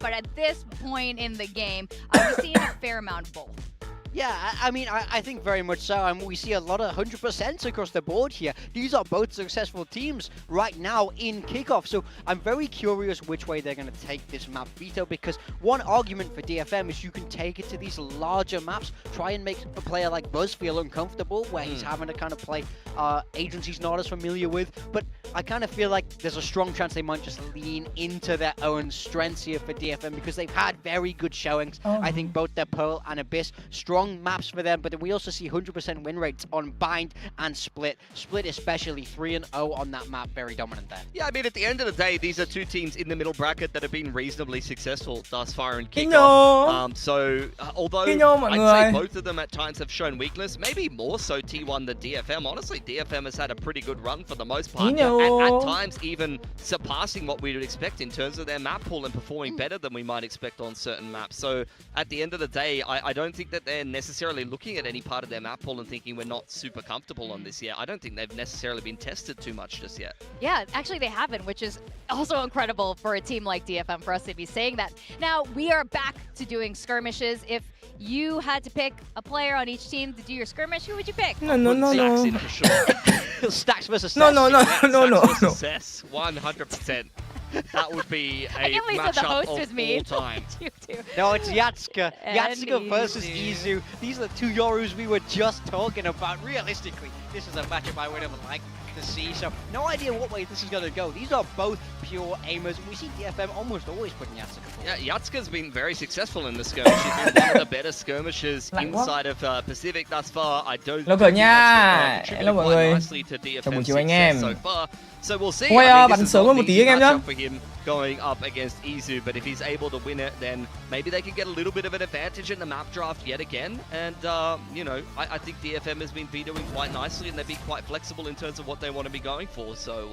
but at this point in the game, we've seen a fair amount of both. Yeah, I mean, I think very much so. I mean, we see a lot of 100% across the board here. These are both successful teams right now in kickoff. So I'm very curious which way they're going to take this map veto, because one argument for DFM is you can take it to these larger maps, try and make a player like Buzz feel uncomfortable, where he's having to kind of play agents he's not as familiar with. But I kind of feel like there's a strong chance they might just lean into their own strengths here for DFM, because they've had very good showings. I think both their Pearl and Abyss, strong maps for them, but then we also see 100% win rates on Bind and Split. Split especially 3-0 on that map, very dominant there. Yeah, I mean, at the end of the day, these are two teams in the middle bracket that have been reasonably successful thus far in kickoff. Although I'd say both of them at times have shown weakness, maybe more so T1 than DFM. Honestly, DFM has had a pretty good run for the most part, and at times even surpassing what we would expect in terms of their map pool and performing better than we might expect on certain maps. So at the end of the day, I don't think that they're necessarily looking at any part of their map pool and thinking we're not super comfortable on this yet. I don't think they've necessarily been tested too much just yet. Yeah, actually they haven't, which is also incredible for a team like DFM for us to be saying that. Now, we are back to doing skirmishes. If you had to pick a player on each team to do your skirmish, who would you pick? No. Stacks in for sure. Stacks versus No. Stacks versus Cess, 100%. That would be a matchup of all time. No, it's Yatska. And Yatska versus Izu. Izu. These are the two Yorus we were just talking about. Realistically, this is a matchup I would have liked to see. So no idea what way this is going to go. These are both pure aimers. We see DFM almost always putting Yatska forward. Yeah, Yatska's been very successful in the skirmish. He's been one of the better skirmishers inside of Pacific thus far. I don't Hello think nha. that's Hello mọi quite người. nicely to DFM's Chào buổi chiều anh success em. so far. So we'll see. QUAY I mean, bắn this is sớm not hơn một an tí easy anh em nhá. matchup for him going up against Izu, but if he's able to win it, then maybe they can get a little bit of an advantage in the map draft yet again. And, you know, I think DFM has been vetoing quite nicely, and they've been quite flexible in terms of what they want to be going for. So,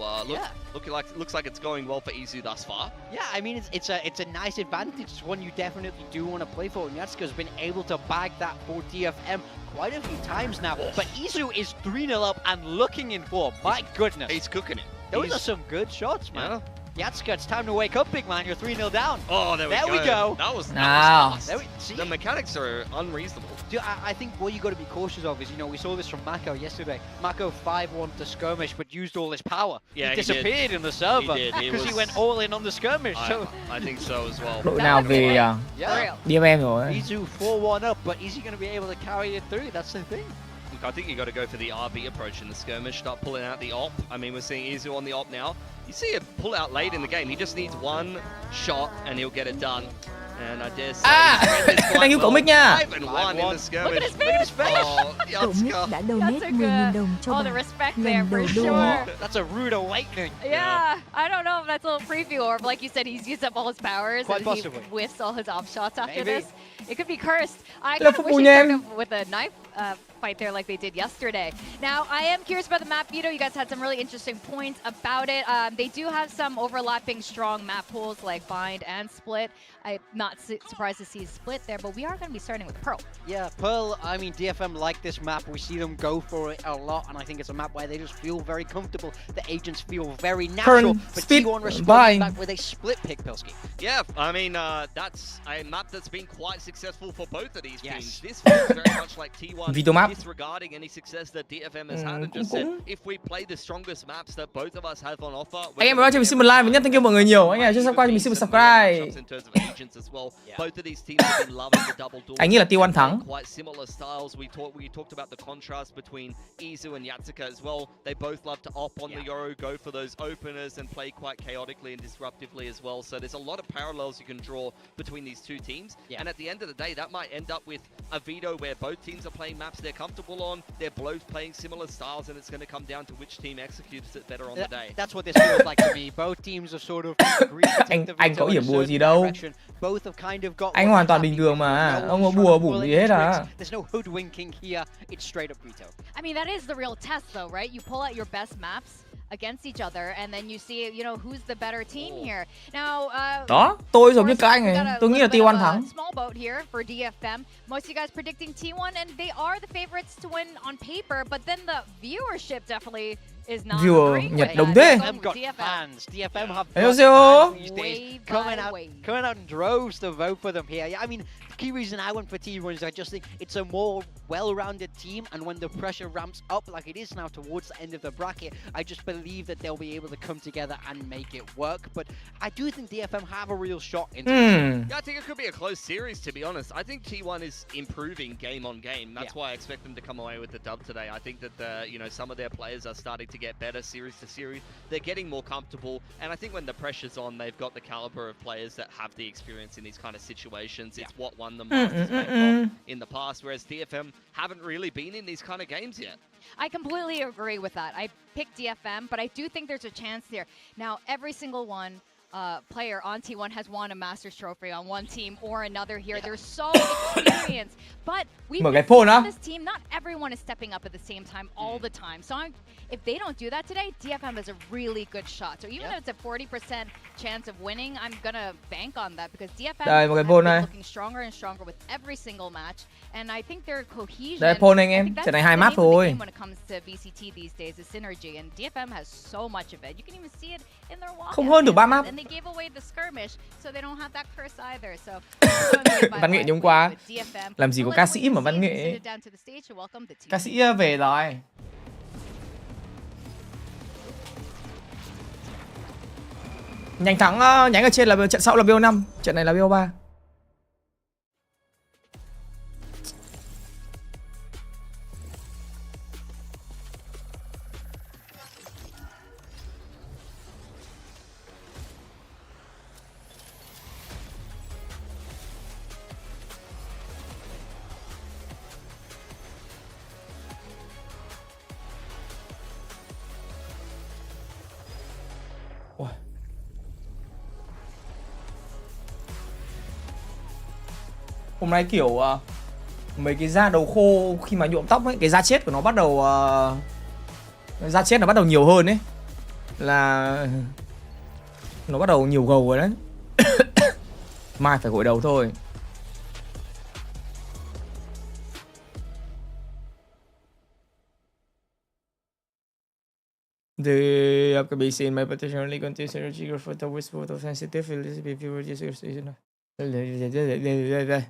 looks like it's going well for Izu thus far. Yeah, I mean, it's a nice advantage. It's one you definitely do want to play for. And Yatska's been able to bag that for DFM quite a few times now. But Izu is 3-0 up and looking in form. My goodness. He's cooking it. Those are some good shots, man. Yatska, it's time to wake up, big man. You're 3-0 down. Oh, there we go. That was Now. nice. The mechanics are unreasonable. Dude, I think what you got to be cautious of is, you know, we saw this from Mako yesterday. Mako 5-1 to skirmish, but used all his power. Yeah, he disappeared in the server because he went all in on the skirmish. I think so as well. Đội nào về DFM rồi. Izu 4-1 up, but is he going to be able to carry it through? That's the thing. I think you got to go for the RB approach in the skirmish, start pulling out the op. I mean, we're seeing Izu on the op now. You see him pull out late in the game. He just needs one shot and he'll get it done. And I dare say Đang cứu cậu Mick nha. 5-1 in the skirmish. Look at his face. Oh, Yatska. đã donate 10.000 đồng cho All the bạn. respect there lần for đầu sure. That's a rude awakening. Yeah, I don't know if that's a little preview or if, like you said, he's used up all his powers Quite and possibly. he whiffs all his off shots after Maybe. this. It could be cursed. I Là kind of phục wish vụ he nha started em. with a knife fight there like they did yesterday. Now, I am curious about the map veto. You guys had some really interesting points about it. They do have some overlapping strong map pools like Bind and Split. I'm not surprised to see Split there, but we are going to be starting with Pearl. Yeah, Pearl, I mean, DFM like this map. We see them go for it a lot, and I think it's a map where they just feel very comfortable. The agents feel very natural. But speed, T1 responds Bind. back with a split pick, Pilski. Yeah, I mean, that's a map that's been quite successful for both of these teams. This feels very much like T1 Veto map. disregarding any success that DFM has had and just said, if we play the strongest maps that both of us have on offer. Anh em ơi cho mình xin một like và nhớ thank you mọi người nhiều. Anh em chưa subscribe cho mình xin một subscribe. Both of these teams have been loving the double duel. Anh nghĩ là T1 thắng. Quite similar styles. We talked about the contrast between Izu and Yatsuka as well. They both love to op on the Yoru, go for those openers and play quite chaotically and disruptively as well. So there's a lot of parallels you can draw between these two teams. And at the end of the day, that might end up with a veto where both teams are playing maps they're comfortable on. They're both playing similar styles, and it's going to come down to which team executes it better on the day. That's what this feels like to me. Both teams have sort of agreed to take the Anh có veto in a điểm bùa gì certain đâu. direction. Both have kind of got Anh hoàn toàn bình thường mà. Ông có bùa bủng gì hết à. There's no hoodwinking here. It's straight up veto. I mean, that is the real test, though, right? You pull out your best maps against each other, and then you see, you know, who's the better team here. Now, Đó, tôi giống như các anh ấy. Tôi nghĩ là T1 thắng. Small small boat here for DFM. Most of you guys predicting T1, and they are the favorites to win on paper, but then the viewership definitely is not Viewer agreeing Nhật with đông that. thế. They're DFM going got with fans. DFM have 안녕하세요. these days Wave coming by out, wave. coming out in droves to vote for them here. Yeah, I mean, the key reason I went for T1 is I just think it's a more well-rounded team, and when the pressure ramps up like it is now towards the end of the bracket, I just believe that they'll be able to come together and make it work. But I do think DFM have a real shot in. Yeah, I think it could be a close series, to be honest. I think T1 is improving game on game. That's why I expect them to come away with the dub today. I think that some of their players are starting to get better series to series. They're getting more comfortable, and I think when the pressure's on, they've got the caliber of players that have the experience in these kind of situations. It's what won them Masters Bangkok in the past, whereas DFM haven't really been in these kind of games yet. I completely agree with that. I picked DFM, but I do think there's a chance there. Now, every single one player on T1 has won a Masters Trophy on one team or another here. They're so experienced, but we've Mở been cái phone seeing á. this team, not everyone is stepping up at the same time all the time. So if they don't do that today, DFM has a really good shot. So even though it's a 40% chance of winning, I'm gonna bank on that because DFM Đây, has một cái been phone này. looking stronger and stronger with every single match. And I think their cohesion. Đây, phone anh I em. think that's Trận này the 2 name map of the thôi. game when it comes to VCT these days is synergy, and DFM has so much of it. You can even see it in their walk. Không hơn được 3 map. And they gave away the skirmish, so they don't have that curse either. So Văn nghệ hôm qua làm gì có ca sĩ mà văn nghệ. Ca sĩ về rồi. Nhánh thắng nhánh ở trên là trận sau là BO5, trận này là BO3. Hôm nay kiểu mấy cái da đầu khô khi mà nhuộm tóc ấy, cái da chết của nó bắt đầu da chết nó bắt đầu nhiều hơn ấy, là nó bắt đầu nhiều gầu rồi đấy. Mai phải gội đầu thôi. The upcoming scene my potentially contains energy for the whisper of sensitive viewer season. Đây.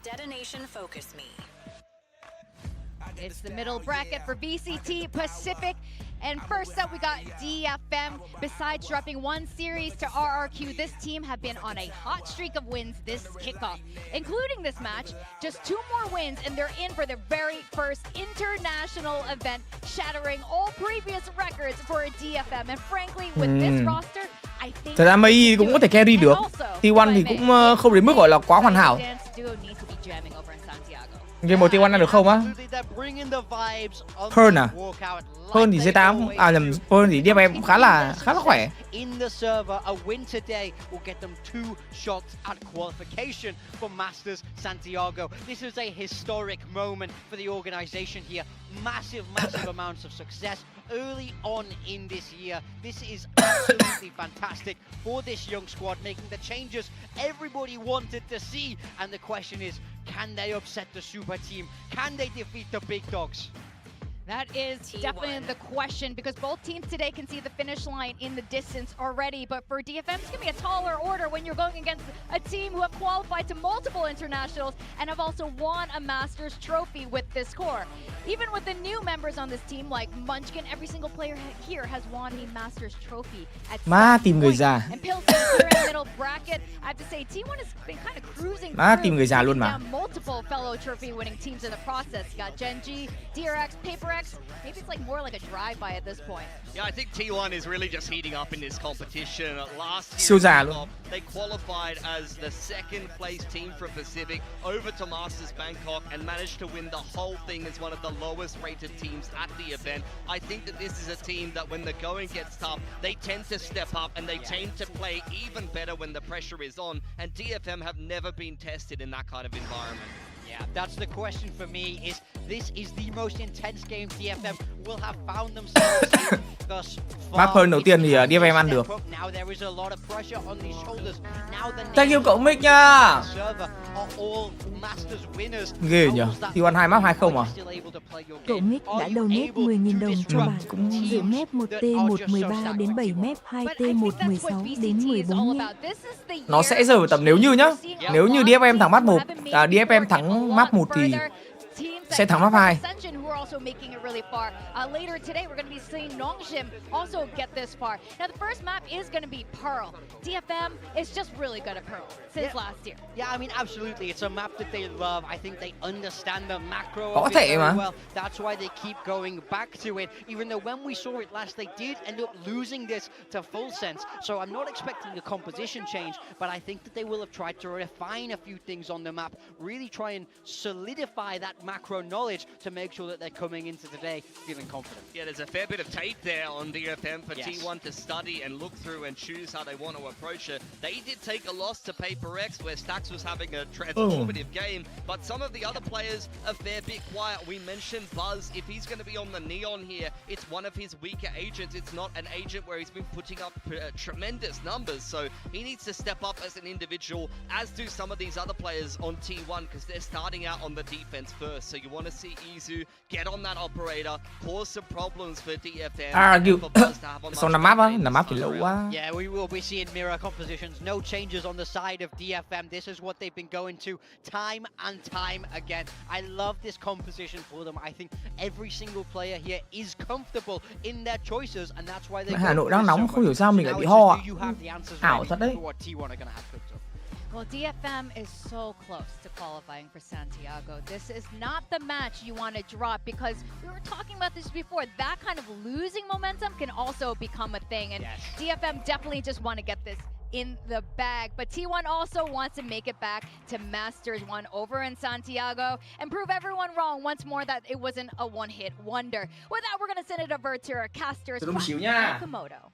Detonation focus me. It's the middle bracket for VCT Pacific. And first up, we got DFM. Besides dropping one series to RRQ, this team have been on a hot streak of wins this kickoff, including this match. Just 2 more wins, and they're in for their very first international event, shattering all previous records for a DFM. And frankly, with this roster, I think thật ra Mei cũng có thể carry được. T1 thì cũng không đến mức gọi là quá hoàn hảo. Game 1 T1 ăn được không á? Pearl à? Pearl thì Z8, nhầm, Pearl thì DFM cũng khá là khỏe. In the server, a win today will get them 2 shots at qualification for Masters Santiago. This is a historic moment for the organization here. Massive amounts of success early on in this year. This is absolutely fantastic for this young squad, making the changes everybody wanted to see. And the question is, can they upset the super team? Can they defeat the big dogs? That is definitely the question, because both teams today can see the finish line in the distance already. But for DFM, it's going to be a taller order when you're going against a team who have qualified to multiple internationals and have also won a Masters trophy with this core. Even with the new members on this team, like Munchkin, every single player here has won a Masters trophy at Má tìm người già. And Pilsen here in the middle bracket, I have to say, T1 has been kind of cruising Má through, tìm người già luôn mà. down multiple fellow trophy-winning teams in the process. You got Gen G, DRX, Paper X. Maybe it's like more like a drive-by at this point. Yeah, I think T1 is really just heating up in this competition. Last Siêu year, già luôn. They qualified as the second place team from Pacific over to Masters Bangkok and managed to win the whole thing as one of the lowest rated teams at the event. I think that this is a team that when the going gets tough, they tend to step up and they tend to play even better when the pressure is on, and DFM have never been tested in that kind of environment. Yeah, that's the question for me, is this is the most intense game DFM will have found themselves in thus far. Map hơn đầu tiên thì DFM ăn được. Now there is a lot of pressure on these shoulders. Now the Thank you cậu Mick nha. server are all Masters winners. Ghê nhỉ, T1 2 map 20 à? Cậu Mick đã donate 10.000 đồng cho bạn. Dự map 1T113 đến 7 map 2T116 đến 14 nhé. Nó sẽ rơi vào tầm nếu như nhá. Nếu như DFM thắng map 1, DFM thắng map 1 thì sẽ thắng map 2. Later today, we're going to be seeing Nongshim also get this far. Now, the first map is going to be Pearl. DFM is just really good at Pearl since last year. Yeah, I mean, absolutely. It's a map that they love. I think they understand the macro Có of it thể very mà. well. That's why they keep going back to it. Even though when we saw it last, they did end up losing this to full sense. So I'm not expecting a composition change, but I think that they will have tried to refine a few things on the map, really try and solidify that macro knowledge to make sure that they're coming into today feeling confident. Yeah, there's a fair bit of tape there on DFM for Yes. T1 to study and look through and choose how they want to approach it. They did take a loss to Paper X, where Stax was having a transformative game, but some of the other players a fair bit quiet. We mentioned Buzz. If he's going to be on the Neon here, it's one of his weaker agents. It's not an agent where he's been putting up tremendous numbers, so he needs to step up as an individual, as do some of these other players on T1, because they're starting out on the defense first. So you want to see Izu get on that operator, cause some problems for DFM. RRQ. For Buzz to have on Sau much 5 map á, better game 5 map thì this lâu time quá. around. Yeah, we will be seeing mirror compositions. No changes on the side of DFM. This is what they've been going to time and time again. I love this composition for them. I think every single player here is comfortable in their choices, and that's why they. Hà Nội đang nóng, không hiểu sao mình lại bị ho ạ. Ảo thật đấy. Well, DFM is so close to qualifying for Santiago. This is not the match you want to drop, because we were talking about this before. That kind of losing momentum can also become a thing, and DFM definitely just want to get this in the bag. But T1 also wants to make it back to Masters 1 over in Santiago and prove everyone wrong once more that it wasn't a one-hit wonder. With that, we're going to send it over to our casters, Komodo.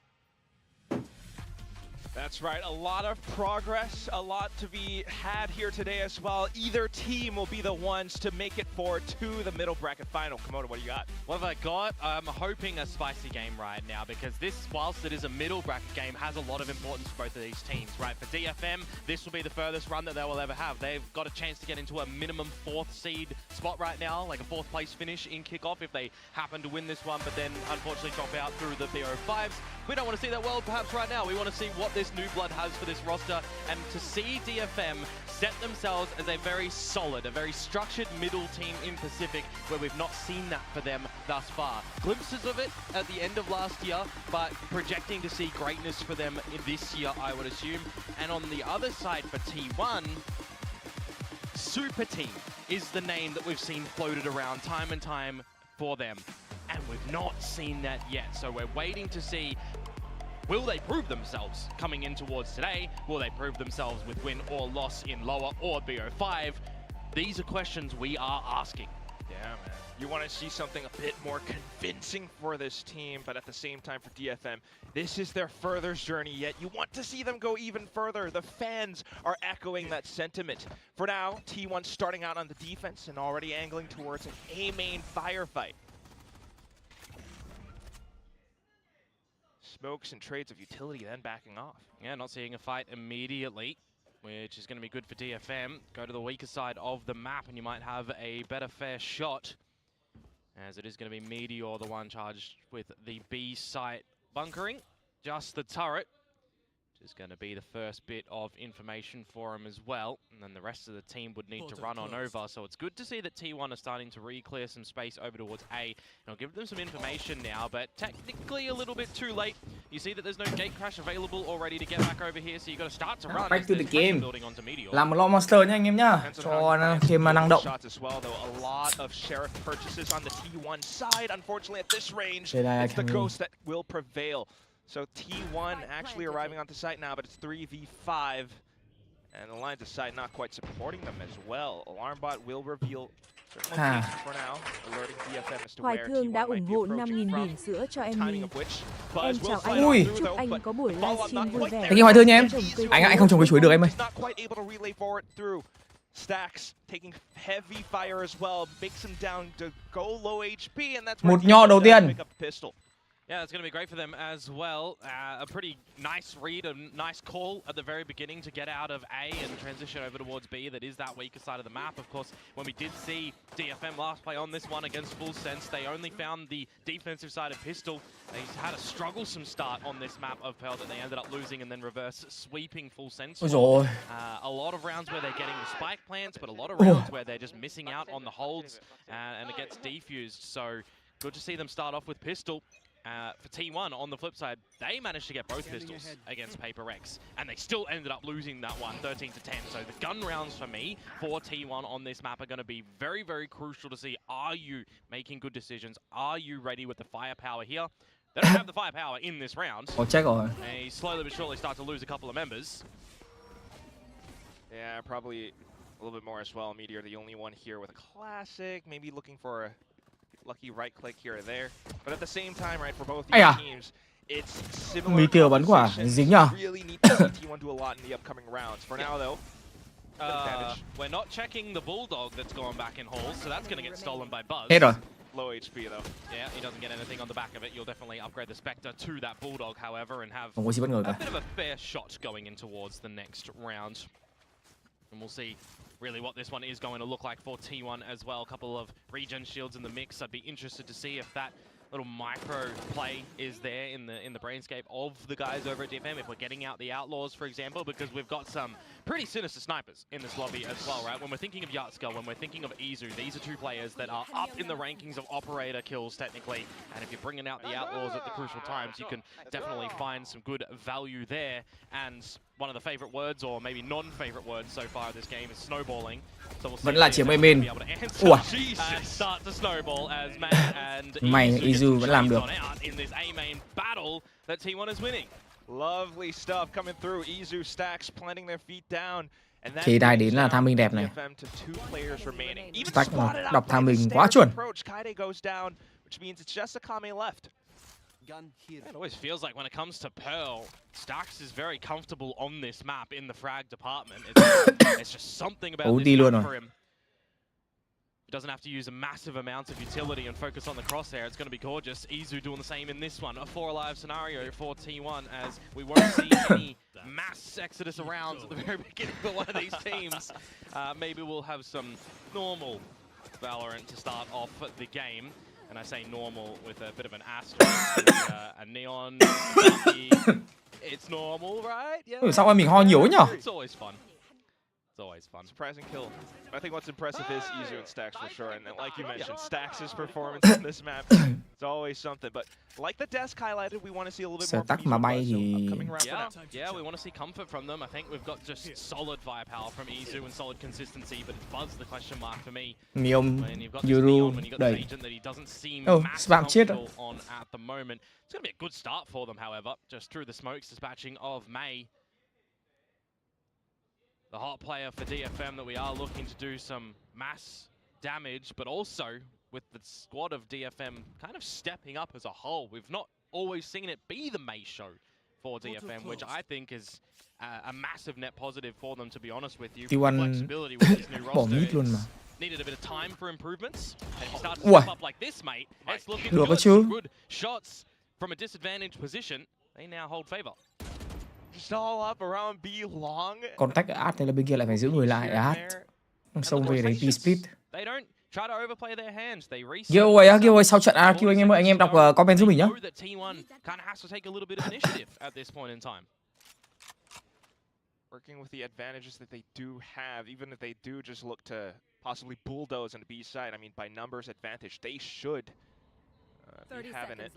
That's right, a lot of progress, a lot to be had here today as well. Either team will be the ones to make it forward to the middle bracket final. Komodo, what do you got? What have I got? I'm hoping a spicy game right now, because this, whilst it is a middle bracket game, has a lot of importance for both of these teams, right? For DFM, this will be the furthest run that they will ever have. They've got a chance to get into a minimum 4th seed spot right now, like a 4th place finish in kickoff if they happen to win this one, but then unfortunately drop out through the BO5s. We don't want to see that world perhaps right now. We want to see what this new blood has for this roster, and to see DFM set themselves as a very solid, a very structured middle team in Pacific, where we've not seen that for them thus far. Glimpses of it at the end of last year, but projecting to see greatness for them in this year, I would assume. And on the other side for T1, Super Team is the name that we've seen floated around time and time for them, and we've not seen that yet. So we're waiting to see, will they prove themselves coming in towards today? Will they prove themselves with win or loss in lower or BO5? These are questions we are asking. Yeah, man. You want to see something a bit more convincing for this team, but at the same time for DFM, this is their furthest journey yet. You want to see them go even further. The fans are echoing that sentiment. For now, T1 starting out on the defense and already angling towards an A-main firefight. Smokes and trades of utility, then backing off. Yeah, not seeing a fight immediately, which is going to be good for DFM. Go to the weaker side of the map and you might have a better fair shot, as it is going to be Meteor, the one charged with the B site bunkering. Just the turret, which is going to be the first bit of information for him as well. And then the rest of the team would need to run on over. So it's good to see that T1 are starting to re-clear some space over towards A. And I'll give them some information now, but technically a little bit too late. You see that there's no gate crash available already to get back over here, so you've got to start to run. Back to the game. Building onto Meteor. Làm một lọ monster nha anh em nhá, cho game mà năng động. Shots as well, though. A lot of sheriff purchases on the T1 side. Unfortunately, at this range, Đây, it's the ghost that will prevail. So T1 actually arriving onto site now, but it's 3v5. And the lines of sight not quite supporting them as well. Alarm bot will reveal certain locations for now, alerting DFM as to Hoài where Thương đã T1 might ủng be hộ approaching 5.000 from. bỉm sữa cho em Timing mình. of which Em Buzz will chào fight anh, Ui. through chúc though, anh but có buổi the follow-up livestream not vui quite vẻ. there. Thank you Hoài Thương nha em. Trồng cây Anh không trồng cây chuối được em ơi. Is not quite able to relay forward through. Stacks taking heavy fire as well, makes him down to go low HP, and that's where Một nho đầu tiên. pick up a pistol. Yeah, it's going to be great for them as well. A pretty nice read, a nice call at the very beginning to get out of A and transition over towards B. That is that weaker side of the map. Of course, when we did see DFM last play on this one against Full Sense, they only found the defensive side of Pistol. They had a strugglesome start on this map of Pearl that they ended up losing and then reverse sweeping Full Sense. Ôi dồi. A lot of rounds where they're getting the spike plants, but a lot of rounds where they're just missing out on the holds and it gets defused. So good to see them start off with Pistol. For T1, on the flip side, they managed to get both pistols against Paper Rex, and they still ended up losing that one, 13-10. So the gun rounds for me, for T1 on this map, are going to be very, very crucial to see. Are you making good decisions? Are you ready with the firepower here? They don't have the firepower in this round. Ồ, check rồi. They slowly but surely start to lose a couple of members. Yeah, probably a little bit more as well. Meteor, the only one here with a classic, maybe looking for a lucky right click here or there. But at the same time, right, for both these teams, it's similar. Meteor bắn quả dính nhờ. Really need to see T1 do a lot in the upcoming rounds. For now, though, we're not checking the Bulldog that's gone back in halls, so that's going to get stolen by Buzz. Hết rồi. low HP though. Yeah, he doesn't get anything on the back of it. You'll definitely upgrade the Spectre to that Bulldog, however, and have Không có gì bất ngờ a cả. bit of a fair shot going in towards the next round. And we'll see really what this one is going to look like for T1 as well. A couple of regen shields in the mix. I'd be interested to see if that little micro play is there in the brainscape of the guys over at DFM. If we're getting out the Outlaws, for example, because we've got some pretty sinister snipers in this lobby as well, right? When we're thinking of Yatska, when we're thinking of Izu, these are two players that are up in the rankings of operator kills, technically. And if you're bringing out the Outlaws at the crucial times, you can definitely find some good value there. And one of the favorite words, or maybe non-favorite words so far this game, is snowballing. So we'll see Vẫn là chỉ if main. be able to answer and start to snowball as Matt and Izu vẫn làm được. out in this A main battle that T1 is winning. Lovely stuff coming through. Izu Stacks planting their feet down. And that Kỳ đài đến là tham minh đẹp này. DFM to 2 players remaining. Even Stack mà spotted out đọc by tham the minh quá standard chuẩn. approach. Kaide goes down, which means it's just a Kame left. It always feels like when it comes to Pearl, Stax is very comfortable on this map in the frag department. It's just something about Ủa, đi this luôn map rồi. for him. He doesn't have to use a massive amount of utility and focus on the crosshair. It's going to be gorgeous. Izu doing the same in this one. A 4 alive scenario for T1 as we won't see any mass exodus around at the very beginning for one of these teams. Maybe we'll have some normal Valorant to start off the game. And I say normal with a bit of an asterisk, a neon. It's normal, right? Yeah. Sao mà mình ho nhiều nhở? It's always fun. It's always fun. Surprising kill. I think what's impressive is Izu and Stacks for sure. And like you mentioned, Stacks' performance in this map is always something. But like the desk highlighted, we want to see a little bit more Stack from mà Izu bay Buzz, so thì- upcoming round for Yeah, now. yeah, we want to see comfort from them. I think we've got just solid firepower from Izu and solid consistency, but it's Buzz the question mark for me. Neon, When you've got this Euro Neon, when you've got this đầy. agent that he doesn't seem Oh, mass spam chết rồi. comfortable on at the moment. It's going to be a good start for them, however, just through the smokes dispatching of May. The hot player for DFM that we are looking to do some mass damage, but also with the squad of DFM kind of stepping up as a whole. We've not always seen it be the May show for DFM, which I think is a massive net positive for them, to be honest with you. T1 Flexibility with this new bỏ roster. mid luôn mà. Needed a bit of time for improvements. And if you start to Ui. step up like this, mate, it's looking Được good. chứ. Some good shots from a disadvantaged position. They now hold favor. Just all up around B long. Còn tách ở ad này là bên kia lại phải giữ người lại ở ad. Xông về đấy P-split. They don't try to overplay their hands. They reset. Giveaway á, giveaway sau trận RRQ anh em ơi, anh em đọc comment giúp mình nhá. Know that T1 kind of has to take a little bit of initiative at this point in time. Working with the advantages that they do have, even if they do just look to possibly bulldoze on the B side. I mean, by numbers advantage, they should be having it.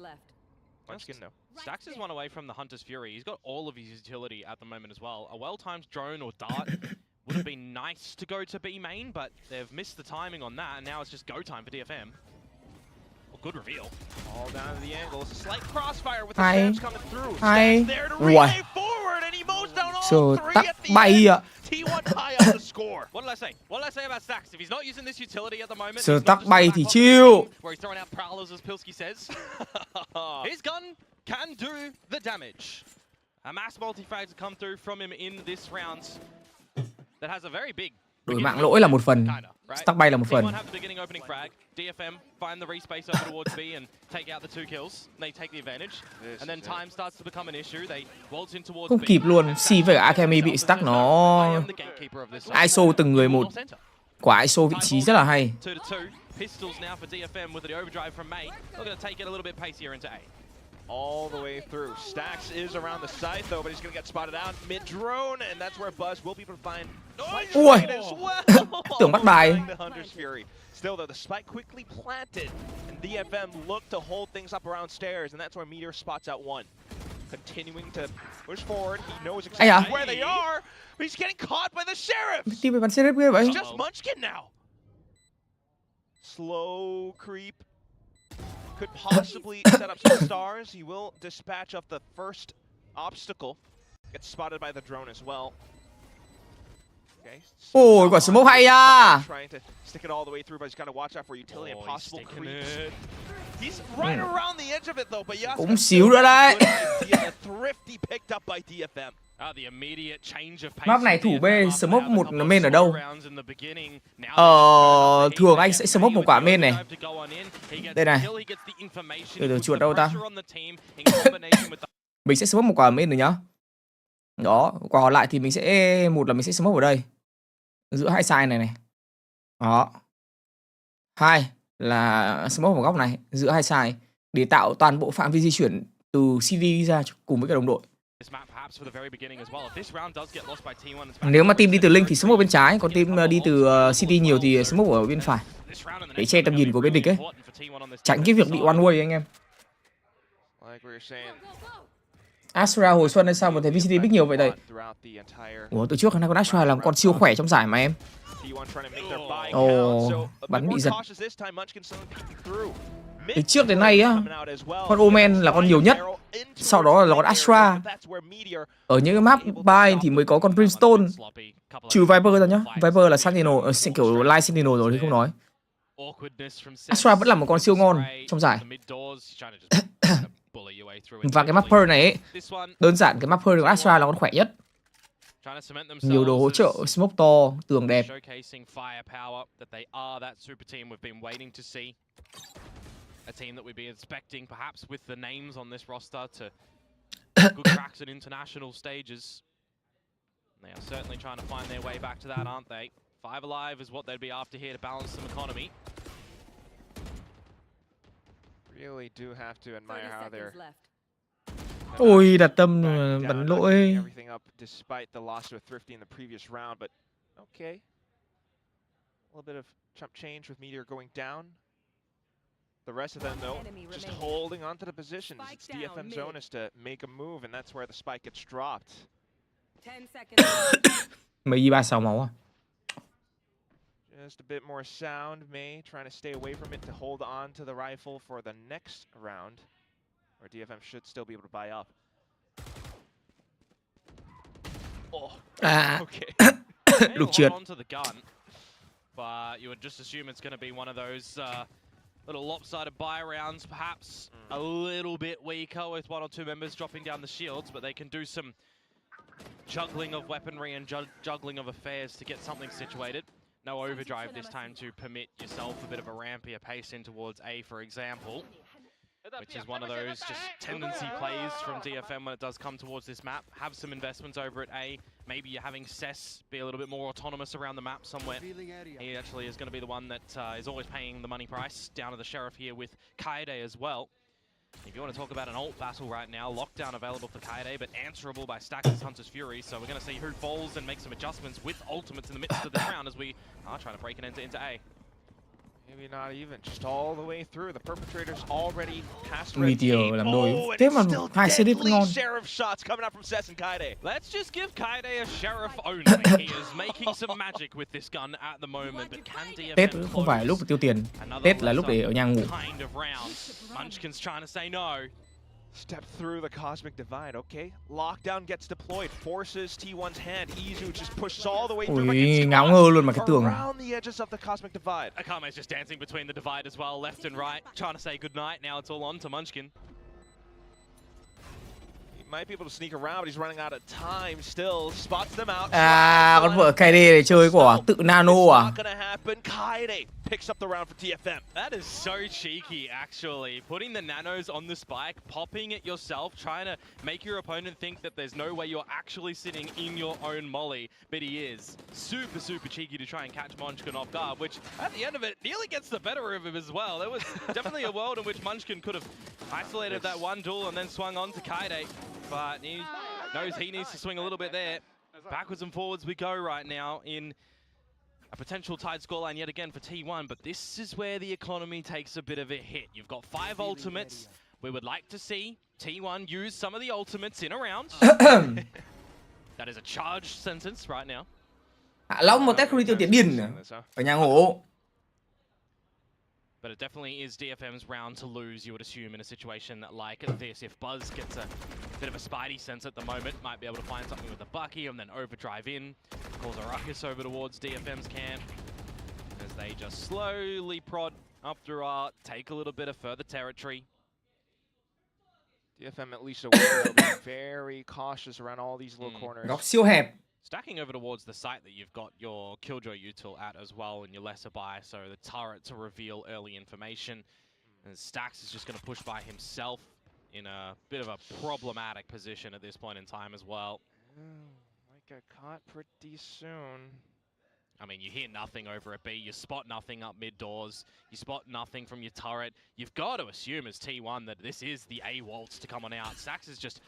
Munchkin, no. Stax is one away from the Hunter's Fury. He's got all of his utility at the moment as well. A well-timed drone or dart would have been nice to go to B main, but they've missed the timing on that, and now it's just go time for DFM. Well, good reveal. All down to the angle. It's a slight crossfire with the Hay. stamps coming through. Hay. Stamps there to Uầy. relay forward, and he mows down all Giờ three tắt at the bay end. ạ. T1 tie up the score. What did I say? What did I say about Stacks? If he's not using this utility at the moment, Giờ he's not tắt just bay back thì on the chill. team where he's throwing out prowlers, as Pilsky says. His gun can do the damage. A mass multi-frag to come through from him in this round that has a very big Đổi mạng lỗi là một phần, stack bay là một phần. T1 have the beginning opening frag. DFM find the respace over towards B and take out the 2 kills. They take the advantage. And then time starts to become an issue. They waltz in towards Không B. kịp luôn. C với cả Academy bị stuck nó ISO từng người một. Quả ISO vị trí rất là hay. 2-2. Pistols now for DFM with the overdrive from May. They're going to take it a little bit pacier into A. All the way through. Stacks is around the site though, but he's going to get spotted out mid-drone, and that's where Buzz will be able to find Ui. as well. Tưởng bắt bài. The Hunter's Fury. Still though, the spike quickly planted, and DFM look to hold things up around stairs, and that's where Meteor spots out one. Continuing to push forward, he knows exactly where they are, but he's getting caught by the Sheriff. Team bị bắn sheriff ghê vậy. It's just Munchkin now. Slow creep. Could possibly set up some stars. He will dispatch off the first obstacle. Gets spotted by the drone as well. Okay. Ôi, quả smoke hay à. Trying to stick it all the way through, but he's got to watch out for utility and possible creeps. He's right around the edge of it though, but yeah. Cũng xíu nữa đấy. A thrifty picked up by DFM. Map này thủ B smoke một main ở đâu? Thường anh sẽ smoke một quả main này. Đây này. Từ chuột đâu ta? Mình sẽ smoke một quả main rồi nhá. Đó, quả còn lại thì mình sẽ mình sẽ smoke ở đây. Giữa hai side này này. Đó. 2 là smoke một góc này giữa hai side để tạo toàn bộ phạm vi di chuyển từ CD ra cùng với cả đồng đội. Nếu mà team đi từ Lynx thì smoke bên trái, còn team đi từ City nhiều thì smoke ở bên phải để che tầm nhìn của bên địch ấy, tránh cái việc bị one way anh em. Astra hồi xuân hay sao mà thấy VCT pick nhiều vậy đây? Ủa, từ trước khả năng con Astra là con siêu khỏe trong giải mà em. Ồ, bắn bị giật. Từ trước đến nay á, con Omen là con nhiều nhất, sau đó là con Astra. Ở những cái map buy thì mới có con Brimstone, trừ Viper ra nhá. Viper là Sentinel, kiểu Light Sentinel rồi thì không nói. Astra vẫn là một con siêu ngon trong giải. Và cái map Pearl này ấy, đơn giản cái map Pearl của Astra là con khỏe nhất. Nhiều đồ hỗ trợ, smoke to, tường đẹp. A team that we'd be expecting, perhaps with the names on this roster, to good cracks at international stages. They are certainly trying to find their way back to that, aren't they? 5 alive is what they'd be after here to balance some economy. Really do have to admire how they're. Ôi, đặt tâm bắn lỗi. Everything up despite the loss to a Thrifty in the previous round, but okay. A little bit of chump change with Meteor going down. The rest of them, though, just holding onto the positions. It's DFM's onus to make a move, and that's where the spike gets dropped. 10 seconds. Mấy 36 máu à? Just a bit more sound. May trying to stay away from it to hold on to the rifle for the next round, where DFM should still be able to buy up. Oh, okay. Lục trượt. Onto the gun, but you would just assume it's going to be one of those little lopsided buy rounds, perhaps a little bit weaker with 1 or 2 members dropping down the shields, but they can do some juggling of weaponry and juggling of affairs to get something situated. No overdrive this time to permit yourself a bit of a rampier pace in towards A, for example, which is one of those just tendency plays from DFM when it does come towards this map. Have some investments over at A. Maybe you're having Cess be a little bit more autonomous around the map somewhere. He actually is going to be the one that is always paying the money price. Down to the Sheriff here with Kaede as well. If you want to talk about an ult battle right now, lockdown available for Kaede, but answerable by Stacks' Hunter's Fury. So we're going to see who falls and make some adjustments with ultimates in the midst of this round as we are trying to break it into A. Maybe not even, just all the way through. The perpetrators already passed red Meteor team. làm đôi. Oh, and Thế it's mà still hai series deadly ngon. sheriff shots coming out from Sess and Kaide. Let's just give Kaide a sheriff only. He is making some magic with this gun at the moment, but can DFM Tết không phải lúc tiêu tiền. Tết là lúc để ở nhà ngủ. Kind of round. Munchkin's trying to say no. Step through the cosmic divide, okay. Lockdown gets deployed, forces T1's hand. Izu just pushes all the way through. Ui, ngáo ngơ luôn mà cái tường. Around the edges of the cosmic divide. Akame's just dancing between the divide as well, left and right, trying to say goodnight. Now it's all on to Munchkin. He might be able to sneak around, but he's running out of time still. Spots them out. Con vợ KD để chơi quả tự nano à? Not gonna happen. Kaide picks up the round for DFM. That is so cheeky, actually. Putting the nanos on the spike, popping it yourself, trying to make your opponent think that there's no way you're actually sitting in your own molly, but he is. Super, super cheeky to try and catch Munchkin off guard, which at the end of it nearly gets the better of him as well. There was definitely a world in which Munchkin could have isolated that one duel and then swung on to Kaide, but he knows he needs to swing a little bit there. Backwards and forwards we go right now in a potential tied scoreline yet again for T1, but this is where the economy takes a bit of a hit. You've got 5 ultimates. We would like to see T1 use some of the ultimates in a round. That is a charged sentence right now. Hạ Long một Tết không đi tiêu tiền điên ở nhà ngủ. But it definitely is DFM's round to lose, you would assume, in a situation like this. If Buzz gets a bit of a spidey sense at the moment, might be able to find something with the Bucky and then overdrive in, cause a ruckus over towards DFM's camp, as they just slowly prod up through, take a little bit of further territory. DFM at least aware of being very cautious around all these little corners. Góc siêu hẹp. Stacking over towards the site that you've got your Killjoy util at as well and your lesser buy, so the turret to reveal early information. And Stax is just going to push by himself in a bit of a problematic position at this point in time as well. Might get caught pretty soon. I mean, you hear nothing over at B, you spot nothing up mid doors, you spot nothing from your turret. You've got to assume as T1 that this is the A waltz to come on out. Stax is just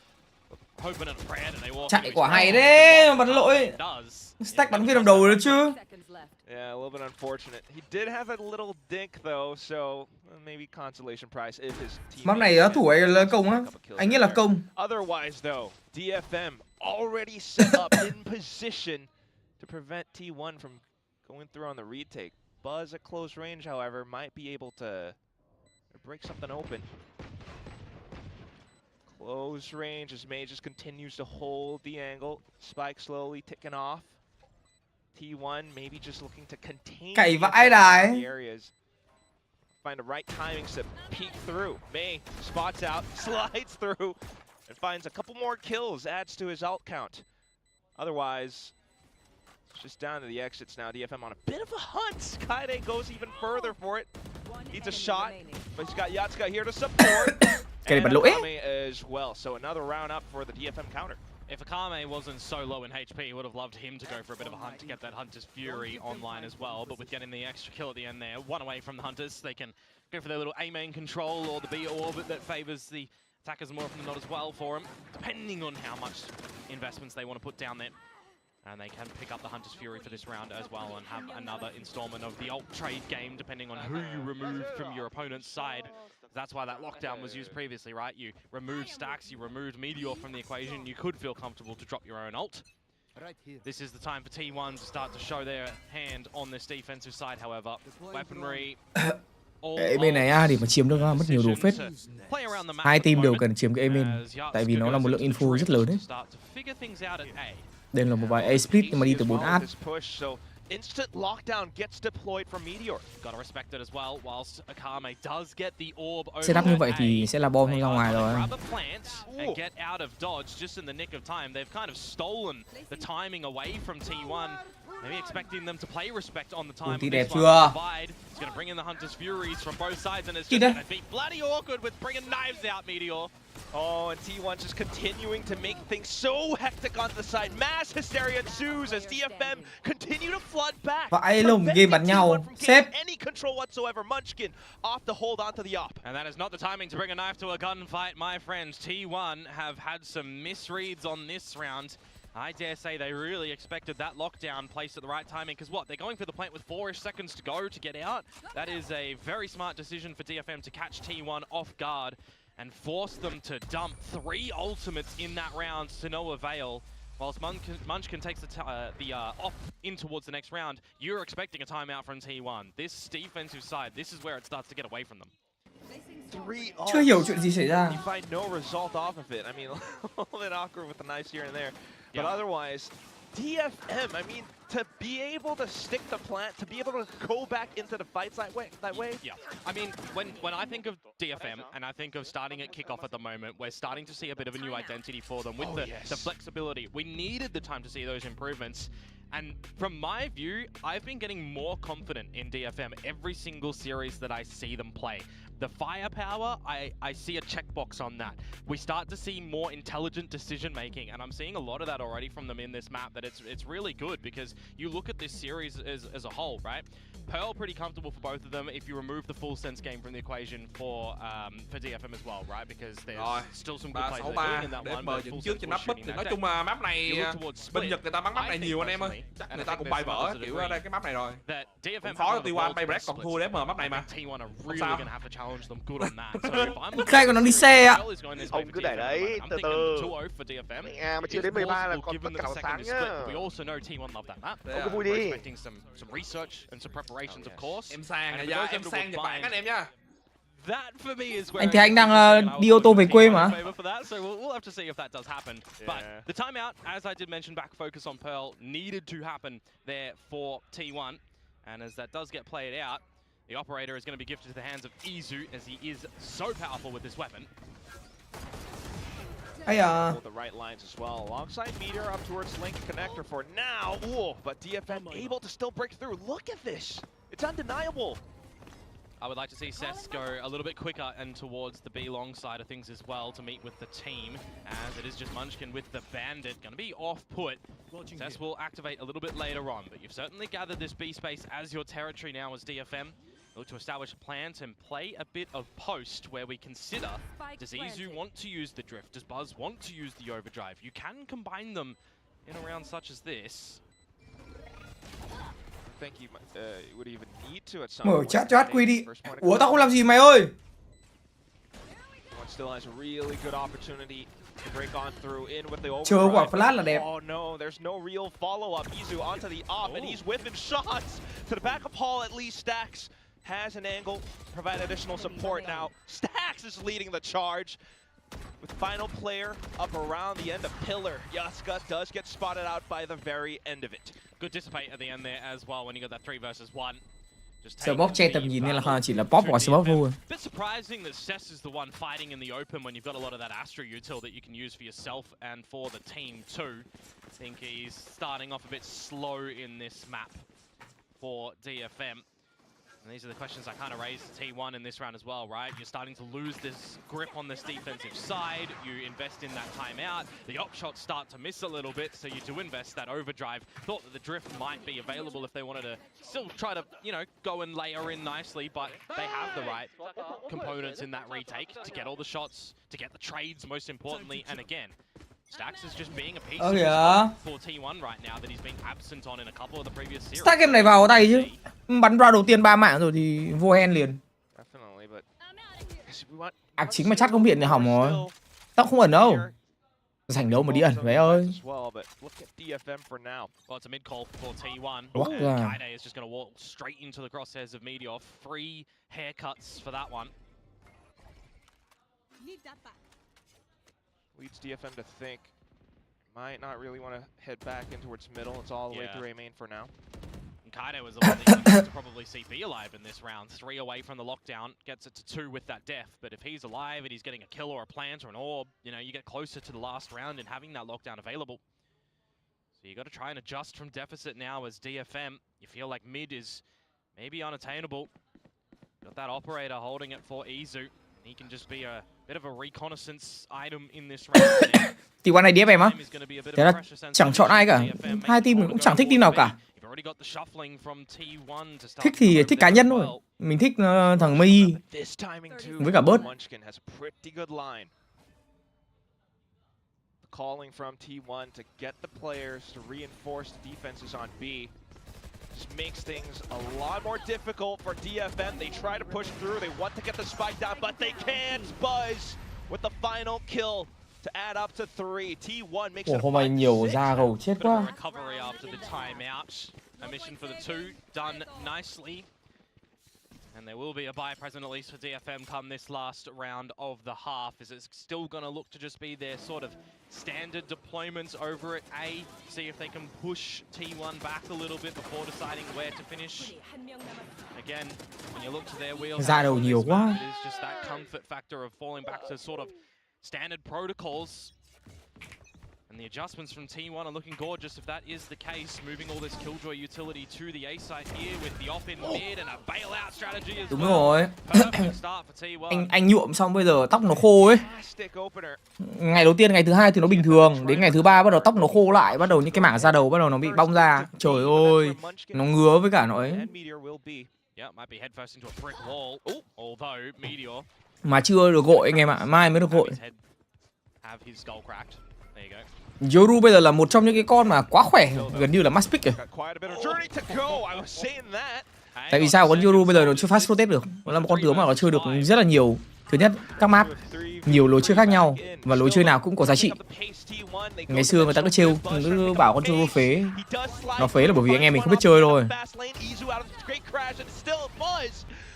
hoping and praying that they walk. Chạy quả hay đấy, bắn lỗi. Stack bắn viên đồng đầu rồi chứ. Yeah, a little bit unfortunate. He did have a little dink though, so maybe consolation prize if his team. Map này thủ ấy là công á. Anh nghĩ là công. Otherwise though, DFM already set up in position to prevent T1 from going through on the retake. Buzz at close range, however, might be able to break something open. Close range as May just continues to hold the angle. Spike slowly ticking off. T1 maybe just looking to contain Cày vãi đài. the areas. Find the right timings to peek through. May spots out, slides through, and finds a couple more kills, adds to his ult count. Otherwise, it's just down to the exits now. DFM on a bit of a hunt. Kaide goes even further for it. Needs a shot, but he's got Yatsuka here to support. Cái này bật lỗi. Akame as well. So another round up for the DFM counter. If Akame wasn't so low in HP, he would have loved him to go for a bit of a hunt to get that Hunter's Fury online as well. But with getting the extra kill at the end there, one away from the Hunters, they can go for their little A main control or the B orbit that favors the attackers more often than not as well for them, depending on how much investments they want to put down there. And they can pick up the Hunter's Fury for this round as well and have another installment of the ult trade game, depending on who you remove from your opponent's side. That's why that lockdown was used previously, right? You removed Stacks, you removed Meteor from the equation. You could feel comfortable to drop your own ult. This is the time for T1 to start to show their hand on this defensive side, however. Weaponry... Cái bên này A thì mà chiếm được mất nhiều đồ phết. Hai team đều cần chiếm cái A main, tại vì nó là một lượng info rất lớn đấy. Đây là một vài A split nhưng mà đi từ 4 ad. Instant lockdown gets deployed from Meteor. Gotta respect it as well. Whilst Akame does get the orb over Setup như vậy thì sẽ là bom ra ngoài rồi. Grab a plant and get out of dodge just in the nick of time. They've kind of stolen the timing away from T1. Maybe expecting them to play respect on the time. Ulti đẹp chưa? He's gonna bring in the Hunter's Furies from both sides and it's just gonna be bloody awkward with bringing knives out, Meteor. Oh, and T1 just continuing to make things so hectic on the side. Mass hysteria ensues as DFM continue to flood back. Vãi lùng game bắn nhau. Sếp. Any control whatsoever. Munchkin off to hold onto the op. And that is not the timing to bring a knife to a gunfight, my friends. T1 have had some misreads on this round. I dare say they really expected that lockdown placed at the right timing, because what? They're going for the plant with 4-ish seconds to go to get out. That is a very smart decision for DFM to catch T1 off guard and force them to dump 3 ultimates in that round to no avail. Whilst Munchkin takes the off in towards the next round, you're expecting a timeout from T1. This defensive side, this is where it starts to get away from them. Chưa hiểu chuyện gì xảy ra. You find no result off of it. I mean, a little bit awkward with the knives here and there. But otherwise, DFM, I mean, to be able to stick the plant, to be able to go back into the fights that way. Yeah, I mean, when I think of DFM and I think of starting at kickoff at the moment, we're starting to see a bit of a new identity for them with the flexibility. We needed the time to see those improvements. And from my view, I've been getting more confident in DFM every single series that I see them play. The firepower, I see a checkbox on that. We start to see more intelligent decision making, and I'm seeing a lot of that already from them in this map. That it's really good, because you look at this series as a whole, right? Pearl pretty comfortable for both of them if you remove the full sense game from the equation for DFM as well, right? Because there's still some good plays they're doing in that one. Để trước trên map mid thì nói chung là map này bên Nhật người ta bắn map này nhiều anh em ơi. Chắc người ta cũng bay vỡ kiểu ở đây cái map này rồi. Cũng khó T1 bay break còn thua để mở map này mà. Không sao. Khai còn đang đi xe ạ. Ông cứ để đấy từ từ. Mà chưa đến 13 là còn tất cả vào sáng nhá. Ông cứ vui đi. Em sang Nhật Bản anh em nha. Anh thì anh đang đi ô tô về quê mà. So we'll have to see if that does happen. But the timeout, as I did mention, back focus on Pearl needed to happen there for T1. And as that does get played out, the operator is going to be gifted to the hands of Izu, as he is so powerful with this weapon. The right lines as well. Alongside Meteor up towards Lynx connector for now. Ooh, but DFM able to still break through. Look at this. It's undeniable. I would like to see Cess go a little bit quicker and towards the B long side of things as well to meet with the team, as it is just Munchkin with the Bandit. Going to be off put. Cess will activate a little bit later on, but you've certainly gathered this B space as your territory now as DFM. Look to establish plans and play a bit of post where we consider, does Izu want to use the drift? Does Buzz want to use the overdrive? You can combine them in a round such as this. I think you would even need to at some Mở point. chat cho QUAY đi. Ủa tao không làm gì mày ơi. One still has a really good opportunity to break on through in with the Chờ quả overdrive. flash là đẹp. Oh no, there's no real follow-up. Izu onto the op, and he's whipping shots to the back of Hall. At least Stax has an angle, provide additional support now. Stax is leading the charge. With final player up around the end of Pillar, Yaska does get spotted out by the very end of it. Good dissipate at the end there as well when you got that 3 versus 1. Smoke che tầm nhìn nên là chỉ là pop hoặc smoke thôi. Bit surprising that Cess is the one fighting in the open when you've got a lot of that Astra util that you can use for yourself and for the team too. I think he's starting off a bit slow in this map for DFM. And these are the questions I kind of raised to T1 in this round as well, right? You're starting to lose this grip on this defensive side. You invest in that timeout. The op shots start to miss a little bit, so you do invest that overdrive. Thought that the drift might be available if they wanted to still try to, you know, go and layer in nicely, but they have the right components in that retake to get all the shots, to get the trades most importantly, and again, Stax is just being a piece for T1 right now that he's been absent on in a couple of the previous series. Stax game này vào tay chứ. Bắn ra đầu tiên 3 mạng rồi thì vô hand liền. Chính mà chắc không hiện thì hỏng rồi. Tao không ẩn đâu. Rảnh đâu mà đi ẩn vậy ơi. Well, it's a mid call for T1. Kaide is just going to walk straight into the crosshairs of Meteor. 3 haircuts for that one. Leads DFM to think might not really want to head back in towards middle. It's all the way through A main for now. Kaide was the one that you used to probably see be alive in this round. 3 away from the lockdown, gets it to 2 with that death. But if he's alive and he's getting a kill or a plant or an orb, you know, you get closer to the last round and having that lockdown available. So you got to try and adjust from deficit now as DFM. You feel like mid is maybe unattainable. Got that operator holding it for Izu. He can just be a bit of a reconnaissance item in this round. T1 này DFM á. Thế là chẳng chọn ai cả. Hai team mình cũng chẳng thích team nào cả. Thích thì thích cá nhân thôi. Mình thích thằng Mei với cả Bớt. calling from T1 to get the players to reinforce the defenses on B. Just makes things a lot more difficult for DFM. They try to push through, they want to get the spike down, but they can't. Buzz with the final kill to add up to 3. T1 makes it hôm nay nhiều ra gầu chết quá. Recovery after the timeout. A mission for the two done nicely. And there will be a buy present, at least for DFM, come this last round of the half, as it's still going to look to just be their sort of standard deployments over at A, see if they can push T1 back a little bit before deciding where to finish. Again, when you look to their wheels, Ra đầu nhiều quá. it is just that comfort factor of falling back to sort of standard protocols. And the adjustments from T1 are looking gorgeous if that is the case. Moving all this Killjoy utility to the A site here with the off in mid and a bailout strategy as Đúng well. rồi. Perfect start for T1. Anh nhuộm xong bây giờ tóc nó khô ấy. Ngày đầu tiên, ngày thứ hai thì nó bình thường. Đến ngày thứ ba bắt đầu tóc nó khô lại. Bắt đầu những cái mảng da đầu bắt đầu nó bị bong ra. Trời ơi, nó ngứa với cả nó ấy. Mà chưa được gội anh em ạ. Mai mới được gội. Yoru bây giờ là một trong những cái con mà quá khỏe, gần như là max pick rồi. Tại vì sao con Yoru bây giờ nó chưa fast rotate được? Nó là một con tướng mà nó chơi được rất là nhiều. Thứ nhất, các map nhiều lối chơi khác nhau và lối chơi nào cũng có giá trị. Ngày xưa người ta cứ trêu, cứ bảo con Yoru phế. Nó phế là bởi vì anh em mình không biết chơi thôi.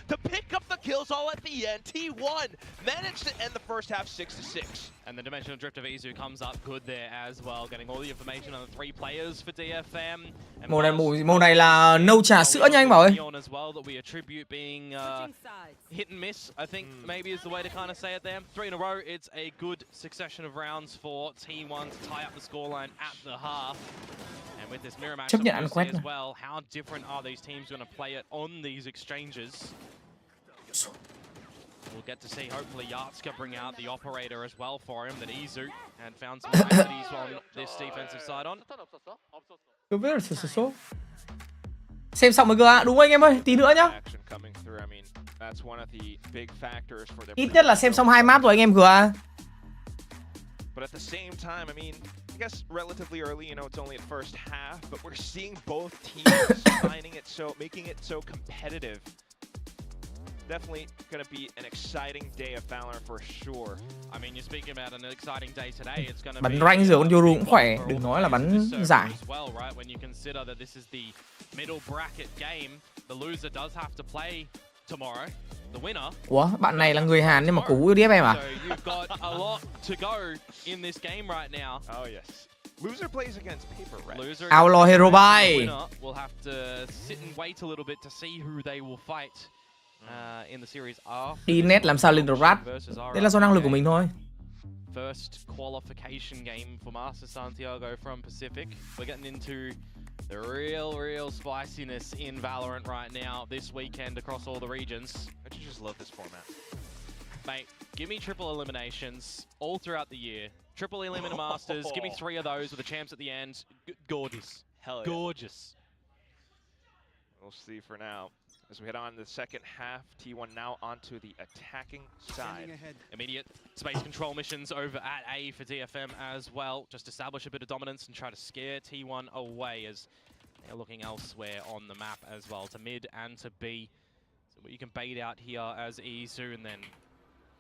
To pick up the kills all at the end. T1 managed to end the first half 6-6. And the dimensional drift of Izu comes up good there as well, getting all the information on the 3 players for DFM. Màu này là nâu trà sữa nha anh Bảo ơi. As well that we attribute being hit and miss, I think maybe is the way to kind of say it there. 3 in a row, it's a good succession of rounds for T1 to tie up the scoreline at the half. And with this mirror match Chấp nhận ăn quét as well, how different are these teams going to play it on these exchanges? We'll get to see, hopefully, Yatska bring out the operator as well for him, that Izu had found some niceties on this defensive side on. Xem xong rồi cơ ạ, đúng anh em ơi, tí nữa nhá. Ít nhất là xem xong 2 map rồi anh em cơ ạ. But at the same time, I mean, I guess relatively early, you know, it's only at first half, but we're seeing both teams finding it so, making it so competitive. Definitely going to be an exciting day of Valorant for sure. I mean, you're speaking about an exciting day today. It's going to bắn rank giữa con Yoru cũng khỏe, đừng nói là bắn giải. Well, right, when you consider that this is the middle bracket game, the loser does have to play tomorrow. The winner. Ủa, bạn này là người Hàn nhưng mà cổ vũ DFM à? So you've got a lot to go in this game right now. Oh yes. Loser plays against Paper Red. Loser. Outlaw Hero Buy. We'll have to sit and wait a little bit to see who they will fight. In the series đi net làm sao lên được rat. Đây là do năng lực của mình thôi. First qualification game for Master Santiago from Pacific. We're getting into the real spiciness in Valorant right now this weekend across all the regions. I just love this format. Mate, give me triple eliminations all throughout the year. Triple eliminate Masters, give me 3 of those with the champs at the end. Gorgeous. Hell yeah. Gorgeous. We'll see for now. As we head on to the second half, T1 now onto the attacking side. Immediate space control missions over at A for DFM as well. Just establish a bit of dominance and try to scare T1 away as they're looking elsewhere on the map as well, to mid and to B. So you can bait out here as Izu, and then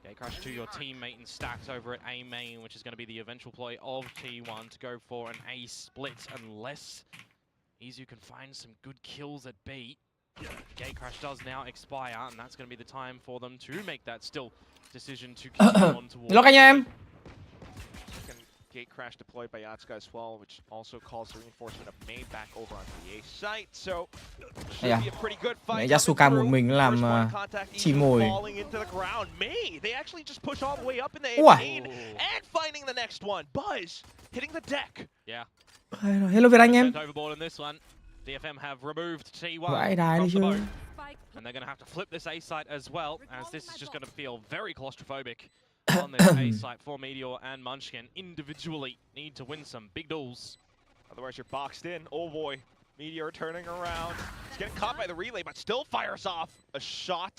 Gatecrash to your teammate and stacks over at A main, which is going to be the eventual ploy of T1 to go for an A split, unless Izu can find some good kills at B. Gatecrash does now expire, and that's going to be the time for them to make that still decision to continue on towards. Look anh em. Second Gatecrash deployed by Yatska as well, which also calls the reinforcement of May back over on the A site. So should be a pretty good fight. Yasuka một mình làm chim mồi. May, they actually just push all the way up in the A main and finding the next one. Buzz hitting the deck. Yeah. Hello Việt Anh em. Overboard in this one. DFM have removed T1 Vãi đài đi from the chứ. boat. And they're going to have to flip this A site as well, as this is just going to feel very claustrophobic on this A site for Meteor and Munchkin. Individually need to win some big duels. Otherwise you're boxed in. Oh boy. Meteor turning around. He's getting caught by the relay, but still fires off a shot.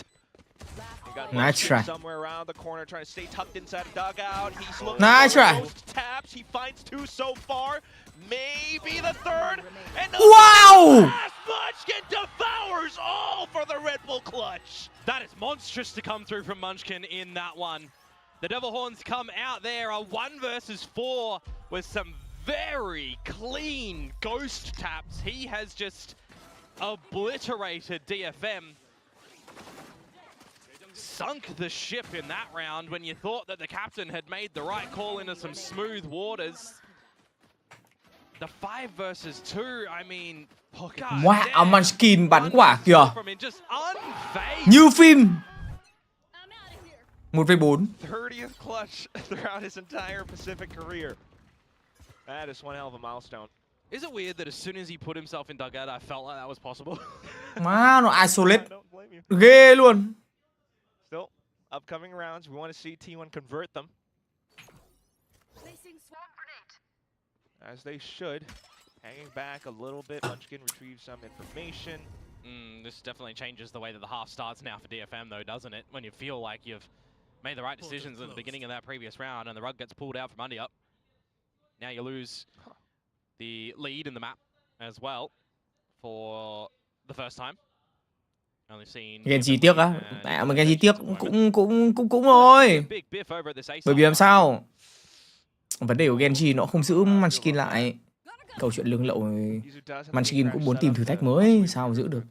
Nice try. Somewhere around the corner, trying to stay tucked inside a dugout. He's looking Nice for try. ghost taps. He finds 2 so far. Maybe the 3rd. And the Wow! last Munchkin devours all for the Red Bull clutch. That is monstrous to come through from Munchkin in that one. The Devil Horns come out there, a 1 versus 4 with some very clean ghost taps. He has just obliterated DFM. Sunk the ship in that round when you thought that the captain had made the right call into some smooth waters. The 5 versus 2, I mean, Wow, Munchkin bắn quả kìa. just unfazed. Như phim. 1v4. 30th clutch throughout his entire Pacific career. That is one hell of a milestone. Is it weird that as soon as he put himself in dugout, I felt like that was possible? Má, nó isolate. I don't blame you. Ghê luôn. Still, upcoming rounds, we want to see T1 convert them. As they should. Hanging back a little bit, Munchkin retrieves some information. This definitely changes the way that the half starts now for DFM though, doesn't it? When you feel like you've made the right decisions at the beginning of that previous round and the rug gets pulled out from under you. Now you lose the lead in the map as well for the first time. Only seen Genji tiếc á. Mẹ mà Genji tiếc cũng thôi. Bởi vì làm sao? Vấn đề của Genji nó không giữ Munchkin lại. Câu chuyện lương lậu Munchkin cũng muốn tìm thử thách mới, sao mà giữ được.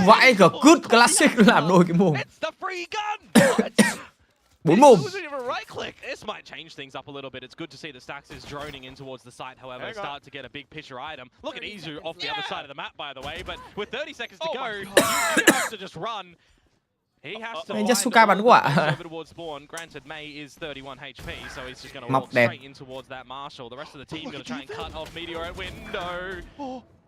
Vãi cả good classic làm đôi cái mồm. 4 mồm. This might change things up a little bit. It's good to see that Stax is droning in towards the site, however, start to get a big picture item. Look at Izu off the other side of the map, by the way, but with 30 seconds to go, he has to just run. He has to Jasuka bắn quả. over towards spawn. Granted, May is 31 HP, so he's just going to walk straight in towards that Marshall. The rest of the team going to try and cut off Meteor at window.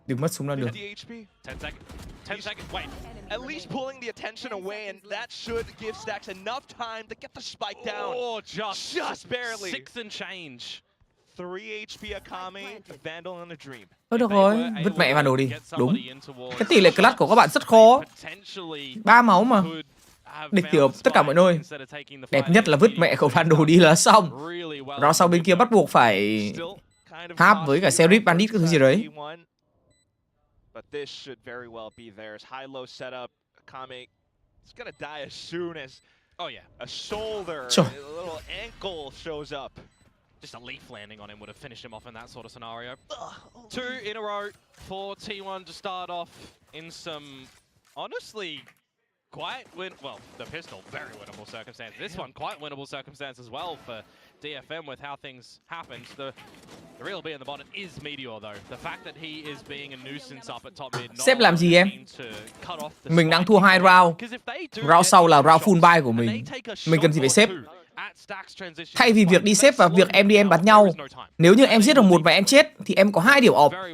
Đừng mất súng là được. 50 HP. 10 seconds. 10 seconds. Wait. At least pulling the attention away, and that should give Stax enough time to get the spike down. Oh, just barely. 6 and change. 3 HP Akame, Vandal and a Dream. Thôi được rồi, vứt mẹ vào đồ đi. Đúng. Cái tỷ lệ clutch của các bạn rất khó. 3 máu mà. Địch thì ở tất cả mọi nơi. Đẹp nhất là vứt mẹ khẩu phản đồ đi là xong. Đó sau bên kia bắt buộc phải tháp với cả Sheriff Bandit cái thứ gì đấy. But this should very well be theirs. High-low setup. Akame is gonna die as soon as a shoulder, a little ankle shows up. Just a leaf landing on him would have finished him off in that sort of scenario. 2 in a row for T1 to start off in some, honestly, quite the pistol, very winnable circumstance. This one, quite winnable circumstance as well for DFM with how things happened. The real B in the bottom is Meteor though. The fact that he is being a nuisance up at top mid. Sếp làm gì em? Mình đang thua 2 round. Round sau là round full buy của mình. Mình cần gì phải xếp? Thay vì việc đi xếp và việc em đi em bắn nhau, nếu như em giết được một và em chết thì em có 2 điểm off.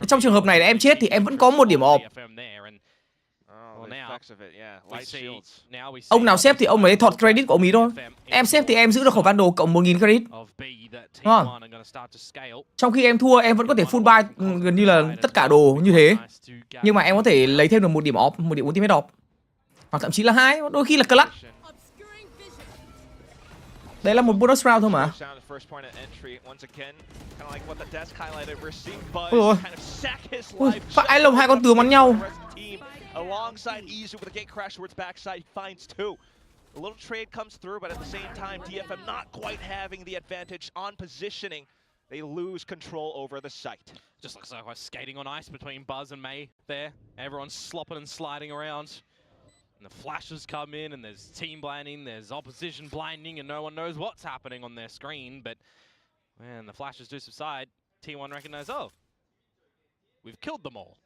Trong trường hợp này là em chết thì em vẫn có 1 điểm off. Ông nào xếp thì ông ấy thọt credit của ông ý thôi. Em xếp thì em giữ được khẩu vandal cộng 1000 credit. Đúng không? Trong khi em thua em vẫn có thể full buy gần như là tất cả đồ như thế. Nhưng mà em có thể lấy thêm được 1 điểm off, 1 điểm ultimate off. Hoặc thậm chí là 2, đôi khi là clutch. Đấy là một bonus round thôi mà. Ôi ôi, phải lồng 2 con tướng bắn nhau. Alongside Izu with a gate crash towards backside, he finds 2. A little trade comes through, but at the same time, DFM not quite having the advantage on positioning. They lose control over the site. Just looks like we're skating on ice between Buzz and May there. Everyone's slopping and sliding around. And the flashes come in, and there's team blinding, there's opposition blinding, and no one knows what's happening on their screen. But when the flashes do subside, T1 recognize, oh, we've killed them all.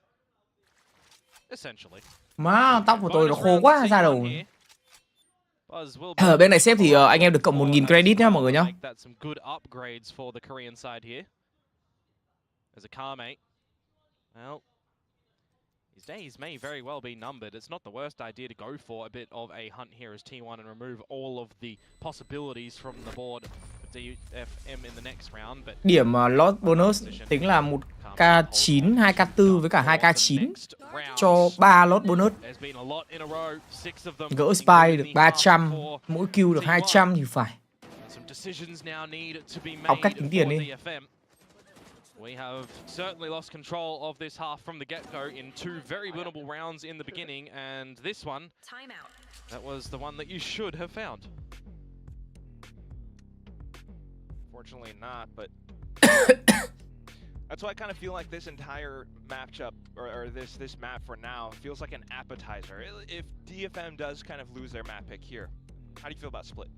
Má, tóc của tôi nó khô quá ra đầu. Ở bên này xếp thì anh em được cộng 1000 credit nhá mọi người nhá. His days may very well be numbered. It's not the worst idea to go for a bit of a hunt here as T1 and remove all of the possibilities from the board of DFM in the next round. But điểm loss bonus tính là 1k9, 2k4 với cả 2k9. cho 3 lốt bonus. Gỡ Spy được 300, mỗi kill được 200 thì phải. Học cách tính tiền đi. We have certainly lost control of this half from the get-go in 2 very winnable rounds in the beginning, and this one, that was the one that you should have found. Fortunately not, but that's why I kind of feel like this entire matchup, or this map for now, feels like an appetizer. If DFM does kind of lose their map pick here, how do you feel about Split?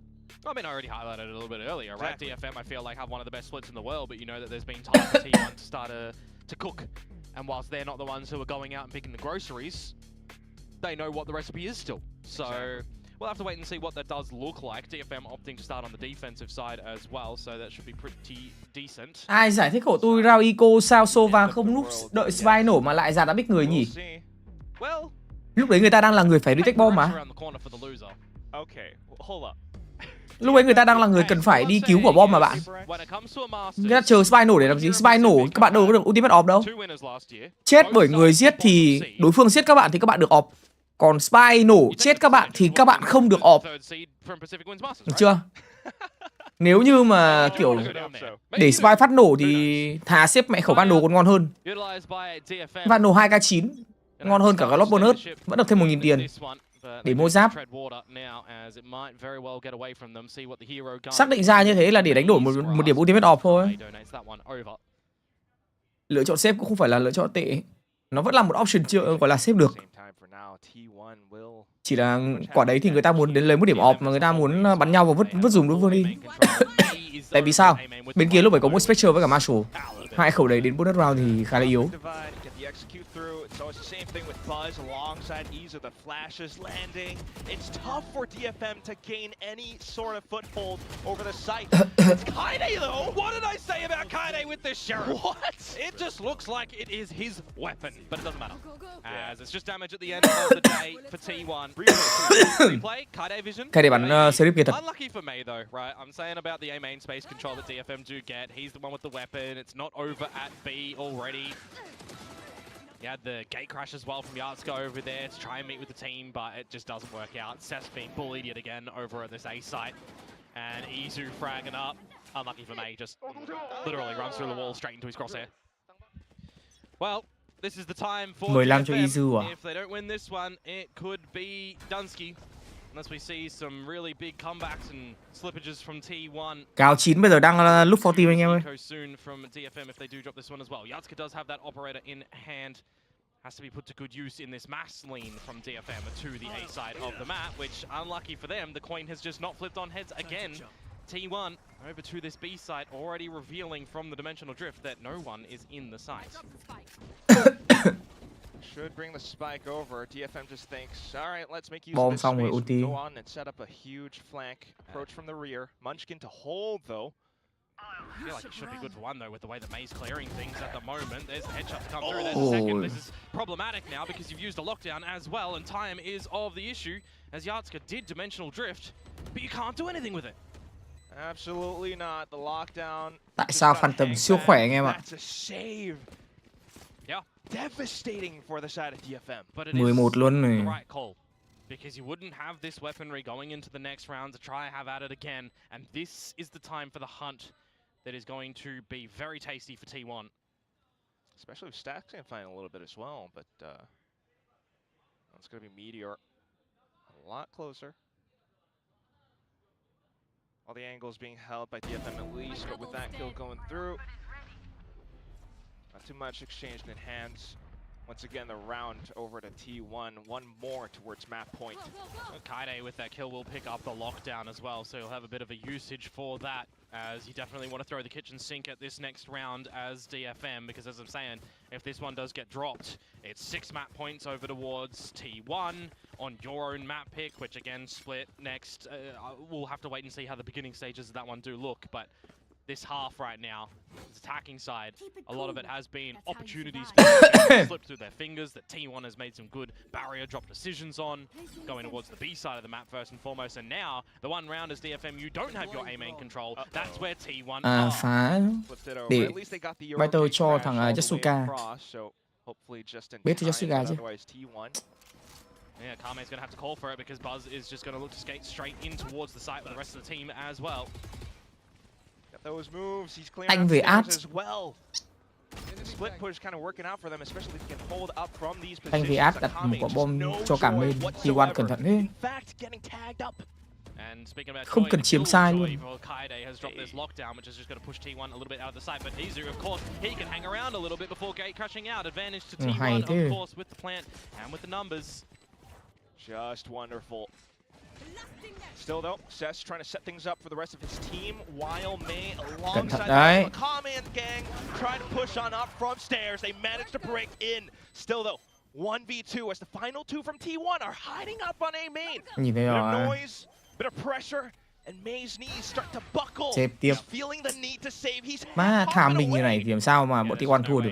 I mean, I already highlighted it a little bit earlier, right? Exactly. DFM, I feel like, have one of the best splits in the world, but you know that there's been time for T1 to start to cook. And whilst they're not the ones who are going out and picking the groceries, they know what the recipe is still. So we'll have to wait and see what that does look like. DFM opting to start on the defensive side as well, so that should be pretty decent. Ai giải thích của tôi rao Eco sao Sova không lúc đợi Spy nổ mà lại ra đã biết người nhỉ? Lúc đấy người ta đang là người phải đi take bomb mà. Okay, hold up. Lúc ấy người ta đang là người cần phải đi cứu quả bom mà bạn. Người ta chờ Spy nổ để làm gì? Spy nổ các bạn đâu có được ultimate off đâu. Chết bởi người giết thì đối phương giết các bạn thì các bạn được off. Còn Spy nổ chết các bạn thì các bạn không được off. Được chưa? Nếu như mà kiểu để Spy phát nổ thì thà xếp mẹ khẩu Vandal còn ngon hơn. Vandal 2k9 ngon hơn cả Galop bonus, vẫn được thêm 1000 tiền để mua giáp. Xác định ra như thế là để đánh đổi một điểm ultimate off thôi. Lựa chọn xếp cũng không phải là lựa chọn tệ. Nó vẫn là một option chưa gọi là xếp được. Chỉ là quả đấy thì người ta muốn đến lấy một điểm off mà người ta muốn bắn nhau và vứt dùng đối phương đi. Tại vì sao? Bên kia lúc phải có một Spectre với cả Marshall. Hai khẩu đấy đến bonus round thì khá là yếu. So it's the same thing with Buzz alongside Ease of the flashes landing. It's tough for DFM to gain any sort of foothold over the site. It's QUAY though! What did I say about QUAY with the Sheriff? What? It just looks like it is his weapon, but it doesn't matter. As it's just damage at the end of the day for T1. Replay, QUAY vision. QUAY bắn Sheriff kia thật. Unlucky for me though, right? I'm saying about the A main space control that DFM do get. He's the one with the weapon. It's not over at B already. You had the gate crash as well from Yartska over there to try and meet with the team, but it just doesn't work out. Seth's being bullied yet again over at this A site. And Izu fragging up. Unlucky for me, just literally runs through the wall straight into his crosshair. Well, this is the time for 15 cho Izu à? If they don't win this one, it could be Dunsky. Unless we see some really big comebacks and slippages from T1. Cao 9 bây giờ đang look for team anh em ơi. Soon from DFM if they do drop this one as well. Yartska does have that operator in hand. Has to be put to good use in this mass lean from DFM to the A side of the map, which unlucky for them, the coin has just not flipped on heads again. T1 over to this B site, already revealing from the dimensional drift that no one is in the site. Should bring the spike over. DFM just thinks, all right, let's make use Bom of this xong rồi space. ulti. Go on and set up a huge flank approach from the rear. Munchkin to hold though. I feel like it should be good for one though with the way that May's clearing things at the moment. There's the headshot to come through. There's the second. This is problematic now because you've used a lockdown as well, and time is of the issue as Yartska did dimensional drift, but you can't do anything with it. Absolutely not. The lockdown. Tại sao Phantom siêu khỏe anh em ạ? That's a save. Yeah. Devastating for the side of DFM. But it 11 luôn is rồi. the right call. Because you wouldn't have this weaponry going into the next round to try have at it again, and this is the time for the hunt that is going to be very tasty for T1. Especially with Stacks going to find a little bit as well, but it's going to be Meteor a lot closer. All the angles being held by DFM at least, but with that kill going through, not too much exchanged in hands. Once again, the round over to T1, one more towards map point. QUAY with that kill will pick up the lockdown as well, so he'll have a bit of a usage for that, as you definitely want to throw the kitchen sink at this next round as DFM, because as I'm saying, if this one does get dropped, it's 6 map points over towards T1 on your own map pick, which again, split next. We'll have to wait and see how the beginning stages of that one do look, but this half right now, this attacking side, a lot of it has been opportunities to slip through their fingers that T1 has made some good barrier drop decisions on, going towards the B side of the map first and foremost, and now the one round as DFM, you don't have your A main control, that's where T1 phá để battle cho thằng Yasuka. Hopefully just in Biết thì cho time, Suga but chứ. otherwise T1. Yeah, Kame's going to have to call for it because Buzz is just going to look to skate straight in towards the site with the rest of the team as well. Got those moves. He's Anh clearing về out át. as well. The split push kind of working out for them, especially if he can hold up from these Anh về positions. át đặt một quả bom cho cả bên. T1 cẩn thận thế. In fact, getting tagged up. And speaking about Không cần chiếm sai luôn. Kaide has dropped this lockdown, which is just going to push T1 a little bit out of the site. But Izu, of course, he can hang around a little bit before gate crashing out. Advantage to T1, of course, with the plant and with the numbers. Just wonderful. Still though, Seth's trying to set things up for the rest of his team, while May alongside Kame and gang trying to push on up from stairs. They managed to break in. Still though, 1v2 as the final two from T1 are hiding up on A main. Nhìn thấy Bit of rồi. noise, bit of pressure, and May's knees start to buckle. Xếp tiếp. He's feeling the need to save. He's Má thảm mình như này thì làm sao mà bọn T1 thua được.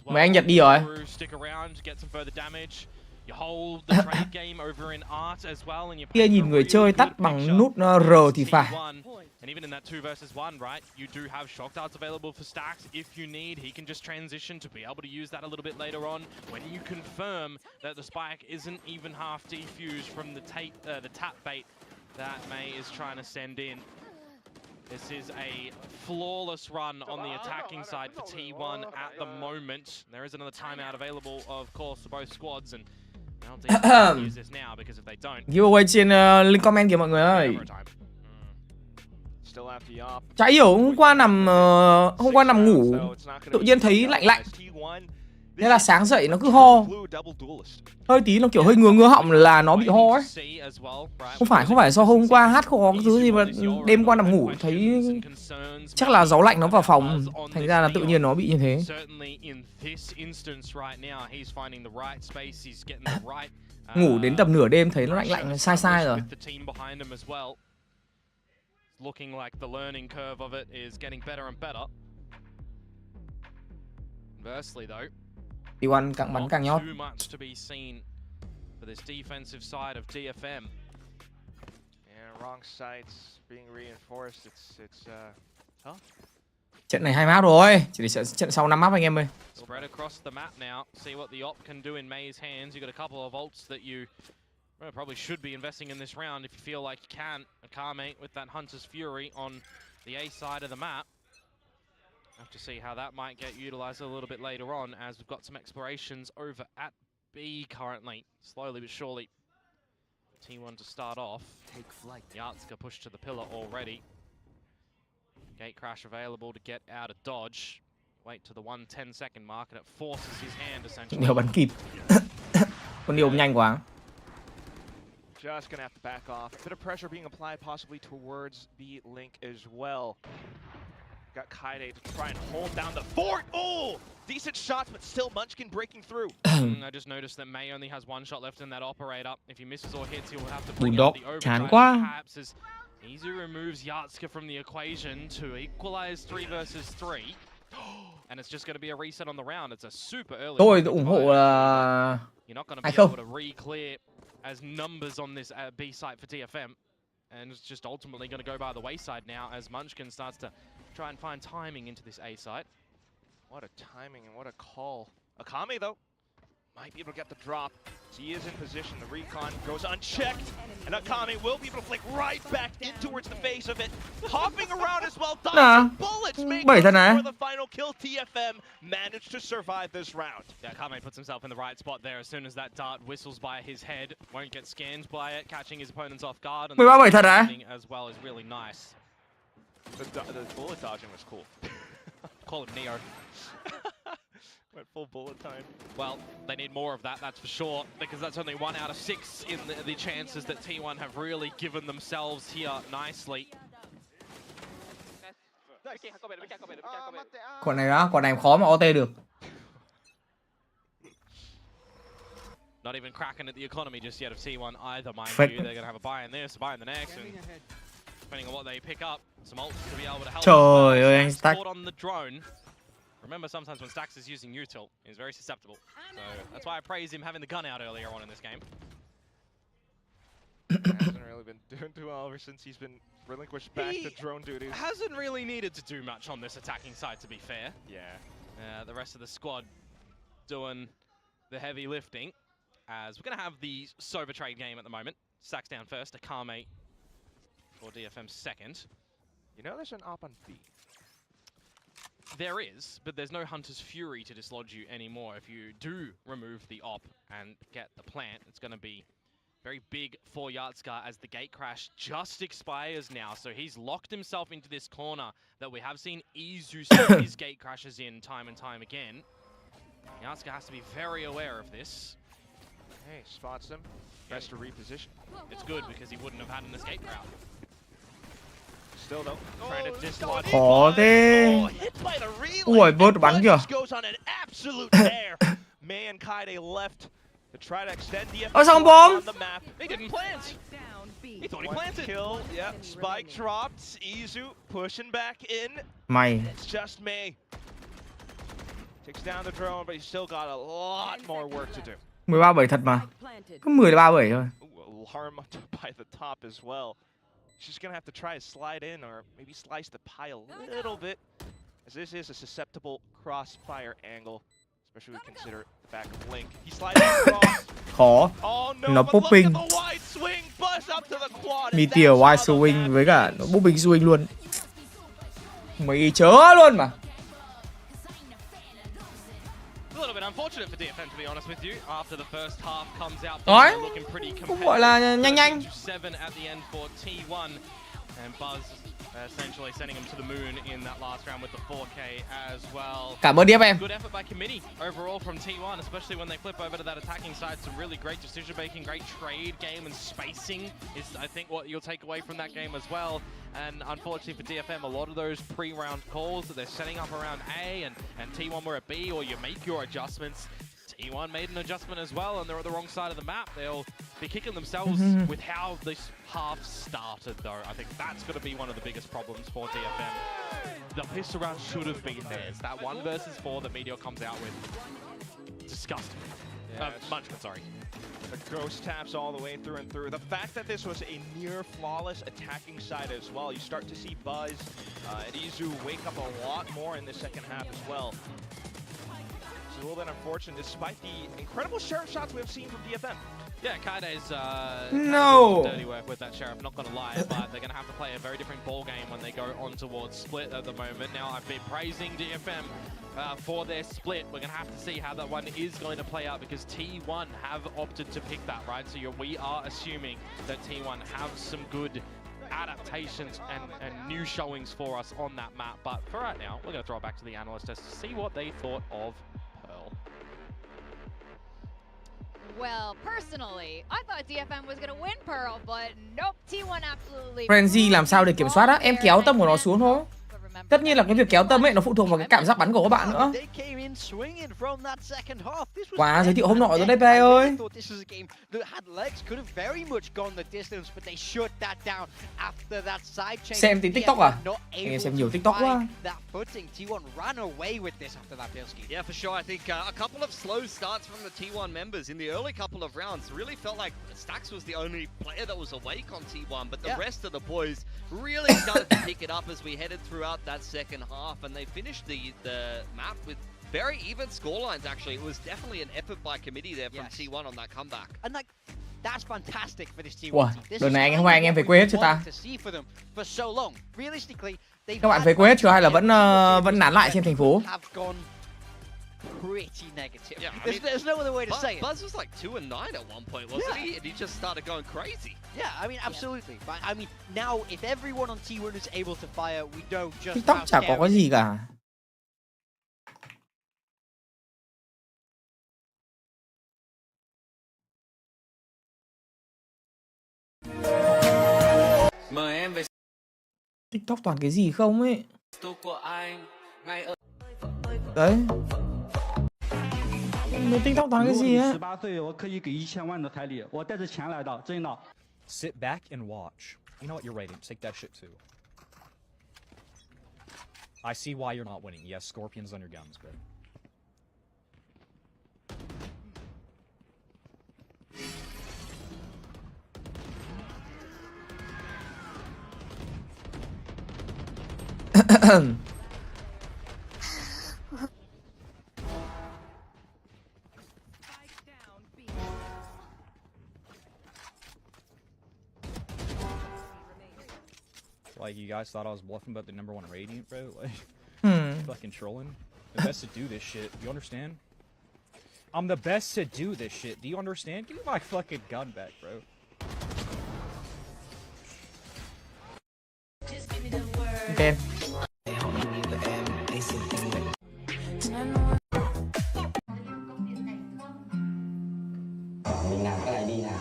Mấy anh Nhật đi rồi. Kia nhìn người chơi tắt bằng nút R thì phải. And even in that 2 versus 1, right, you do have shock darts available for Stacks if you need. He can just transition to be able to use that a little bit later on when you confirm that the spike isn't even half defused from the tap bait that May is trying to send in. This is a flawless run on the attacking side for T1 at the moment. There is another timeout available, of course, for both squads, and they'll use this now because if they don't, giveaway trên link comment kìa mọi người ơi. Chả hiểu hôm qua nằm ngủ tự nhiên thấy lạnh lạnh. Thế là sáng dậy nó cứ ho. Hơi tí nó kiểu hơi ngứa họng là nó bị ho ấy. Không phải do hôm qua hát không có cái thứ gì mà đêm qua nằm ngủ thấy chắc là gió lạnh nó vào phòng, thành ra là tự nhiên nó bị như thế. Ngủ đến tầm nửa đêm thấy nó lạnh sai rồi. Looking like the learning curve of it is getting better and better. Conversely though, T1 càng bắn càng nhót. Too much to be seen for this defensive side of DFM. Yeah, wrong sides being reinforced. It's tough. Trận này 2 map rồi, chỉ để trận sau 5 map anh em ơi. Spread across the map now. See what the op can do in May's hands. You got a couple of ults that you probably should be investing in this round if you feel like you can. Akame with that Hunter's Fury on the A side of the map. Have to see how that might get utilized a little bit later on, as we've got some explorations over at B currently. Slowly but surely. T1 to start off. Take flight. Yatska pushed to the pillar already. Gate crash available to get out of dodge. Wait to the 1:10 second mark, and it forces his hand essentially. Điều bắn kịp. Con điều nhanh quá. Just gonna have to back off. A bit of pressure being applied possibly towards the Link as well. Got Kaide to try and hold down the fort. Oh! Decent shots, but still Munchkin breaking through. I just noticed that May only has 1 shot left in that operator. If he misses or hits, he will have to bring out the overdrive. Perhaps as Izu removes Yatska from the equation to equalize 3 versus 3. And it's just going to be a reset on the round. It's a super early. Tôi ủng hộ là You're not going to be able to re-clear as numbers on this B site for DFM. And it's just ultimately going to go by the wayside now as Munchkin starts to try and find timing into this A site. What a timing and what a call. Akame, though, might be able to get the drop. So he is in position. The recon goes unchecked. And Akame will be able to flick right back in towards the face of it. Hopping around as well. Dodging bullets. Making for the final kill. TFM managed to survive this round. Yeah, Akame puts himself in the right spot there as soon as that dart whistles by his head. Won't get scanned by it, catching his opponents off guard. And the as well is really nice. The bullet dodging was cool. Call him Neo. Went full bullet time. Well, they need more of that, that's for sure, because that's only 1 out of 6 in the chances that T1 have really given themselves here nicely. Quả này khó mà OT được. Not even cracking at the economy just yet of T1 either, mind you. They're going to have a buy in this, a buy in the next, and depending on what they pick up, some ults to be able to help. Trời ơi, anh Stack. On the drone. Remember, sometimes when Stacks is using util, he's very susceptible. So that's why I praise him having the gun out earlier on in this game. Hasn't really been doing too well ever since he's been relinquished back to drone duties. Hasn't really needed to do much on this attacking side, to be fair. Yeah. The rest of the squad doing the heavy lifting, as we're going to have the Sova trade game at the moment. Sacks down first, Akame for DFM second. You know there's an op on B. There is, but there's no Hunter's Fury to dislodge you anymore. If you do remove the op and get the plant, it's going to be very big for Yatska as the gate crash just expires now. So he's locked himself into this corner that we have seen Izu set his gate crashes in time and time again. Yatska has to be very aware of this. Hey, spots him. Best to reposition. It's good because he wouldn't have had an escape route. Still though, trying to dislodge. Khó thế. Ui, bớt bắn kìa. Goes on an absolute tear. Man, Kaide left to try to extend the Ôi sao không bom? on the map. He didn't plant. He thought he planted. Kill, yeah. Spike dropped. Izu pushing back in. Mày. It's just May. Takes down the drone, but he's still got a lot more work to do. 13-7 thật mà. Cứ 10-3-7 thôi. Ooh, a little harm by the top as well. She's gonna have to try to slide in or maybe slice the pie a little bit, as this is a susceptible crossfire angle, especially when we consider the back of Link. He slides across. Khó. Oh no, Nó but look at popping. the wide swing, buzz up to the quad. Meteor wide swing với cả nó popping swing luôn. Mày chớ luôn mà. A little bit unfortunate for DFM, to be honest with you. After the first half comes out, Đấy. looking pretty Cũng gọi là nhanh nhanh. 7 at the end for T1, and Buzz essentially sending him to the moon in that last round with the 4K as well. Cảm ơn DFM. Good effort by committee overall from T1, especially when they flip over to that attacking side. Some really great decision making, great trade game, and spacing is, I think, what you'll take away from that game as well. And unfortunately for DFM, a lot of those pre-round calls that they're setting up around A and T1 were at B, or you make your adjustments. T1 made an adjustment as well, and they're at the wrong side of the map. They'll be kicking themselves with how this half started, though. I think that's going to be one of the biggest problems for DFM. The pistol round should have been theirs. That 1 versus 4 that Meteor comes out with. Disgusting. Yeah, Munchkin, sorry. The ghost taps all the way through and through. The fact that this was a near flawless attacking side as well, you start to see Buzz and Izu wake up a lot more in the second half as well. It's a little bit unfortunate, despite the incredible sheriff shots we've seen from DFM. Yeah, Kaide's No. dirty work with that sheriff, not gonna lie, but they're gonna have to play a very different ball game when they go on towards split at the moment. Now, I've been praising DFM for their split. We're gonna have to see how that one is going to play out, because T1 have opted to pick that, right? So we are assuming that T1 have some good adaptations and new showings for us on that map. But for right now, we're gonna throw it back to the analysts just to see what they thought of Pearl. Well, personally, I thought DFM was gonna win Pearl, but nope, T1 absolutely. Frenzy làm sao để kiểm soát á? Em kéo tâm của nó xuống thôi. Tất nhiên là cái việc kéo tâm ấy nó phụ thuộc vào cái cảm giác bắn của các bạn nữa. Quá giới thiệu hôm nọ rồi đây Pe ơi. Xem tí TikTok à? Em xem nhiều TikTok quá. Yeah, for sure. I think a couple of slow starts from the T1 members in the early couple of rounds really felt like Stax was the only player that was awake on T1, but the rest of the boys really started to pick it up as we headed throughout that second half, and they finished the map with very even scorelines. Actually, it was definitely an effort by committee there from T1 on that comeback. And like, that's fantastic for this T1 Ủa, team. lần này anh em phải quê hết cho ta. Các bạn phải quê hết chưa hay là vẫn nán lại xem thành phố? Pretty negative. Yeah, I mean, there's no other way to say it. Buzz was like 2-9 at one point, wasn't he? And he just started going crazy. Yeah, I mean, absolutely. But I mean, now if everyone on T1 is able to fire, we know just TikTok how chả có cái gì cả. Mời em về TikTok toàn cái gì không ấy. của anh ngay ở Đấy. Mấy TikTok toàn cái gì á? 18岁我可以给1000万的彩礼，我带着钱来的，真的。 Sit back and watch. You know what? You're right. Take that shit too. I see why you're not winning. Yes, Scorpion's on your guns, but Like, you guys thought I was bluffing about the #1 Radiant, bro? Like, fucking trolling. The best to do this shit. You understand? I'm the best to do this shit. Do you understand? Give me my fucking gun back, bro. Okay. Mình làm cái này đi nào.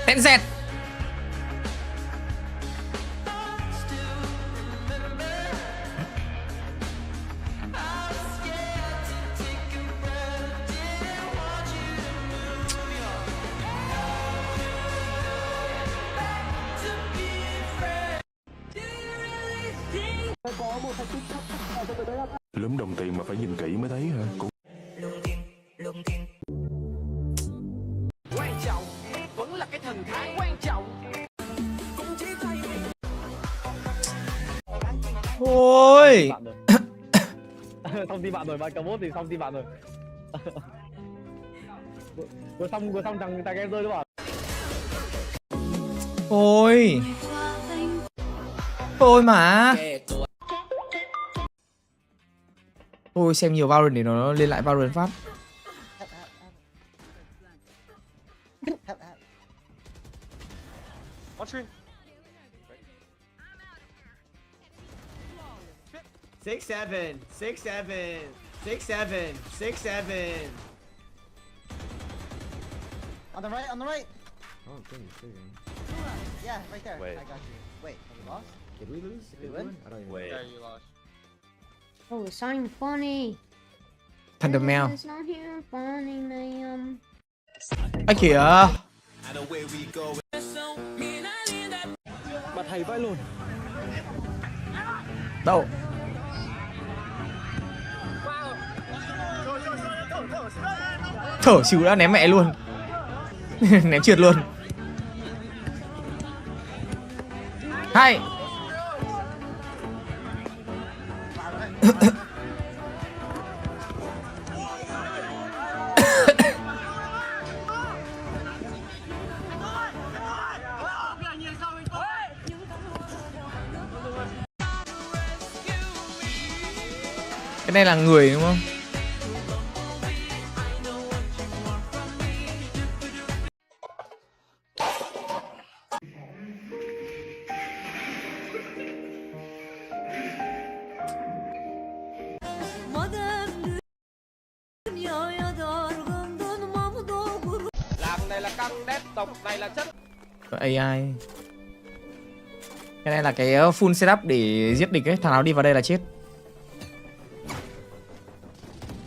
Tên dẹt. Lúm đồng tiền mà phải nhìn kỹ mới thấy hả? Quan trọng vẫn là cái thần thái quan trọng. Ôi. Xong team bạn rồi, bạn cầm bốt thì xong team bạn rồi. Vừa xong thằng em rơi đúng không? Ôi. Ôi mà. Ôi xem nhiều Valorant để nó lên lại Valorant phát. Six seven. On the right. Oh, good. Yeah, right there. Wait. I got you. Wait, have we lost? Did we lose? Did we win? I don't even Wait. know. Yeah, you lost. Oh, it's not funny. Thundermail. It's not here funny, man. Ấy kìa. Mặt thầy vãi luôn. Đâu? Thở xỉu đã ném mẹ luôn. Ném trượt luôn. Hay. Cái này là người đúng không? Làng này là căng đét, tộc này là chất. AI. Cái này là cái full setup để giết địch ấy, thằng nào đi vào đây là chết.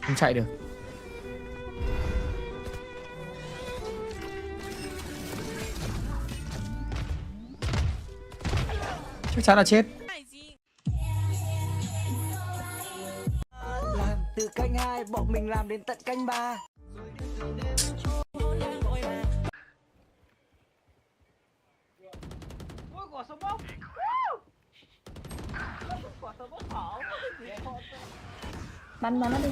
Không chạy được. Chắc chắn là chết. Làm từ canh 2, bọn mình làm đến tận canh 3. Quả sông bốc. Quả sông bốc hổ. Bắn nó đi.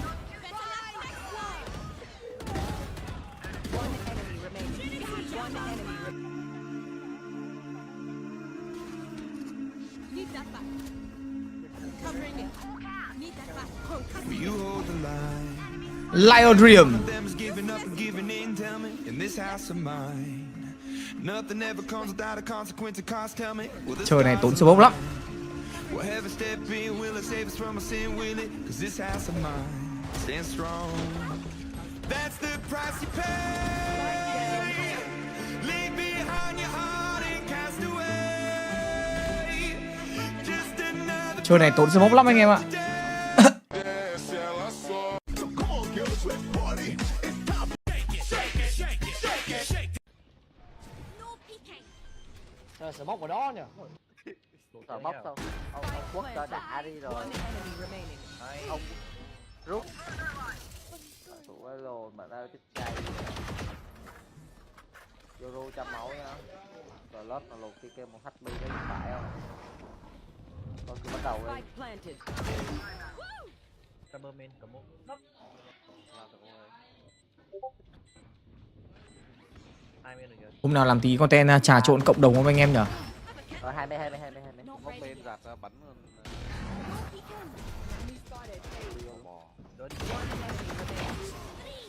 Lion Dream. Trời này tốn smoke lắm. Trời này tốn smoke lắm anh em ạ. Sợ bóc vào đó nhỉ. Sợ bóc sao? Ông quất cho đã đi rồi. Đấy, ông rút. Tụi lồn mà ra cái chay. Euro 100 máu nha. Rồi lót nó lột kia một HP đấy phải không? Con cứ bắt đầu đi. Cảm ơn mình, cảm ơn. Hôm nào làm tí content trà trộn cộng đồng không anh em nhở? Rồi 20. Có bên giặt ra bắn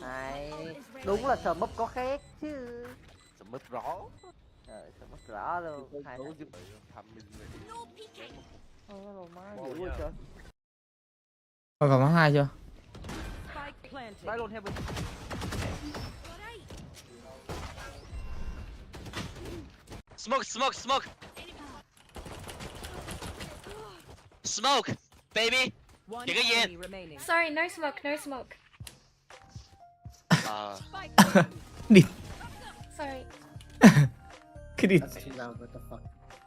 Hai. Đúng là sờ mấp có khác chứ. sờ mấp rõ. Sờ mấp rõ luôn. Hai giúp tham mình. rồi má dữ quá trời. Rồi vào map 2 chưa? Bay luôn Heaven. Smoke, smoke, smoke. Smoke, baby. Chỉ cái gì? Sorry, no smoke, no smoke. Đi. Sorry. Cái đi. That's too loud, what the fuck.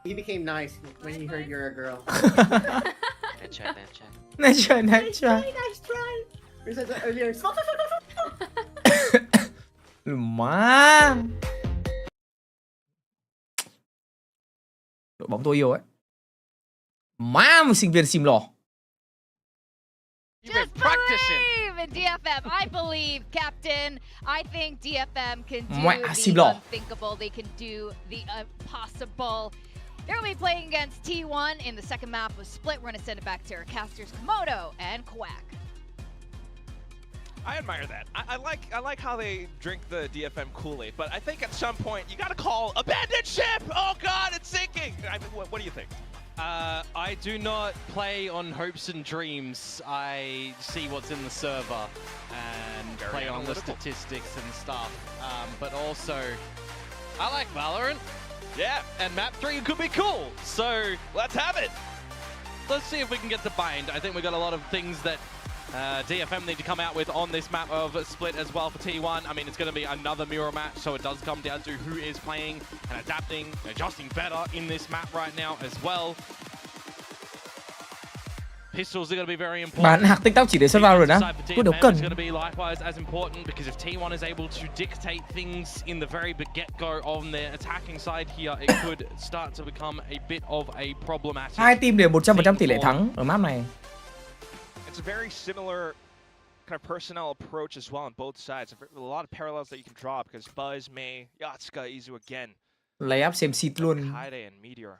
He became nice when he heard you're a girl. Nice try, nice try. Nice try, nice try. Nice try. We said that earlier. Má. Đội bóng tôi yêu ấy. Má một sinh viên sim lò. Just believe in DFM. I believe, Captain. I think DFM can do the unthinkable. They can do the impossible. They're going to be playing against T1 in the second map of Split. We're going to send it back to our casters, Komodo and Quack. I admire that. I like how they drink the DFM Kool-Aid, but I think at some point you got to call abandoned ship. Oh God, it's sinking. I mean, what do you think? I do not play on hopes and dreams. I see what's in the server and play on the statistics and stuff. But also, I like Valorant. Yeah. And map 3 could be cool. So let's have it. Let's see if we can get the bind. I think we got a lot of things that DFM need to come out with on this map of Split as well for T1. I mean, it's going to be another mirror match, so it does come down to who is playing and adapting, adjusting better in this map right now as well. Pistols are going to be very important. Bán hạt TikTok chỉ để xuất vào rồi đó. Có đấu cần. It's going to be likewise as important because if T1 is able to dictate things in the very get-go on their attacking side here, it could start to become a bit of a problematic. Hai team đều 100% tỷ lệ thắng ở map này. It's a very similar kind of personnel approach as well on both sides. A lot of parallels that you can draw because Buzz, May, Yatska, Izu again. Lay up xem seat luôn. Kaide and Meteor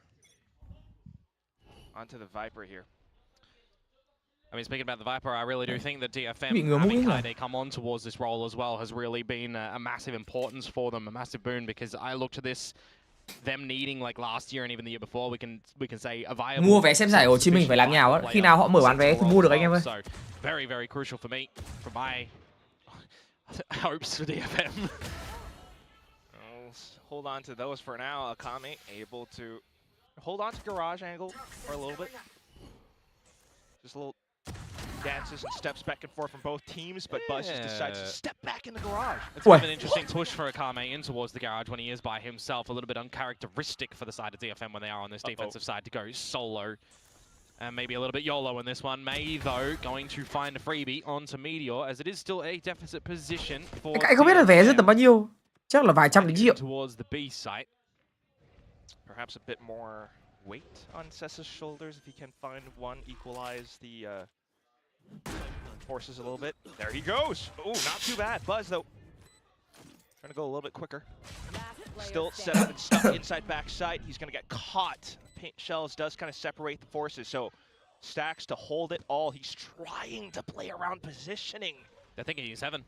onto the Viper here. I mean, speaking about the Viper, I really do think that DFM having Kaide come on towards this role as well has really been a massive importance for them, a massive boon, because I look to this, them needing like last year and even the year before, we can say a viable. Mua vé xem giải Hồ Chí Minh phải làm nào á, khi nào họ mở bán vé thì mua được anh em ơi. So very, very crucial for me, for my hopes for DFM. Hold on to those for now. Akame able to hold on to garage angle for a little bit. Just a little dances and steps back and forth from both teams, but Buzz just decides to step back in the garage. It's kind of an interesting push for Akame in towards the garage when he is by himself. A little bit uncharacteristic for the side of DFM when they are on this defensive side to go solo. And maybe a little bit YOLO in this one. May, though, going to find a freebie onto Meteor, as it is still a deficit position for Anh không biết là vé rất tầm bao nhiêu. Chắc là vài trăm đến triệu. Towards the B site. Perhaps a bit more weight on Sessa's shoulders if he can find one, equalize the forces a little bit. There he goes. Oh, not too bad. Buzz, though, trying to go a little bit quicker. Still set up and stuck inside backside. He's going to get caught. Paint shells does kind of separate the forces, so Stacks to hold it all. He's trying to play around positioning. They're thinking he's 7.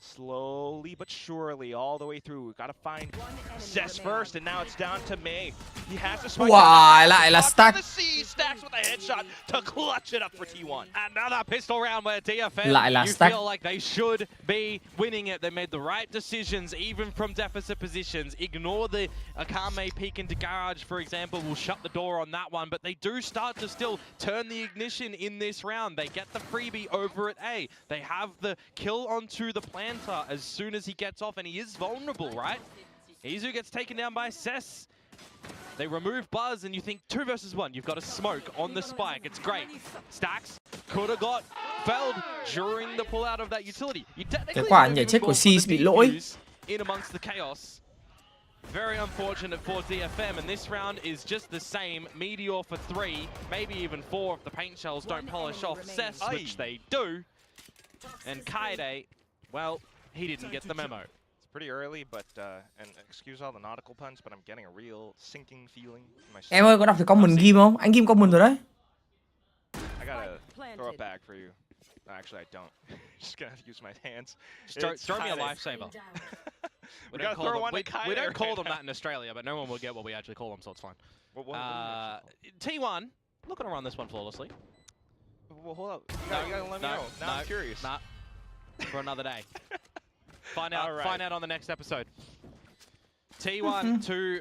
Slowly but surely, all the way through. We've got to find Cess first, and now it's down to May. He has to spike. Wow, lại là Stack. Stacks with a headshot to clutch it up for T1. Another pistol round where DFM, lại là you Stack. feel like they should be winning it. They made the right decisions, even from deficit positions. Ignore the Akame peek into garage, for example. Will shut the door on that one, but they do start to still turn the ignition in this round. They get the freebie over at A. They have the kill onto the planter as soon as he gets off, and he is vulnerable, right? Izu gets taken down by Cess. They remove Buzz, and you think 2 versus 1. You've got a smoke on the spike. It's great. Stacks could have got felled during the pullout of that utility. You technically cái quả nhảy chết của C bị lỗi. in amongst the chaos. Very unfortunate for DFM, and this round is just the same. Meteor for 3, maybe even 4 if the paint shells don't polish off Cess, which they do. And Kaide, well, he didn't get the memo. It's pretty early, but and excuse all the nautical puns, but I'm getting a real sinking feeling in my stomach. Em ơi, có đọc thấy comment Ghim không? Anh Ghim comment rồi đấy. I gotta throw it back for you. Actually, I don't. Just gonna have to use my hands. Throw me a lifesaver. We don't call them that in Australia, but no one will get what we actually call them, so it's fine. T1, looking to run this one flawlessly. Well, hold up. You gotta let me know. Now I'm curious. Nah. For another day. Find out on the next episode. T1, 2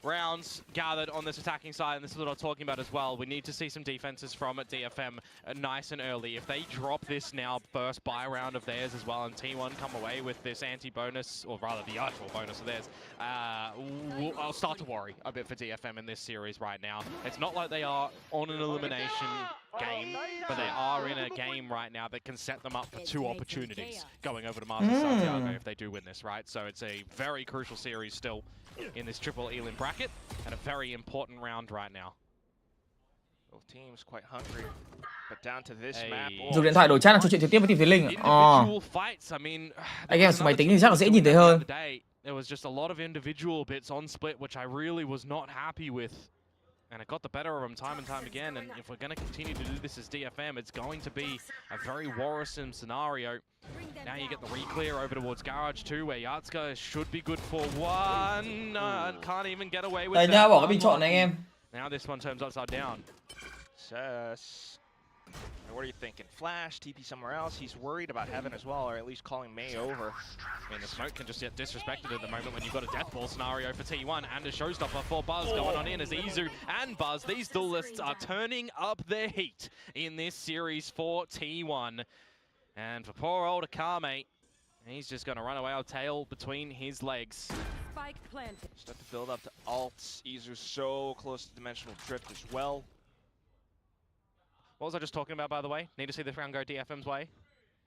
rounds gathered on this attacking side, and this is what I'm talking about as well. We need to see some defenses from DFM nice and early. If they drop this now, first buy round of theirs as well, and T1 come away with this anti-bonus, or rather the actual bonus of theirs, I'll start to worry a bit for DFM in this series right now. It's not like they are on an elimination game, but they are in a game right now that can set them up for 2 opportunities going over to Masters Santiago if they do win this, right? So it's a very crucial series still in this triple Elim bracket, and a very important round right now. Both teams quite hungry, but down to this map. Dùng điện thoại đổi chat là trò chuyện trực tiếp với team Thùy Linh. Anh em dùng máy tính thì chắc là dễ nhìn thấy hơn. There was just a lot of individual bits on split, which I really was not happy with. And it got the better of them time and time again, and if we're going to continue to do this as DFM, it's going to be a very worrisome scenario. Now you get the re-clear over towards Garage 2, where Yatska should be good for 1, and can't even get away with that. Bỏ cái bình chọn này anh em. Now this one turns upside down. Cess. What are you thinking? Flash, TP somewhere else. He's worried about Heaven as well, or at least calling May over. I mean, the smoke can just get disrespected at the moment when you've got a death ball scenario for T1 and a showstopper for Buzz going on in as Izu and Buzz. These duelists are turning up their heat in this series for T1. And for poor old Akame, he's just going to run away, our tail between his legs. Spike planted. Start to build up to ults. Izu's so close to dimensional drift as well. What was I just talking about, by the way? Need to see this round go DFM's way.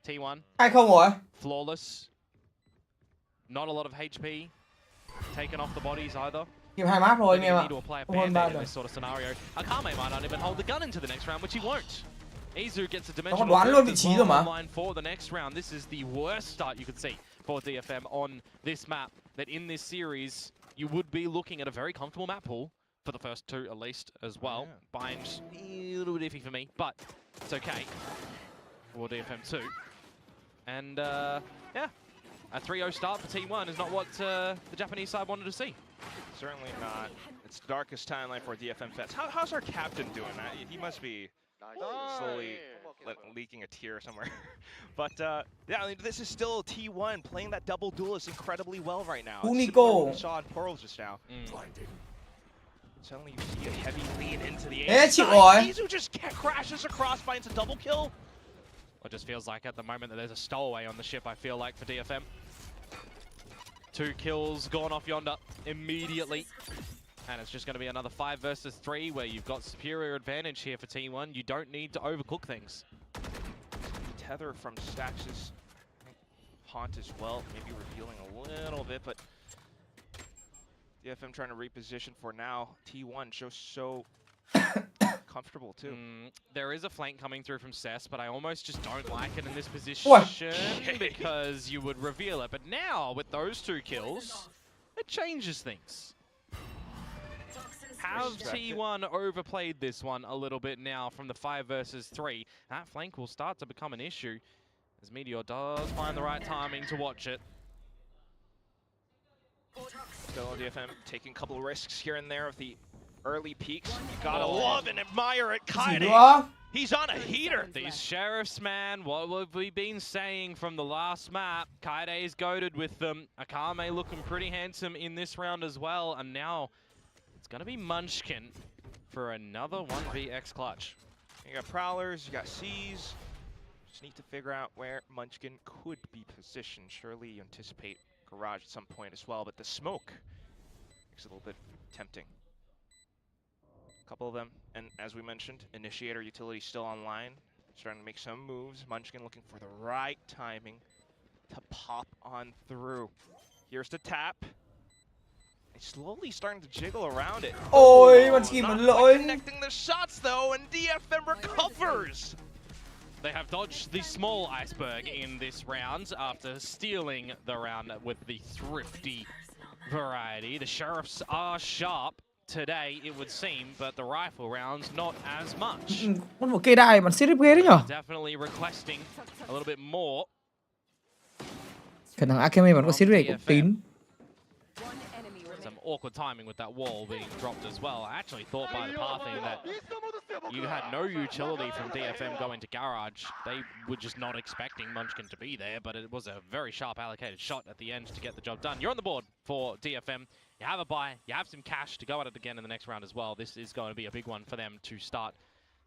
T1. 2-0 rồi. Flawless. Not a lot of HP taken off the bodies either. Kịp 2 map rồi anh em ạ. Need to apply a band-aid in this sort of scenario. Akame might not even hold the gun into the next round, which he won't. Izu gets a dimensional line for the next round. This is the worst start you could see for DFM on this map. That in this series, you would be looking at a very comfortable map pool. For the first 2 at least as well. Bind's a little bit iffy for me, but it's okay for DFM 2. And yeah, a 3-0 start for T1 is not what the Japanese side wanted to see. Certainly not. It's the darkest timeline for DFM fans. How's our captain doing that? He must be slowly leaking a tear somewhere. But yeah, I mean, this is still T1 playing that double duelist incredibly well right now. Unico. We saw in Pearls just now. Suddenly you see a heavy lean into the air. Izu just crashes across, finds a double kill. It just feels like at the moment that there's a stowaway on the ship, I feel like, for DFM. 2 kills gone off yonder immediately. And it's just going to be another 5 versus 3 where you've got superior advantage here for T1. You don't need to overcook things. Tether from Stax's haunt as well, maybe revealing a little bit, but DFM trying to reposition for now. T1 shows so comfortable too. There is a flank coming through from Cess, but I almost just don't like it in this position because you would reveal it. But now, with those 2 kills, it changes things. Have T1 overplayed this one a little bit now from the 5 versus 3? That flank will start to become an issue as Meteor does find the right timing to watch it. Still DFM taking a couple of risks here and there of the early peaks. You gotta love and admire it. Kaide, he's on a heater. These sheriffs, man, what have we been saying from the last map? Kaide is goated with them. Akame looking pretty handsome in this round as well. And now it's gonna be Munchkin for another 1vx clutch. You got Prowlers, you got C's. Just need to figure out where Munchkin could be positioned. Surely you anticipate Garage at some point as well, but the smoke makes it a little bit tempting. A couple of them, and as we mentioned, Initiator utility still online, starting to make some moves. Munchkin looking for the right timing to pop on through. Here's the tap. slowly starting to jiggle around it. Ôi, mà chỉ một Not lỗi. quite connecting the shots though, and DFM recovers. They have dodged the small iceberg in this round after stealing the round with the thrifty variety. The sheriffs are sharp today, it would seem, but the rifle rounds not as much. Con một cây đài mà xếp ghê đấy nhở. Definitely requesting a little bit more. Khả năng Akame vẫn có xếp ghê cũng tín. Some awkward timing with that wall being dropped as well. I actually thought by the pathing that you had no utility from DFM going to garage. They were just not expecting Munchkin to be there, but it was a very sharp allocated shot at the end to get the job done. You're on the board for DFM. You have a buy, you have some cash to go at it again in the next round as well. This is going to be a big one for them to start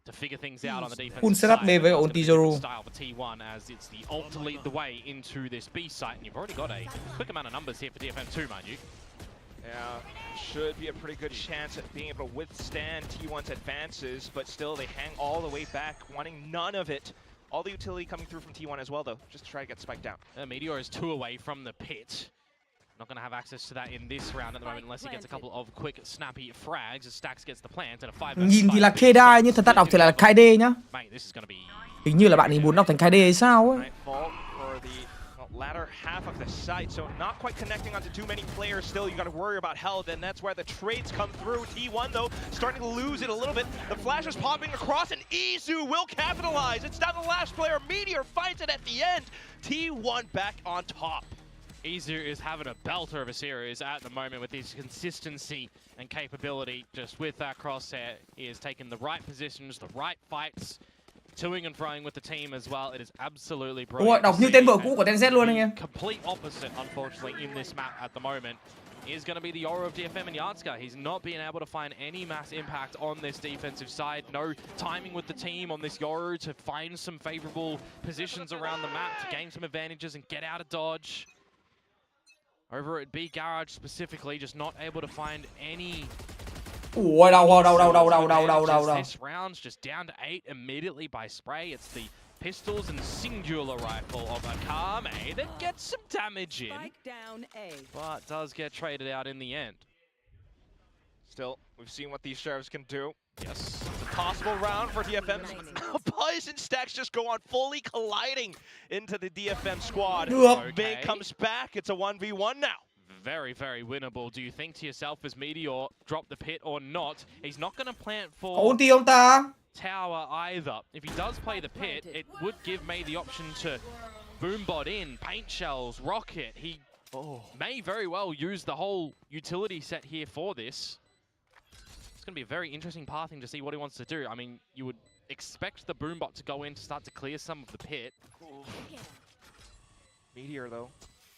to figure things out on the defensive side. với ulti Zoro. Style for T1 as it's the ult to lead the way into this B site, and you've already got a quick amount of numbers here for DFM too, mind you. Yeah, should be a pretty good chance at being able to withstand T1's advances, but still they hang all the way back, wanting none of it. All the utility coming through from T1 as well, though, just to try to get spiked down. Meteor is 2 away from the pit. Not going to have access to that in this round at the moment unless he gets a couple of quick, snappy frags as Stax gets the plant and a 5. Nhìn thì là K-Dai nhưng thật ra đọc thì là KD nhá. Mate, this is going to be... Hình như là bạn ấy muốn đọc thành KD hay sao ấy. Latter half of the site, so not quite connecting onto too many players still. You got to worry about health, and that's where the trades come through. T1, though, starting to lose it a little bit. The flash is popping across, and Izu will capitalize. It's now the last player. Meteor fights it at the end. T1 back on top. Izu is having a belter of a series at the moment with his consistency and capability. Just with that crosshair, he is taking the right positions, the right fights. Toing and froing with the team as well. It is absolutely brilliant. Ôi, đọc như tên vợ cũ của TNZ luôn anh em. Complete opposite, unfortunately, in this map at the moment is going to be the aura of DFM and Yardska. He's not being able to find any mass impact on this defensive side. No timing with the team on this Yoru to find some favorable positions around the map to gain some advantages and get out of dodge. Over at B Garage specifically, just not able to find any... Ui, đau. This round's just down to 8 immediately by spray. It's the pistols and singular rifle of Akame that gets some damage in, but does get traded out in the end. Still, we've seen what these sheriffs can do. Yes. It's a possible round for DFM. Buzz and Stacks just go on fully colliding into the DFM squad. Big comes back. It's a 1v1 now. Very, very winnable. Do you think to yourself, as Meteor drop the pit or not? He's not going to plant for tower either. If he does play the pit, it would give May the option to boombot in, paint shells, rocket. He may very well use the whole utility set here for this. It's going to be a very interesting pathing to see what he wants to do. I mean, you would expect the boombot to go in to start to clear some of the pit. Meteor, though,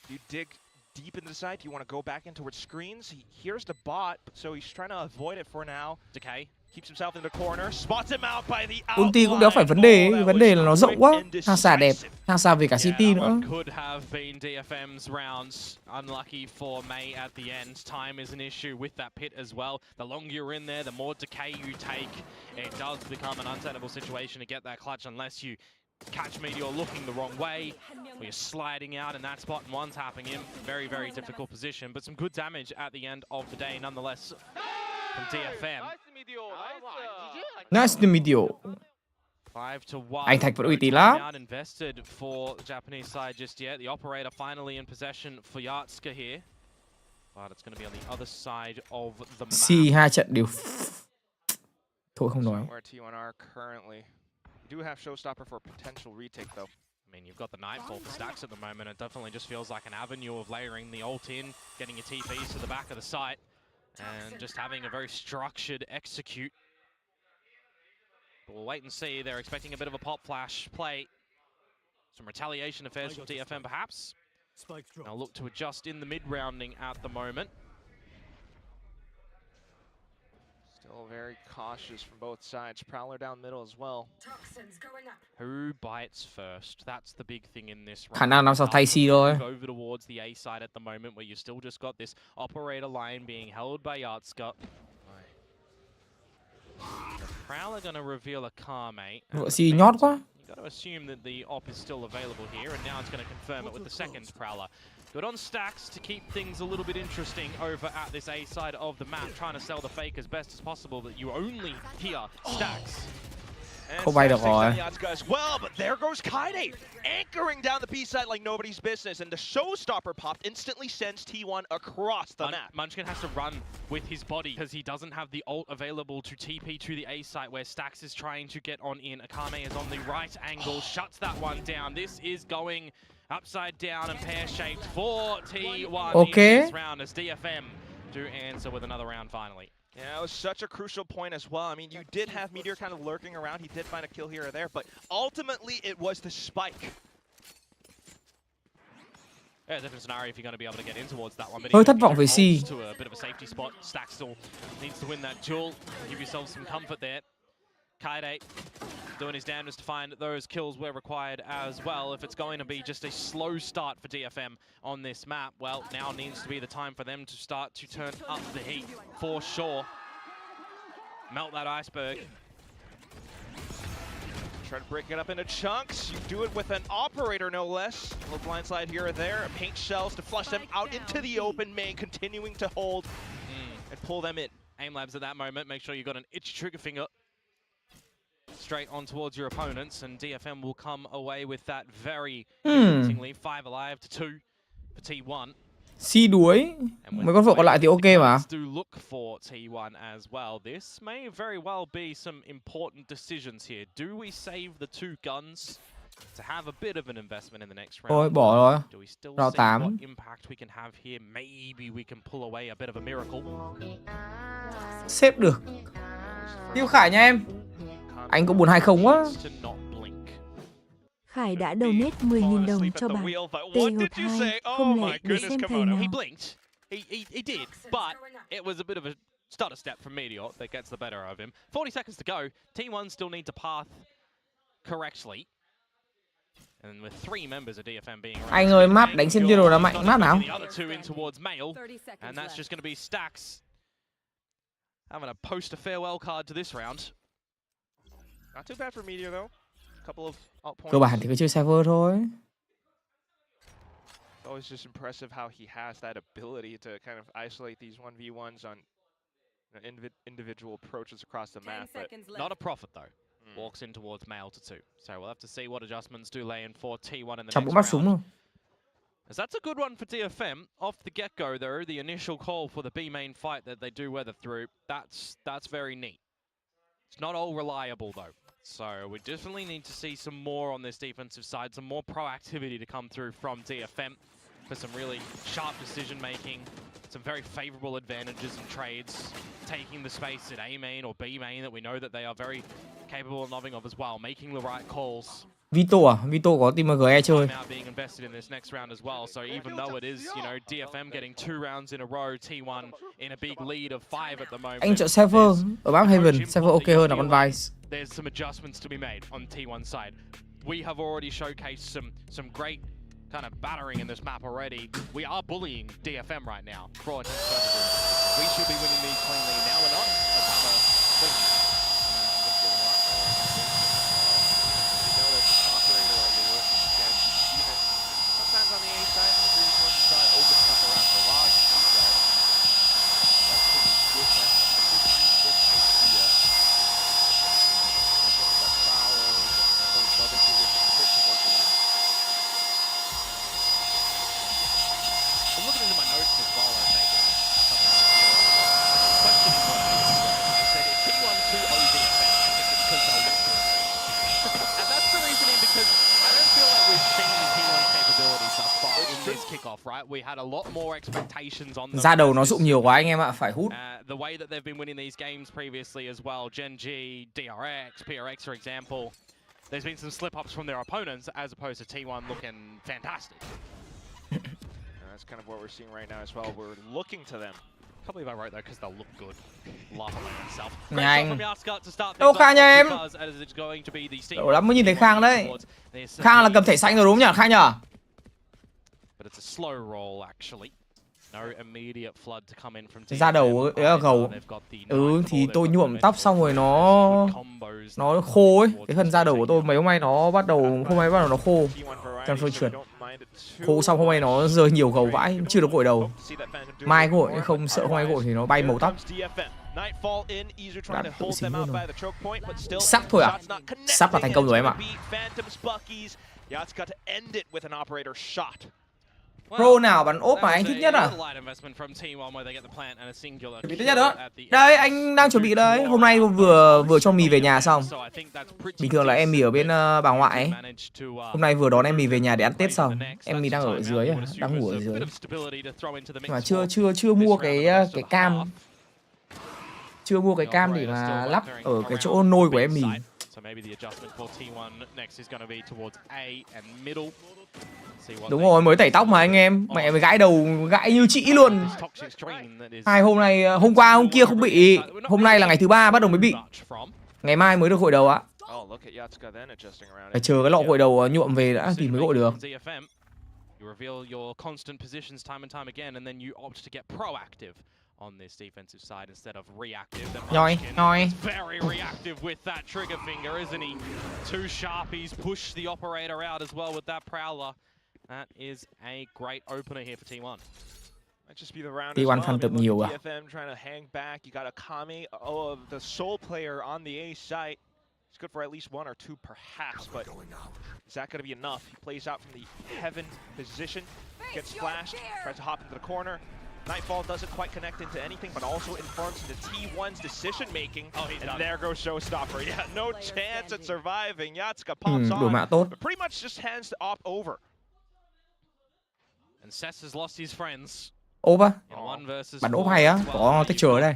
you dig deep into the side. Do you want to go back in towards screens? He hears the bot, so he's trying to avoid it for now. Decay keeps himself in the corner, spots him out by the ulti cũng đéo phải vấn đề, vấn đề là nó rộng quá. Hàng xà đẹp, hàng xà về cả City nữa. Could have been DFM's rounds. Unlucky for May at the end. Time is an issue with that pit as well. The longer you're in there, the more decay you take. It does become an untenable situation to get that clutch unless you catch Meteor looking the wrong way, or you're sliding out in that spot and one tapping him. Very, very difficult position, but some good damage at the end of the day nonetheless from DFM. Nice to meet you. 5-1. Anh Thạch vẫn uy tín lắm. Not invested for the Japanese side just yet. The operator finally in possession for Yardska here, but it's going to be on the other side of the map. C2 trận đều thôi không nói. Where T1 are currently. You do have Showstopper for a potential retake, though. I mean, you've got the Nightfall for Stacks at the moment. It definitely just feels like an avenue of layering the ult in, getting your TPs to the back of the site, and just having a very structured execute. But we'll wait and see. They're expecting a bit of a pop flash play. Some retaliation affairs from DFM, perhaps. They'll look to adjust in the mid-rounding at the moment. Still very cautious from both sides. Prowler down middle as well. Who bites first? That's the big thing in this round. Khả năng nó sẽ thay C thôi. Over towards the A side at the moment, where you still just got this operator line being held by Yardska. The Prowler going to reveal a Kame. Vợ C nhót quá. You got to assume that the op is still available here, and now it's going to confirm it with the second Prowler. Good on Stacks to keep things a little bit interesting over at this A side of the map, trying to sell the fake as best as possible that you only hear Stacks. Không bay được rồi. As well, but there goes QUAY, anchoring down the B side like nobody's business, and the showstopper popped, instantly sends T1 across the map. Munchkin has to run with his body because he doesn't have the ult available to TP to the A site where Stacks is trying to get on in. Akame is on the right angle, shuts that one down. This is going upside down and pear-shaped for T1 in this round as DFM do answer with another round finally. Yeah, it was such a crucial point as well. I mean, you did have Meteor kind of lurking around. He did find a kill here or there, but ultimately it was the spike. Yeah, different scenario if you're going to be able to get in towards that one. But hơi thất vọng về C. To a bit of a safety spot. Stacks still needs to win that duel. Give yourself some comfort there. QUAY doing his damnedest to find those kills where required as well. If it's going to be just a slow start for DFM on this map, well, now needs to be the time for them to start to turn up the heat for sure. Melt that iceberg. Try to break it up into chunks. You do it with an operator, no less. A little blindside here or there. Paint shells to flush them out into the open. Main continuing to hold and pull them in. Aim labs at that moment. Make sure you got an itchy trigger finger. Straight on towards your opponents, and DFM will come away with that very convincingly. 5 alive to 2 for T1. C đuối. Mấy con vợ còn lại thì ok mà. Do look for T1 as well. This may very well be some important decisions here. Do we save the 2 guns to have a bit of an investment in the next round? Thôi bỏ rồi. Do we still Round see 8. what impact we can have here? Maybe we can pull away a bit of a miracle. Xếp được. Yêu Khải nha em. Anh có buồn hay không quá. Khải đã donate 10.000 đồng cho bạn. T2 không lẽ để xem thầy nào. He did, but it was a bit of a stutter step from Meteor that gets the better of him. 40 seconds to go. T1 still need to path correctly. And with 3 members of DFM being around. Anh ơi, map đánh trên Zero là mạnh map nào? The other 2 in towards Mail, and that's just going to be Stacks having to post a farewell card to this round. Not too bad for Meteor though. A couple of out points. Cơ bản thì cứ chơi server thôi. It's always just impressive how he has that ability to kind of isolate these 1v1s on individual approaches across the map. But not a profit though. Walks in towards Mail to 2. So we'll have to see what adjustments do lay in for T1 in the next round. As that's a good one for DFM. Off the get-go though, the initial call for the B main fight that they do weather through, that's very neat. It's not all reliable though. So we definitely need to see some more on this defensive side, some more proactivity to come through from DFM for some really sharp decision making, some very favorable advantages and trades, taking the space at A main or B main that we know that they are very capable and loving of as well, making the right calls. Vito à? Vito có team GE chơi. Now being invested in this next round as well, so even though it is, you know, DFM getting 2 rounds in a row, T1 in a big lead of 5 at the moment. Anh chọn server ở map Heaven, server ok hơn là con Vice. There's some adjustments to be made on T1's side. We have already showcased some great kind of battering in this map already. We are bullying DFM right now for our team purposes. We should be winning these cleanly. Now we're not. Sometimes on the A side, the previous one start opening up around the large side. That's pretty different. Idea. But Prowler, those other positions, quick to work it out. I'm looking into my notes as well, I think. Questioning what I said, if T1 2 ODFM, I think it's because they'll win. And that's the reasoning, because I don't feel like we've seen the T1 capabilities thus far in this kickoff, right? We had a lot more expectations on them. Ra đầu nó dụng nhiều quá anh em ạ, phải hút. The way that they've been winning these games previously as well, Gen G, DRX, PRX for example, there's been some slip-ups from their opponents as opposed to T1 looking fantastic. That's kind of what we're seeing right now as well. We're looking to them. I can't believe I wrote that because they'll look good. Laughing at myself. Nhanh. Đâu Khang nha em. Đủ lắm mới nhìn thấy Khang đấy. Khang là cầm thẻ xanh rồi đúng nhỉ, Khang nhỉ? Ra đầu đấy là gầu. Thì tôi nhuộm tóc xong rồi nó khô ấy. Cái phần da đầu của tôi mấy hôm nay nó bắt đầu, hôm nay bắt đầu nó khô. Trong phơi trượt. Khô xong hôm nay nó rơi nhiều gầu vãi, chưa được gội đầu. Mai gội, không sợ hôm nay gội thì nó bay màu tóc. Đã tự xính luôn rồi. Sắp thôi à? Sắp là thành công rồi em ạ. Pro nào bắn ốp mà anh thích nhất à? Chuẩn bị thích nhất đó. Đây, anh đang chuẩn bị đấy. Hôm nay vừa cho mì về nhà xong. Bình thường là em mì ở bên bà ngoại ấy. Hôm nay vừa đón em mì về nhà để ăn Tết xong. Em mì đang ở dưới, đang ngủ ở dưới. Nhưng mà chưa mua cái cam. Chưa mua cái cam để mà lắp ở cái chỗ nôi của em mì. Đúng rồi, mới tẩy tóc mà anh em. Mẹ mới gãi đầu, gãi như chị luôn. Hôm qua hôm kia không bị. Hôm nay là ngày thứ 3 bắt đầu mới bị. Ngày mai mới được gội đầu ạ. Phải chờ cái lọ gội đầu nhuộm về đã thì mới gội được. On this defensive side instead of reactive. Nhoi. Very reactive with that trigger finger, isn't he? Two sharpies push the operator out as well with that prowler. That is a great opener here for T1. Might just be the round T1 fan tập nhiều à? DFM trying to hang back. You got a Kami, the sole player on the A site. It's good for at least one or two perhaps, but is that going to be enough? He plays out from the heaven position, gets flashed, tries to hop into the corner. Nightfall doesn't quite connect into anything, but also informs into T1's decision-making. Oh, and there goes Showstopper. Yeah, no chance at surviving. Yatska pops on, but pretty much just hands the op over. And Cess has lost his friends. Ốp á? Bắn ốp hay á, có texture ở đây.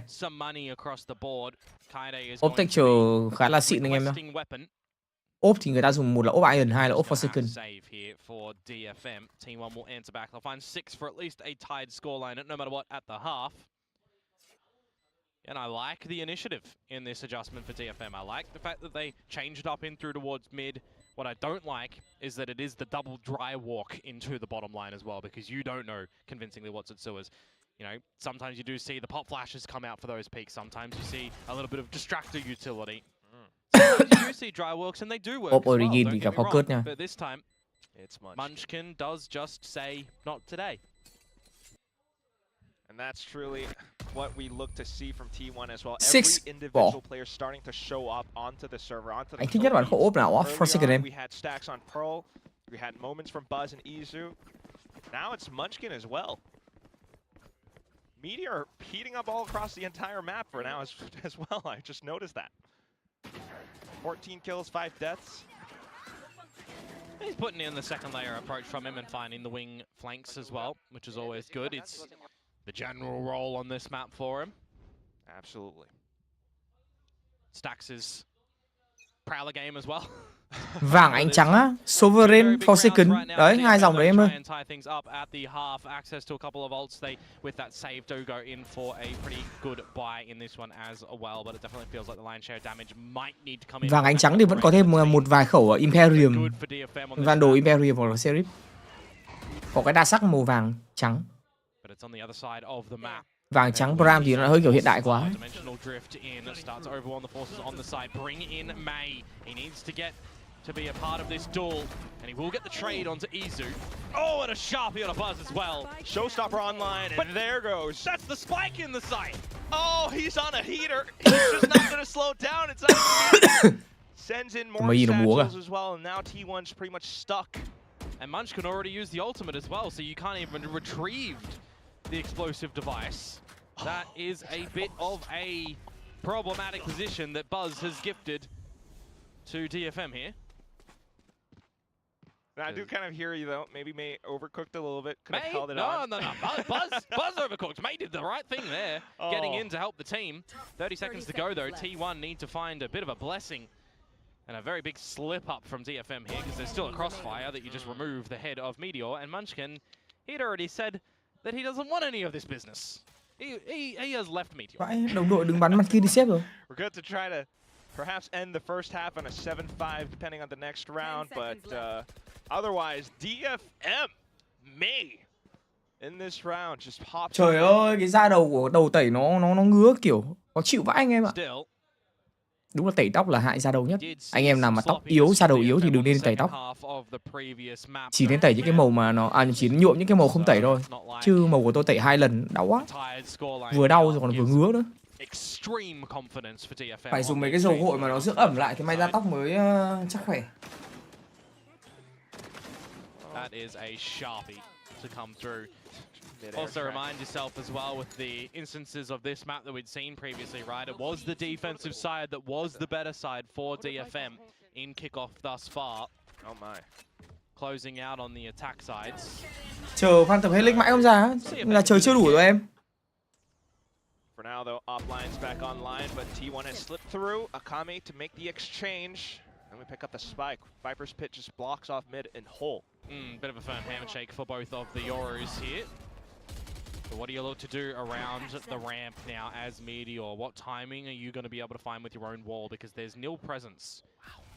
Ốp texture khá là xịn anh em nhá. Ốp thì người ta dùng một là ốp Iron, hai là ốp Forsaken. DFM, T1 will enter back. They'll find 6 for at least a tied scoreline, no matter what, at the half. And I like the initiative in this adjustment for DFM. I like the fact that they changed it up in through towards mid. What I don't like is that it is the double dry walk into the bottom line as well, because you don't know convincingly what's at sewers. You know, sometimes you do see the pop flashes come out for those peaks. Sometimes you see a little bit of distractor utility. Sometimes you do see dry walks and they do work as well, don't get me wrong. But this time, it's Munchkin does just say, not today. And that's truly what we look to see from T1 as well. Six. Every individual player starting to show up onto the server, onto the Anh thích nhất là có ốp nào off Forsaken em. We had stacks on Pearl, we had moments from Buzz and Izu. Now it's Munchkin as well. Meteor heating up all across the entire map for now as well. I just noticed that. 14 kills, 5 deaths. He's putting in the second layer approach from him and finding the wing flanks as well, which is always good. It's the general role on this map for him. Absolutely. Stacks his prowler game as well. Vàng ánh trắng á, Sovereign Forsaken. Đấy, hai dòng đấy em ơi. At the half, access to a couple of ults. They, with that save, do go in for a pretty good buy in this one as well, but it definitely feels like the lion's share damage might need to come in. Vàng ánh trắng thì vẫn có thêm một vài khẩu ở Imperium, Vandal Imperium hoặc là Serif. Có cái đa sắc màu vàng trắng. But it's on the other side of the map. Vàng trắng Bram thì nó hơi kiểu hiện đại quá. To be a part of this duel, and he will get the trade onto Izu. Oh, and a Sharpie on a Buzz as well. Showstopper online, and there goes. That's the spike in the site. Oh, he's on a heater. He's just not going to slow down. It's sends in more satchels as well, and now T1's pretty much stuck. And Munch can already use the ultimate as well, so you can't even retrieve the explosive device. That is a bit of a problematic position that Buzz has gifted to DFM here. I do kind of hear you though. Maybe May overcooked a little bit. Could have held it on. No. Buzz overcooked. May did the right thing there, getting in to help the team. 30 seconds to go though. T1 need to find a bit of a blessing. And a very big slip up from DFM here, because there's still a crossfire that you just remove the head of Meteor. And Munchkin, he'd already said that he doesn't want any of this business. He has left Meteor. Đồng đội đừng bắn mặt kia đi xếp rồi. We're good to try to perhaps end the first half on a 7-5, depending on the next round, but otherwise, DFM May in this round just pops. Trời ơi, cái da đầu của đầu tẩy nó ngứa kiểu khó chịu vãi anh em ạ. Đúng là tẩy tóc là hại Shadow nhất. Anh em nào mà tóc yếu, Shadow yếu thì đừng nên tẩy tóc. Chỉ nên tẩy những cái màu mà nó chỉ nhuộm những cái màu không tẩy thôi. Chứ màu của tôi tẩy 2 lần đau quá. Vừa đau rồi còn vừa ngứa nữa. Phải dùng mấy cái dầu gội mà nó dưỡng ẩm lại thì may ra tóc mới chắc khỏe. That is a sharpie to come through. Also remind yourself as well with the instances of this map that we'd seen previously, right? It was the defensive side that was the better side for DFM in kickoff thus far. Oh my. Closing out on the attack sides. Chờ Phantom hết link mãi không ra, là chờ chưa đủ rồi em. For now though, Opline's back online, but T1 has slipped through. Akame to make the exchange. And we pick up the spike. Viper's pit just blocks off mid and hole. Bit of a firm handshake for both of the Yorus here. But what do you look to do around the ramp now as Meteor? What timing are you going to be able to find with your own wall? Because there's nil presence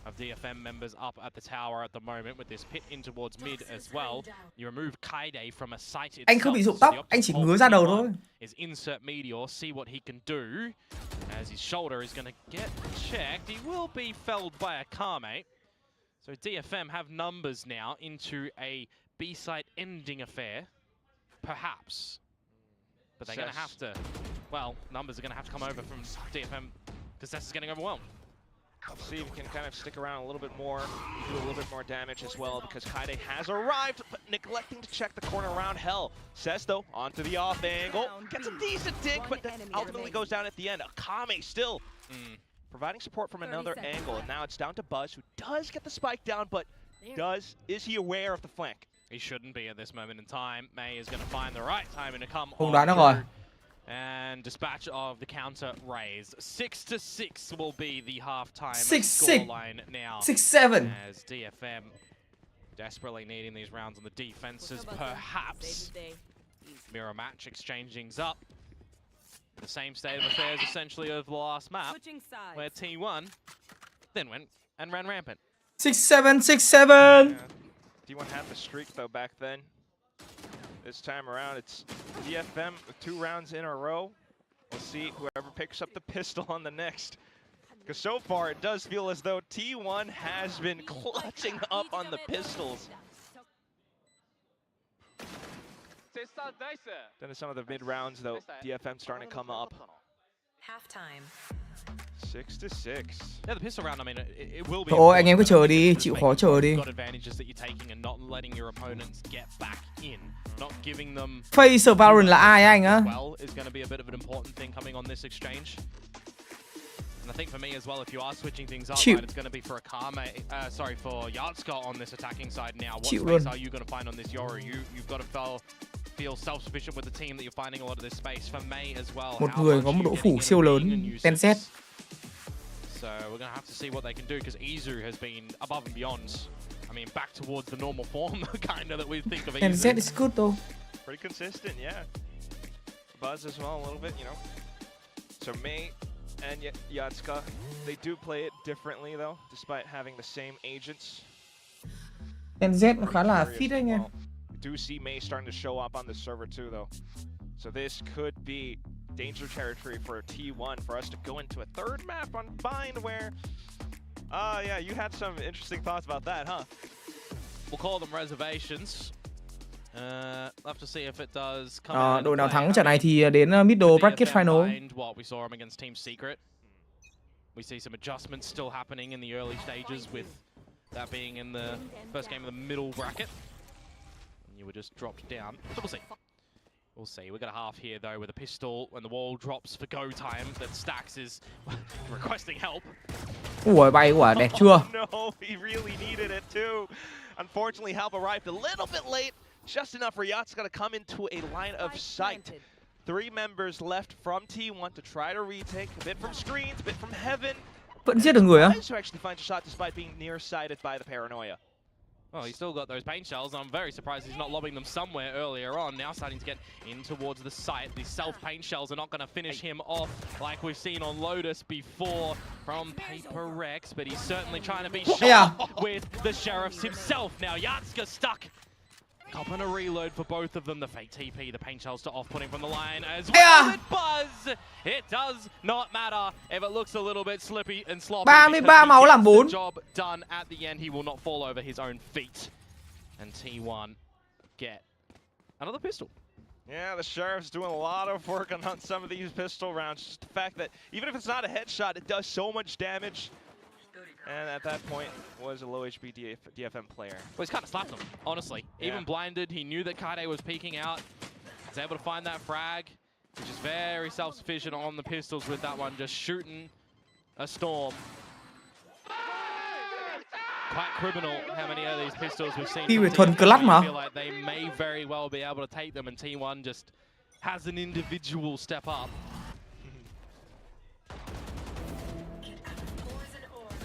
of DFM members up at the tower at the moment with this pit in towards mid as well. You remove Kaide from a site itself. Anh không bị rụng tóc, anh chỉ ngứa ra đầu thôi. Is insert Meteor, see what he can do. As his shoulder is going to get checked. He will be felled by a Kame. So DFM have numbers now into a B-site ending affair. Perhaps. But they're going to have to, well, numbers are going to have to come over from DFM because Cess is getting overwhelmed. Let's see if he can kind of stick around a little bit more, do a little bit more damage as well, because Kaide has arrived, but neglecting to check the corner around Hell. Says though, onto the off angle, gets a decent dig, but then ultimately goes down at the end. Akame still providing support from another angle, and now it's down to Buzz, who does get the spike down, but is he aware of the flank? He shouldn't be at this moment in time. May is going to find the right timing to come Không đoán được rồi. And dispatch of the counter raised. 6-6 will be the halftime 6-6 scoreline now. 6-7. As DFM desperately needing these rounds on the defenses, perhaps. Mirror match exchanging up. The same state of affairs essentially of the last map, where T1 then went and ran rampant. 6-7, 6-7. T1 had the streak though back then. This time around, it's DFM with 2 rounds in a row. We'll see whoever picks up the pistol on the next. Because so far, it does feel as though T1 has been clutching up on the pistols. Then in some of the mid rounds, though, DFM starting to come up. Halftime. 6-6. Yeah, the pistol round, I mean, it will be. Thôi anh em cứ chờ đi, chịu khó chờ đi. Got advantages that you're taking and not letting your opponents get back in, not giving them. Face Baron là ai anh á? Well, is going to be a bit of an important thing coming on this exchange. And I think for me as well, if you are switching things up, right, it's going to be for Akame, sorry, for Yatska on this attacking side now. What space are you going to find on this Yoru? You've got to feel self-sufficient with the team that you're finding a lot of this space. For May as well. Một người có một độ phủ siêu lớn, Tencent. So we're going to have to see what they can do because Izu has been above and beyond. I mean, back towards the normal form kind of that we think of Izu. Tencent is good though. Pretty consistent, yeah. Buzz as well a little bit, you know. So May and Yatska, they do play it differently though, despite having the same agents. Tencent nó khá là fit anh em. Do see May starting to show up on the server too though. So this could be danger territory for T1 for us to go into a third map on Bind where, yeah, you had some interesting thoughts about that, huh? We'll call them reservations. We'll have to see if it does come đội nào thắng trận này thì đến middle bracket final. What we saw him against Team Secret. We see some adjustments still happening in the early stages with that being in the first game of the middle bracket. And you were just dropped down. So we'll see. We'll see. We've got a half here, though, with a pistol. When the wall drops for go time, that Stacks is requesting help. Ui, bay quả đẹp chưa? No, he really needed it, too. Unfortunately, help arrived a little bit late. Just enough for Yatska to come into a line of sight. 3 members left from T1 to try to retake. A bit from screens, a bit from heaven. Vẫn giết được người á? Who actually finds a shot despite being nearsighted by the paranoia. Well, he's still got those paint shells. I'm very surprised he's not lobbing them somewhere earlier on. Now starting to get in towards the site. These self-paint shells are not going to finish him off like we've seen on Lotus before from Paper Rex, but he's certainly trying to be shot with the Sheriffs himself. Now Yatska stuck Copping a reload for both of them. The fake TP, the paint shells to off-putting from the line as well. It Buzz. It does not matter if it looks a little bit slippy and sloppy. 33 máu làm 4. Job done at the end. He will not fall over his own feet. And T1 get another pistol. Yeah, the Sheriff's doing a lot of work on some of these pistol rounds. Just the fact that even if it's not a headshot, it does so much damage. And at that point, was a low HP DFM player. Well, he's kind of slapped him, honestly. Yeah. Even blinded, he knew that QUAY was peeking out. He's able to find that frag, which is very self-sufficient on the pistols with that one, just shooting a storm. Quite criminal how many of these pistols we've seen. I feel like they may very well be able to take them, and T1 just has an individual step up.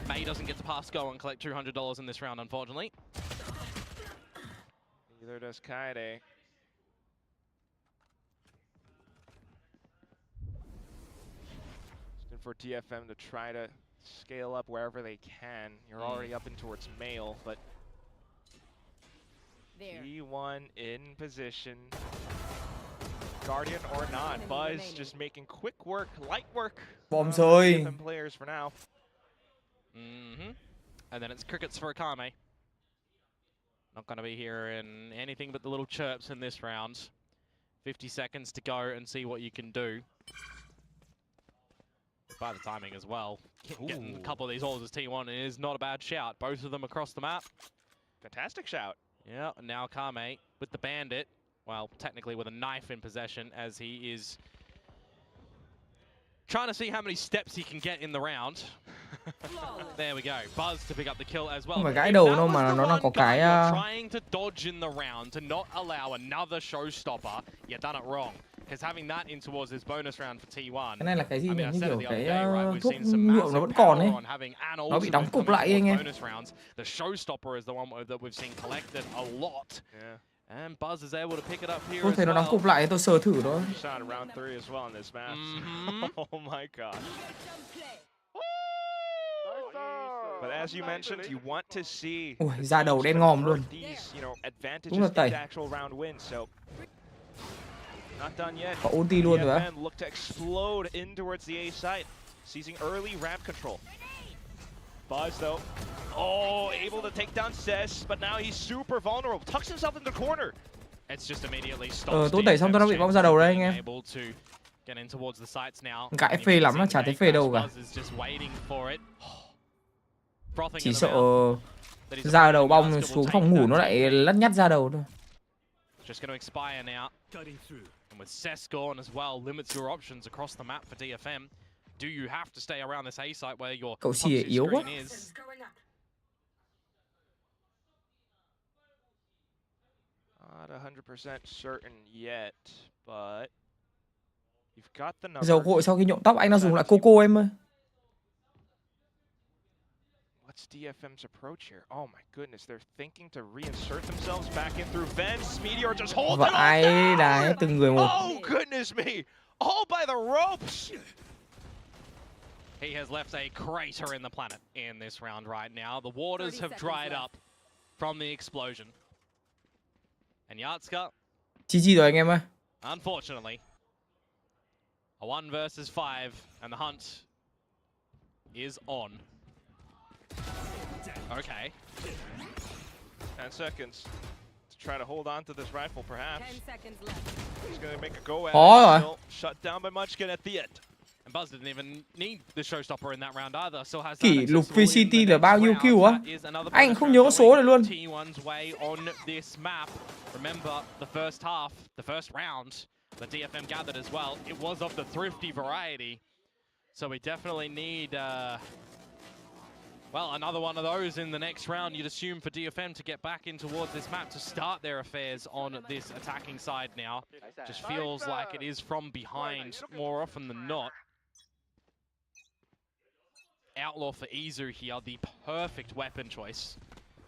May doesn't get to pass go and collect $200 in this round, unfortunately. Neither does Kaede. Just for DFM to try to scale up wherever they can. You're already up in towards male, but E1 in position. Guardian or not, Buzz just making quick work, light work. DFM players for now. And then it's crickets for Akame. Not going to be hearing anything but the little chirps in this round. 50 seconds to go and see what you can do. By the timing as well. Getting a couple of these holes as T1 is not a bad shout. Both of them across the map. Fantastic shout. Yeah, and now Akame with the bandit. Well, technically with a knife in possession as he is trying to see how many steps he can get in the round. There we go. Buzz to pick up the kill as well. Không phải gãi đầu đâu mà nó đang có cái trying to dodge in the round to not allow another showstopper. You done it wrong. Because having that in towards this bonus round for T1. Cái này là cái gì nhỉ? Như kiểu cái thuốc nhuộm nó vẫn còn ấy. Nó bị đóng cục lại anh em. The showstopper is the one that we've seen collected a lot. Yeah. And Buzz is able to pick it up here. Tôi thấy nó đóng cục lại, tôi sờ thử đó. Shot in round 3 as well in this match. Oh my god. But as you mentioned, you want to see Ui, ra đầu đen ngòm luôn. These, advantages in the actual round win. So not done yet. Có ulti luôn rồi á. Look to explode in towards the A site, seizing early ramp control. Buzz though, able to take down Cess, but now he's super vulnerable. Tucks himself in the corner. It's just immediately stopped. Tôi đẩy xong tôi đã bị bóng ra đầu đấy anh em. Gãi phê lắm á, chả thấy phê đâu cả. Chỉ sợ ra đầu bóng xuống phòng ngủ nó lại lắt nhắt ra đầu thôi. Just going to expire now. And with Cess gone as well, limits your options across the map for DFM. Do you have to stay around this A site where your proxy screen is? Not 100% certain yet, but you've got the number. Dầu gội sau khi nhuộm tóc anh đang dùng lại Coco em ơi. What's DFM's approach here? Oh my goodness, they're thinking to reinsert themselves back in through vents. Meteor just holds it all down. Từng người một. Oh goodness me! All by the ropes! He has left a crater in the planet in this round right now. The waters have dried up from the explosion. And Yatska, GG rồi anh em ơi. Unfortunately, a 1 versus 5, and the hunt is on. Okay. 10 seconds to try to hold on to this rifle, perhaps. 10 seconds left. He's going to make a go at it. Still shut down by Munchkin at the end. And Buzz didn't even need the showstopper in that round either. Still has kỷ lục VCT là bao nhiêu kill á? Anh không nhớ con số này luôn. T1's way on this map. Remember the first half, the first round, the DFM gathered as well. It was of the thrifty variety. So we definitely need well, another one of those in the next round, you'd assume, for DFM to get back in towards this map to start their affairs on this attacking side now. Just feels like it is from behind more often than not. Outlaw for Izu here, the perfect weapon choice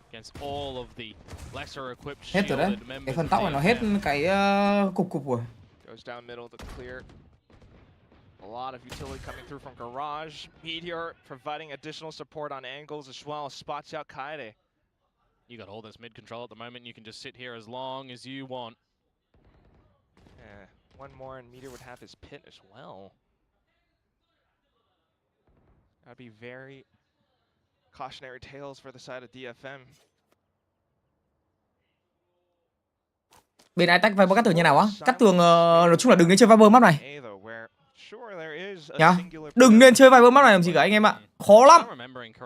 against all of the lesser equipped shielded members. Cái phần tóc này nó hết cái cục rồi. Goes down middle to clear. A lot of utility coming through from Garage. Meteor providing additional support on angles as well. Spots out Kaede. You got all this mid control at the moment. You can just sit here as long as you want. Yeah, one more and Meteor would have his pit as well. That'd be very cautionary tales for the side of DFM. Bên Attack Viper cắt tường như nào á? Cắt tường nói chung là đừng nên chơi Viper map này. Nhá, đừng nên chơi Viper map này làm gì cả anh em ạ. Khó lắm.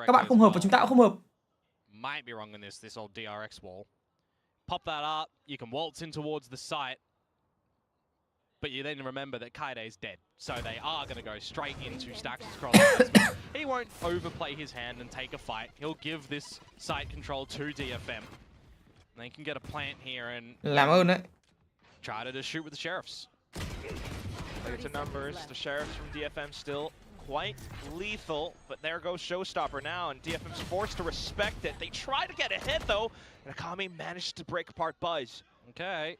Các bạn không hợp và chúng ta cũng không hợp. Might be wrong in this old DRX wall. Pop that up. You can waltz in towards the site. But you then remember that Kaide's dead. So they are going to go straight into Stax' cross. He won't overplay his hand and take a fight. He'll give this site control to DFM. They can get a plant here and làm ơn đấy. Try to just shoot with the sheriffs. Look at the numbers. The sheriffs from DFM still quite lethal, but there goes Showstopper now, and DFM's forced to respect it. They try to get ahead though, and Akami managed to break apart Buzz. Okay.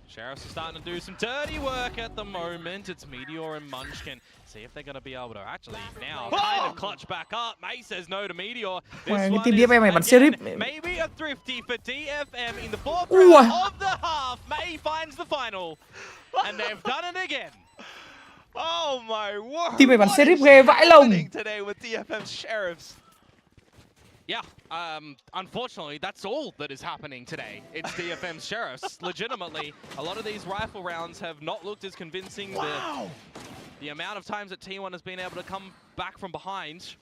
Sheriffs are starting to do some dirty work at the moment. It's Meteor and Munchkin. See if they're going to be able to actually now kind of clutch back up. May says no to Meteor. This Cái one team is DFM này bắn again, Sheriff. maybe a thrifty for DFM in the fourth round of the half. May finds the final. And they've done it again. Oh my word. Team này bắn Sheriff ghê vãi lồng. Today with DFM Sheriffs. Yeah, unfortunately, that's all that is happening today. It's DFM's Sheriffs. Legitimately, a lot of these rifle rounds have not looked as convincing. Wow. The amount of times that T1 has been able to come back from behind.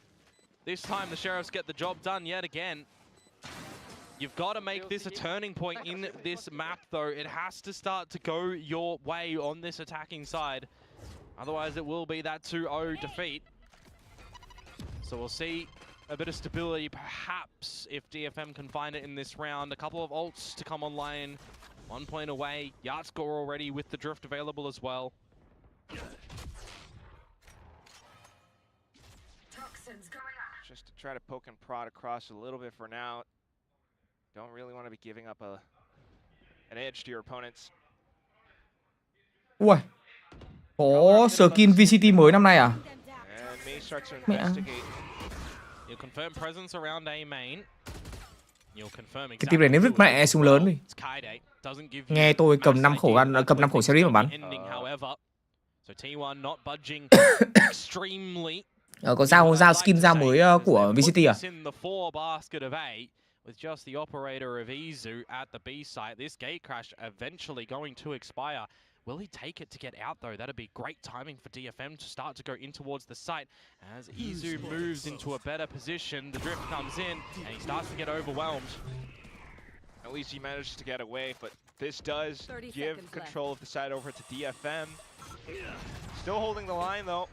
This time, the Sheriffs get the job done yet again. You've got to make this a turning point in this map, though. It has to start to go your way on this attacking side. Otherwise, it will be that 2-0 defeat. So we'll see a bit of stability, perhaps, if DFM can find it in this round. A couple of ults to come online. 1 point away. Yard score already with the drift available as well. Just to try to poke and prod across a little bit for now. Don't really want to be giving up an edge to your opponents. Ui, có skin VCT mới năm nay à? And May starts to Mẹ. investigate. You'll confirm presence around A main. You'll confirm Cái team này nên vứt mẹ súng lớn đi. Nghe tôi cầm 5 khẩu gun, cầm 5 khẩu Sheriff mà bắn. So T1 not budging extremely. Có giao skin ra mới của VCT à? In the 4 basket of A with just the operator of Izu at the B site. This gate crash eventually going to expire. Will he take it to get out, though? That'd be great timing for DFM to start to go in towards the site. As Izu moves into a better position, the drift comes in, and he starts to get overwhelmed. At least he manages to get away, but this does give control of the side over to DFM. Still holding the line, though.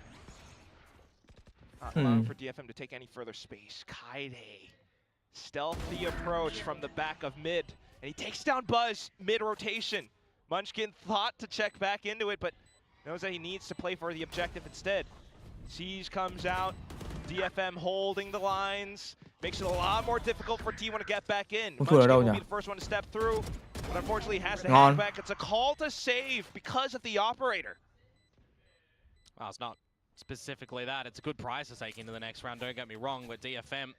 Not allowing for DFM to take any further space. Kaide. Stealthy approach from the back of mid. And he takes down Buzz mid-rotation. Munchkin thought to check back into it, but knows that he needs to play for the objective instead. Siege comes out. DFM holding the lines. Makes it a lot more difficult for T1 to get back in. Munchkin will be the first one to step through, but unfortunately has to hang back. It's a call to save because of the operator. Well, it's not specifically that. It's a good prize to take into the next round, don't get me wrong, but DFM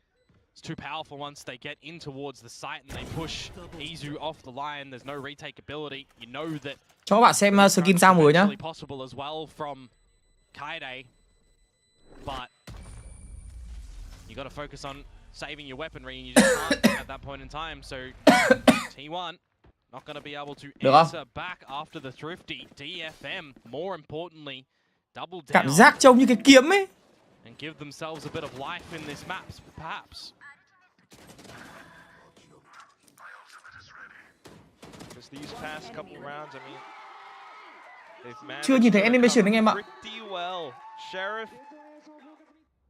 is too powerful once they get in towards the site and they push Izu off the line. There's no retake ability. You know that. Cho các bạn xem skin sao mới nhá. Possible as well from Kaide, but you got to focus on saving your weaponry, and you just can't at that point in time. So T1 not going to be able to answer back after the thrifty. DFM, more importantly, double down. Cảm giác trông như cái kiếm ấy. And give themselves a bit of life in this map, perhaps. Because these past couple rounds, I mean, they've managed Chưa nhìn thấy animation anh em ạ. pretty well. Sheriff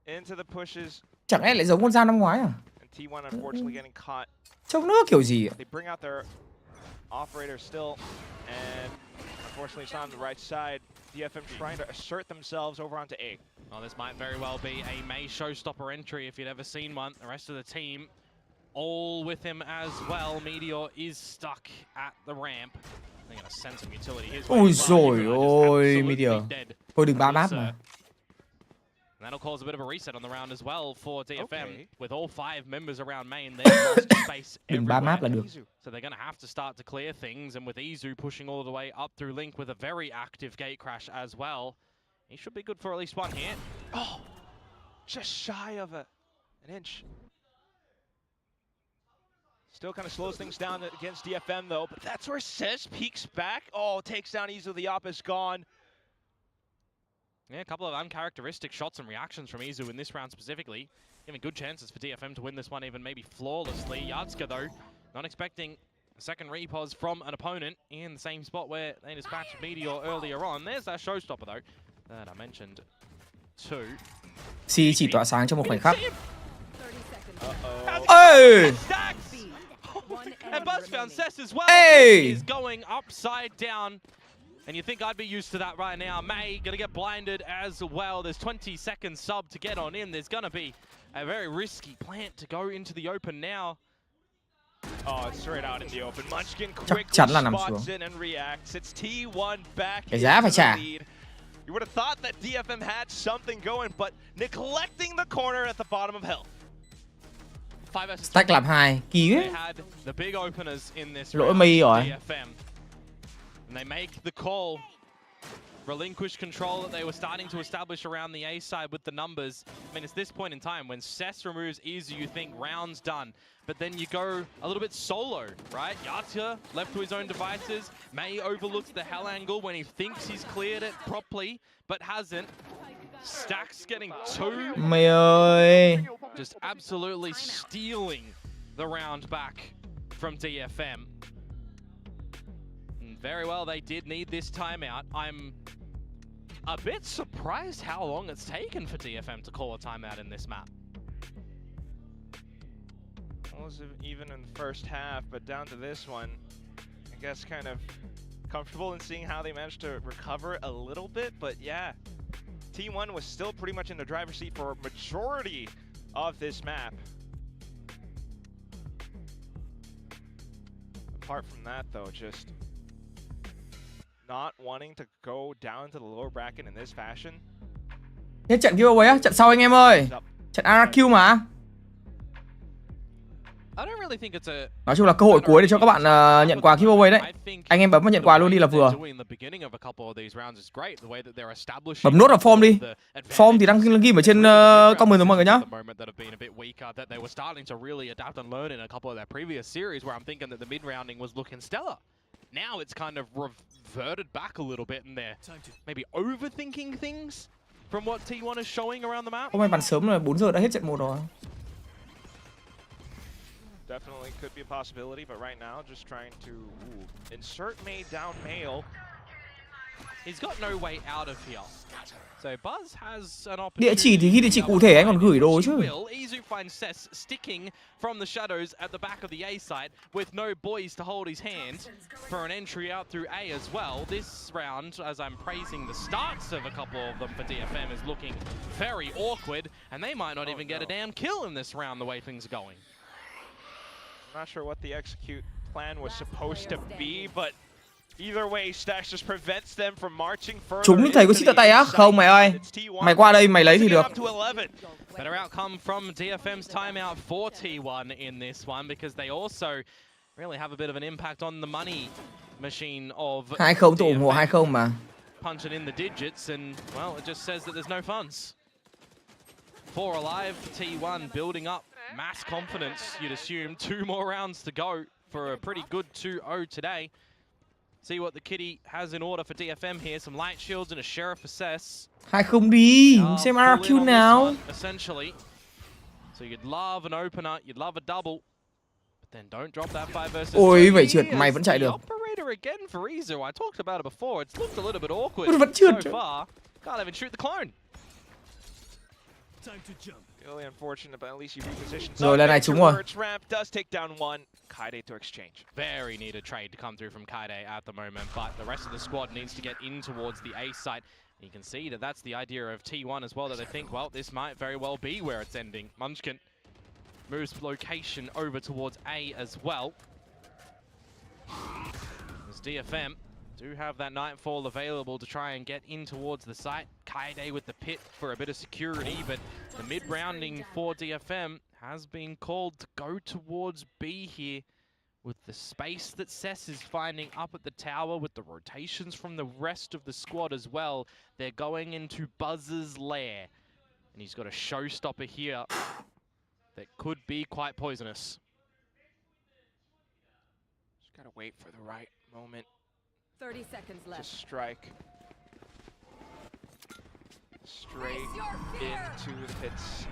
into the pushes. Chẳng lẽ lại giống con dao năm ngoái à? And T1 unfortunately getting caught. Trông nó kiểu gì ạ? They bring out their operator still, and unfortunately it's not on the right side. DFM trying to assert themselves over onto A. Well, this might very well be a May showstopper entry if you'd ever seen one. The rest of the team all with him as well. Meteor is stuck at the ramp. They're going to send some utility his way. Ôi rồi ôi, Meteor. Thôi đừng bám áp mà. that'll cause a bit of a reset on the round as well for DFM. With all 5 members around main, they've lost space everywhere. So they're going to have to start to clear things, and with Izu pushing all the way up through Link with a very active gate crash as well, he should be good for at least one here. Oh, just shy of an inch. Still kind of slows things down against DFM though, but that's where Ses peeks back. Oh, takes down Izu, the op is gone. Yeah, a couple of uncharacteristic shots and reactions from Izu in this round specifically, giving good chances for DFM to win this one even maybe flawlessly. Yatska though, not expecting a second repos from an opponent in the same spot where they dispatched Meteor earlier on. There's that showstopper though, that I mentioned too. Si chỉ tỏa sáng trong một khoảnh khắc. Hey! And Buzz found Cess as well. Hey! He's going upside down. And you think I'd be used to that right now. May gonna get blinded as well. There's 20 seconds sub to get on in. There's gonna be a very risky plant to go into the open now. Oh, it's straight out in the open. Munchkin quickly spots in and reacts. It's T1 back in the lead. You would have thought that DFM had something going, but neglecting the corner at the bottom of hill. Stack làm 2, kỳ They had the big openers in this lỗi round, mi rồi. DFM. And they make the call, relinquish control that they were starting to establish around the A side with the numbers. I mean, it's this point in time when Cess removes Izu, you think round's done. But then you go a little bit solo, right? Yatska left to his own devices. May overlooks the hell angle when he thinks he's cleared it properly, but hasn't. Stacks getting 2. Mày ơi. Just absolutely stealing the round back from DFM. Very well, they did need this timeout. I'm a bit surprised how long it's taken for DFM to call a timeout in this map. Wasn't even in the first half, but down to this one, I guess kind of comfortable in seeing how they managed to recover a little bit, but yeah, T1 was still pretty much in the driver's seat for a majority of this map. Apart from that though, just not wanting to go down to the lower bracket in this fashion. Hết trận giveaway á, trận sau anh em ơi. Trận RRQ mà. Nói chung là cơ hội cuối để cho các bạn nhận quà giveaway đấy. Anh em bấm vào nhận quà luôn đi là vừa. Bấm nốt vào form đi. Form thì đang ghim ở trên comment rồi mọi người nhá. Now it's kind of reverted back a little bit and they're maybe overthinking things from what T1 is showing around the map. Hôm nay bắn sớm là 4 giờ đã hết trận 1 rồi. Definitely could be a possibility, but right now just trying to insert May down male. He's got no way out of here. So Buzz has an Địa chỉ thì ghi địa chỉ cụ thể anh còn gửi đồ chứ. Izu finds Cess sticking from the shadows at the back of the A site with no boys to hold his hand for an entry out through A as well. This round, as I'm praising the starts of a couple of them for DFM, is looking very awkward, and they might not even get a damn kill in this round the way things are going. I'm not sure what the execute plan was supposed to be, but either way, Stacks just prevents them from marching further. Chúng thầy có xích tay á? Không mày ơi. Mày qua đây mày lấy thì được. Better outcome from DFM's timeout for T1 in this one because they also really have a bit of an impact on the money machine of 2-0 tôi ủng hộ 2-0 mà. Punching in the digits and well, it just says that there's no funds. 4 alive for T1 building up mass confidence, you'd assume. 2 more rounds to go for a pretty good 2-0 today. See what the kitty has in order for DFM here. Some light shields and a sheriff for Cess. 2-0 đi, xem RRQ nào. Essentially. So you'd love an opener, you'd love a double. But then don't drop that 5 versus 2. Ôi vậy trượt mày vẫn chạy được. Operator again for Izu. I talked about it before. It's looked a little bit awkward vẫn trượt so far. Can't even shoot the clone. Time to jump. Really unfortunate, but at least he repositions. Rồi lần này trúng rồi. Ramp does take down one. Kaide to exchange. Very needed trade to come through from Kaide at the moment, but the rest of the squad needs to get in towards the A site. You can see that that's the idea of T1 as well, that they think, well, this might very well be where it's ending. Munchkin moves location over towards A as well. As DFM do have that Nightfall available to try and get in towards the site. Kaide with the pit for a bit of security, but the mid-rounding for DFM has been called to go towards B here with the space that Cess is finding up at the tower, with the rotations from the rest of the squad as well. They're going into Buzz's lair, and he's got a showstopper here that could be quite poisonous. Just gotta wait for the right moment. 30 seconds left. To strike. Straight into the pits.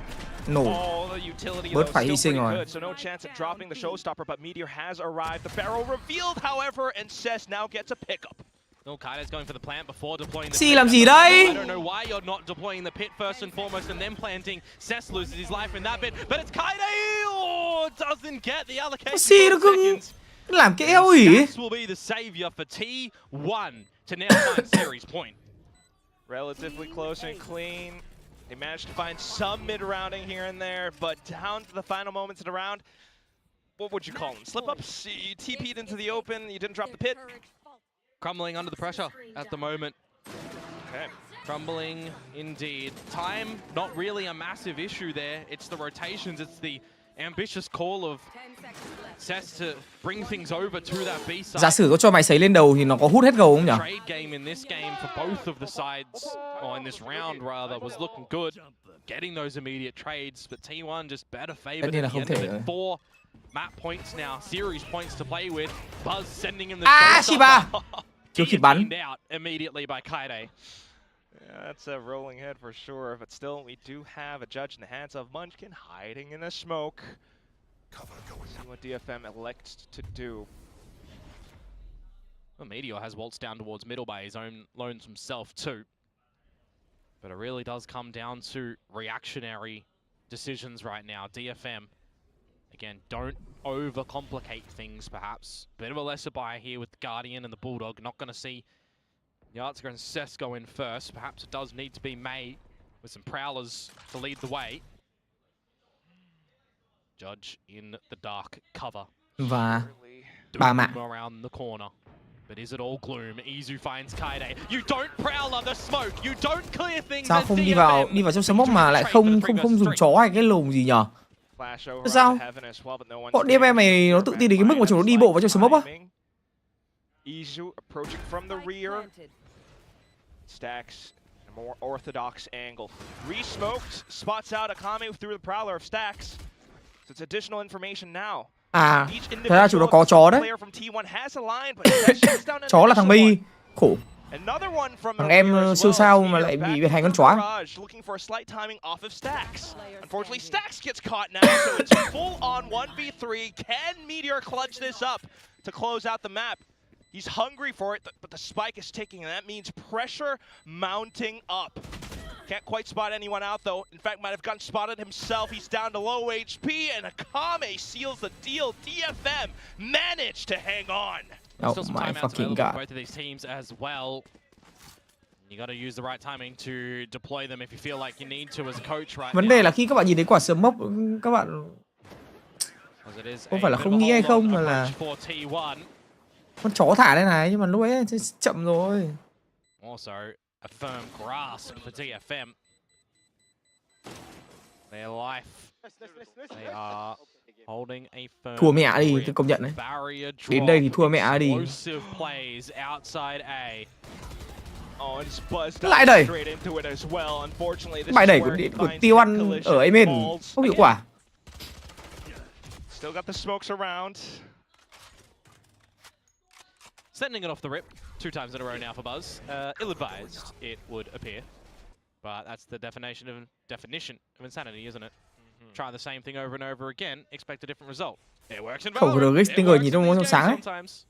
Nổ. All the utility Bớt though, phải hy still sinh pretty rồi. good, so no chance at dropping the showstopper, but Meteor has arrived. The barrel revealed, however, and Cess now gets a pickup. No, Kaide's going for the plant before deploying the Xi pit. làm gì đấy? I don't know why you're not deploying the pit first and foremost and then planting. Cess loses his life in that bit, but it's Kaide! Oh, doesn't get the allocation. Xi nó cứ làm cái eo ủy. Cess will be the savior for T1 to now find series point. Relatively close and clean. They managed to find some mid-rounding here and there, but down to the final moments of the round, what would you call them? Slip-ups? You TP'd into the open, you didn't drop the pit? Crumbling under the pressure at the moment. Okay. Crumbling indeed. Time, not really a massive issue there. It's the rotations, it's the ambitious call of Cess to bring things over to that B side. Giả sử có cho mày sấy lên đầu thì nó có hút hết gầu không nhỉ? Trade game in this game for both of the sides, or in this round rather, was looking good. Getting those immediate trades, but T1 just better favored at the end of it. 4 map points now, series points to play with. Buzz sending him the Shiba! Chưa kịp bắn. Out immediately by Kaide. Yeah, that's a rolling head for sure, but still we do have a judge in the hands of Munchkin hiding in the smoke. See what DFM elects to do. Well, Meteor has waltzed down towards middle by his own loans himself too. But it really does come down to reactionary decisions right now. DFM, again, don't overcomplicate things perhaps. Bit of a lesser buy here with the Guardian and the Bulldog. Not going to see Yartska and Cess go in first. Perhaps it does need to be May with some Prowlers to lead the way. Judge in the dark cover. Và 3 mạng. Around the corner. But is it all gloom? Izu finds Kaide. You don't Prowler the smoke. You don't clear things. Sao không đi vào trong smoke mà lại không dùng chó hay cái lùm gì nhở? Sao? Bọn DFM này nó tự tin đến cái mức mà chúng nó đi bộ vào trong smoke á? Izu approaching from the rear. Stacks a more orthodox angle. Re-smoked, spots out Akame through the Prowler of Stacks. So it's additional information now. À, thật ra chúng nó có chó đấy. Chó là thằng My. Khổ. Thằng em siêu sao mà lại bị hành con chó. Unfortunately, Stacks gets caught now, so it's full on 1v3. Can Meteor clutch this up to close out the map? He's hungry for it, but the spike is ticking, and that means pressure mounting up. Can't quite spot anyone out, though. In fact, might have gotten spotted himself. He's down to low HP, and Akame seals the deal. DFM managed to hang on. Oh my fucking god. Both of these teams as well. You got to use the right timing to deploy them if you feel like you need to as a coach right now. Vấn đề là khi các bạn nhìn thấy quả smoke, các bạn không phải là không nghĩ hay không mà là con chó thả đây này, nhưng mà lúc ấy chậm rồi. Also, a firm grasp for DFM. Their life, they are holding a firm. Thua mẹ đi, tôi công nhận đấy. Đến đây thì thua mẹ đi. Lại đẩy. Bài đẩy của T1 ở Amen không hiệu quả. Still got the smokes around. Sending it off the rip 2 times in a row now for Buzz. Ill-advised, it would appear. But that's the definition of insanity, isn't it? Try the same thing over and over again, expect a different result. It works in Valorant, it works in these games sometimes.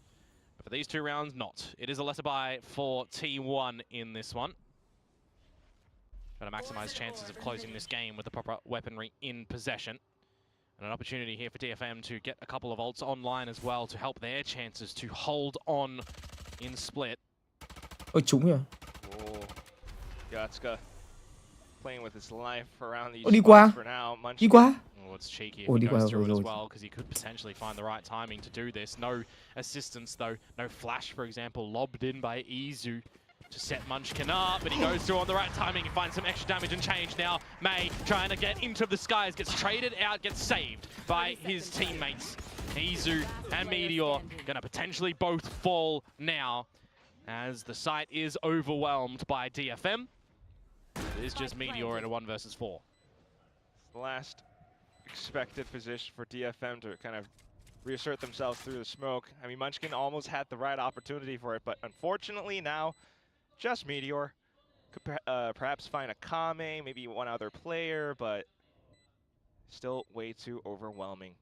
But for these 2 rounds, not. It is a lesser buy for T1 in this one. Trying to maximize chances of closing this game with the proper weaponry in possession. And an opportunity here for DFM to get a couple of ults online as well to help their chances to hold on in split. Ôi trúng rồi. Gatska playing with his life around these đi qua. for now. Đi qua. it's cheeky if he goes through it as well, because he could potentially find the right timing to do this. No assistance though, no flash, for example, lobbed in by Izu to set Munchkin up, but he goes through on the right timing. He finds some extra damage and change now. May trying to get into the skies, gets traded out, gets saved by his teammates. Izu and Meteor gonna potentially both fall now, as the site is overwhelmed by DFM. It is just Meteor in a 1 versus 4. The last expected position for DFM to kind of reassert themselves through the smoke. I mean, Munchkin almost had the right opportunity for it, but unfortunately now, just Meteor. Could perhaps find a Kame, maybe one other player, but still way too overwhelming.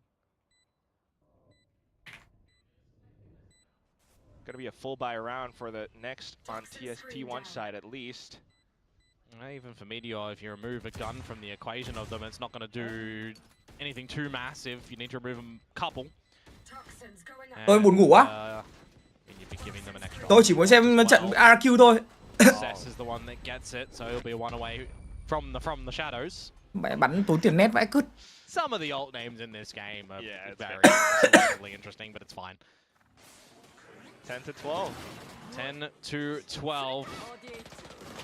Gonna be a full buy round for the next on T1 side at least. Even for Meteor, if you remove a gun from the equation of them, it's not going to do anything too massive. You need to remove a couple. Tôi buồn ngủ quá. Tôi chỉ muốn xem trận RRQ thôi. Cess is the one that gets it, so it'll be one away from the shadows. Mẹ bắn tốn tiền net vãi cứt. Some of the alt names in this game are very selectively interesting, but it's fine. 10 to 12. 10 to 12.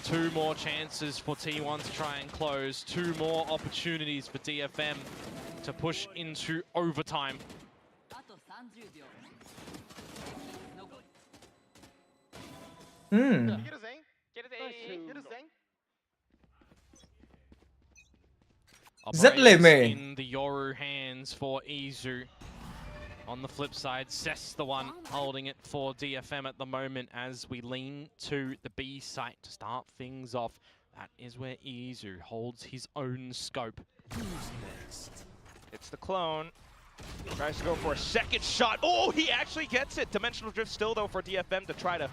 2 more chances for T1 to try and close. 2 more opportunities for DFM to push into overtime. Rất lề mề. In the Yoru hands for Izu. On the flip side, Cess the one holding it for DFM at the moment as we lean to the B site to start things off. That is where Izu holds his own scope. Who's next? It's the clone. Tries to go for a second shot. Oh, he actually gets it. Dimensional drift still though for DFM to try to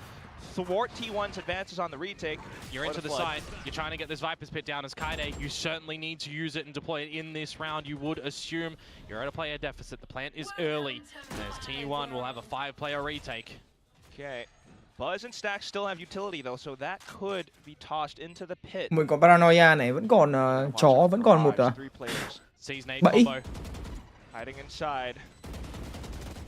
thwart T1's advances on the retake. You're into the side. You're trying to get this Viper's Pit down as Kaide. You certainly need to use it and deploy it in this round. You would assume you're at a player deficit. The plant is early. As T1 will have a 5-player retake. Okay. Buzz and Stack still have utility though, so that could be tossed into the pit. Mình có paranoia này, vẫn còn chó, vẫn còn một bẫy. Hiding inside.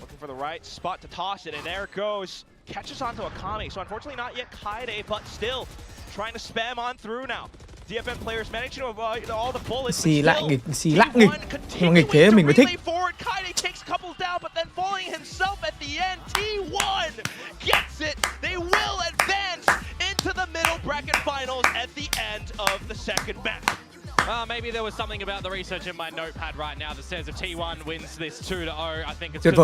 Looking for the right spot to toss it, and there it goes. Catches onto a Kami, so unfortunately not yet Kaide, but still trying to spam on through now. DFM players managing to avoid all the bullets. Xì lạ nghịch. Nhưng mà nghịch thế mình mới thích. Kaide takes a couple down, but then falling himself at the end. T1 gets it. They will advance into the middle bracket finals at the end of the second match. Maybe there was something about the research in my notepad right now that says if T1 wins this 2-0, I think it's good.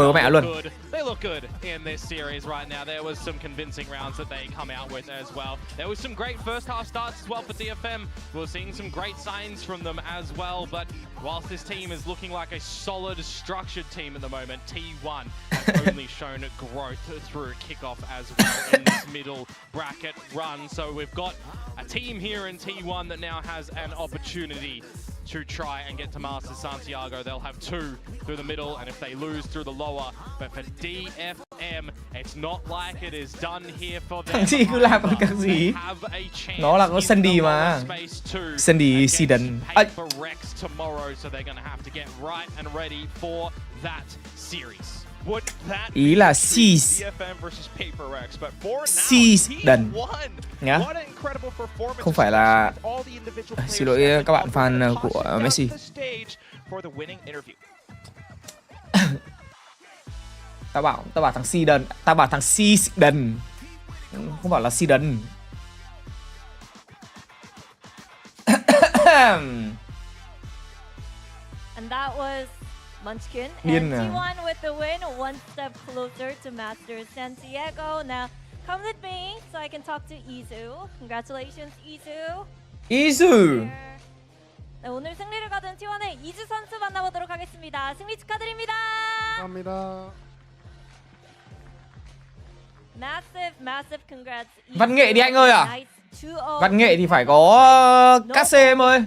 They look good in this series right now. There was some convincing rounds that they come out with as well. There was some great first half starts as well for DFM. We're seeing some great signs from them as well, but whilst this team is looking like a solid, structured team at the moment, T1 has only shown growth through kickoff as well in this middle bracket run. So we've got a team here in T1 that now has an opportunity to try and get to Masters Santiago. They'll have 2 through the middle, and if they lose through the lower. But for DFM, it's not like it is done here for them. Thằng Chi cứ làm cái gì? Nó là có Sandy mà. Sandy Season. Tomorrow, so they're going to have to get right and ready for that series. Ý là Season nhá. Không phải là xin lỗi các bạn fan của Messi. Tao bảo thằng Season, tao bảo thằng Season. Không bảo là Season. And that was Munchkin and T1 with the win, one step closer to Masters Santiago. Now, come with me so I can talk to Izu. Congratulations, Izu. Izu. 네, 오늘 승리를 거둔 T1의 이주 선수 만나보도록 하겠습니다. 승리 축하드립니다. 감사합니다. Massive congrats. Văn nghệ đi anh ơi à? Văn nghệ thì phải có Casse em ơi.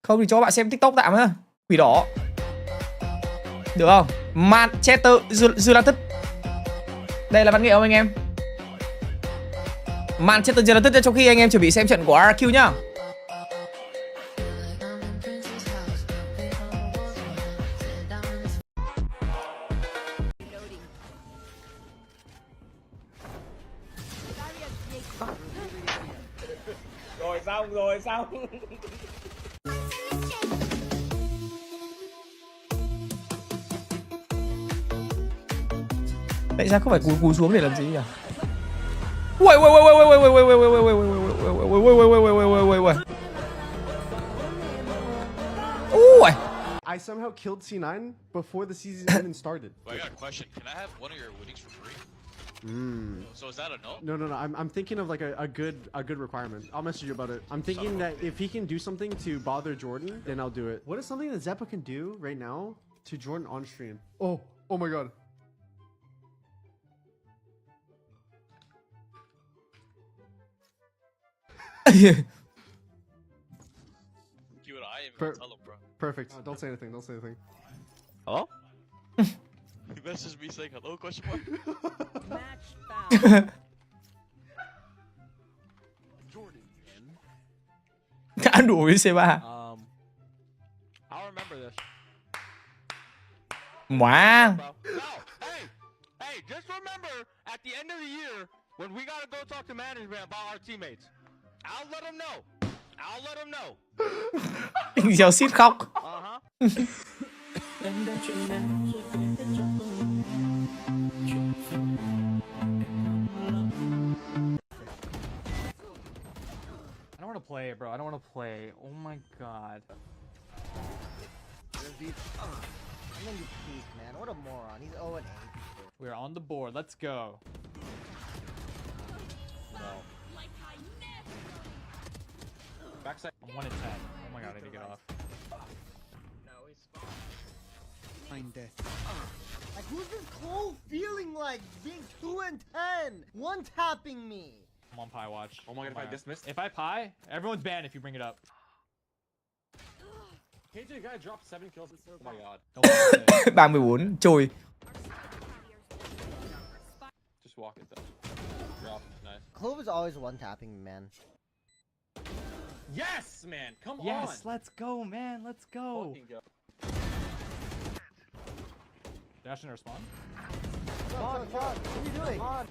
Không thì cho bạn xem TikTok tạm ha. Quỷ đỏ. Được không? Manchester United. Đây là văn nghệ không anh em? Manchester United trong khi anh em chuẩn bị xem trận của RRQ nhá. xong rồi xong. Tại sao không phải cúi xuống để làm gì nhỉ? Ui ui ui ui ui ui ui ui ui ui ui ui ui ui ui. Ui. I somehow killed C9 before the season even started. Well, I got a question. Can I have one of your winnings for free? So is that a no? No. I'm thinking of like a good requirement. I'll message you about it. I'm thinking that if he can do something to bother Jordan, then I'll do it. What is something that Zeppa can do right now to Jordan on stream? Oh my god. You and I ain't gonna tell him, bro. Perfect. Don't say anything. Don't say anything. Hello? You messaged me saying hello? Question mark. Match found. Đã đuổi với C3. I'll remember this. Wow. No, hey, just remember at the end of the year when we gotta go talk to management about our teammates. I'll let them know. Giờ xít khóc. I don't want to play, bro. I don't want to play. Oh my god. And then you peek, man. What a moron. He's 0-8. We're on the board. Let's go. No. Backside. I'm 1 in 10. Oh my god, I need to get off. Find death. Like, who's this Cole feeling like being 2 and 10? One tapping me. I'm on pie watch. Oh my god, if I dismissed. If I pie, everyone's banned if you bring it up. KJ guy dropped 7 kills. Oh my god. 34 trôi. Just walk it though. Drop. Nice. Clove is always one tapping me, man. Yes, man. Come on. Yes, let's go, man. Let's go. Go. Dash in our spawn. Come on. What are you doing? Come on.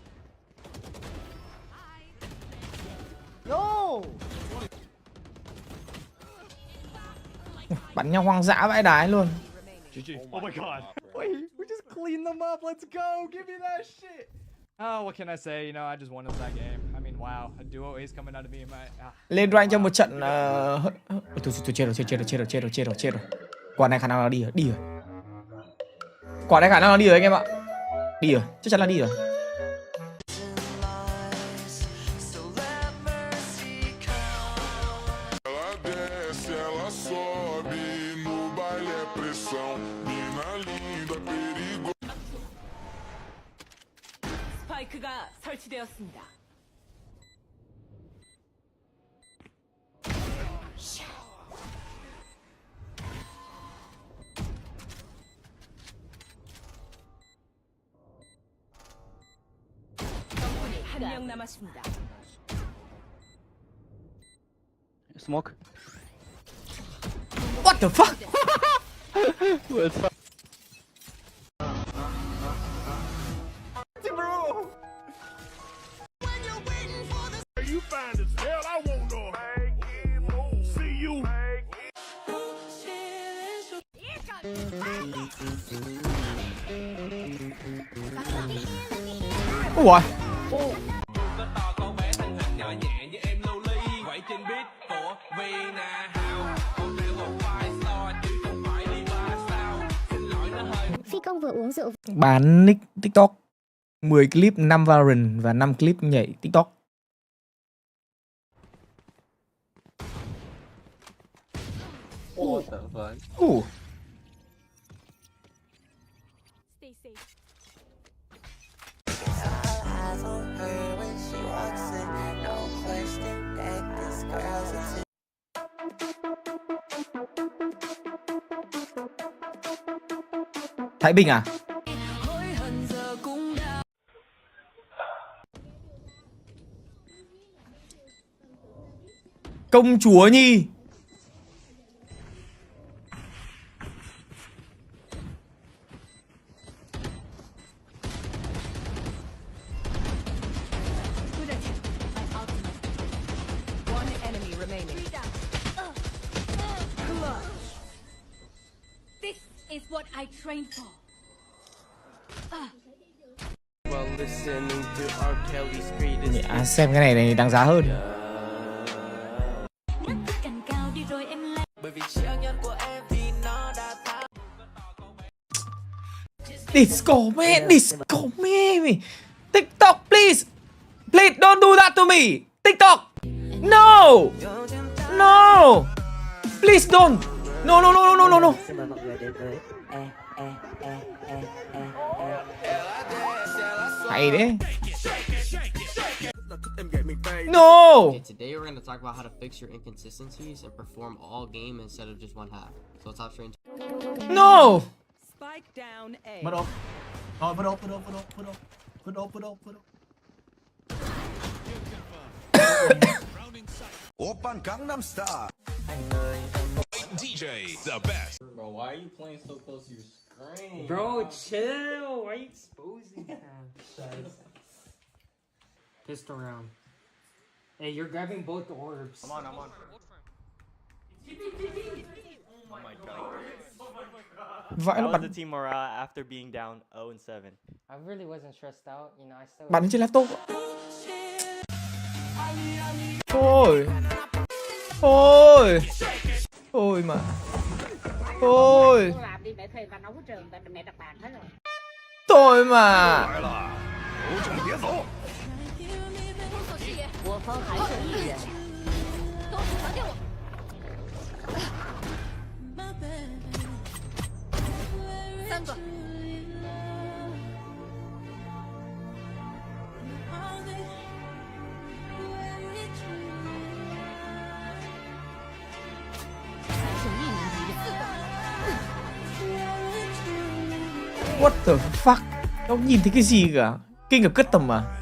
No! Bắn nhau hoang dã vãi đái luôn. GG. Oh my god. Wait, we just cleaned them up. Let's go. Give me that shit. Oh, what can I say? You know, I just wanted that game. I mean, wow. A duo ace coming out of me and my... Lên rank trong một trận... Tôi chết rồi. Quả này khả năng là đi rồi. Quả này khả năng là đi rồi anh em ạ. Đi rồi, chắc chắn là đi rồi. 스파이크가 설치되었습니다. 적군이 한 명 남았습니다. Smoke. What the fuck? Bro. You find as hell, I won't know. See you. Ủa? Phi công vừa uống rượu. Bán nick TikTok 10 clip 5 Valorant và 5 clip nhảy TikTok. What the fuck? Stay safe. Thái Bình à? Công chúa Nhi. One enemy remaining. is what I trained for. Xem cái này đáng giá hơn. Disco man, TikTok, please, don't do that to me. TikTok, no, please don't, no. Xin mời mọi người đến với Hay đấy. No. Okay, today we're going to talk about how to fix your inconsistencies and perform all game instead of just one half. So let's hop straight into No. Spike down A. Put up. Oh, put up. Oppan Gangnam Style. DJ, the best. Bro, why are you playing so close to your screen? Bro, chill. Why are you exposing that? Pissed around. Hey, you're grabbing both orbs. I'm on. Oh my god. Vãi nó How was bắn. the team morale after being down 0-7? I really wasn't stressed out. You know, I still. Bắn trên laptop. Thôi mà. Làm đi mẹ thuê và nấu trường, mẹ đặt bàn hết rồi. Thôi mà. 我方还剩1人。都传给我。3个。 What the fuck? Nó nhìn thấy cái gì cả? Kinh of custom mà.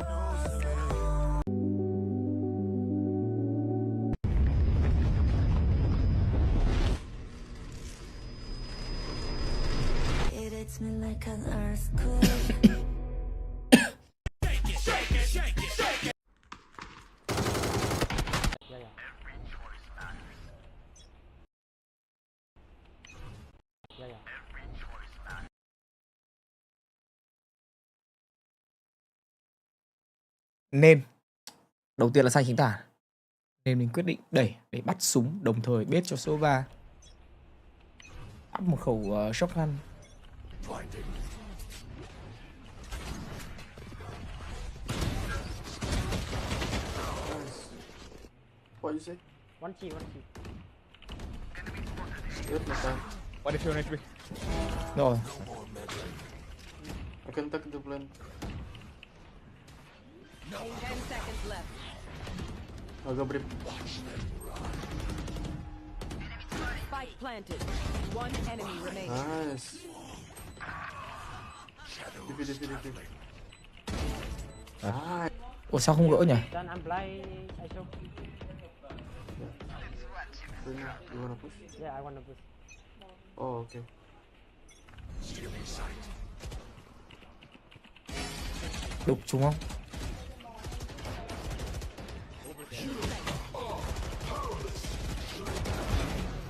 Nên đầu tiên là sai chính tả, nên mình quyết định đẩy để bắt súng, đồng thời bết cho số 3 ắp một khẩu shotgun. What you say? One key. Good, my son. What if you're HP? Rồi. I can take the blend. 10 seconds left. I'll go break. Spike planted. One enemy remaining. Nice. Defeat. Nice. Ủa sao không gỡ nhỉ? Then I'm blind. I show. You wanna push? Yeah, I wanna push. Oh, okay. Đục chúng không?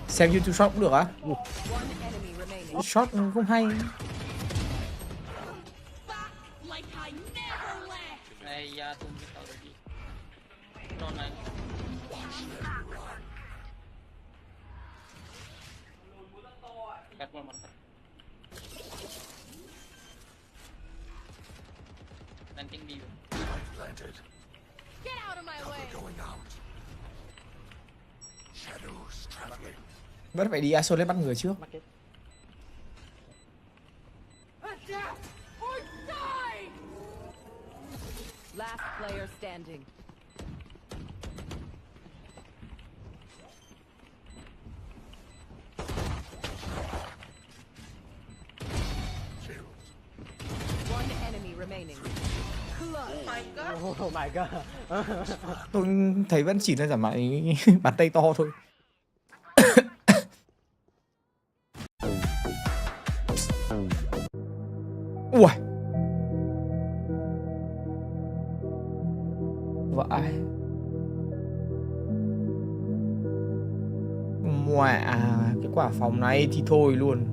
Xem YouTube short cũng được á? Short không hay. Get out of my way. Vẫn phải đi isolate bắt người trước. Adapt or die. Last player standing. One enemy remaining. Oh my god. Tôi thấy vẫn chỉ là giảm mạnh bàn tay to thôi. Ui. Vãi. Mẹ cái quả phòng này thì thôi luôn.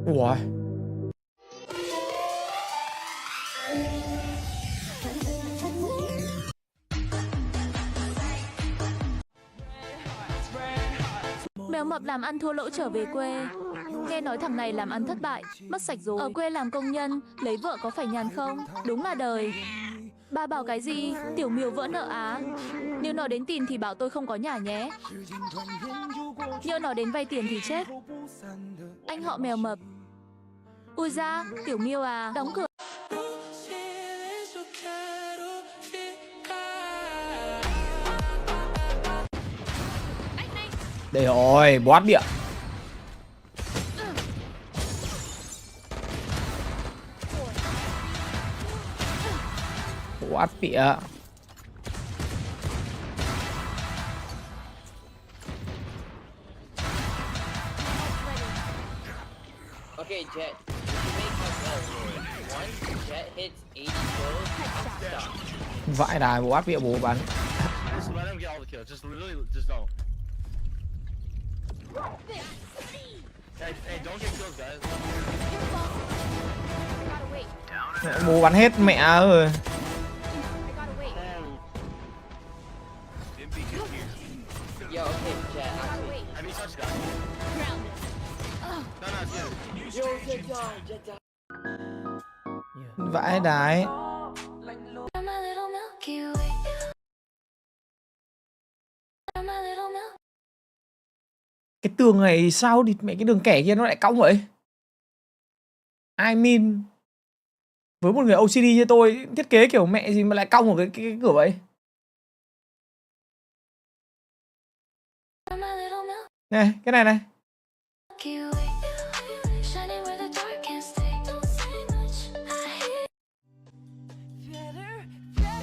Ủa. Mèo mập làm ăn thua lỗ trở về quê. Nghe nói thằng này làm ăn thất bại, mất sạch rồi. Ở quê làm công nhân, lấy vợ có phải nhàn không? Đúng là đời. Ba bảo cái gì? Tiểu Miêu vỡ nợ á. Nếu nó đến tìm thì bảo tôi không có nhà nhé. Nhỡ nó đến vay tiền thì chết. Anh họ mèo mập. Ui da, Tiểu Miêu à, đóng cửa. Đây rồi, boát bịa. Boát bịa. Okay, Jet. Make a goal. Once Jet hits 80 kills, stop. Vãi đài, boát bịa bố bắn. Just let him get all the kills. Just really, just don't. Hey, don't get kills, guys. Bố bắn hết mẹ rồi. Yo, okay, Jet. Have you touched guys? No, it's good. Yo, Jet down, Jet down. Vãi đái. Cái tường này sao đi mẹ, cái đường kẻ kia nó lại cong vậy? I mean, với một người OCD như tôi, thiết kế kiểu mẹ gì mà lại cong ở cái cửa vậy? Này, cái này này.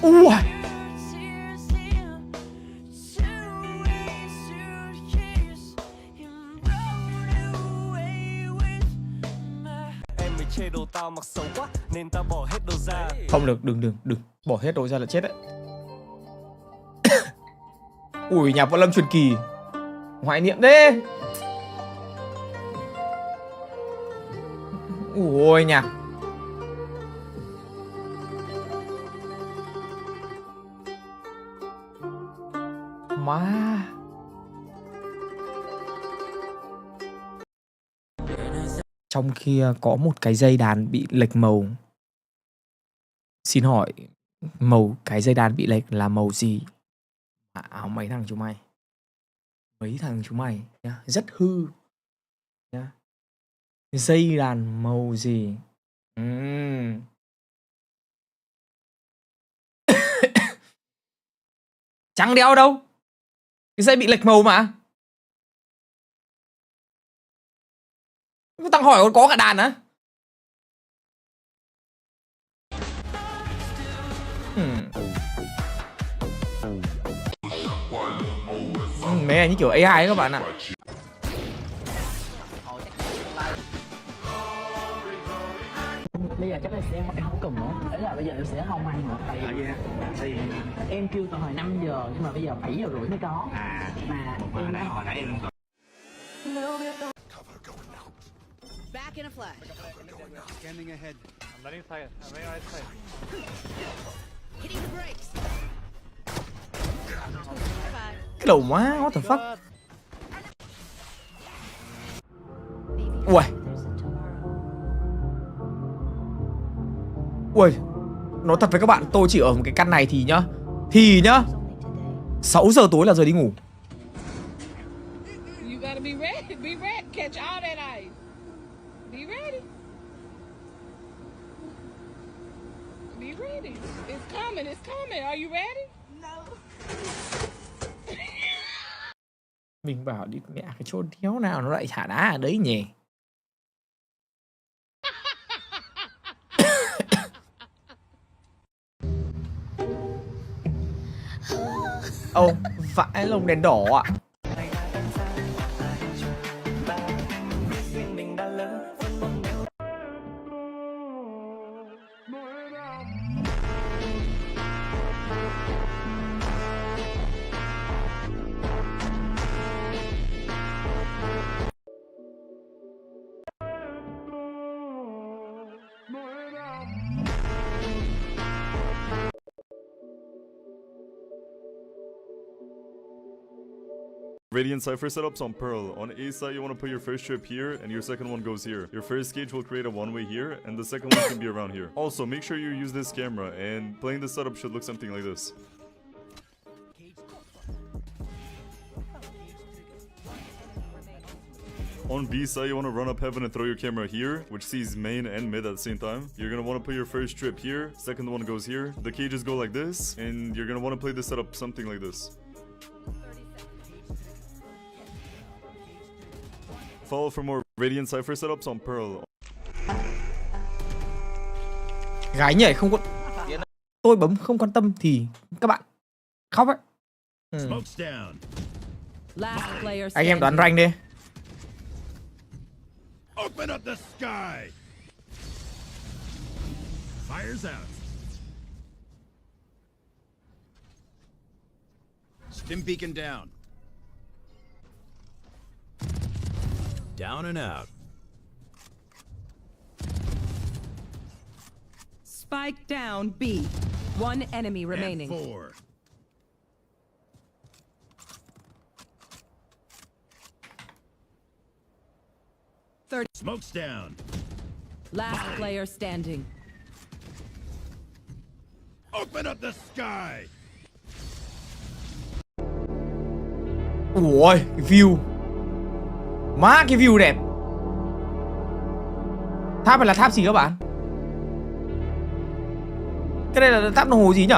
Ui. chê đồ tao mặc xấu quá nên tao bỏ hết đồ ra. Không được, đừng bỏ hết đồ ra là chết đấy. Ui, nhạc võ lâm truyền kỳ, hoài niệm đấy. Ui, nhạc. Má. Trong khi có một cái dây đàn bị lệch màu. Xin hỏi, màu cái dây đàn bị lệch là màu gì? Mấy thằng chúng mày. Mấy thằng chúng mày nhá, rất hư nhá. Dây đàn màu gì? Chẳng đeo đâu. Cái dây bị lệch màu mà. Thằng hỏi còn có cả đàn á. Mấy này như kiểu AI ấy các bạn ạ. Bây giờ chắc là em không cần nữa. Thế là bây giờ em sẽ không ăn nữa. Tại em kêu từ hồi 5 giờ nhưng mà bây giờ 7 giờ rưỡi mới có. Mà em hồi nãy em Back in a flash. Scanning ahead. I'm letting fire. I'm letting right side. Hitting the brakes. Cái đầu má, what the fuck. Ui. Ui. Nói thật với các bạn, tôi chỉ ở một cái căn này thì nhá 6 giờ tối là giờ đi ngủ. You gotta be ready. Be ready. Catch all that ice. Be ready. Be ready. It's coming. It's coming. Are you ready? No. Mình bảo đi mẹ cái chỗ đéo nào nó lại thả đá ở đấy nhỉ. Ô, vãi lồng đèn đỏ ạ. Radiant Cypher setups on Pearl. On A side, you want to put your first trip here, and your second one goes here. Your first gauge will create a one-way here, and the second one can be around here. Also, make sure you use this camera, and playing this setup should look something like this. On B side, you want to run up heaven and throw your camera here, which sees main and mid at the same time. You're going to want to put your first trip here, second one goes here. The cages go like this, and you're going to want to play this setup something like this. Follow for more Radiant Cypher setups on Pearl. Gái nhảy không có... Tôi bấm không quan tâm thì các bạn khóc ấy. Anh em đoán rank đi. Open up the sky. Fires out. Stim beacon down. Down and out. Spike down B. One enemy remaining. And 4. Smoke's down. Last player standing. Open up the sky. Ui, cái view. Má, cái view đẹp. Tháp này là tháp gì các bạn? Cái đây là tháp đồng hồ gì nhỉ?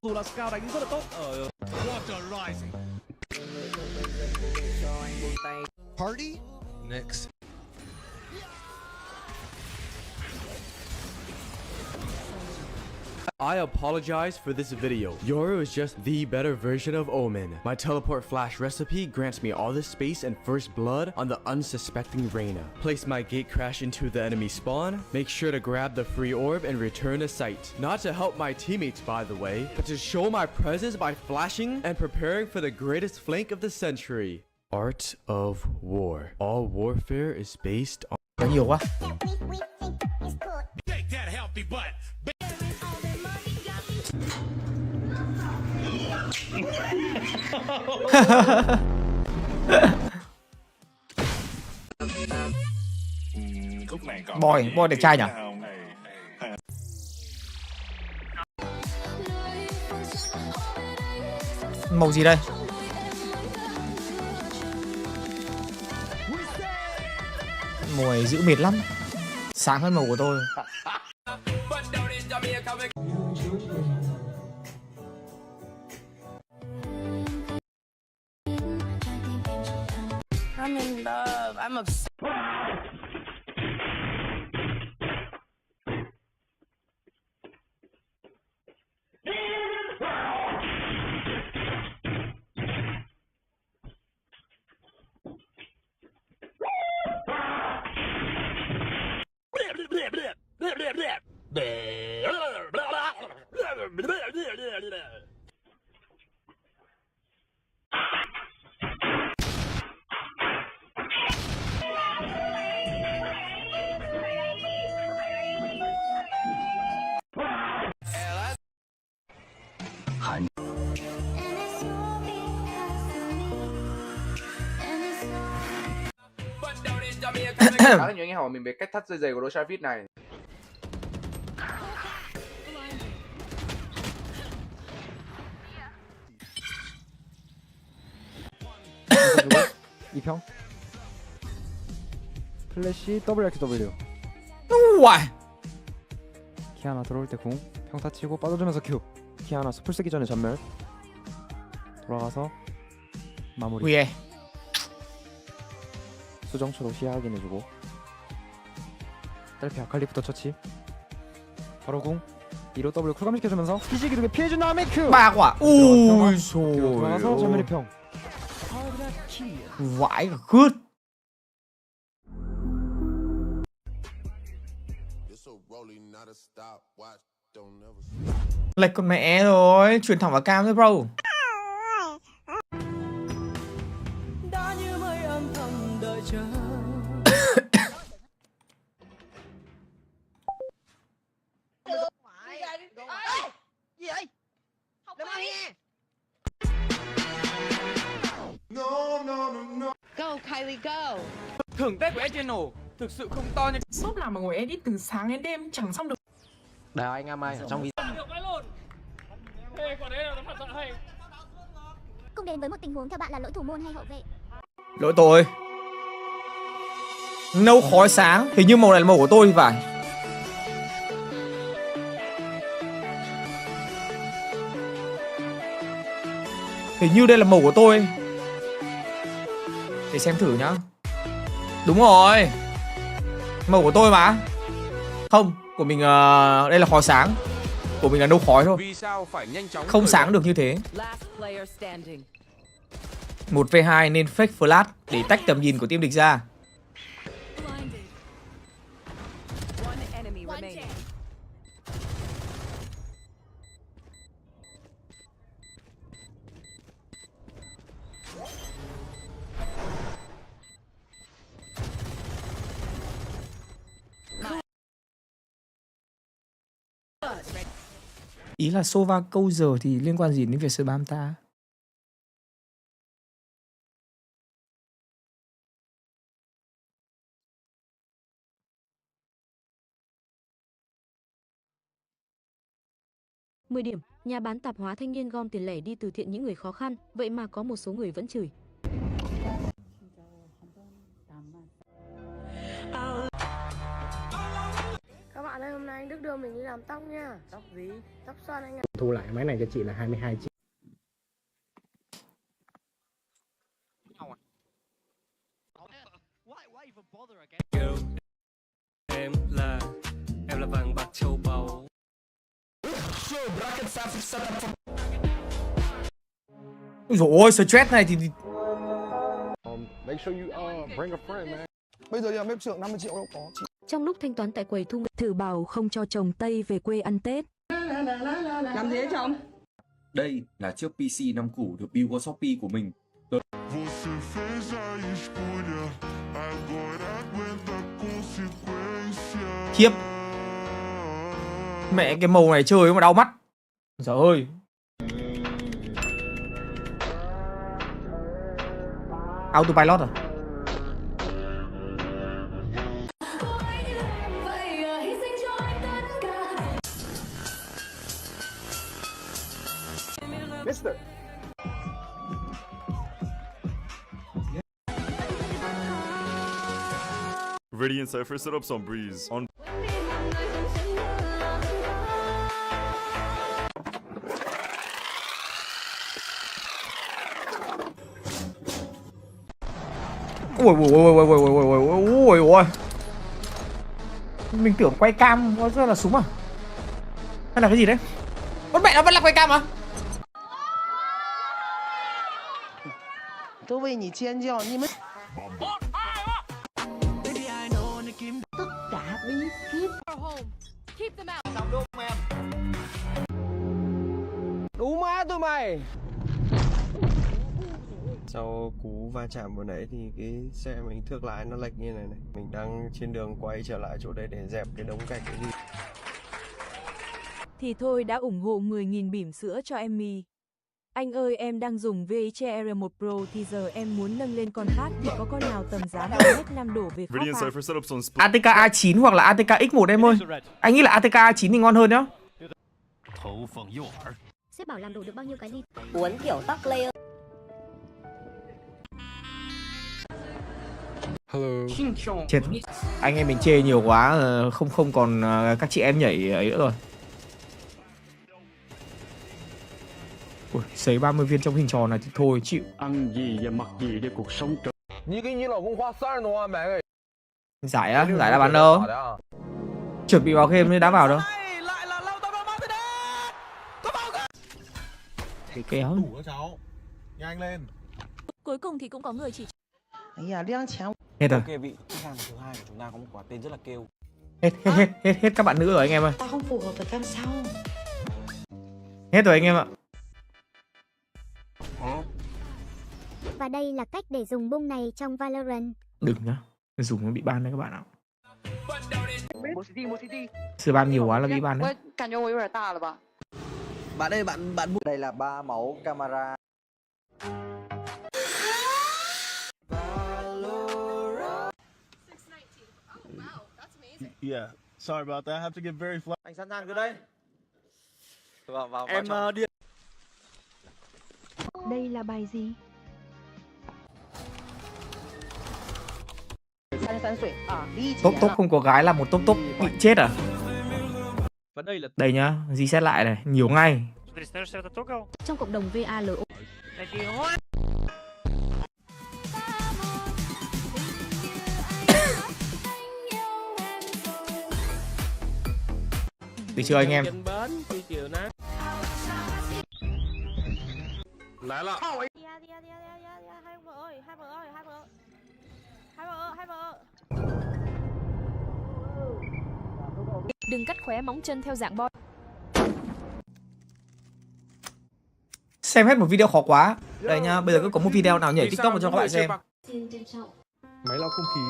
Dù là Scout đánh rất là tốt ở Party next. I apologize for this video. Yoru is just the better version of Omen. My teleport flash recipe grants me all this space and first blood on the unsuspecting Reyna. Place my gate crash into the enemy spawn. Make sure to grab the free orb and return to site. Not to help my teammates, by the way, but to show my presence by flashing and preparing for the greatest flank of the century. Art of War. All warfare is based on... Nhiều quá. Take that healthy butt. Boy đẹp trai nhỉ? Màu gì đây? Màu này giữ mệt lắm. Sáng hơn màu của tôi. I'm in love. I'm obsessed. Khá là nhiều anh hỏi mình về cách thắt dây giày của đôi Travis này. 이평 플래시 WRQW 우와 키 하나 들어올 때 궁 평타 치고 빠져주면서 큐 키 하나 스플 쓰기 전에 전멸 돌아가서 마무리 위에 수정초로 시야 확인해주고 딸피 아칼리부터 처치 바로 궁 2로 W 쿨감 시켜주면서 피지 기둥에 피해준 다음에 큐 막와 ui 돌아가서 전멸 2평 vãi cả cướt. Lệch con mẹ rồi, chuyển thẳng vào cam thôi bro. Đã như mây âm thầm đợi chờ Riley, go. Thưởng Tết của Channel thực sự không to như Shop nào mà ngồi edit từ sáng đến đêm chẳng xong được. Đào anh Am Mai ở trong video. Cùng đến với một tình huống theo bạn là lỗi thủ môn hay hậu vệ? Lỗi tôi. Nâu khói sáng, hình như màu này là màu của tôi thì phải. Hình như đây là màu của tôi. Để xem thử nhá. Đúng rồi, màu của tôi mà. Không, của mình đây là khói sáng. Của mình là nâu khói thôi. Vì sao phải nhanh chóng Không sáng được như thế. 1v2 nên fake flash để tách tầm nhìn của team địch ra. One enemy remaining. Ý là Sova câu giờ thì liên quan gì đến việc spam ta? Mười điểm, nhà bán tạp hóa thanh niên gom tiền lẻ đi từ thiện những người khó khăn, vậy mà có một số người vẫn chửi. Các bạn ơi, hôm nay anh Đức đưa mình đi làm tóc nha. Tóc gì? Tóc xoăn anh ạ. Thu lại máy này cho chị là 22 triệu. Em là vàng bạc châu báu. Ôi dồi ôi, stress này thì Make sure you bring a friend, man. Bây giờ đi làm bếp trưởng 50 triệu đâu có. Trong lúc thanh toán tại quầy thu, thử bảo không cho chồng Tây về quê ăn Tết. Làm gì đấy chồng? Đây là chiếc PC 5 củ được build qua Shopee của mình. khiếp. Mẹ cái màu này chơi mà đau mắt. Trời ơi. Autopilot à? Mister. Radiant Cypher setups on Breeze. On Ui. Mình tưởng quay cam có rất là súng à? Hay là cái gì đấy? Con mẹ nó vẫn là quay cam à? 都为你尖叫，你们 tất cả bí kíp. Đủ má tụi mày. Sau cú va chạm vừa nãy thì cái xe mình thước lái nó lệch như này này. Mình đang trên đường quay trở lại chỗ đây để dẹp cái đống gạch cái gì. Thì thôi đã ủng hộ 10.000 bỉm sữa cho em mi. Anh ơi, em đang dùng VHR1 Pro thì giờ em muốn nâng lên con khác thì có con nào tầm giá 5 đổ về Radiant khóc Cypher setups on Split. ATK A9 hoặc là ATK X1 em ơi. Anh nghĩ là ATK A9 thì ngon hơn nhá. Sếp bảo làm đủ được bao nhiêu cái gì? Uốn kiểu tóc layer. Hello. Chết. Anh em mình chê nhiều quá, không còn các chị em nhảy ấy nữa rồi. Ui, xấy 30 viên trong hình tròn này thì thôi chịu. Ăn gì và mặc gì để cuộc sống trở. Giải á, giải đáp án đâu? Chuẩn bị vào game mới đá vào đâu. Thấy kéo. Đủ các cháu. Nhanh lên. Cuối cùng thì cũng có người chỉ. Hết rồi. Ok, vị khách hàng thứ hai của chúng ta có một quả tên rất là kêu. Hết các bạn nữ rồi anh em ơi. Tao không phù hợp với cam sau. Hết rồi anh em ạ. Và đây là cách để dùng bung này trong Valorant. Đừng nhá, dùng nó bị ban đấy các bạn ạ. Một city. Spam nhiều quá là bị ban đấy. Bạn ơi, bạn Đây là 3 mẫu camera. Yeah, sorry about that. I have to get very flat. Anh sẵn sàng từ đây. Vào Em trong. đi. Đây là bài gì? Top top không có gái là một top top bị chết à? Và đây là Đây nhá, reset lại này, nhiều ngay. Trong cộng đồng VALO. Được chưa anh em? Lại là Đừng cắt khóe móng chân theo dạng boy. Xem hết một video khó quá. Đây nhá, bây giờ cứ có một video nào nhảy TikTok cho các bạn xem. Máy lau không khí.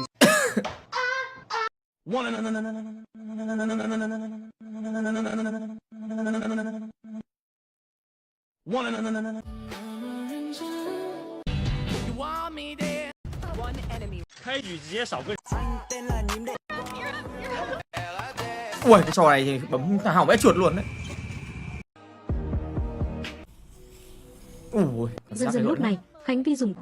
Ui, cái trò này thì bấm hỏng vẽ chuột luôn đấy. Ui, Dần dần lúc này, Khánh Vi dùng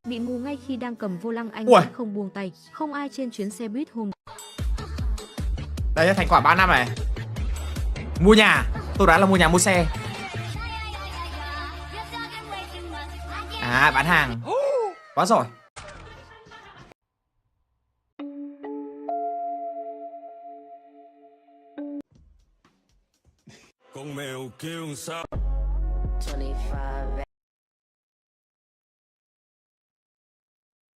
bị ngu ngay khi đang cầm vô lăng, anh vẫn không buông tay. Không ai trên chuyến xe buýt hôm. Đây là thành quả 3 năm này. Mua nhà, tôi đoán là mua nhà mua xe. À, bán hàng. Quá giỏi. con mèo kêu sao. 25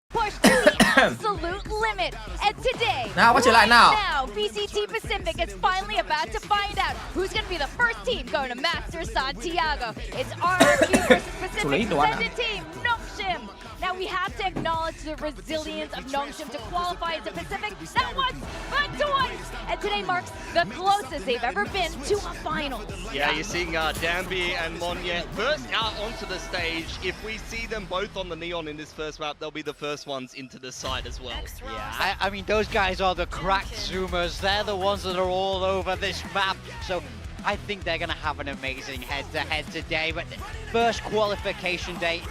push to the absolute limit. And today, nào quay trở lại nào. now, PCT Pacific is finally about to find out who's going to be the first team going to Master Santiago. It's RRQ versus Pacific Ascendant team, Nongshim. Now we have to acknowledge the resilience of Nongshim to qualify into Pacific. Not once, but twice. And today marks the closest they've ever been to a final. Yeah, you're seeing Danby and Monye first out onto the stage. If we see them both on the neon in this first map, they'll be the first ones into the side as well. Yeah, I mean, those guys are the cracked zoomers. They're the ones that are all over this map. So I think they're going to have an amazing head-to-head today. But first qualification day,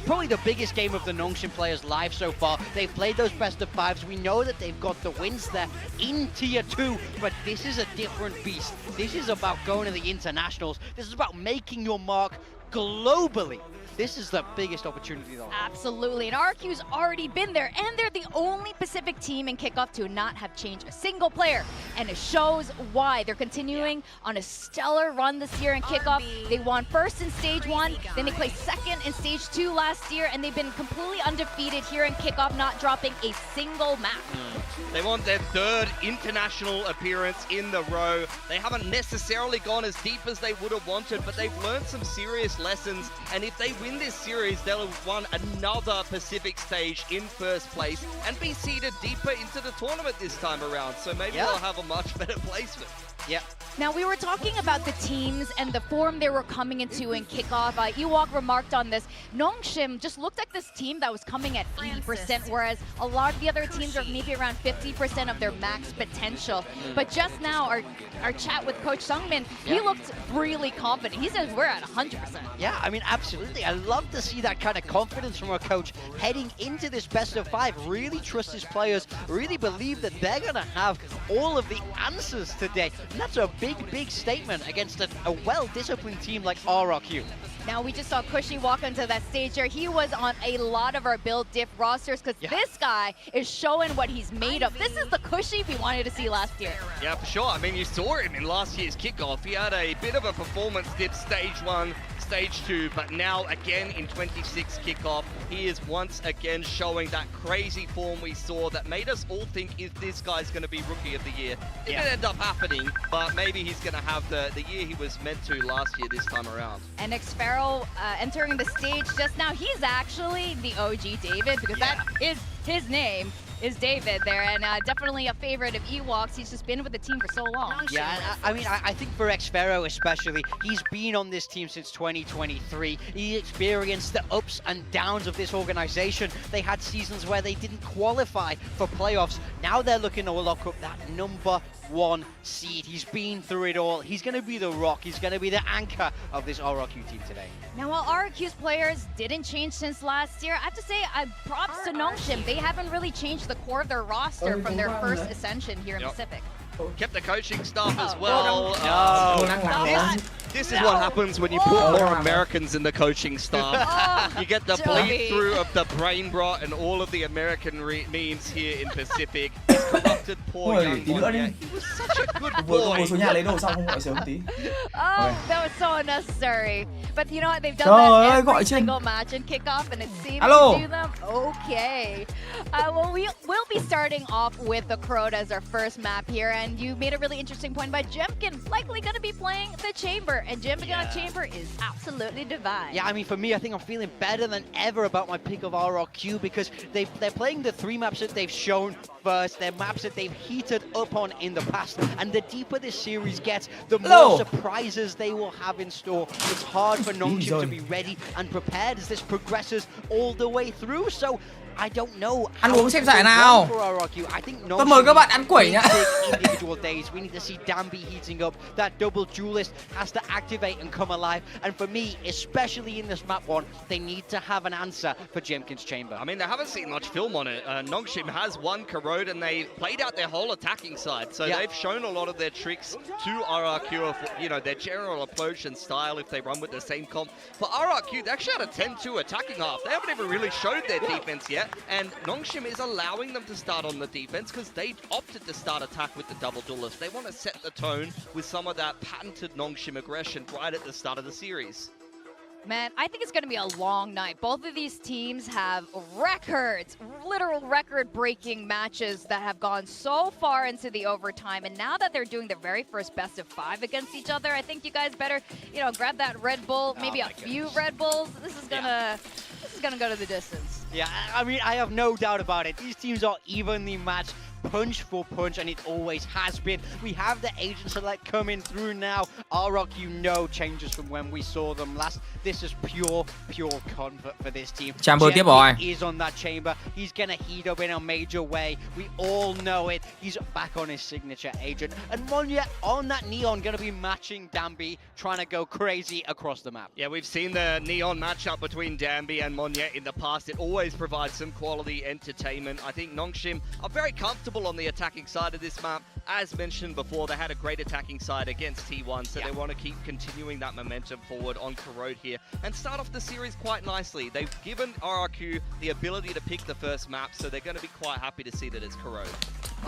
probably the biggest game of the Nongshim players' lives so far. They've played those best of fives. We know that they've got the wins there in Tier 2, but this is a different beast. This is about going to the internationals. This is about making your mark globally. This is the biggest opportunity though. Absolutely, and RRQ's already been there, and they're the only Pacific team in kickoff to not have changed a single player. And it shows why. They're continuing on a stellar run this year in kickoff. They won first in stage 1, then they placed second in stage 2 last year, and they've been completely undefeated here in kickoff, not dropping a single map. They want their third international appearance in the row. They haven't necessarily gone as deep as they would have wanted, but they've learned some serious lessons, and if they win this series, they'll have won another Pacific stage in first place and be seeded deeper into the tournament this time around. So maybe they'll have a much better placement. Yeah. Now, we were talking about the teams and the form they were coming into in kickoff. Ewok remarked on this. Nongshim just looked like this team that was coming at 80%, whereas a lot of the other teams are maybe around 50% of their max potential. But just now, our chat with Coach Sungmin, he looked really confident. He says we're at 100%. Yeah, I mean, absolutely. I love to see that kind of confidence from a coach heading into this best of 5. Really trust his players, really believe that they're going to have all of the answers today. And that's a big statement against a well-disciplined team like RRQ. Now, we just saw Cushy walk onto that stage here. He was on a lot of our build diff rosters because this guy is showing what he's made of. This is the Cushy we wanted to see last year. Yeah, for sure. I mean, you saw him in last year's kickoff. He had a bit of a performance dip stage 1, stage 2, but now again in 26 kickoff, he is once again showing that crazy form we saw that made us all think if this guy's going to be Rookie of the Year. Didn't end up happening, but maybe he's going to have the year he was meant to last year this time around. And Xfarrell entering the stage just now, he's actually the OG David because that is his name. is David there, and definitely a favorite of Ewoks. He's just been with the team for so long. Yeah, I mean, I think for Xfero especially, he's been on this team since 2023. He experienced the ups and downs of this organization. They had seasons where they didn't qualify for playoffs. Now they're looking to lock up that #1 seed. He's been through it all. He's going to be the rock. He's going to be the anchor of this RRQ team today. Now, while RRQ's players didn't change since last year, I have to say, props to Nongshim. They haven't really changed the core of their roster from their first ascension here in Pacific. Kept the coaching staff as well. This is what happens when you put more Americans in the coaching staff. You get the bleed through of the brain rot and all of the American memes here in Pacific. He's corrupted poor young Monye. He was such a good boy. Oh, that was so unnecessary. But you know what? They've done that every single match in kickoff, and it seems to do them okay. Well, we'll be starting off with the Crowd as our first map here, and you made a really interesting point by Jemkin, likely going to be playing the Chamber, and Jemkin on Chamber is absolutely divine. Yeah, I mean, for me, I think I'm feeling better than ever about my pick of RRQ because they're playing the 3 maps that they've shown first. They're maps that they've heated up on in the past, and the deeper this series gets, the more surprises they will have in store. It's hard for Nongshim to be ready and prepared as this progresses all the way through, so I don't know. Ăn uống xem giải nào. Tôi mời các bạn ăn quẩy nhá. Individual days. We need to see Danby heating up. That double duelist has to activate and come alive. And for me, especially in this map 1, they need to have an answer for Jemkin's Chamber. I mean, they haven't seen much film on it. Nongshim has won Corrode and they played out their whole attacking side. So they've shown a lot of their tricks to RRQ of, you know, their general approach and style if they run with the same comp. For RRQ, they actually had a 10-2 attacking half. They haven't even really showed their defense yet. And Nongshim is allowing them to start on the defense because they opted to start attack with the double duelist. They want to set the tone with some of that patented Nongshim aggression right at the start of the series. Man, I think it's going to be a long night. Both of these teams have records, literal record-breaking matches that have gone so far into the overtime. And now that they're doing their very first best of 5 against each other, I think you guys better, you know, grab that Red Bull, maybe a few Red Bulls. This is gonna go to the distance. Yeah, I mean, I have no doubt about it. These teams are evenly matched, punch for punch, and it always has been. We have the agent select coming through now. RRQ, no changes from when we saw them last. This is pure comfort for this team. Chamber tiếp rồi. Is on that Chamber. He's gonna heat up in a major way. We all know it. He's back on his signature agent. And Monye on that Neon gonna be matching Danby, trying to go crazy across the map. Yeah, we've seen the Neon matchup between Danby and Monye in the past. It always provides some quality entertainment. I think Nongshim are very comfortable on the attacking side of this map. As mentioned before, they had a great attacking side against T1, so they want to keep continuing that momentum forward on Corrode here and start off the series quite nicely. They've given RRQ the ability to pick the first map, so they're going to be quite happy to see that it's Corrode.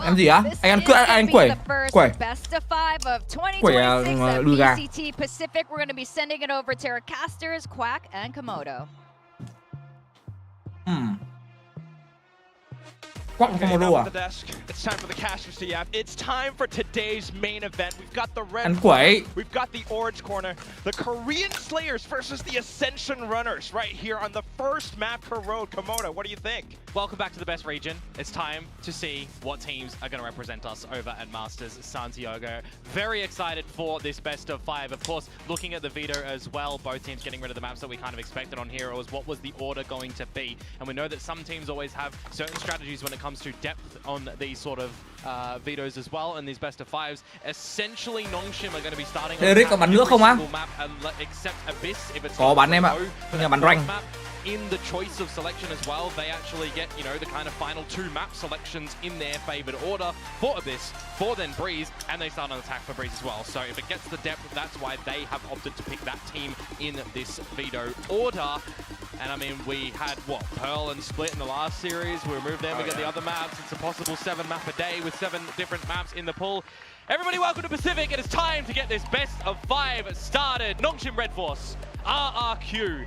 Em gì á? Anh quẩy. Quẩy. Best of 5 of 2026 at BCT Pacific. We're going to be sending it over to our casters, Quack and Komodo. Okay, now on the desk. It's time for the casters to yap. It's time for today's main event. We've got the red, we've got the orange corner, the Korean Slayers versus the Ascension Runners right here on the first map, Corrode. Komodo, what do you think? Welcome back to the best region. It's time to see what teams are going to represent us over at Masters Santiago. Very excited for this best of 5. Of course, looking at the veto as well, both teams getting rid of the maps that we kind of expected on Heroes. What was the order going to be? And we know that some teams always have certain strategies when it comes to depth on these sort of vetoes as well, and these best of 5s. Essentially, Nongshim are going to be starting on Eric có bắn nước không á? Except Abyss if it's có bắn em ạ, nhưng mà bắn rank. In the choice of selection as well, they actually get, you know, the kind of final 2 map selections in their favored order for Abyss, for then Breeze, and they start an attack for Breeze as well. So if it gets the depth, that's why they have opted to pick that team in this veto order. And I mean, we had, what, Pearl and Split in the last series. We removed them, we get the other maps. It's a possible 7 map a day with 7 different maps in the pool. Everybody, welcome to Pacific. It is time to get this best of 5 started. Nongshim Red Force, RRQ.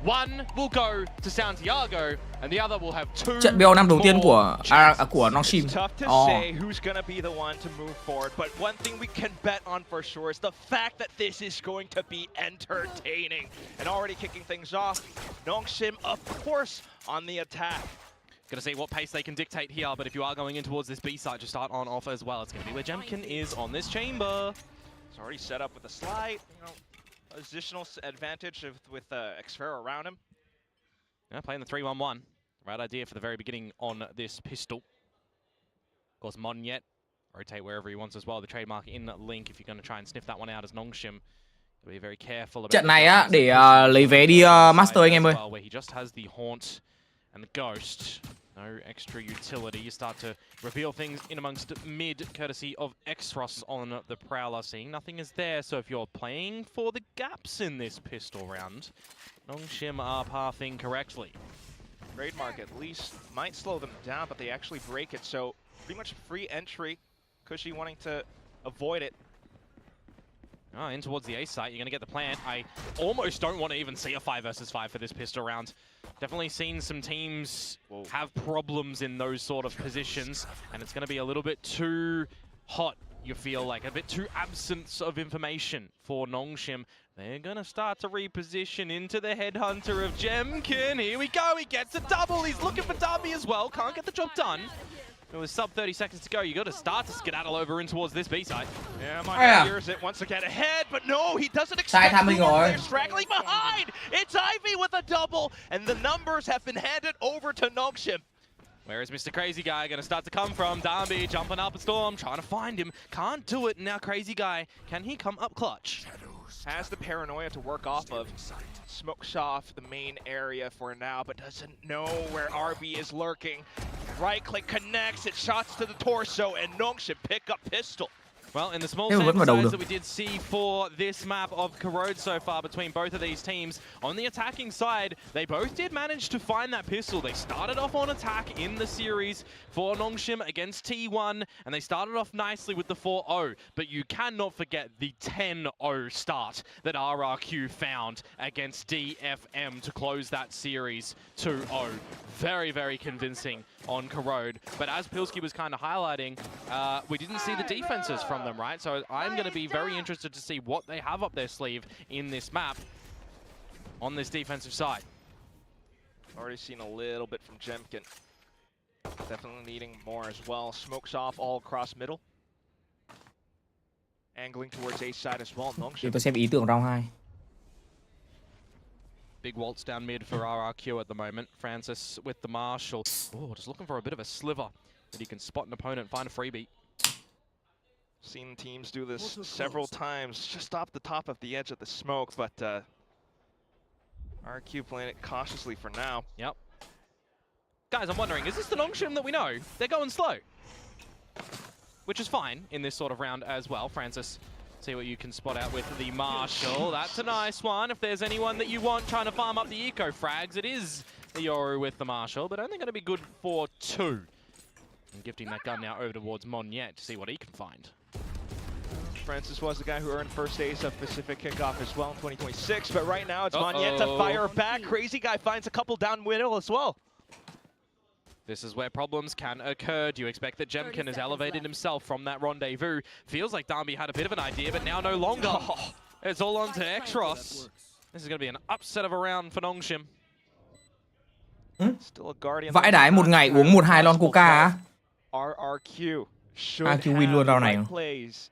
One will go to Santiago, and the other will have 2. Trận BO5 đầu tiên của Nongshim. It's tough to say who's gonna be the one to move forward, but one thing we can bet on for sure is the fact that this is going to be entertaining. And already kicking things off, Nongshim, of course, on the attack. Gonna see what pace they can dictate here, but if you are going in towards this B side to start on off as well, it's gonna be where Jemkin is on this chamber. It's already set up with a slight, positional advantage with Xferro around him. Yeah, playing the 3-1-1. Right idea for the very beginning on this pistol. Of course, Monyet rotate wherever he wants as well. The trademark in Link, if you're going to try and sniff that one out as Nongshim. Be very careful about trận này á để lấy vé đi Master anh em ơi. Where he just has the Haunt and the Ghost. No extra utility. You start to reveal things in amongst mid, courtesy of Xros on the Prowler. Seeing nothing is there, so if you're playing for the gaps in this pistol round, Nongshim are pathing correctly. Trademark at least might slow them down, but they actually break it, so pretty much free entry. Cushy wanting to avoid it. Oh, in towards the A site, you're going to get the plant. I almost don't want to even see a 5 versus 5 for this pistol round. Definitely seen some teams have problems in those sort of positions, and it's going to be a little bit too hot, you feel like, a bit too absence of information for Nongshim. They're going to start to reposition into the headhunter of Jemkin. Here we go, he gets a double. He's looking for Darby as well, can't get the job done. It was sub 30 seconds to go. You got to start to skedaddle over in towards this B side. Yeah, Monyet hears it, wants to get ahead, but no, he doesn't expect they're straggling behind. It's Ivy with a double, and the numbers have been handed over to Nongshim. Where is Mr. Crazy Guy going to start to come from? Darby jumping up a storm, trying to find him. Can't do it now, Crazy Guy. Can he come up clutch? Has the paranoia to work off of. Smokes off the main area for now, but doesn't know where RB is lurking. Right click connects, it shots to the torso, and Nongshim pick up pistol. Well, in the small sample size that we did see for this map of Corrode so far between both of these teams, on the attacking side, they both did manage to find that pistol. They started off on attack in the series for Nongshim against T1, and they started off nicely with the 4-0, but you cannot forget the 10-0 start that RRQ found against DFM to close that series 2-0. Very, very convincing on Corrode, but as Pilsky was kind of highlighting, we didn't see the defenses from them, right? So I'm going to be very interested to see what they have up their sleeve in this map on this defensive side. Already seen a little bit from Jemkin. Definitely needing more as well. Smokes off all across middle. Angling towards A side as well. Để tôi xem ý tưởng round 2. Big waltz down mid for RRQ at the moment. Francis with the Marshall. Oh, just looking for a bit of a sliver that he can spot an opponent, find a freebie. Seen teams do this several times, just off the top of the edge of the smoke, but RRQ playing it cautiously for now. Yep. Guys, I'm wondering, is this the Nongshim that we know? They're going slow. Which is fine in this sort of round as well. Francis, see what you can spot out with the Marshall. That's a nice one. If there's anyone that you want trying to farm up the eco frags, it is the Yoru with the Marshall, but only going to be good for 2. And gifting that gun now over towards Monyet to see what he can find. Francis was the guy who earned first ace of Pacific Kickoff as well in 2026, but right now it's Monyet to fire back. Crazy Guy finds a couple down middle as well. This is where problems can occur. Do you expect that Jemkin has elevated himself from that rendezvous? Feels like Darby had a bit of an idea, but now no longer. Oh, it's all on to Xros. This is going to be an upset of a round for Nongshim. Still a guardian. Vãi đái một ngày uống 1-2 lon coca á. RRQ should RRQ win luôn round này. Plays.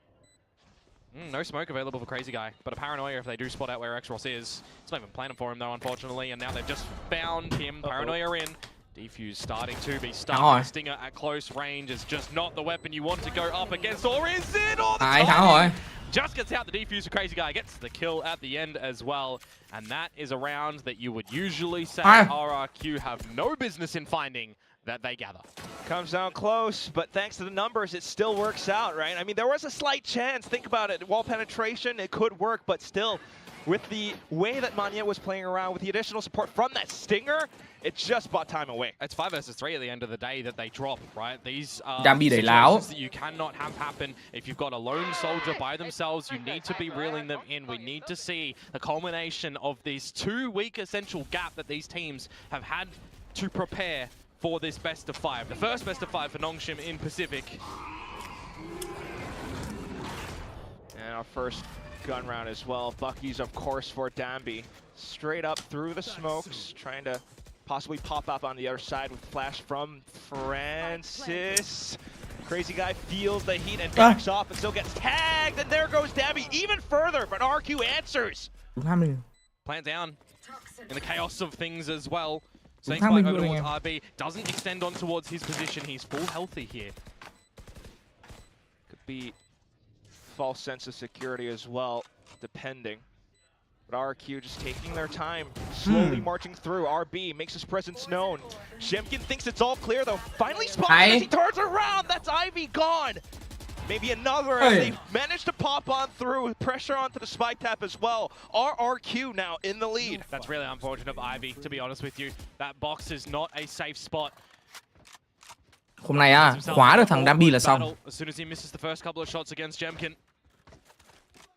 No smoke available for Crazy Guy, but a paranoia if they do spot out where Xros is. It's not even planning for him though, unfortunately, and now they've just found him. Paranoia in. Defuse starting to be stuck. Stinger at close range is just not the weapon you want to go up against, or is it? Or the just gets out the defuse for Crazy Guy, gets the kill at the end as well, and that is a round that you would usually say RRQ have no business in finding that they gather. Comes down close, but thanks to the numbers, it still works out, right? I mean, there was a slight chance. Think about it. Wall penetration, it could work, but still, with the way that Monyet was playing around, with the additional support from that Stinger, it just bought time away. It's 5 versus 3 at the end of the day that they drop, right? These are situations that you cannot have happen. If you've got a lone soldier by themselves, you need to be reeling them in. We need to see the culmination of this 2-week essential gap that these teams have had to prepare for this best of 5. The first best of 5 for Nongshim in Pacific. And our first gun round as well. Bucky's, of course, for Danby. Straight up through the smokes, trying to possibly pop up on the other side with flash from Francis. Crazy guy feels the heat and backs off and still gets tagged, and there goes Dabby even further, but RQ answers. Plant down in the chaos of things as well. Snake flying over towards RB, doesn't extend on towards his position, he's full healthy here. Could be false sense of security as well, depending. But RRQ just taking their time, slowly marching through. RB makes his presence known. Jemkin thinks it's all clear though. Finally spots as he turns around. That's Ivy gone. Maybe another as they managed to pop on through. Pressure onto the spike tap as well. RRQ now in the lead. That's really unfortunate of Ivy, to be honest with you. That box is not a safe spot. Hôm nay khóa được thằng Dambi là xong. As soon as he misses the first couple of shots against Jemkin.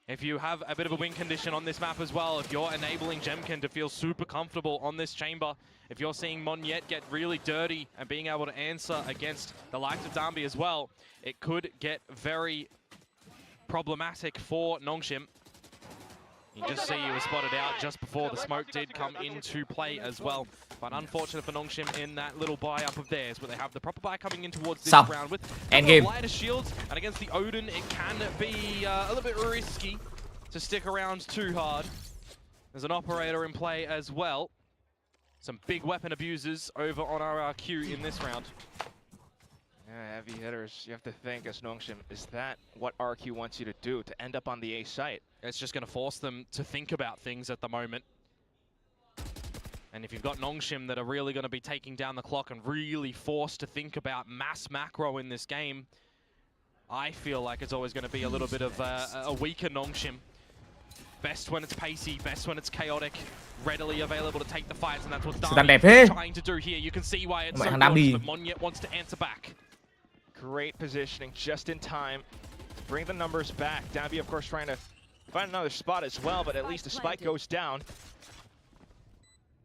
If you have a bit of a win condition on this map as well, if you're enabling Jemkin to feel super comfortable on this chamber, if you're seeing Monyet get really dirty and being able to answer against the likes of Dambi as well, it could get very problematic for Nongshim. You just see he was spotted out just before the smoke did come into play as well. But unfortunate for Nongshim in that little buy up of theirs, where they have the proper buy coming in towards this round with lighter shields. And against the Odin, it can be a little bit risky to stick around too hard. There's an operator in play as well. Some big weapon abusers over on RRQ in this round. Yeah, heavy hitters, you have to think as Nongshim, is that what RQ wants you to do, to end up on the A site? It's just going to force them to think about things at the moment. And if you've got Nongshim that are really going to be taking down the clock and really forced to think about mass macro in this game, I feel like it's always going to be a little bit of a weaker Nongshim. Best when it's pacey, best when it's chaotic, readily available to take the fights, and that's what Darby trying to do here. You can see why it's so close, but Monyet wants to answer back. Great positioning, just in time to bring the numbers back. Dabby, of course, trying to find another spot as well, but at least the spike goes down.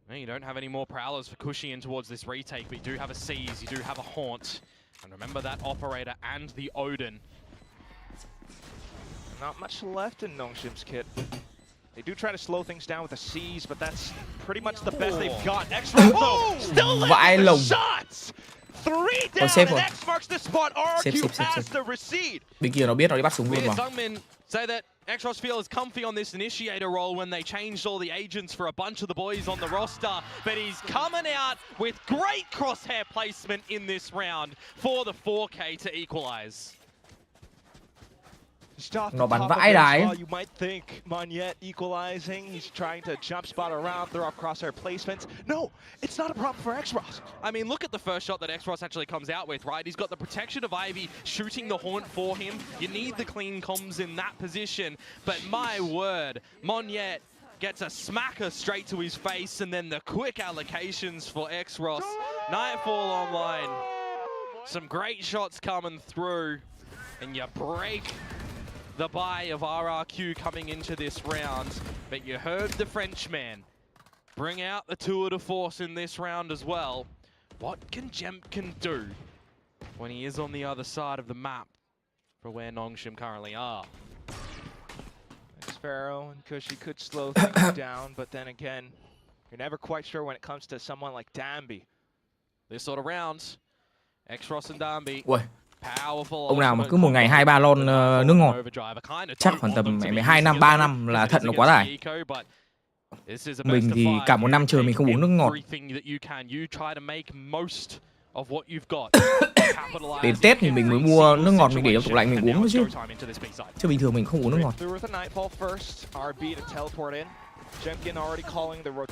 Well, you don't have any more prowlers for Cushy in towards this retake, but you do have a Seize, you do have a Haunt. And remember that Operator and the Odin. Not much left in Nongshim's kit. They do try to slow things down with a Seize, but that's pretty much the best they've got. X-Row still landing the shots! 3 down, and X marks the spot. RQ has to recede. Bên kia nó biết nó đi bắt súng luôn mà. Sungmin say that X-Ross feel is comfy on this initiator role when they changed all the agents for a bunch of the boys on the roster, but he's coming out with great crosshair placement in this round for the 4K to equalize. Nó bắn vãi đái. You might think Monyet equalizing. He's trying to jump spot around, throw off crosshair placements. No, it's not a problem for X-Ross. I mean, look at the first shot that X-Ross actually comes out with, right? He's got the protection of Ivy shooting the Haunt for him. You need the clean comms in that position. But my word, Monyet gets a smacker straight to his face, and then the quick allocations for X-Ross. Nightfall online. Some great shots coming through, and you break the buy of RRQ coming into this round, but you heard the Frenchman bring out the tour de force in this round as well. What can Jemkin do when he is on the other side of the map for where Nongshim currently are? Sparrow and Cushy could slow things down, but then again, you're never quite sure when it comes to someone like Dambi. This sort of round, X-Ross and Dambi. Ông nào mà cứ một ngày 2-3 lon nước ngọt chắc khoảng tầm 2 năm 3 năm là thận nó quá tải. Mình thì cả một năm trời mình không uống nước ngọt. Đến Tết thì mình mới mua nước ngọt mình để trong tủ lạnh mình uống thôi chứ. Chứ bình thường mình không uống nước ngọt.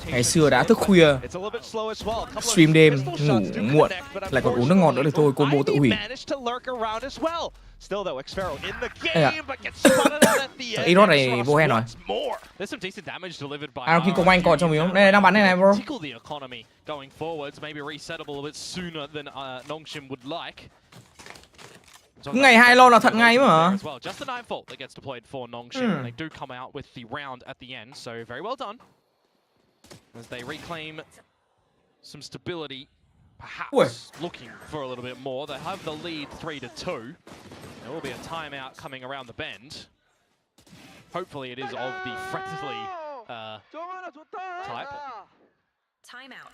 Ngày xưa đã thức khuya, stream đêm, ngủ muộn, lại còn uống nước ngọt nữa thì thôi, combo tự hủy. Irod này vô hand rồi. RRQ công anh còn trong mình không? Đây đang bắn đây này bro. Ngày 2 lon là thận ngay mà. Just the Nightfall that gets deployed for Nongshim. They do come out with the round at the end, so very well done. As they reclaim some stability, perhaps looking for a little bit more. They have the lead 3-2. There will be a timeout coming around the bend. Hopefully it is of the friendly type. Timeout.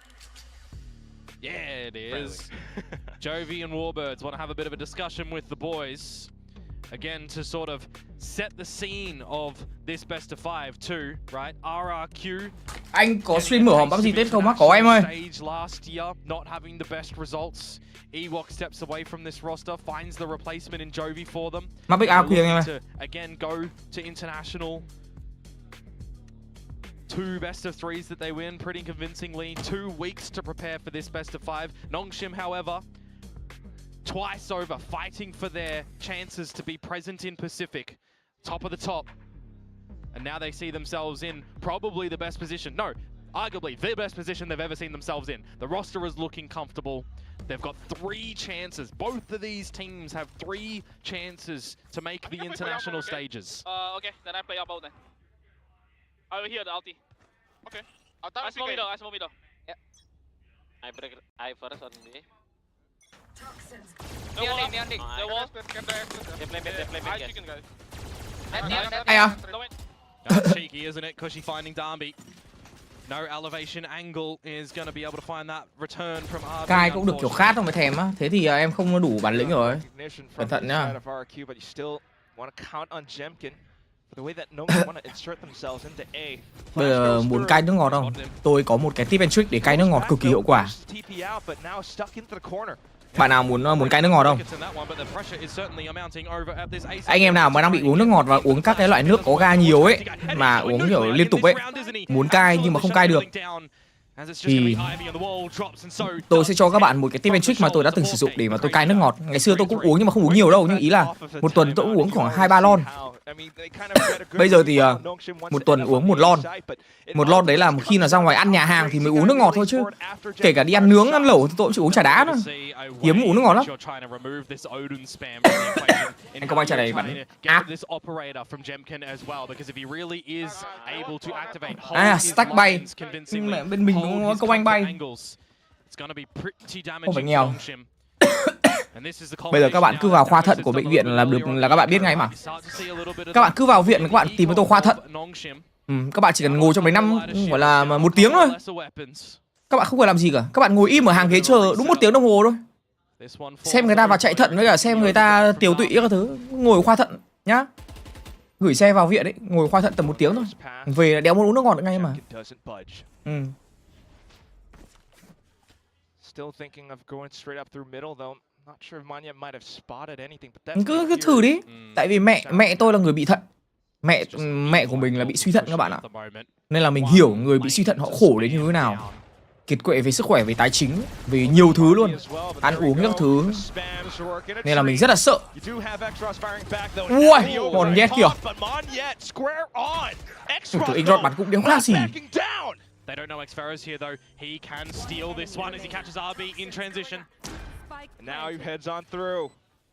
Yeah, it is. Jovi and Warbirds want to have a bit of a discussion with the boys. Again, to sort of set the scene of this best of 5 too, right? RRQ. Anh có stream mở hòm PUBG Tết không á? Có em ơi. Stage last year, not having the best results. Ewok steps away from this roster, finds the replacement in Jovi for them. Mà big AQ anh em ơi. To again go to international. 2 best of 3s that they win pretty convincingly. 2 weeks to prepare for this best of 5. Nongshim, however, twice over, fighting for their chances to be present in Pacific. Top of the top. And now they see themselves in probably the best position. No, arguably the best position they've ever seen themselves in. The roster is looking comfortable. They've got 3 chances. Both of these teams have 3 chances to make the international stages. Okay, then I play up both then. I will hear the ulti. Okay. I smoke middle, I smoke middle. Yeah. I first on me. No wall. The wall. They play mid, I chicken guys. Ai à? That's cheeky, isn't it? Cushy finding Darby. No elevation angle is going to be able to find that return from RB. Cai cũng được kiểu khát không phải thèm á. Thế thì em không đủ bản lĩnh rồi. Cẩn thận nhá. Bây giờ muốn cai nước ngọt không? Tôi có một cái tip and trick để cai nước ngọt cực kỳ hiệu quả. Bạn nào muốn cai nước ngọt không? Anh em nào mà đang bị uống nước ngọt và uống các cái loại nước có ga nhiều ấy, mà uống kiểu liên tục ấy, muốn cai nhưng mà không cai được, thì tôi sẽ cho các bạn một cái tip and trick mà tôi đã từng sử dụng để mà tôi cai nước ngọt. Ngày xưa tôi cũng uống nhưng mà không uống nhiều đâu, nhưng ý là một tuần tôi cũng uống khoảng 2-3 lon. Bây giờ thì một tuần uống 1 lon. 1 lon đấy là khi nào ra ngoài ăn nhà hàng thì mới uống nước ngọt thôi, chứ kể cả đi ăn nướng ăn lẩu thì tôi cũng chỉ uống trà đá thôi. Hiếm uống nước ngọt lắm. Anh có ai trả lời bạn ác. Stack bay. Mẹ bên mình cũng công anh bay. Không phải nghèo. Bây giờ các bạn cứ vào khoa thận của bệnh viện là các bạn biết ngay mà. Các bạn cứ vào viện các bạn tìm với tôi khoa thận. Các bạn chỉ cần ngồi trong đấy gọi là 1 tiếng thôi. Các bạn không phải làm gì cả. Các bạn ngồi im ở hàng ghế chờ đúng 1 tiếng đồng hồ thôi. Xem người ta vào chạy thận với cả xem người ta tiều tụy các thứ. Ngồi khoa thận nhá. Gửi xe vào viện đấy, ngồi khoa thận tầm 1 tiếng thôi. Về đéo muốn uống nước ngọt được ngay mà. Cứ thử đi. Tại vì mẹ tôi là người bị thận. Mẹ của mình là bị suy thận các bạn ạ. Nên là mình hiểu người bị suy thận họ khổ đến như thế nào. Kiệt quệ về sức khỏe, về tài chính, về nhiều thứ luôn. Ăn uống các thứ. Nên là mình rất là sợ. Ui, còn nhét kìa. Tụi Inrod bắn cũng đéo khác gì. They don't know Xfero's here though. He can steal this one as he catches RB in transition. And now he heads on through.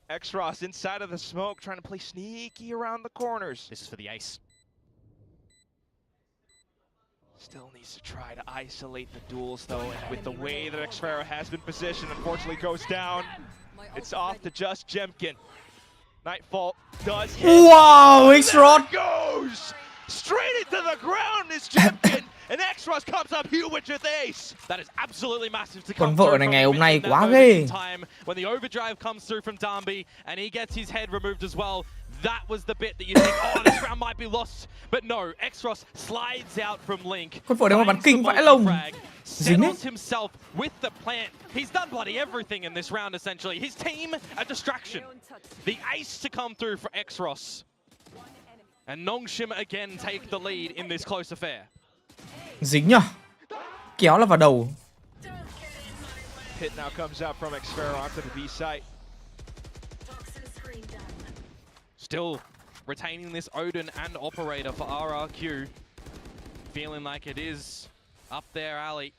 Xross inside of the smoke, trying to play sneaky around the corners. This is for the ace. Still needs to try to isolate the duels though, and with the way that Xfero has been positioned, unfortunately goes down. It's off to just Jemkin. Nightfall does hit. Wow, Xrod goes straight into the ground is Jemkin. And Xross comes up huge with ace. That is absolutely massive to come. Con vợ này ngày hôm nay quá ghê. When the overdrive comes through from Darby and he gets his head removed as well. That was the bit that you think, oh, this round might be lost. But no, Xross slides out from Link. Con vợ này mà bắn kinh vãi lông. Dính đấy. Himself with the plant. He's done bloody everything in this round essentially. His team a distraction. The ace to come through for Xross. And Nongshim again take the lead in this close affair. Dính nhá. Kéo là vào đầu. Hit now comes out from Xfero onto the B site. Still retaining this Odin and Operator for RRQ. Feeling like it is up their alley.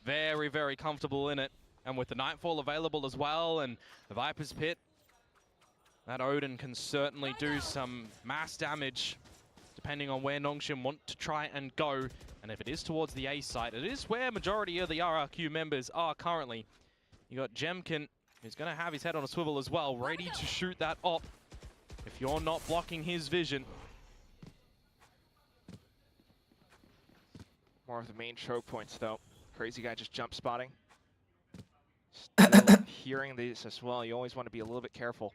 Very, very comfortable in it. And with the Nightfall available as well and the Viper's Pit, that Odin can certainly do some mass damage depending on where Nongshim want to try and go. And if it is towards the A site, it is where majority of the RRQ members are currently. You got Jemkin, who's going to have his head on a swivel as well, ready to shoot that op if you're not blocking his vision. More of the main choke points though. Crazy guy just jump spotting. Still hearing these as well. You always want to be a little bit careful.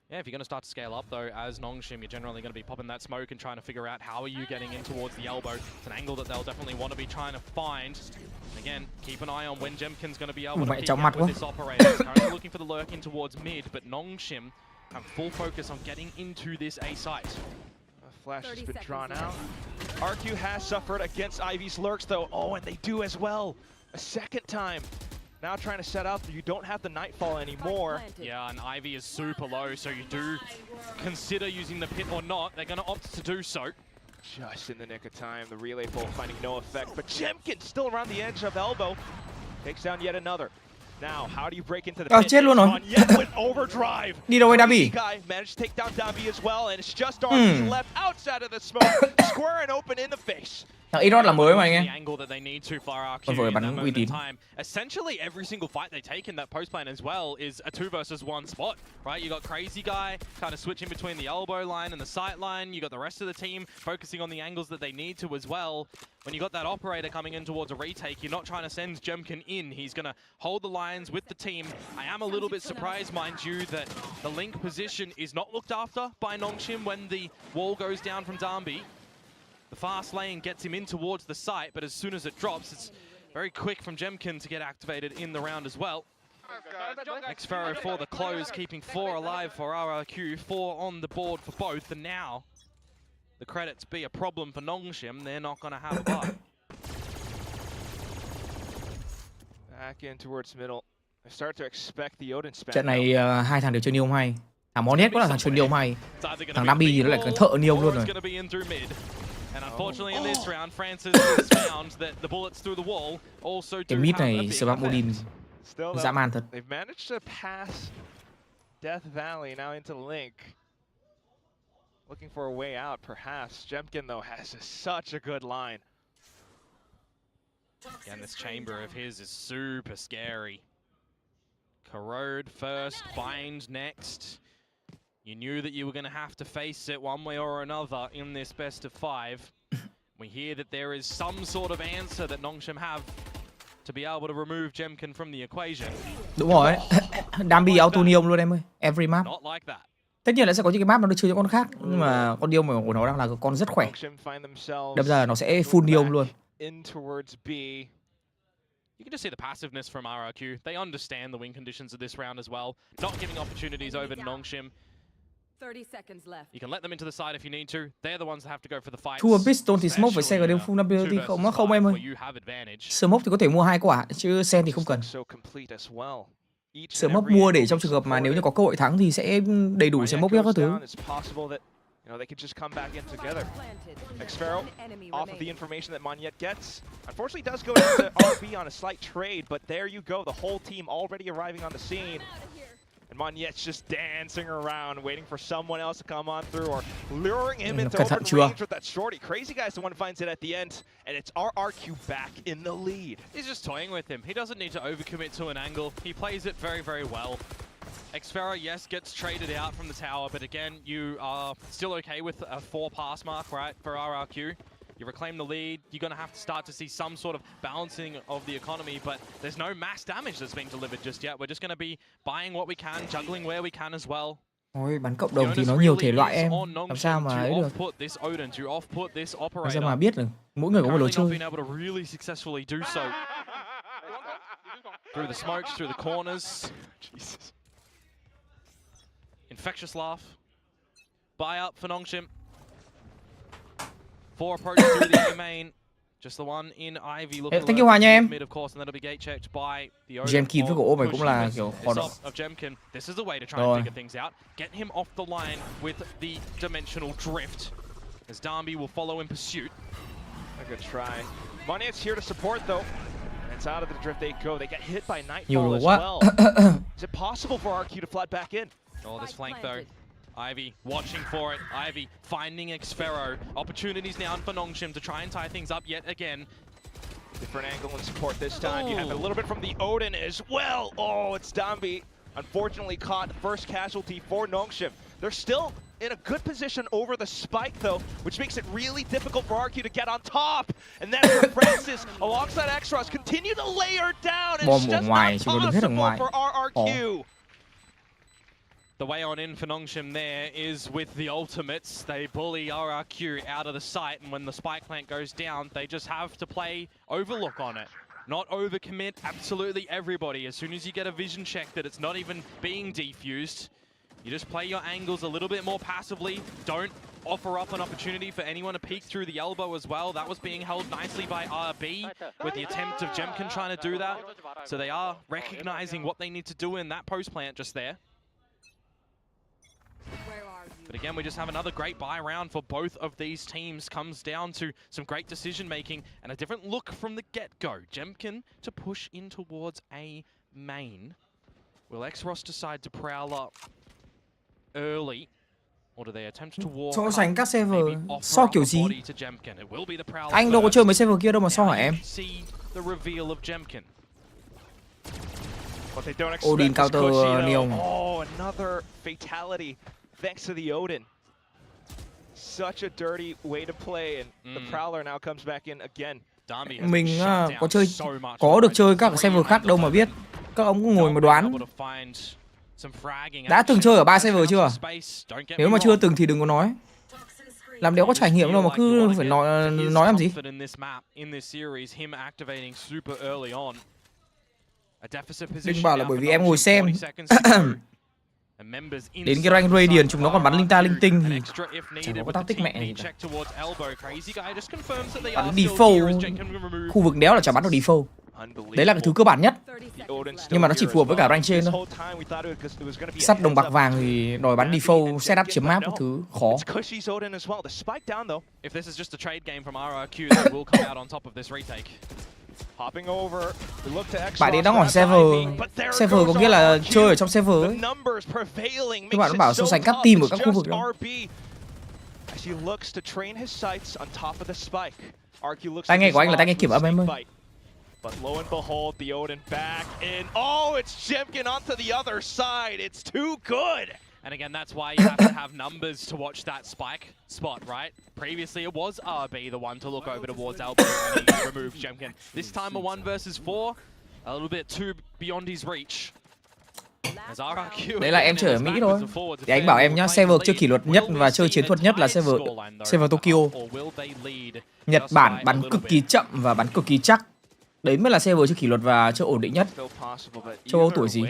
Yeah, if you're going to start to scale up, though, as Nongshim, you're generally going to be popping that smoke and trying to figure out how are you getting in towards the elbow. It's an angle that they'll definitely want to be trying to find. And again, keep an eye on when Jemkin's going to be able to peek out with this operator. Currently looking for the lurk in towards mid, but Nongshim have full focus on getting into this A site. A flash has been drawn out. RRQ has suffered against Ivy's lurks, though. Oh, and they do as well. A second time. Now trying to set up, you don't have the Nightfall anymore. Yeah, and Ivy is super low, so you do consider using the pit or not. They're going to opt to do so. Just in the nick of time, the relay bolt finding no effect, but Jemkin still around the edge of elbow. Takes down yet another. Now, how do you break into the pit? Chết luôn rồi. With overdrive. Đi đâu ấy Dabi? Guy managed to take down Dabi as well, and it's just RRQ left outside of the smoke, square and open in the face. Thằng Irod là mới mà anh em. Vừa bắn uy tín. Essentially every single fight they take in that post plan as well is a 2 versus 1 spot, right? You got Crazy Guy kind of switching between the elbow line and the sight line. You got the rest of the team focusing on the angles that they need to as well. When you got that operator coming in towards a retake, you're not trying to send Jemkin in. He's going to hold the lines with the team. I am a little bit surprised, mind you, that the link position is not looked after by Nongshim when the wall goes down from Darby. The fast lane gets him in towards the site, but as soon as it drops, it's very quick from Jemkin to get activated in the round as well. Xferro for the close, keeping 4 alive for RRQ, 4 on the board for both, and now the credits be a problem for Nongshim. They're not going to have a buy. Back in towards middle. I start to expect the Odin spam. Trận này hai thằng đều chơi Niêu hay. Thằng Monet cũng là thằng chơi Niêu hay. Thằng Dabi thì nó lại cái thợ Niêu luôn rồi. And unfortunately in this round, Francis has found that the bullets through the wall also do mid have a này big Swap Odin Still, dã man thật. They've managed to pass Death Valley now into Link. Looking for a way out, perhaps. Jemkin, though, has such a good line. And this chamber of his is super scary. Corrode first, bind next. You knew that you were going to have to face it one way or another in this best of 5. We hear that there is some sort of answer that Nongshim have to be able to remove Jemkin from the equation. Đúng rồi. Dabi auto Niêu luôn em ơi. Every map. Not like that. Tất nhiên là sẽ có những cái map nó được chơi cho con khác, nhưng mà con điêu của nó đang là con rất khỏe. Đâm ra là nó sẽ full điêu luôn. You can just see the passiveness from RRQ. They understand the win conditions of this round as well. Not giving opportunities over to Nongshim. 30 seconds left. You can let them into the side if you need to. They're the ones that have to go for the fight. Thua pistol thì smoke phải xe ở đêm full number thì không em ơi. Smoke thì có thể mua 2 quả chứ sen thì không cần. Smoke mua để trong trường hợp mà nếu như có cơ hội thắng thì sẽ đầy đủ smoke các thứ. You know, they could just come back in together. Xferro, off of the information that Monyet gets, unfortunately does go into RB on a slight trade, but there you go, the whole team already arriving on the scene. And Monyet's just dancing around, waiting for someone else to come on through, or luring him into open range with that shorty. Crazy Guy's the one who finds it at the end, and it's RRQ back in the lead. He's just toying with him. He doesn't need to overcommit to an angle. He plays it very, very well. Xferro, yes, gets traded out from the tower, but again, you are still okay with a 4 pass mark, right, for RRQ. You reclaim the lead, you're going to have to start to see some sort of balancing of the economy, but there's no mass damage that's being delivered just yet. We're just going to be buying what we can, juggling where we can as well. Ôi, bắn cộng đồng thì nó nhiều thể loại em, làm sao mà ấy được. Làm sao mà biết được, mỗi người có một lối chơi. Through the smokes, through the corners. Jesus. Infectious laugh. Buy up for Nongshim. 4 approaches through the A main. Just the one in Ivy looking Thank you Hòa nha em. mid, of course, and that'll be gate checked by the Jemkin với cổ mày cũng là kiểu khó đỏ. This is the way to try and figure things out. Get him off the line with the dimensional drift. As Darby will follow in pursuit. A good try. Monyet's here to support though. It's out of the drift they go. They get hit by Nightfall as well. Is it possible for RQ to flood back in? Oh, this flank though. Ivy watching for it. Ivy finding Xferro. Opportunities now for Nongshim to try and tie things up yet again. Different angle and support this time. You have a little bit from the Odin as well. Oh, it's Dambi. Unfortunately caught, first casualty for Nongshim. They're still in a good position over the spike though, which makes it really difficult for RRQ to get on top. And that's where Francis, alongside Xros, continue to layer down. It's just not possible for RRQ. The way on in for Nongshim there is with the ultimates. They bully RRQ out of the site, and when the spike plant goes down, they just have to play Overlook on it. Not overcommit absolutely everybody. As soon as you get a vision check that it's not even being defused, you just play your angles a little bit more passively. Don't offer up an opportunity for anyone to peek through the elbow as well. That was being held nicely by RB with the attempt of Jemkin trying to do that. So they are recognizing what they need to do in that post plant just there. But again, we just have another great buy round for both of these teams. Comes down to some great decision making and a different look from the get-go. Jemkin to push in towards a main. Will Xros decide to prowl up early? Or do they attempt to walk so sánh các server maybe so offer kiểu up a gì? body to Jemkin? It will be the prowl Anh đâu có first. chơi mấy server kia đâu mà so hả em? See the reveal of Jemkin. What they don't Odin expect is counter Cushy, though. Neon. Oh, another fatality thanks to the Odin. Such a dirty way to play, and the Prowler now comes back in again. Mình có được chơi các server khác đâu mà biết. Các ông cũng ngồi mà đoán. Đã từng chơi ở 3 server chưa? Nếu mà chưa từng thì đừng có nói. Làm đéo có trải nghiệm đâu mà cứ phải nói làm gì. Đừng bảo là bởi vì em ngồi xem. Đến cái rank Radiant chúng nó còn bắn linh ta linh tinh thì chẳng có tactic mẹ gì cả. Bắn default, khu vực đéo là chả bắn được default. Đấy là cái thứ cơ bản nhất. Nhưng mà nó chỉ phù hợp với cả rank trên thôi. Sắt đồng bạc vàng thì đòi bắn default, setup chiếm map các thứ khó. Bạn ấy đang hỏi server có nghĩa là chơi ở trong server ấy. Các bạn nó bảo so sánh các team ở các khu vực đó. Tai nghe của anh là tai nghe kiểm âm em ơi. But lo and behold, the Odin back in. Oh, it's Jemkin onto the other side. It's too good. And again, that's why you have to have numbers to watch that spike spot, right? Previously, it was RB, the one to look over towards elbow, and he removed Jemkin. This time, a 1 versus 4, a little bit too beyond his reach. Đấy là em chơi ở Mỹ thôi. Thì anh bảo em nhá, server chơi kỷ luật nhất và chơi chiến thuật nhất là server Tokyo. Nhật Bản bắn cực kỳ chậm và bắn cực kỳ chắc. Đấy mới là server chơi kỷ luật và chơi ổn định nhất. Châu Âu tuổi gì?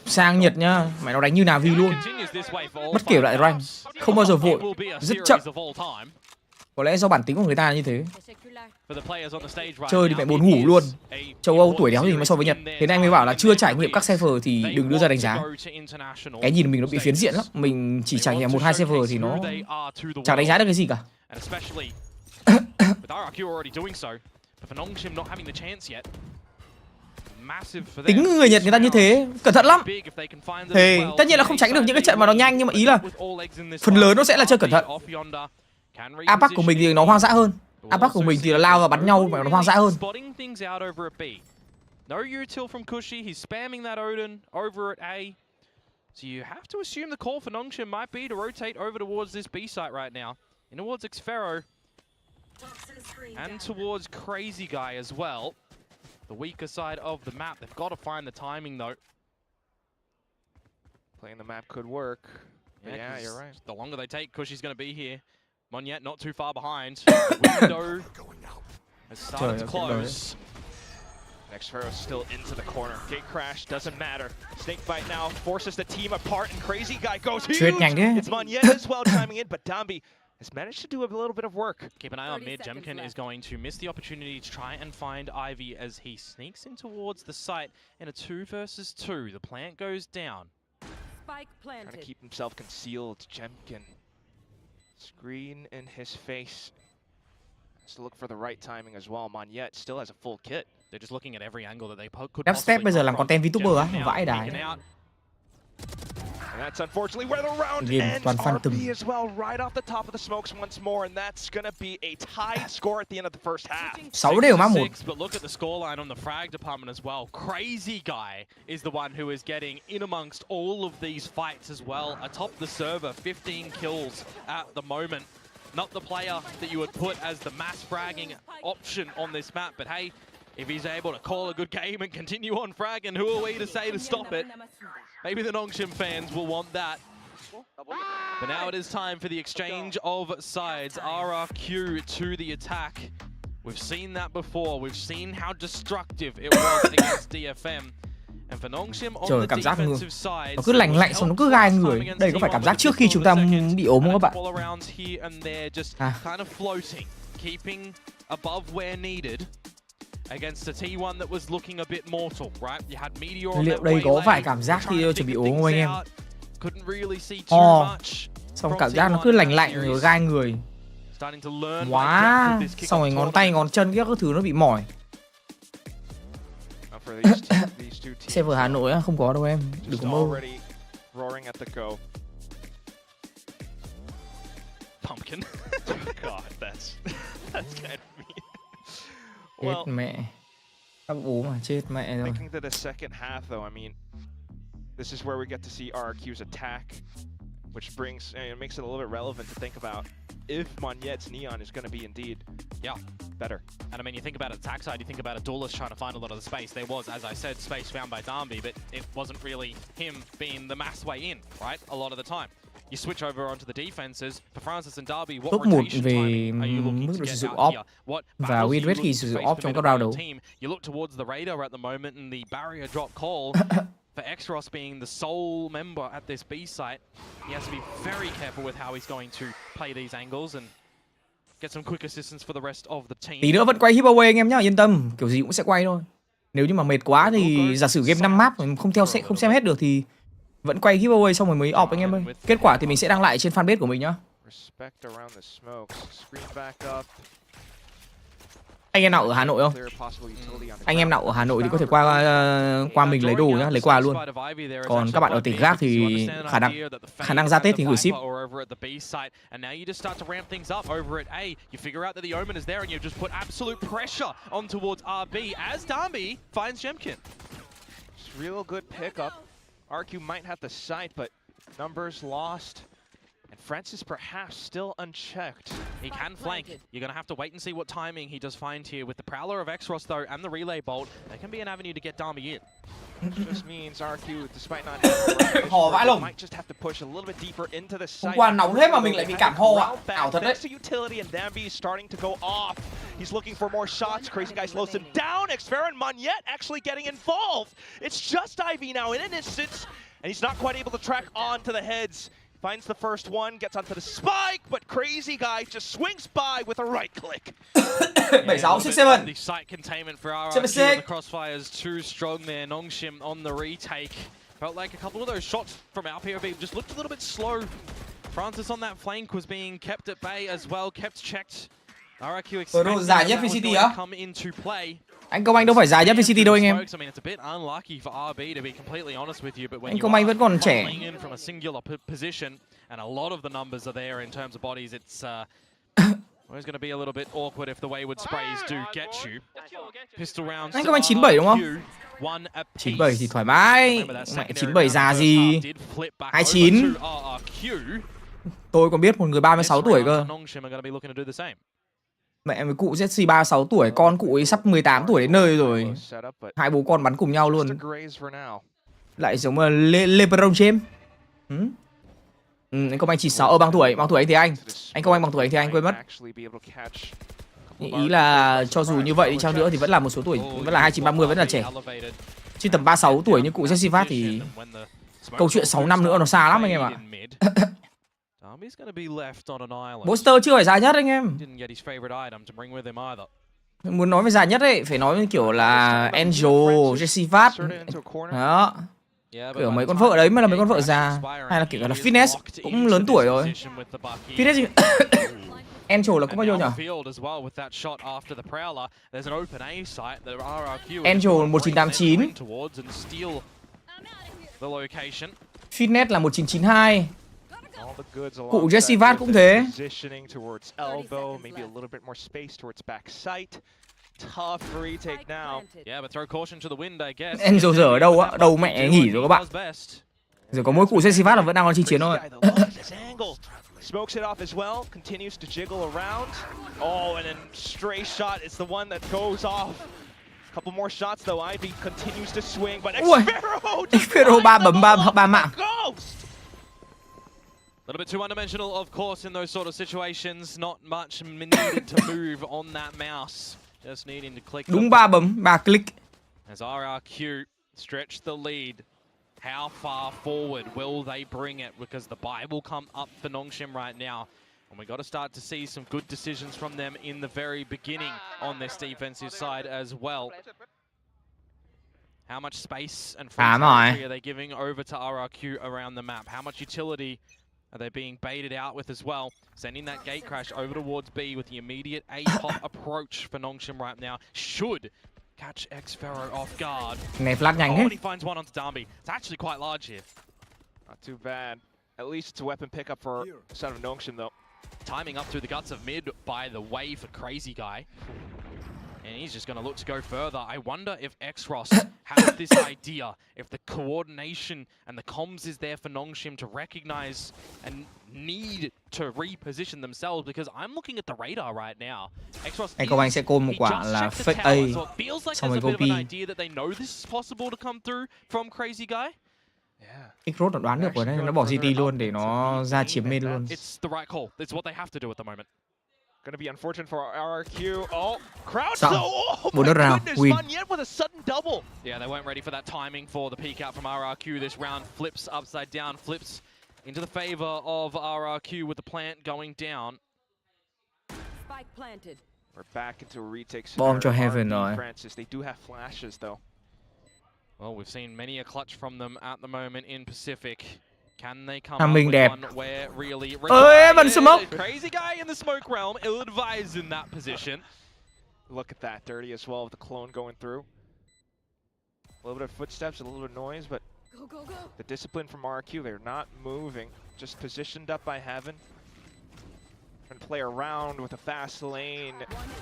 Sang Nhật nhá, mày nó đánh như Navi luôn. Bất kể lại rank, không bao giờ vội, rất chậm. Có lẽ do bản tính của người ta là như thế. Chơi thì mẹ buồn ngủ luôn. Châu Âu tuổi đéo gì mà so với Nhật. Thế nên anh mới bảo là chưa trải nghiệm các server thì đừng đưa ra đánh giá. Cái nhìn mình nó bị phiến diện lắm. Mình chỉ trải nghiệm 1-2 server thì nó chẳng đánh giá được cái gì cả. Tính người Nhật người ta như thế, cẩn thận lắm. Thì tất nhiên là không tránh được những cái trận mà nó nhanh, nhưng mà ý là phần lớn nó sẽ là chơi cẩn thận. Apex của mình thì nó hoang dã hơn. Apex của mình thì là lao và bắn nhau mà nó hoang dã hơn. No util from Cushy, he's spamming that Odin over at A. So you have to assume the call for Nongshim might be to rotate over towards this B site right now. In towards Xfero. And towards Crazy Guy as well. The weaker side of the map. They've got to find the timing though. Playing the map could work. Yeah, you're right. The longer they take, Cushy's going to be here. Monyet not too far behind. The window has started to close. Xfero still into the corner. Gate crash doesn't matter. Snake bite now forces the team apart, and Crazy Guy goes huge. It's Monyet as well chiming in, but Dambi has managed to do a little bit of work. Keep an eye on mid. Jemkin is going to miss the opportunity to try and find Ivy as he sneaks in towards the site in a 2 versus 2. The plant goes down. Spike planted. Trying to keep himself concealed. Jemkin. Screen in his face. Has to look for the right timing as well. Monyet still has a full kit. They're just looking at every angle that they could Dubstep bây giờ làm content VTuber á, vãi đài. And that's unfortunately where the round Game ends. toàn phantom. RP as well, right off the top of the smokes once more, and that's gonna be a tied score at the end of the first half. 6 đều mắc 1. But look at the scoreline on the frag department as well. Crazy Guy is the one who is getting in amongst all of these fights as well. Atop the server, 15 kills at the moment. Not the player that you would put as the mass fragging option on this map, but hey, if he's able to call a good game and continue on fragging, who are we to say to stop it? Maybe the Nongshim fans will want that. But now it is time for the exchange of sides. RRQ to the attack. We've seen that before. We've seen how destructive it was against DFM. And for Nongshim on the defensive side, nó cứ lành lạnh xong nó cứ gai người. Đây có phải cảm giác trước khi chúng ta bị ốm không các bạn? Kind of floating, keeping above where needed. Against a T1 that was looking a bit mortal, right? You had Meteor on Liệu that đây có waylay, phải cảm giác khi chuẩn bị ốm không anh em? couldn't really see too much. Xong cảm giác nó cứ lành lạnh rồi gai người. Starting to learn Quá. Xong rồi ngón tay, ngón chân các thứ nó bị mỏi. Server Hà Nội á, không có đâu em, đừng có mơ. Pumpkin. God, that's kind of mean. Chết mẹ. Sắp ốm mà, chết mẹ rồi. Thinking to the second half though, I mean, this is where we get to see RRQ's attack, which brings it makes it a little bit relevant to think about if Monyet's Neon is going to be indeed better. And I mean, you think about attack side, you think about a duelist trying to find a lot of the space. There was, as I said, space found by Darby, but it wasn't really him being the mass way in, right? A lot of the time. You switch over onto the defenses. For Francis and Darby, what Top 1 rotation về timing are you looking mức to độ sử get dụng out off here? What và battles are win you rate khi looking sử to dụng face off for trong the các middle round of đầu. your team? You look towards the radar at the moment and the barrier drop call. For Xros being the sole member at this B site, he has to be very careful with how he's going to play these angles and get some quick assistance for the rest of the team. Tí nữa vẫn quay giveaway anh em nhá, yên tâm, kiểu gì cũng sẽ quay thôi. Nếu như mà mệt quá thì giả sử game 5 map mình không xem hết được thì vẫn quay giveaway xong rồi mới off anh em ơi. Kết quả thì mình sẽ đăng lại trên fanpage của mình nhá. Anh em nào ở Hà Nội không? Anh em nào ở Hà Nội thì có thể qua mình lấy đồ nhá, lấy quà luôn. Còn các bạn ở tỉnh khác thì khả năng ra Tết thì gửi ship. And now you just start to ramp things up over at A. You figure out that the Omen is there and you just put absolute pressure on towards RB as Darby finds Jemkin. Real good pickup. RQ might have the sight, but numbers lost. And Francis perhaps still unchecked. He can flank. You're going to have to wait and see what timing he does find here. With the Prowler of Xros, though, and the Relay Bolt, there can be an avenue to get Darby in. Just means RQ, despite not having might just have to push a little bit deeper into the site. Hôm qua nóng thế mà mình lại bị cảm ho ạ. Ảo thật đấy. Utility and Dambi is starting to go off. He's looking for more shots. Crazy Guy slows him down. Xfer and Monyet actually getting involved. It's just Ivy now in an instance, and he's not quite able to track on to the heads. Finds the first one, gets onto the spike, but Crazy Guy just swings by with a right click. 76, 67. The site containment for RRQ and the crossfires too strong there. Nongshim on the retake. Felt like a couple of those shots from our POV just looked a little bit slow. Francis on that flank was being kept at bay as well, kept checked. RRQ expected that was going to come into play. Anh Công Anh đâu phải dài nhất VCT đâu anh em. Anh Công Anh vẫn còn trẻ. Anh Công Anh 97 đúng không? 97 thì thoải mái. Mẹ 97 già gì? 29. Tôi còn biết một người 36 tuổi cơ. Mẹ với cụ Jesse 36 tuổi, con cụ ấy sắp 18 tuổi đến nơi rồi. Hai bố con bắn cùng nhau luôn. Lại giống LeBron James. Anh Công Anh 96 bằng tuổi anh thì anh. Anh Công Anh bằng tuổi anh thì anh quên mất. Ý là cho dù như vậy đi chăng nữa thì vẫn là một số tuổi, vẫn là 29 30 vẫn là trẻ. Chứ tầm 36 tuổi như cụ Jesse Phát thì câu chuyện 6 năm nữa nó xa lắm anh em ạ. Booster chưa phải dài nhất anh em. Muốn nói về dài nhất ấy, phải nói kiểu là Angel, Jesse Phát. Đó. Kiểu mấy con vợ đấy mới là mấy con vợ già. Hay là kiểu là Fitness, cũng lớn tuổi rồi. Fitness Angel là có bao nhiêu nhỉ? Angel 1989. Fitness là 1992. Cụ Jesse Vat cũng thế. Enzo giờ ở đâu á? Đâu mẹ nghỉ rồi các bạn. Giờ có mỗi cụ Jesse Vat là vẫn đang còn chinh chiến thôi. Smokes it off as well, continues to jiggle around. Oh, and then stray shot is the one that goes off. Couple more shots though. Ivy continues to swing, but Xpero 3 bấm 3 mạng. A little bit too one-dimensional, of course, in those sort of situations. Not much needed to move on that mouse. Just needing to click. Đúng 3 bấm, 3 click. As RRQ stretch the lead. How far forward will they bring it? Because the buy will come up for Nongshim right now. And we got to start to see some good decisions from them in the very beginning on this defensive side as well. How much space and free territory are they giving over to RRQ around the map? How much utility are they being baited out with as well? Sending that gate crash over towards B with the immediate A-pop approach for Nongshim right now. Should catch Xfero off guard. Này flash nhanh Oh, thế. and he finds one onto Darby. It's actually quite large here. Not too bad. At least it's a weapon pickup for Son of Nongshim though. Timing up through the guts of mid by the way for Crazy Guy. And he's just going to look to go further. I wonder if Xross has this idea, if the coordination and the comms is there for Nongshim to recognize and need to reposition themselves, because I'm looking at the radar right now. Xross Vietcombank sẽ call một quả là fake A. So it feels like Xong there's a rồi bit of an idea that they know this is possible to come through from Crazy Guy. Xrod nó đoán được rồi đấy, nó bỏ GT luôn để nó ra chiếm mid luôn. It's the right call. It's what they have to do at the moment. Gonna be unfortunate for RRQ. Oh, crowd Xong. oh 4 đất round, win. Yet with a sudden double. Yeah, they weren't ready for that timing for the peek out from RRQ. This round flips upside down, flips into the favor of RRQ with the plant going down. Spike planted. We're back into a retake Bomb cho scenario. Heaven rồi. Francis, they do have flashes though. Well, we've seen many a clutch from them at the moment in Pacific. Can they come Tham up minh with đẹp. one where really Ơi, bắn smoke. Crazy Guy in the smoke realm, ill-advised in that position. Look at that, dirty as well with the clone going through. A little bit of footsteps, a little bit of noise, but the discipline from RRQ, they're not moving. Just positioned up by Heaven. Trying to play around with a fast lane,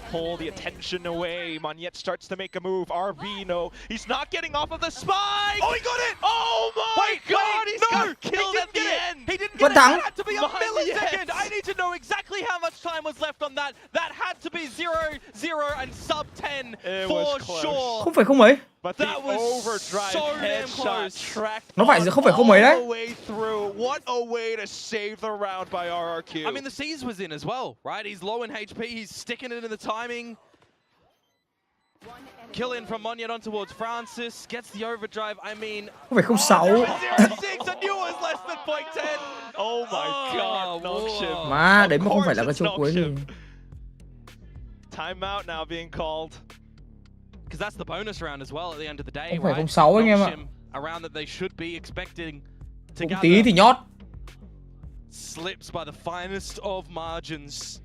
pull the attention away. Monyet starts to make a move. RB, no, he's not getting off of the spike! Oh, he got it! Oh my god, he's got killed at the end! He didn't get it! That had to be a millisecond! I need to know exactly how much time was left on that. That had to be 0-0 and sub 10 for sure. Không phải không mấy. But that was overdrive so damn headshot close. tracked. Nó phải không phải không mấy đấy. All the way through. What a way to save the round by RRQ. I mean, the C's was in as well, right? He's low in HP, he's sticking it in the timing. Kill in from Monyet on towards Francis, gets the overdrive. I mean, Không phải không 6. 0-6, I knew it was less than 0.10. Oh my god, Nongshim. Má, đấy mà không phải là cái chỗ cuối thì. Timeout now being called. Because that's the bonus round as well at the end of the day, Không phải right? 06 anh em ạ. A round that they should be expecting to Một gather. tí thì nhót. Slips by the finest of margins.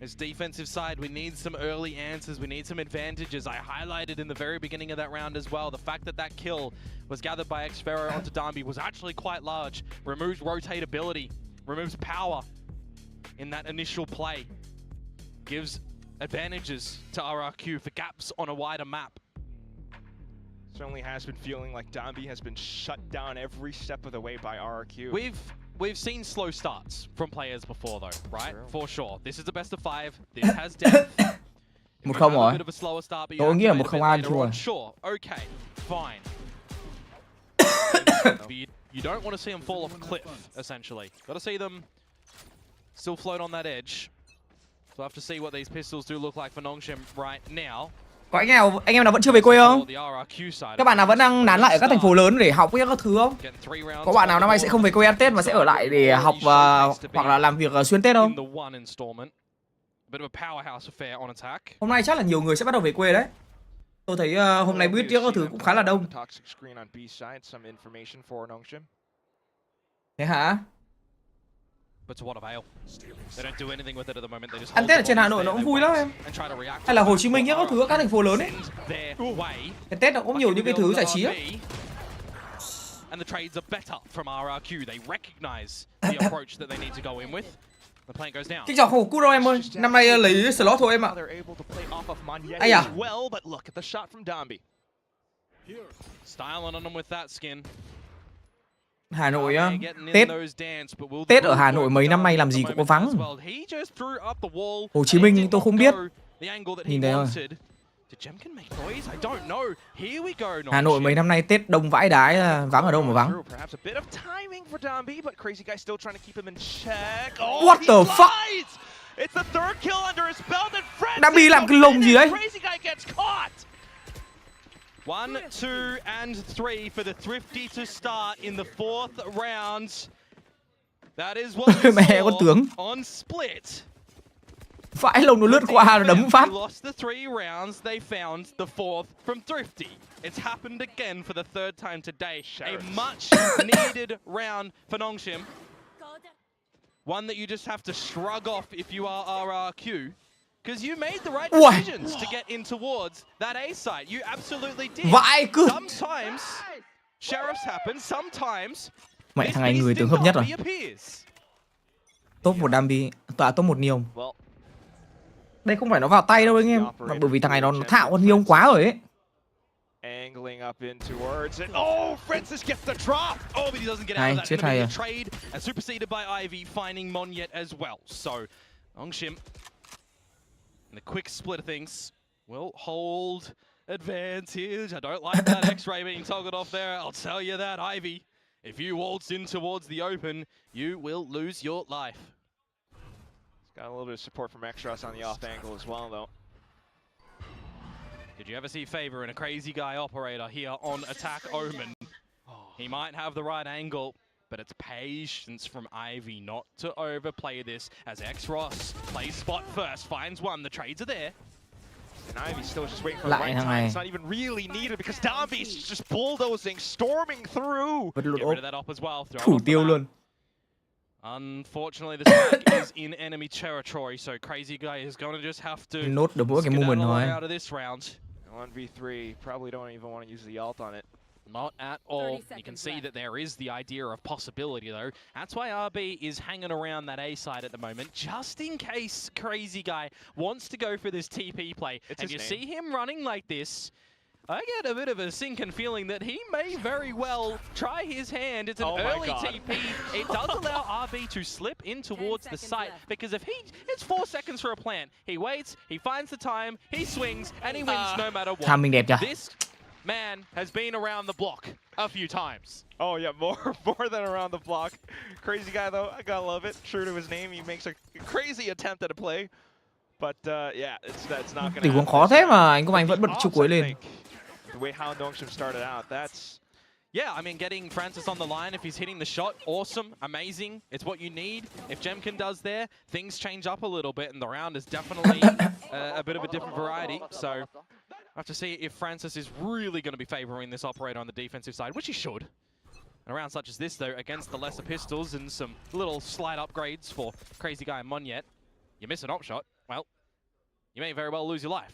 As defensive side, we need some early answers. We need some advantages. I highlighted in the very beginning of that round as well. The fact that that kill was gathered by Xfero onto Darby was actually quite large. Removes rotatability, removes power in that initial play. Gives advantages to RRQ for gaps on a wider map. Certainly has been feeling like Darby has been shut down every step of the way by RRQ. We've seen slow starts from players before though, right? Sure. For sure. This is the best of 5. This has depth. 1-0 rồi. Tôi nghĩ là 1-0 ăn thua. Sure. Okay. Fine. You don't want to see them fall off a cliff, essentially. Got to see them still float on that edge. So we'll have to see what these pistols do look like for Nongshim right now. Có anh em nào vẫn chưa về quê không? Các bạn nào vẫn đang nán lại ở các thành phố lớn để học với các thứ không? Có bạn nào năm nay sẽ không về quê ăn Tết và sẽ ở lại để học hoặc là làm việc xuyên Tết không? Hôm nay chắc là nhiều người sẽ bắt đầu về quê đấy. Tôi thấy hôm nay build các thứ cũng khá là đông. Thế hả? Ăn Tết ở trên Hà Nội nó cũng vui lắm em. Hay là Hồ Chí Minh nhá, các thứ các thành phố lớn ấy. Cái Tết nó cũng nhiều những cái thứ giải trí ấy. and the trades are better from RRQ. They recognize the approach that they need to go in with. The plane goes down. Cái trò không cút đâu em ơi. Năm nay lấy slot thôi em ạ. Ai à? Well, but look at the shot from Dambi. Styling on them with that skin. Hà Nội á, Tết ở Hà Nội mấy năm nay làm gì cũng có vắng. Hồ Chí Minh tôi không biết. Nhìn thấy rồi. Hà Nội mấy năm nay Tết đông vãi đái, vắng ở đâu mà vắng. What the fuck? Dambi làm cái lồng gì đấy? 1, 2, and 3 for the Thrifty to start in the 4th round. That is what we saw on split. Vãi lồng nó lướt qua nó đấm phát. Lost the 3 rounds, they found the 4th from Thrifty. It's happened again for the 3rd time today. A much needed round for Nongshim. One that you just have to shrug off if you are RRQ. Because you made the right decisions to get in towards that A site. You absolutely did. Sometimes sheriffs happen, sometimes mẹ thằng này người tướng hợp nhất rồi. Top 1 Dambi, top 1 Neom. Đây không phải nó vào tay đâu anh em, mà bởi vì thằng này nó thạo con Neom quá rồi ấy. Angling up in towards it. Oh, Francis gets the drop. Oh, but he doesn't get out of that. The trade and superseded by Ivy, finding Monyet as well. So, Nongshim, and the quick split of things will hold advantage. I don't like that X-ray being toggled off there. I'll tell you that, Ivy. If you waltz in towards the open, you will lose your life. It's got a little bit of support from Extras on the off angle as well, though. Did you ever see Favor in a crazy guy operator here on attack Omen? He might have the right angle, but it's patience from Ivy not to overplay this as X-Ross plays spot first, finds one, the trades are there. And Ivy's still just waiting for the right time. It's not even really needed because Dambi's just bulldozing, storming through. Get rid of that op as well. Thủ tiêu luôn. Unfortunately, this pack is in enemy territory, so Crazy Guy is going to just have to nốt được mỗi cái moment thôi. Out of this round. 1v3, probably don't even want to use the ult on it. Not at all. You can see that there is the idea of possibility, though. That's why RB is hanging around that A side at the moment, just in case Crazy Guy wants to go for this TP play. And you see him running like this, I get a bit of a sinking feeling that he may very well try his hand. It's an early TP. It does allow RB to slip in towards the site, because if it's 4 seconds for a plant. He waits, he finds the time, he swings, and he wins no matter what. Timing đẹp chưa? This man has been around the block a few times. Oh yeah, more than around the block. Crazy Guy though, I gotta love it. True to his name, he makes a crazy attempt at a play. But yeah, that's not gonna Tình huống khó thế mà anh vẫn bật chiêu cuối lên. The way how Nongshim started out, that's... Yeah, I mean, getting Francis on the line, if he's hitting the shot, awesome, amazing. It's what you need. If Jemkin does there, things change up a little bit, and the round is definitely a bit of a different variety. So, I have to see if Francis is really going to be favoring this operator on the defensive side, which he should. In a round such as this, though, against the lesser pistols and some little slight upgrades for Crazy Guy and Monyet, you miss an op shot, well, you may very well lose your life.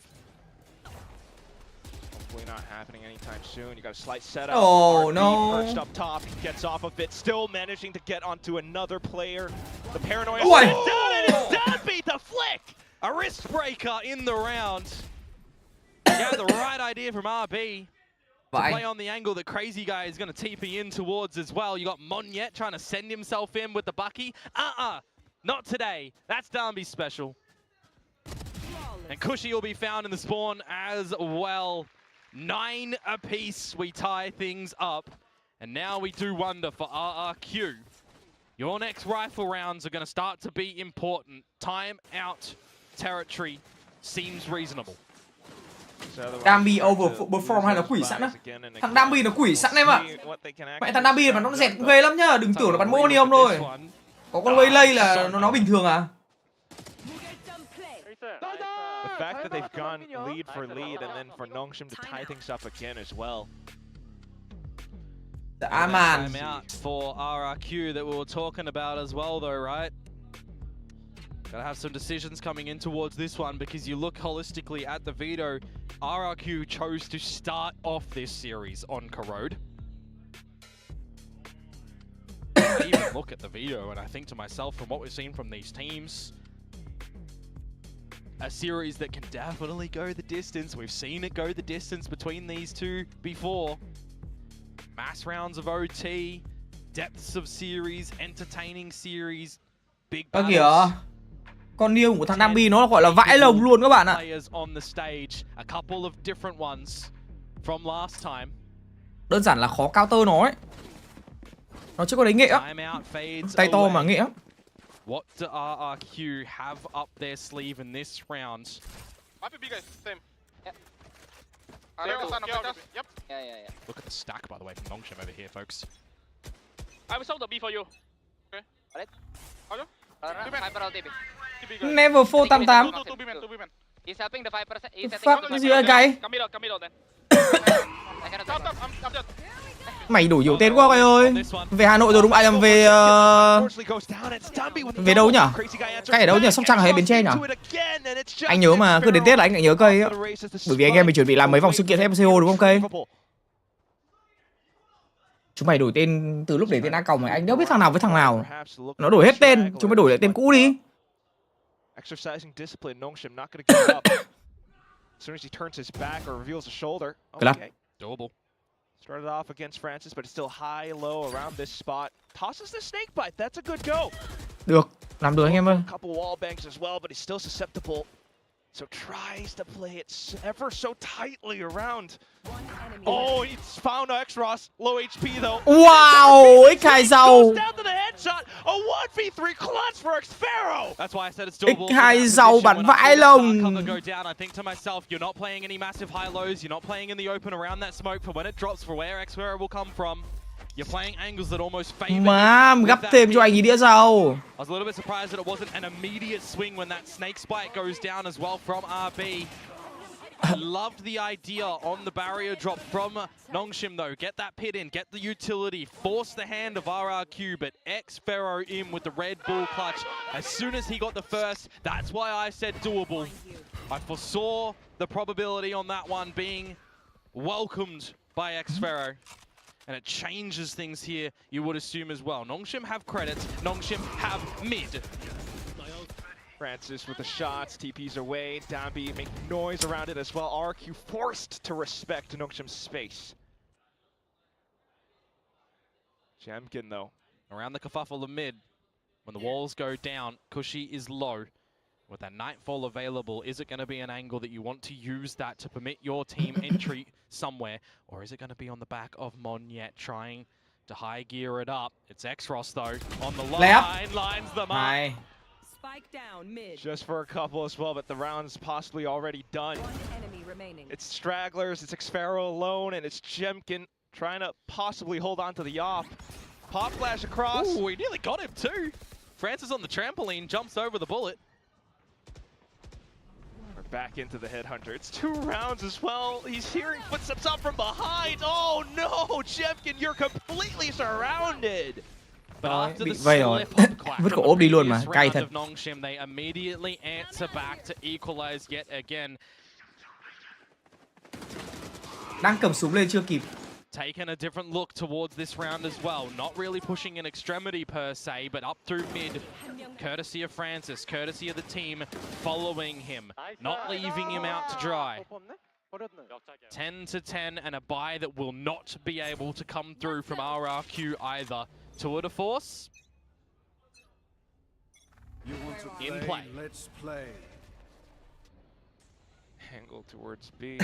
Hopefully not happening anytime soon. You got a slight setup. Oh, no. Perched up top, he gets off of it, still managing to get onto another player. The paranoia What? is down, and it's done, beat the flick! A wrist breaker in the round. You had the right idea from RB to play on the angle that Crazy Guy is going to TP in towards as well. You got Monyet trying to send himself in with the Bucky. Not today. That's Darby's special. And Cushy will be found in the spawn as well. 9 apiece, we tie things up. And now we do wonder for RRQ. Your next rifle rounds are going to start to be important. Time out territory seems reasonable. Dambi overperform hay là quỷ sẵn á? Thằng Dambi nó quỷ sẵn em ạ. Mẹ thằng Dambi mà nó dẹt cũng ghê lắm nhá, đừng tưởng là bắn Monium thôi. Có con Waylay là nó bình thường à? The fact that they've gone lead for lead and then for Nongshim to tie things up again as well. The Aman. Time out for RRQ that we were talking about as well though, right? Gotta have some decisions coming in towards this one, because you look holistically at the veto. RRQ chose to start off this series on Corrode. even look at the video and I think to myself, from what we've seen from these teams, a series that can definitely go the distance. We've seen it go the distance between these two before. Mass rounds of OT, depths of series, entertaining series, big battles. Kìa, con niêu của thằng Nambi nó gọi là vãi lồng luôn các bạn ạ. On the stage, a couple of different ones from last time. Đơn giản là khó counter nó ấy. Nó chưa có đấy nghệ á. Tay to mà nghệ á. What do RRQ have up their sleeve in this round? Might be B guys, same. Yep. Yep. Yeah. Look at the stack, by the way, from Longshim over here, folks. I will solve the B for you. Okay. Alright. Never 488. Two B men. He's helping the 5%. He's Fuck, cái gì vậy cái? Come middle then. Stop, I'm dead. Mày đủ nhiều tên quá coi ơi. Về Hà Nội rồi đúng không? À, về đâu nhỉ? Cái ở đâu nhỉ? Sóc Trăng hay Bến Tre nhỉ? Anh nhớ mà, cứ đến Tết là anh lại nhớ cây á. Bởi vì anh em mình chuẩn bị làm mấy vòng sự kiện FCO đúng không cây? Chúng mày đổi tên từ lúc để tên A còng này anh đâu biết thằng nào với thằng nào. Nó đổi hết tên, chúng mày đổi lại tên cũ đi. Exercising discipline, Nongshim not going to give up. As soon as he turns his back or reveals a shoulder. Okay. Doable. Started off against Francis, but it's still high, low around this spot. Tosses the snake bite. That's a good go. Được, làm được anh em ơi. A couple wall bangs as well, but he's still susceptible. So tries to play it ever so tightly around. Oh, he's found X-Ross. Low HP though. Wow, X2 giàu. Goes down to the headshot. A 1v3 clutch for Xpharaoh. That's why I said it's doable. X2 giàu bắn vãi lồng. Go down. I think to myself, you're not playing any massive high lows. You're not playing in the open around that smoke for when it drops, for where Xpharaoh will come from. You're playing angles that almost favor. Mám, gấp thêm cho anh ý đĩa giàu. I was a little bit surprised that it wasn't an immediate swing when that snake spike goes down as well from RB. I loved the idea on the barrier drop from Nongshim though. Get that pit in, get the utility, force the hand of RRQ, but Xpharaoh in with the Red Bull clutch. As soon as he got the first, that's why I said doable. I foresaw the probability on that one being welcomed by Xpharaoh. And it changes things here, you would assume as well. Nongshim have credits, Nongshim have mid. Francis with the shots, TP's away, Dambi make noise around it as well. RRQ forced to respect Nongshim's space. Jemkin though. Around the kerfuffle of mid, when the walls go down, Cushy is low. With that Nightfall available, is it going to be an angle that you want to use that to permit your team entry somewhere? Or is it going to be on the back of Monyet trying to high gear it up? It's X-Ross though, on the line, lines them up. Spike down mid. Just for a couple as well, but the round's possibly already done. One enemy remaining. It's Stragglers, it's Xpharaoh alone, and it's Jemkin trying to possibly hold on to the op. Pop flash across. Ooh, he nearly got him too. Francis on the trampoline, jumps over the bullet. Back into the headhunter. It's 2 rounds as well. He's hearing footsteps up from behind. Oh no, Jemkin, you're completely surrounded. But after the vây rồi. slip-up Vứt cổ ốp đi luôn mà, cay thật. Nongshim, they immediately answer back to equalize yet again. Đang cầm súng lên chưa kịp. Taking a different look towards this round as well. Not really pushing an extremity per se, but up through mid. Courtesy of Francis, courtesy of the team following him. Not leaving him out to dry. 10-10 and a buy that will not be able to come through from RRQ either. Tour de force. In play. Let's play. Angle towards B.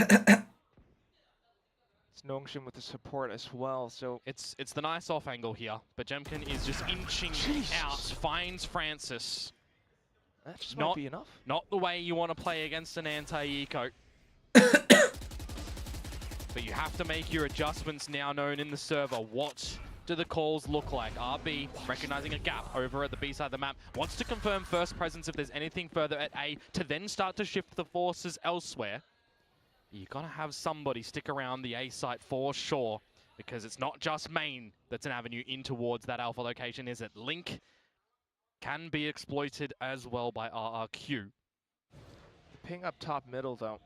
Nongshim with the support as well, so it's the nice off angle here, but Jemkin is just inching out, finds Francis. That just might be enough. Not the way you want to play against an anti-eco. But you have to make your adjustments now known in the server. What do the calls look like? RB recognizing a gap over at the B side of the map. Wants to confirm first presence if there's anything further at A to then start to shift the forces elsewhere. You're going to have somebody stick around the A site for sure, because it's not just main that's an avenue in towards that alpha location, is it? Link can be exploited as well by RRQ. The ping up top middle, though.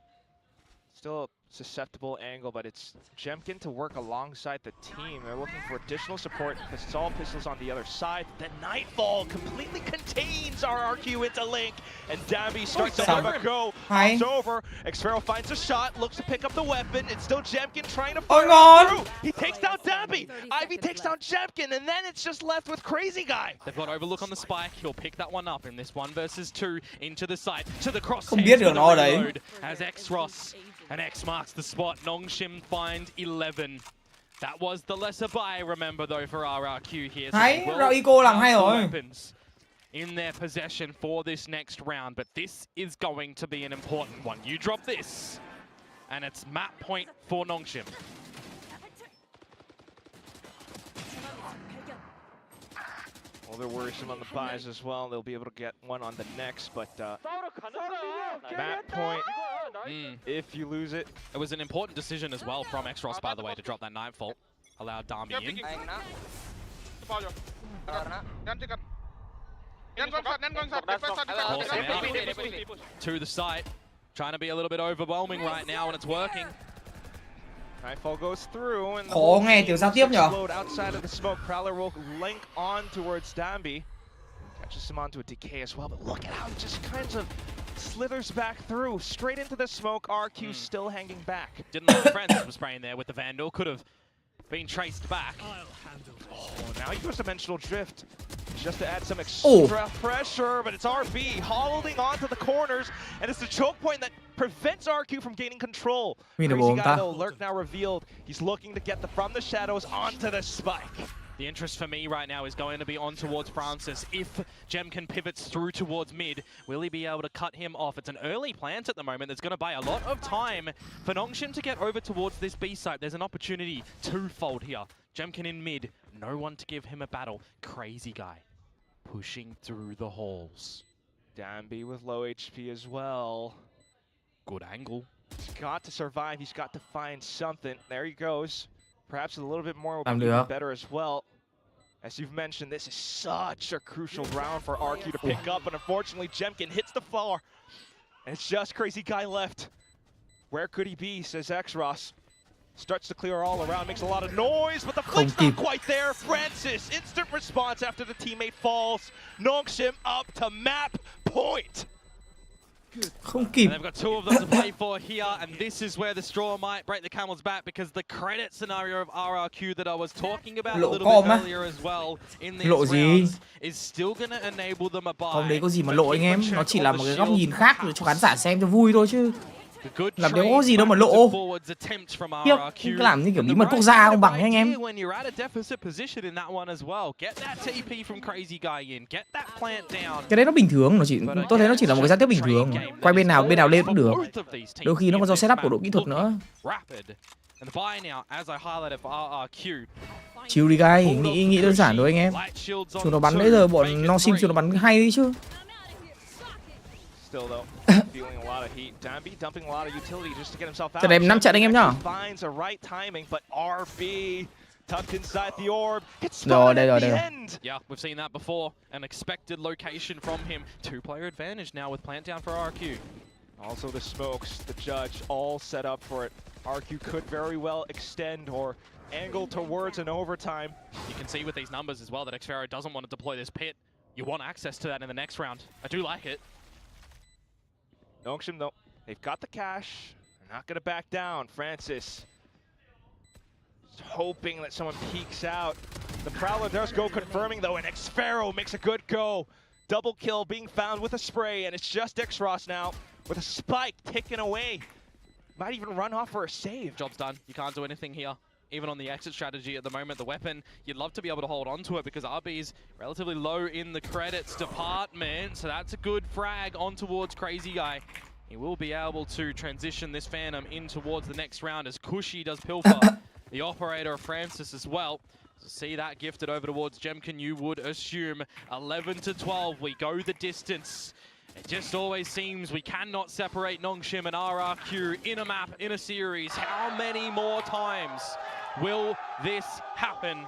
Still susceptible angle, but it's Jemkin to work alongside the team. They're looking for additional support because it's all pistols on the other side. Then Nightfall completely contains RRQ into Link, and Dabby starts to have a go. It's over. Xfero finds a shot, looks to pick up the weapon. It's still Jemkin trying to fire through. He takes down Dabby. Ivy takes down Jemkin, and then it's just left with Crazy Guy. They've got overlook on the spike. He'll pick that one up in this 1 versus 2 into the site to the cross. Không biết được nó ở đấy. As X-Ross and X marks the spot. Nongshim find 11. That was the lesser buy, remember though, for RRQ here. Hay, Roico làm hay rồi. In their possession for this next round, but this is going to be an important one. You drop this, and it's map point for Nongshim. Well, they're worrisome on the buys as well. They'll be able to get one on the next, but map point, if you lose it. It was an important decision as well from X-Ross, by the way, to drop that Nightfall. Allowed Dami in. To the site, trying to be a little bit overwhelming right now, and it's working. Nightfall goes through, and khó nghe kiểu giao tiếp nhở. Outside of the smoke, Prowler will link on towards Dambi. Catches him onto a decay as well, but look at how he just kind of slithers back through, straight into the smoke. RQ still hanging back. Didn't know the Francis was spraying there with the Vandal. Could have been traced back. Oh, now he goes Dimensional Drift just to add some extra pressure, but it's RB holding on to the corners, and it's the choke point that prevents RQ from gaining control. Crazy Guy, though, Lurk now revealed. He's looking to get from the shadows onto the spike. The interest for me right now is going to be on towards Francis. If Jemkin pivots through towards mid, will he be able to cut him off? It's an early plant at the moment that's going to buy a lot of time for Nongshim to get over towards this B site. There's an opportunity twofold here. Jemkin in mid, no one to give him a battle. Crazy Guy pushing through the halls. Dambi with low HP as well. Good angle. He's got to survive. He's got to find something. There he goes. Perhaps a little bit more would be better as well. As you've mentioned, this is such a crucial round for RQ to pick up, but unfortunately Jemkin hits the floor. And it's just Crazy Guy left. Where could he be, says X-Ross. Starts to clear all around, makes a lot of noise, but the flick's not quite there. Francis, instant response after the teammate falls. Nongshim up to map point. Không kịp. And they've got 2 of them to play for here, and this is where the straw might break the camel's back, because the credit scenario of RRQ that I was talking about a little bit earlier as well in these rounds is still going to enable them a buy. Không đấy có gì mà lộ anh em, nó chỉ là một cái góc nhìn khác để cho khán giả xem cho vui thôi chứ. Làm đấy có gì đâu mà lộ. Tiếc, cứ làm như kiểu bí mật quốc gia không bằng anh em. Cái đấy nó bình thường, tôi thấy nó chỉ là một cái giao tiếp bình thường. Quay bên nào lên cũng được. Đôi khi nó còn do setup của độ kỹ thuật nữa. Chill đi guys, nghĩ đơn giản thôi anh em. Chúng nó bắn nãy giờ bọn Nongshim chúng nó bắn hay đấy chứ. Still though, feeling a lot of heat. Dambi dumping a lot of utility just to get himself out. Trận này 5 trận anh em nhá. Finds a right timing, but RB tucked inside the orb. Rồi đây rồi. Yeah, we've seen that before. An expected location from him. 2-player advantage now with plant down for RQ. Also the smokes, the judge, all set up for it. RQ could very well extend or angle towards an overtime. You can see with these numbers as well that Xfero doesn't want to deploy this pit. You want access to that in the next round. I do like it. Nongshim, though, they've got the cash. They're not going to back down. Francis just hoping that someone peeks out. The Prowler does go confirming, though, and Xfero makes a good go. Double kill being found with a spray, and it's just X-Ross now with a spike ticking away. Might even run off for a save. Job's done. You can't do anything here. Even on the exit strategy at the moment, the weapon, you'd love to be able to hold on to it because RB's relatively low in the credits department. So that's a good frag on towards Crazy Guy. He will be able to transition this Phantom in towards the next round as Cushy does pilfer the operator of Francis as well. So see that gifted over towards Jemkin, you would assume 11-12. We go the distance. It just always seems we cannot separate Nongshim and RRQ in a map, in a series. How many more times will this happen?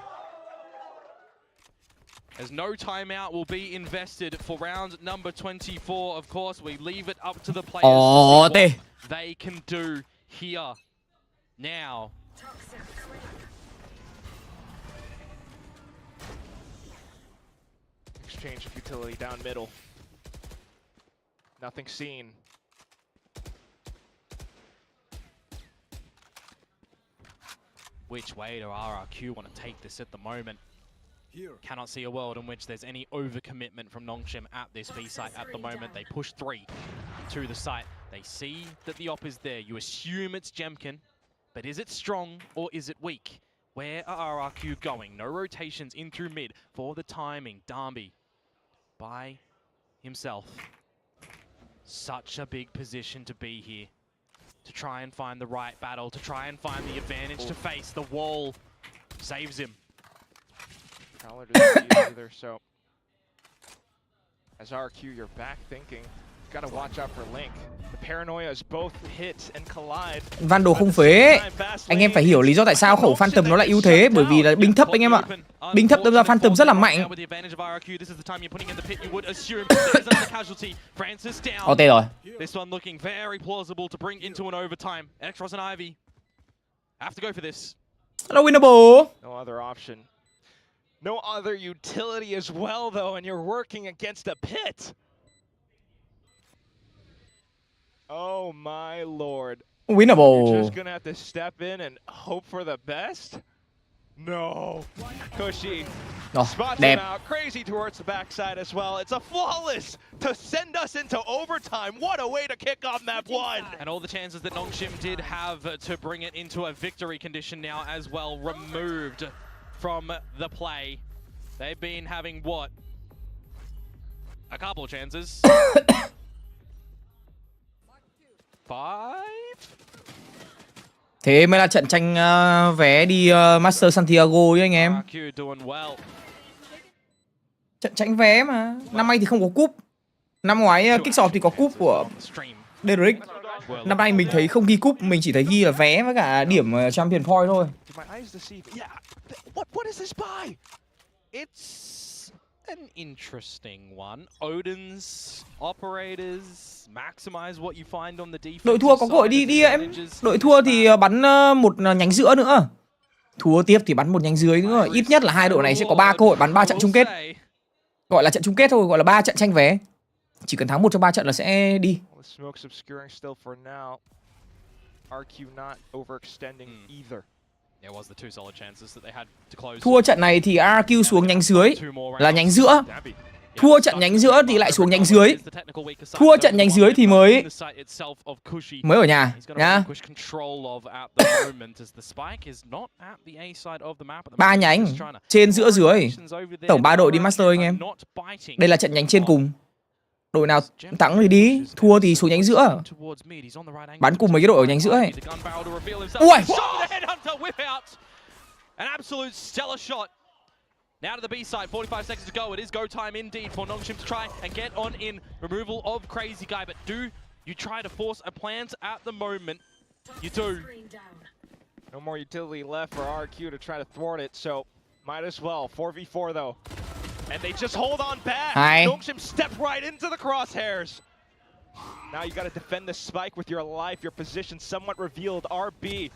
As no timeout will be invested for round number 24. Of course, we leave it up to the players to see what they can do here. Now. Exchange of utility down middle. Nothing seen. Which way do RRQ want to take this at the moment? Cannot see a world in which there's any overcommitment from Nongshim at this B site at the moment. They push 3 to the site. They see that the op is there. You assume it's Jemkin, but is it strong or is it weak? Where are RRQ going? No rotations in through mid for the timing. Darby by himself. Such a big position to be here. To try and find the right battle, to try and find the advantage to face. The wall saves him. Prowler doesn't see it either, so as RRQ, you're back thinking. Gotta watch out for Link. The paranoias both hit and collide. Van đồ không phế. Anh em phải hiểu lý do tại sao khẩu Phantom nó lại yếu thế, bởi vì là binh thấp anh em ạ. Binh thấp đâm ra Phantom rất là mạnh. OT rồi. This one looking very plausible to bring into an overtime. Extras and Ivy have to go for this. Nó winnable. No other option. No other utility as well though, and you're working against a pit. Oh my lord. Winnable. You're just gonna have to step in and hope for the best? No. Cushy spots him out. Crazy towards the backside as well. It's a flawless to send us into overtime. What a way to kick off map 1. And all the chances that Nongshim did have to bring it into a victory condition now as well removed from the play. They've been having what? A couple of chances. 5. Thế mới là trận tranh vé đi Master Santiago chứ anh em. Trận tranh vé mà. Năm nay thì không có cúp. Năm ngoái Kickstart thì có cúp của Derrick. Năm nay mình thấy không ghi cúp, mình chỉ thấy ghi là vé với cả điểm Champion Point thôi. What is this buy? It's an interesting one. Odin's operators maximize what you find on the defense. Đội thua có cơ hội đi em. Đội thua thì bắn một nhánh giữa nữa. Thua tiếp thì bắn một nhánh dưới nữa. Ít nhất là hai đội này sẽ có 3 cơ hội bắn 3 trận chung kết. Gọi là trận chung kết thôi, gọi là 3 trận tranh vé. Chỉ cần thắng 1 trong 3 trận là sẽ đi. Thua trận này thì RRQ xuống nhánh dưới là nhánh giữa. Thua trận nhánh giữa thì lại xuống nhánh dưới. Thua trận nhánh dưới thì mới ở nhà nhá. 3 nhánh trên giữa dưới. Tổng 3 đội đi Master anh em. Đây là trận nhánh trên cùng. Đội nào thắng thì đi, thua thì xuống nhánh giữa. Bắn cùng mấy cái đội ở nhánh giữa ấy. Ui! An absolute stellar shot. Now to the B side, 45 seconds to go. It is go time indeed for Nongshim to try and get on in removal of Crazy Guy. But do you try to force a plant at the moment? You do. No more utility left for RRQ to try to thwart it, so might as well. 4v4 though. And they just hold on back. Nongshim stepped right into the crosshairs. Now you got to defend the spike with your life. Your position somewhat revealed. RB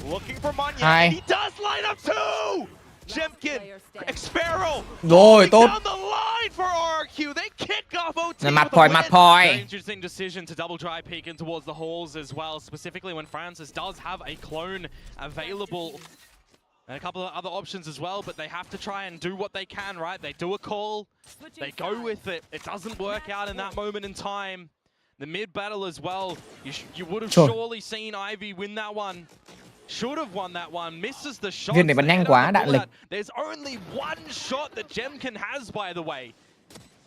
looking for Manya. And he does line up too! Jemkin, Exparrow, rồi tốt. Down the line for RRQ. They kick off OT. Mặt point. Very interesting decision to double dry peek in towards the halls as well, specifically when Francis does have a clone available. And a couple of other options as well, but they have to try and do what they can, right? They do a call, they go with it. It doesn't work out in that moment in time. The mid battle as well, you would have surely seen Ivy win that one. Should have won that one, misses the shot. Viên này bắn nhanh quá, đạn lịch. There's only one shot that Jemkin has, by the way,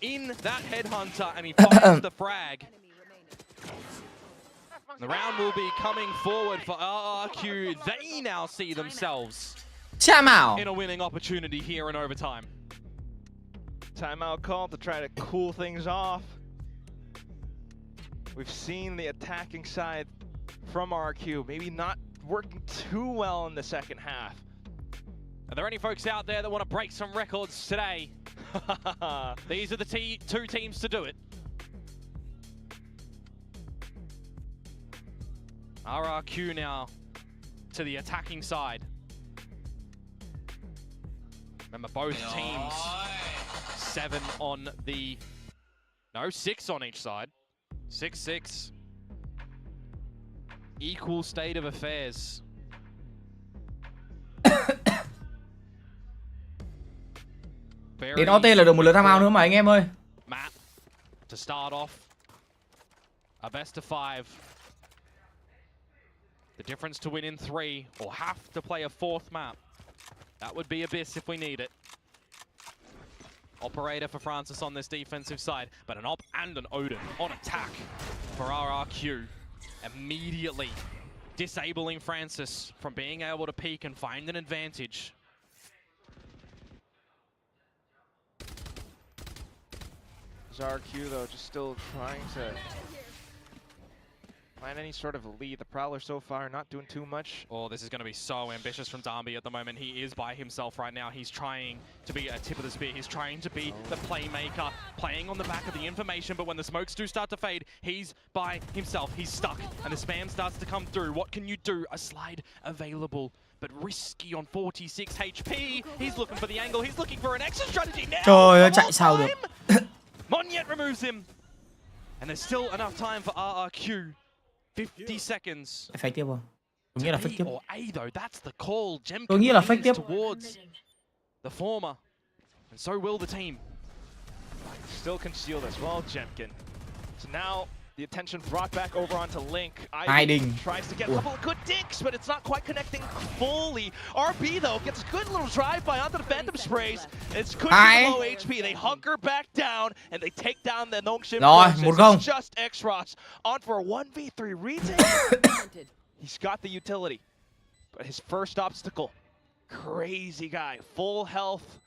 in that headhunter, and he finds the frag. The round will be coming forward for RRQ. They now see themselves in a winning opportunity here in overtime. Timeout call to try to cool things off. We've seen the attacking side from RRQ, maybe not working too well in the second half. Are there any folks out there that want to break some records today? These are the two teams to do it. RRQ now to the attacking side. Remember, both teams 7 on the... No, 6 on each side. 6-6. Equal state of affairs. Đến OT là được một lượt tham ao nữa mà anh em ơi. Map to start off. A best of 5. The difference to win in 3 or have to play a 4th map. That would be Abyss if we need it. Operator for Francis on this defensive side, but an Op and an Odin on attack for RRQ. Immediately disabling Francis from being able to peek and find an advantage. RRQ though, just still trying to find any sort of a lead. The Prowler so far not doing too much. Oh, this is going to be so ambitious from Darby at the moment. He is by himself right now. He's trying to be a tip of the spear. He's trying to be the playmaker, playing on the back of the information. But when the smokes do start to fade, he's by himself. He's stuck, and the spam starts to come through. What can you do? A slide available, but risky on 46 HP. He's looking for the angle. He's looking for an exit strategy now. Trời ơi, chạy sao được. Monyet removes him. And there's still enough time for RRQ. 50 seconds. Fake tiếp không? Tôi nghĩ là fake tiếp. Or A though, that's the call. Tôi nghĩ là fake tiếp. Towards the former. And so will the team. Still concealed as well, Jemkin. So now the attention brought back over onto Link. Hiding. Tries to get a couple of good dinks, but it's not quite connecting fully. RB though gets a good little drive-by onto the Phantom Sprays. It's good low HP. They hunker back down and they take down the Nongshim forces. It's just X-Ross on for a 1v3 retake. He's got the utility, but his first obstacle, crazy guy, full health.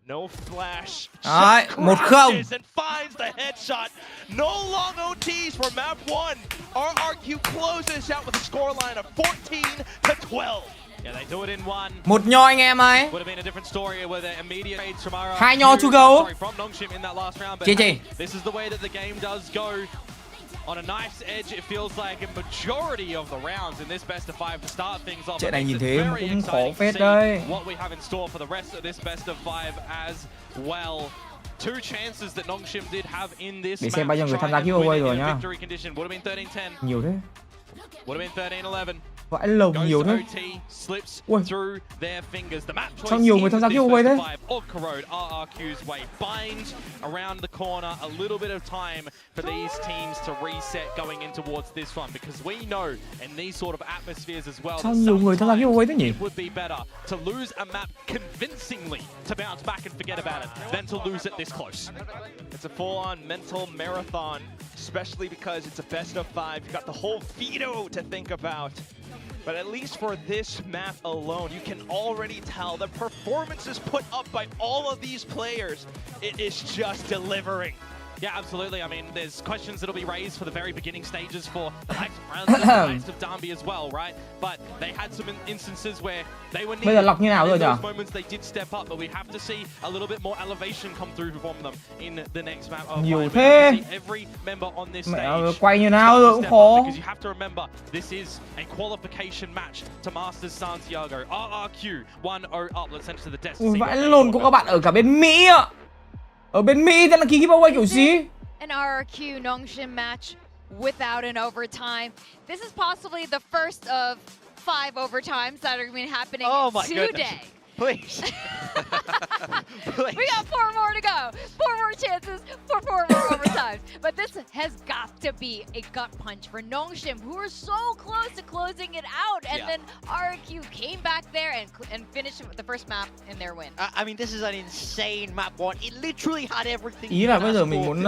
No flash. Đấy, 1-0. And finds the headshot. No long OTs for map 1. RRQ closes out with a scoreline of 14-12. Yeah, they do it in one. Một nho anh em ơi. Would have been a different story with the immediate raids from RRQ. 2 nho to go. Sorry, from Nongshim in that last round. But GG. This is the way that the game does go. On a knife's edge, it feels like a majority of the rounds in this best of 5 to start things off. Trận này nhìn thế mà cũng khó phết đây. What we have in store for the rest of this best of 5 as well. 2 chances that Nongshim did have in this. Để xem bao nhiêu người tham gia giveaway rồi nhá. Would have been 13-10. Nhiều thế. Would have been 13-11. Vãi lồng nhiều thế. Ui. Sao nhiều người tham gia giveaway thế? RRQ's way bind around the corner, a little bit of time for these teams to reset going in towards this one because we know in these sort of atmospheres as well. Sao nhiều người tham gia giveaway thế nhỉ? It would be better to lose a map convincingly to bounce back and forget about it than to lose it this close. It's a full-on mental marathon, especially because it's a best of 5. You've got the whole veto to think about. But at least for this map alone, you can already tell the performances put up by all of these players, it is just delivering. Yeah, absolutely. I mean, there's questions that'll be raised for the very beginning stages for the likes of Francis, the likes of Darby as well, right? But they had some instances where they were needed. Bây giờ lọc như nào rồi nhỉ? In those moments they did step up, but we have to see a little bit more elevation come through from them in the next map. Nhiều thế. Every member on this Mẹ stage quay như nào rồi cũng khó. because you have to remember this is a qualification match to Masters Santiago. RRQ 1-0 up. Let's enter the Destiny. Vãi lồn có các bạn ở cả bên Mỹ ạ. Ở bên Mỹ thế là ký giveaway kiểu gì? An RRQ Nongshim match without an overtime. This is possibly the first of 5 overtimes that are going to be happening today. Goodness. Please. We got 4 more to go. 4 more chances for 4 more overtimes. But this has got to be a gut punch for Nongshim, who are so close to closing it out. And then RRQ came back there and finished the first map in their win. I mean, this is an insane map 1. It literally had everything. Ý là bây giờ mình muốn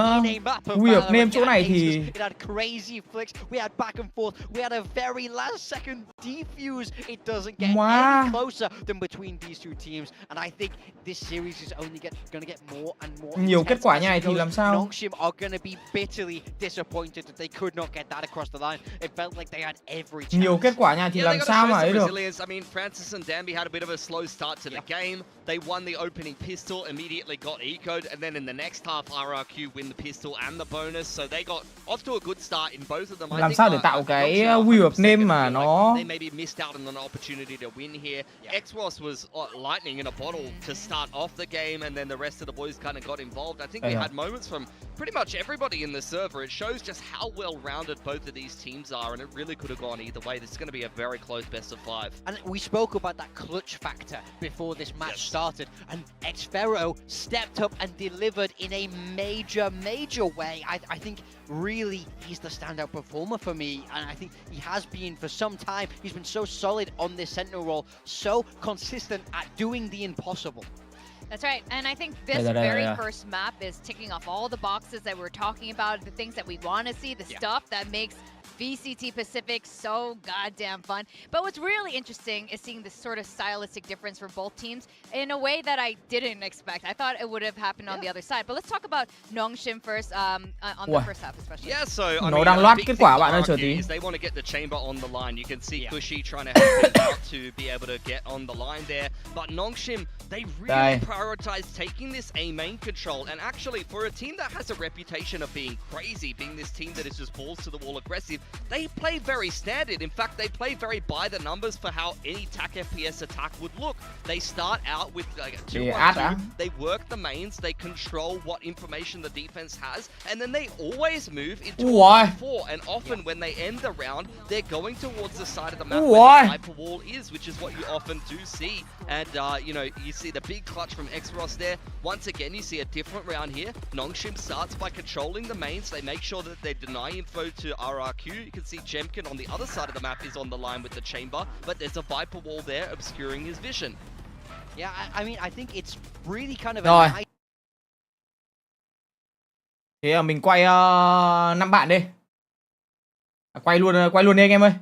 quy hợp name chỗ này thì it had crazy flicks. We had back and forth. We had a very last second defuse. It doesn't get any closer than between these two teams, and I think this series is only gonna get more and more. Nhiều kết quả như này thì làm sao? Nongshim are gonna be bitterly disappointed that they could not get that across the line. It felt like they had every chance. Nhiều kết quả như này thì làm sao mà ấy được? I mean, Francis and Danby had a bit of a slow start to the game. They won the opening pistol, immediately got ecoed, and then in the next half, RRQ win the pistol and the bonus, so they got off to a good start in both of them. Làm sao để tạo cái view of name mà nó they maybe missed out on an opportunity to win here. Xros was lightning in a bottle to start off the game, and then the rest of the boys kind of got involved. I think we had moments from pretty much everybody in the server. It shows just how well-rounded both of these teams are, and it really could have gone either way. This is going to be a very close best of 5. And we spoke about that clutch factor before this match started, and Xfero stepped up and delivered in a major way. I think really he's the standout performer for me, and I think he has been for some time. He's been so solid on this sentinel role, so consistent at doing the impossible. That's right, and I think this very first map is ticking off all the boxes that we're talking about, the things that we want to see, the stuff that makes VCT Pacific so goddamn fun. But what's really interesting is seeing this sort of stylistic difference for both teams in a way that I didn't expect. I thought it would have happened on the other side. But let's talk about Nongshim first, on the first half especially. Yeah, so I Nó mean, đang loát kết quả bạn ơi, chờ tí. they want to get the chamber on the line. You can see Cushy trying to help him out to be able to get on the line there. But Nongshim, they really prioritize taking this A main control. And actually, for a team that has a reputation of being crazy, being this team that is just balls to the wall aggressive, they play very standard. In fact, they play very by the numbers for how any TAC FPS attack would look. They start out with like a 2-1-2, they work the mains, they control what information the defense has, and then they always move into a 1-4. And often when they end the round, they're going towards the side of the map where the hyper wall is, which is what you often do see. And, you know, you see the big clutch from Xros there. Once again, you see a different round here. Nongshim starts by controlling the mains. They make sure that they deny info to RRQ. You can see Jemkin on the other side of the map is on the line with the chamber, but there's a Viper wall there obscuring his vision. Yeah, I mean, I think it's really kind of a nice... Thế mình quay 5 bạn đi. Quay luôn đi anh em ơi.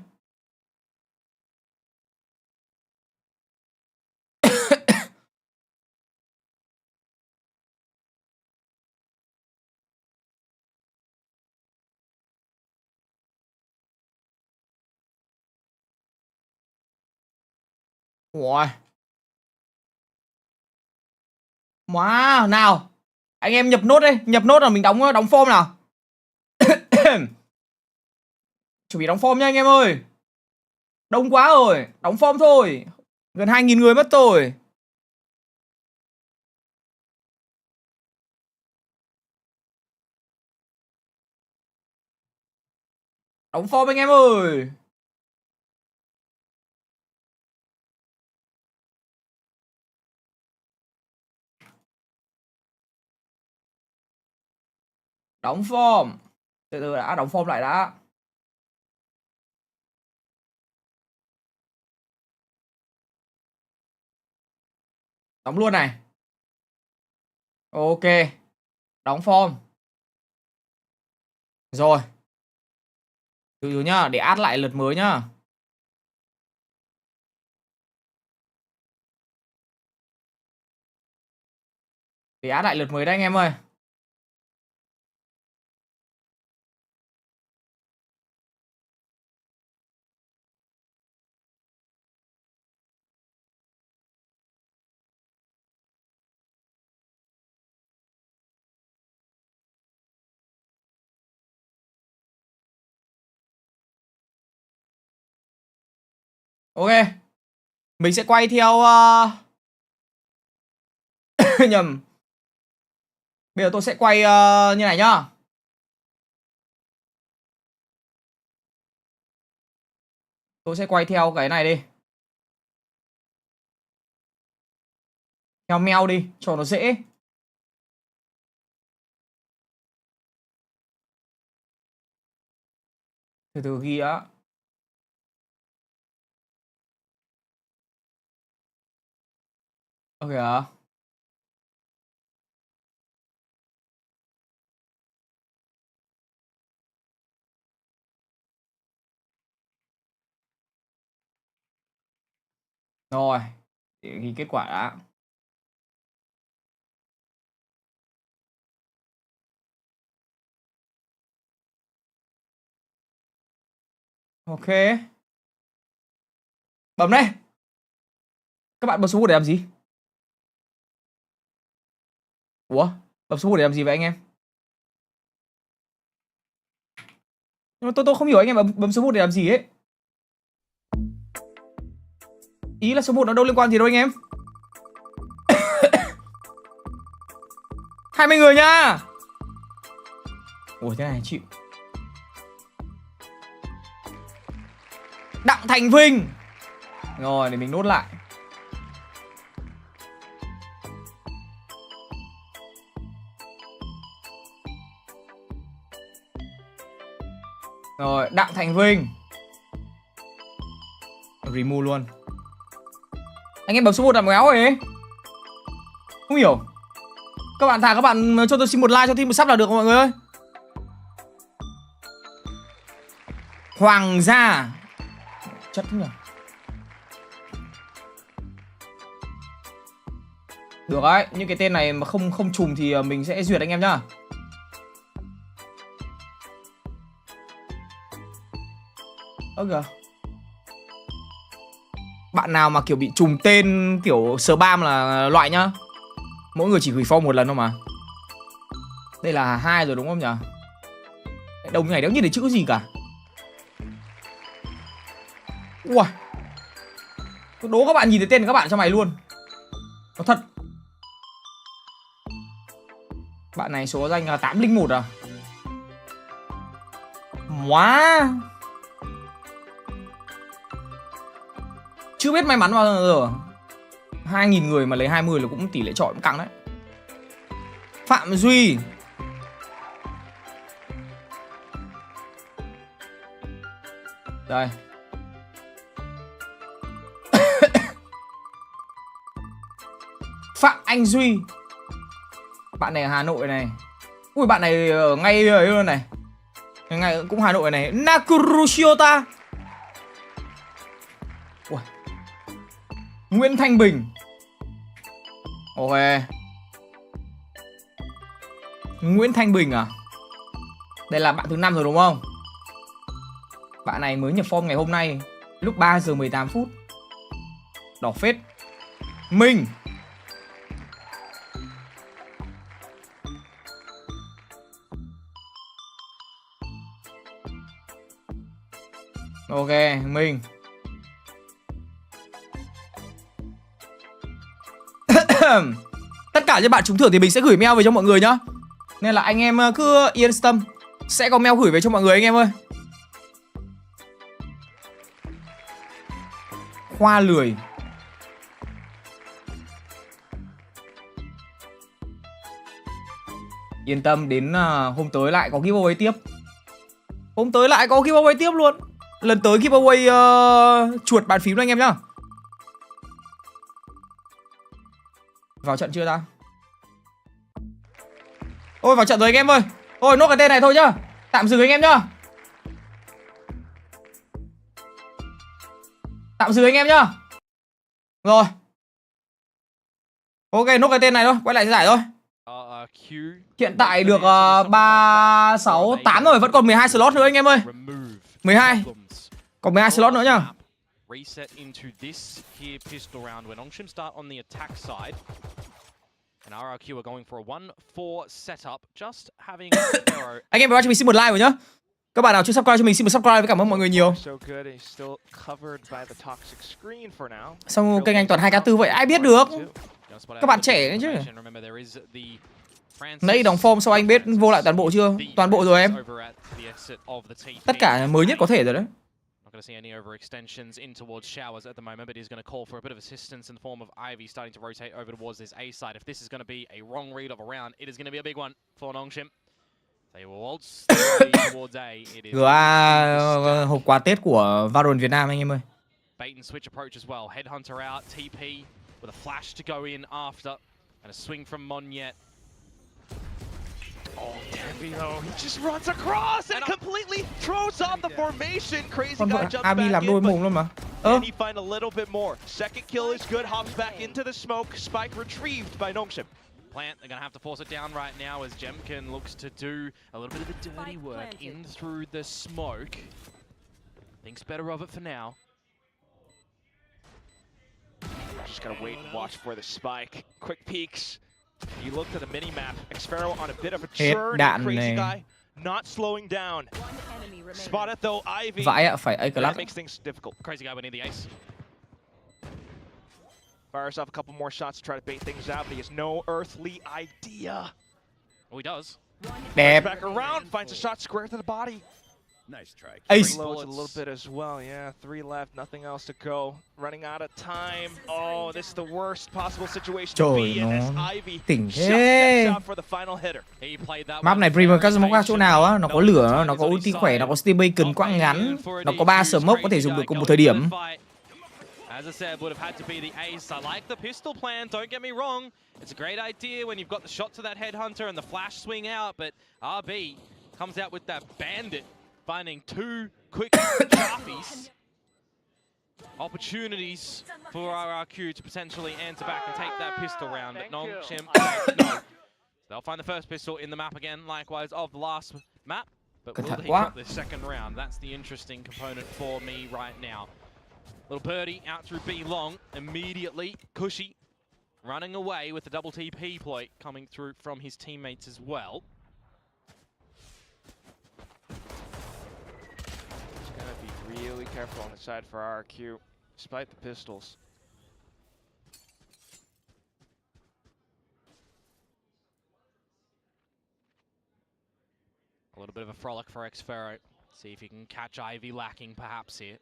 Ủa. Wow, nào. Anh em nhập nốt đi, nhập nốt là mình đóng form nào. Chuẩn bị đóng form nha anh em ơi. Đông quá rồi, đóng form thôi. Gần 2.000 người mất rồi. Đóng form anh em ơi. Đóng form. Từ từ đã, đóng form lại đã. Đóng luôn này. Ok. Đóng form. Rồi. Từ từ nhá, để add lại lượt mới nhá. Để add lại lượt mới đấy anh em ơi. Ok. Mình sẽ quay theo nhầm. Bây giờ tôi sẽ quay như này nhá. Tôi sẽ quay theo cái này đi. Theo meo đi cho nó dễ. Từ từ ghi á. Ok ạ. Rồi, để ghi kết quả đã. Ok. Bấm đây. Các bạn bấm số 1 để làm gì? Ủa? Bấm số 1 để làm gì vậy anh em? Nhưng mà tôi không hiểu anh em bấm số 1 để làm gì ấy. Ý là số 1 nó đâu liên quan gì đâu anh em. 20 người nha. Ủa thế này chịu. Đặng Thành Vinh. Rồi để mình nốt lại. Rồi Đặng Thành Vinh. Remove luôn. Anh em bấm số 1 làm méo ấy. Không hiểu. Các bạn thả các bạn cho tôi xin một like cho team một sub là được mọi người ơi. Hoàng gia. Chất nhỉ. Được đấy, những cái tên này mà không trùng thì mình sẽ duyệt anh em nhá. Ơ kìa. Bạn nào mà kiểu bị trùng tên kiểu spam là loại nhá. Mỗi người chỉ gửi form một lần thôi mà. Đây là 2 rồi đúng không nhỉ? Đồng này đéo nhìn thấy chữ gì cả. Ui. Tôi đố các bạn nhìn thấy tên các bạn trong này luôn. Nó thật. Bạn này số danh là 801 à? Wow. Chưa biết may mắn bao giờ. 2.000 người mà lấy 20 là cũng tỷ lệ chọi cũng căng đấy. Phạm Duy. Đây. Phạm Anh Duy. Bạn này ở Hà Nội này. Ui bạn này ở ngay ấy luôn này. Ngay cũng Hà Nội này. Nakurushiota. Ui. Nguyễn Thanh Bình. Ok. Nguyễn Thanh Bình à? Đây là bạn thứ 5 rồi đúng không? Bạn này mới nhập form ngày hôm nay lúc 3 giờ 18 phút. Đỏ phết. Minh. Ok, Minh. Tất cả những bạn trúng thưởng thì mình sẽ gửi mail về cho mọi người nhá. Nên là anh em cứ yên tâm. Sẽ có mail gửi về cho mọi người anh em ơi. Khoa lười. Yên tâm đến hôm tới lại có giveaway tiếp. Hôm tới lại có giveaway tiếp luôn. Lần tới giveaway chuột bàn phím đó anh em nhá. Vào trận chưa ta? Ôi vào trận rồi anh em ơi. Ôi nốt cái tên này thôi nhá. Tạm dừng anh em nhá. Tạm dừng anh em nhá. Rồi. Ok nốt cái tên này thôi. Quay lại giải thôi. Hiện tại được 3, 6, 8 rồi. Vẫn còn 12 slot nữa anh em ơi. 12. Còn 12 slot nữa nhá. Reset into this here pistol round when Ongshim start on the attack side. And RRQ are going for a 1-4 setup, just having arrow. Anh em vào cho mình xin một like rồi nhá. Các bạn nào chưa subscribe cho mình xin một subscribe với cảm ơn mọi người nhiều. Xong kênh anh toàn 2k4 vậy ai biết được. Các bạn trẻ đấy chứ. Nãy đóng form sau anh biết vô lại toàn bộ chưa? Toàn bộ rồi em. Tất cả mới nhất có thể rồi đấy. Not going to see any overextensions in towards showers at the moment, but he's going to call for a bit of assistance in the form of Ivy starting to rotate over towards this A side. If this is going to be a wrong read of a round, it is going to be a big one for Nongshim. They will waltz towards A. It is hộp quà Tết của Valorant Việt Nam anh em ơi. Bait and switch approach as well. Headhunter out, TP with a flash to go in after, and a swing from Monyet. Oh, Veto, he just runs across and completely throws off the formation. Crazy guy jumps back in, and he find a little bit more. Second kill is good, hops back into the smoke. Spike retrieved by Nongshim. Plant, they're going to have to force it down right now as Jemkin looks to do a little bit of the dirty work in through the smoke. Thinks better of it for now. Just gotta wait and watch for the spike. Quick peeks. You looked at the mini map. Xfero on a bit of a Hết churn. đạn Crazy này. guy not slowing down. Spotted though Ivy. Vãi ạ, phải A That class. makes things difficult. Crazy guy, we need the ace. Fires off a couple more shots to try to bait things out, but he has no earthly idea. Oh, he does. Đẹp. Back around, finds a shot square to the body. Nice try. Ace. Reloads a little bit as well. Yeah, 3 left, nothing else to go. Running out of time. Oh, this is the worst possible situation to Trời be in as nó Ivy tỉnh steps thế. out for the final hitter. He played that Map này Premier các smoke chỗ nào á, nó có lửa, nó có ulti khỏe, nó có steam bacon quãng ngắn, nó có 3 smoke có thể dùng được cùng một thời điểm. As I said, would have had to be the ace. I like the pistol plan, don't get me wrong. It's a great idea when you've got the shot to that headhunter and the flash swing out, but RB comes out with that bandit, finding 2 quick sharpies. Opportunities for RRQ to potentially answer back and take that pistol round, but Nongshim, no. They'll find the first pistol in the map again, likewise of the last map, but will he get the second round? That's the interesting component for me right now. Little birdie out through B long, immediately Cushy running away with the double TP play coming through from his teammates as well. Just gonna be really careful on the side for RRQ, despite the pistols. A little bit of a frolic for Xfero. See if he can catch Ivy lacking perhaps here.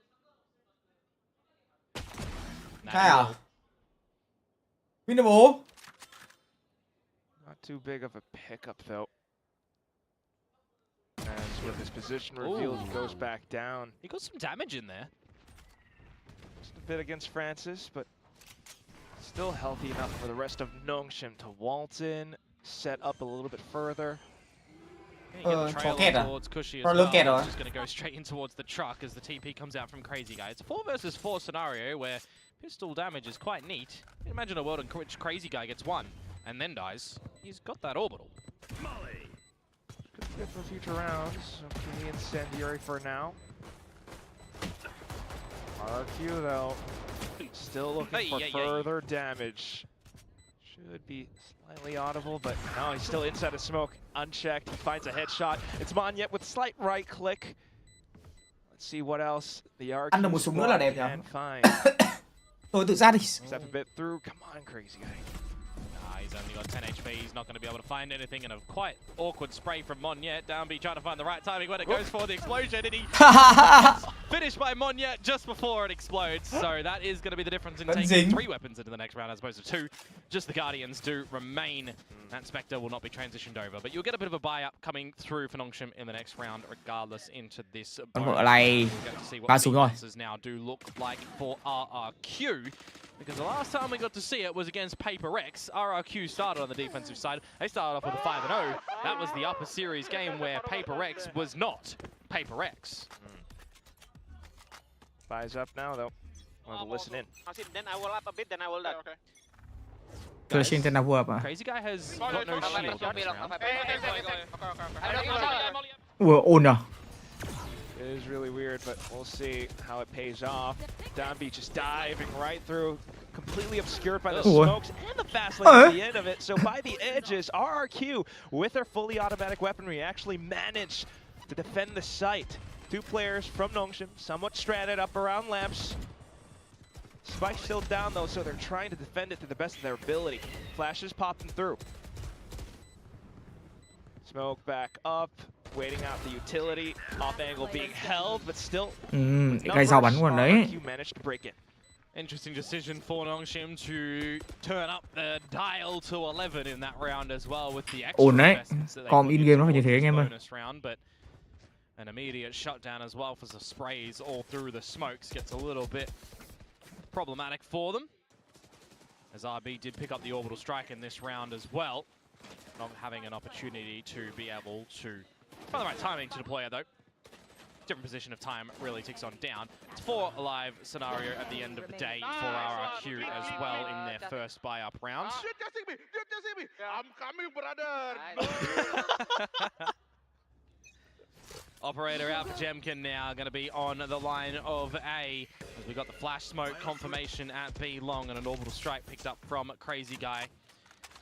Khai à? Winnable. Not too big of a pickup though. As with his position revealed, he goes back down. He got some damage in there. Just a bit against Francis, but still healthy enough for the rest of Nongshim to waltz in, set up a little bit further. Towards Cushy as well. He's just going to go straight in towards the truck as the TP comes out from Crazy Guy. It's a 4 versus 4 scenario where pistol damage is quite neat. You can imagine a world in which Crazy Guy gets 1 and then dies. He's got that orbital. Good for future rounds. Okay, incendiary for now. RRQ though, still looking for further damage. Should be slightly audible, but no, he's still inside the smoke, unchecked. He finds a headshot. it's Monyet with slight right click. Let's see what else the RRQ can find. Tôi tự sát đi. Step a bit through. Come on, Crazy Guy. He's only got 10 HP. He's not going to be able to find anything, and a quite awkward spray from Monyet. Downbeat trying to find the right timing when it goes for the explosion, and he finished by Monyet just before it explodes. So that is going to be the difference in taking 3 weapons into the next round as opposed to 2. Just the Guardians do remain. That Spectre will not be transitioned over, but you'll get a bit of a buy-up coming through for Nongshim in the next round, regardless into this. Vợ này ba xuống rồi. Now do look like for RRQ. Because the last time we got to see it was against Paper X. RRQ started on the defensive side. They started off with a 5-0. That was the upper series game where Paper X was not Paper X. Buys up now though. We'll have to listen in. Then I will up a bit, then I will die. Flashing tên nào vừa à? Crazy Guy has got no shield this round. Ủa, ồn à? It is really weird, but we'll see how it pays off. Downbeat just diving right through, completely obscured by the smokes and the fast lane at the end of it. So by the edges, RRQ, with their fully automatic weaponry, actually managed to defend the site. 2 players from Nongshim, somewhat stranded up around lamps. Spike's still down though, so they're trying to defend it to the best of their ability. Flashes popping through. Smoke back up. Waiting out the utility, off angle being held, but still. Cái rào bắn còn đấy. Managed to break in. Interesting decision for Nongshim to turn up the dial to 11 in that round as well with the extra investments that they put in game nó phải như thế anh em ơi. bonus round, but an immediate shutdown as well for the sprays all through the smokes gets a little bit problematic for them. As RB did pick up the orbital strike in this round as well, not having an opportunity to be able to find the right timing to deploy it though. Different position of time really ticks on down. It's 4 alive scenario at the end of the day for RRQ as well in their first buy-up round. I'm coming, brother. Operator out for Jemkin now, going to be on the line of A. As we got the flash smoke confirmation at B long and an orbital strike picked up from Crazy Guy.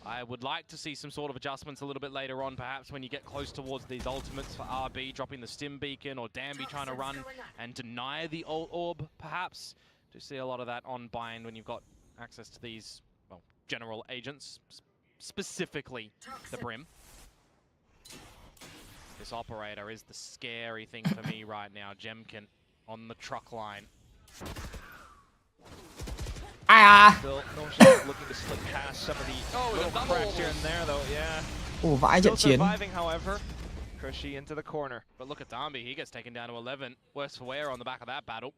I would like to see some sort of adjustments a little bit later on, perhaps when you get close towards these ultimates for RB, dropping the stim beacon, or Danby trying to run and deny the ult orb, perhaps. Do see a lot of that on bind when you've got access to these, well, general agents, specifically the Brim. This operator is the scary thing for me right now. Jemkin on the truck line. Still, looking to slip past some of the little cracks here and there, though. Yeah. Vãi trận chiến. Surviving, however. Cushy into the corner. But look at Danby. He gets taken down to 11. Worse for wear on the back of that battle.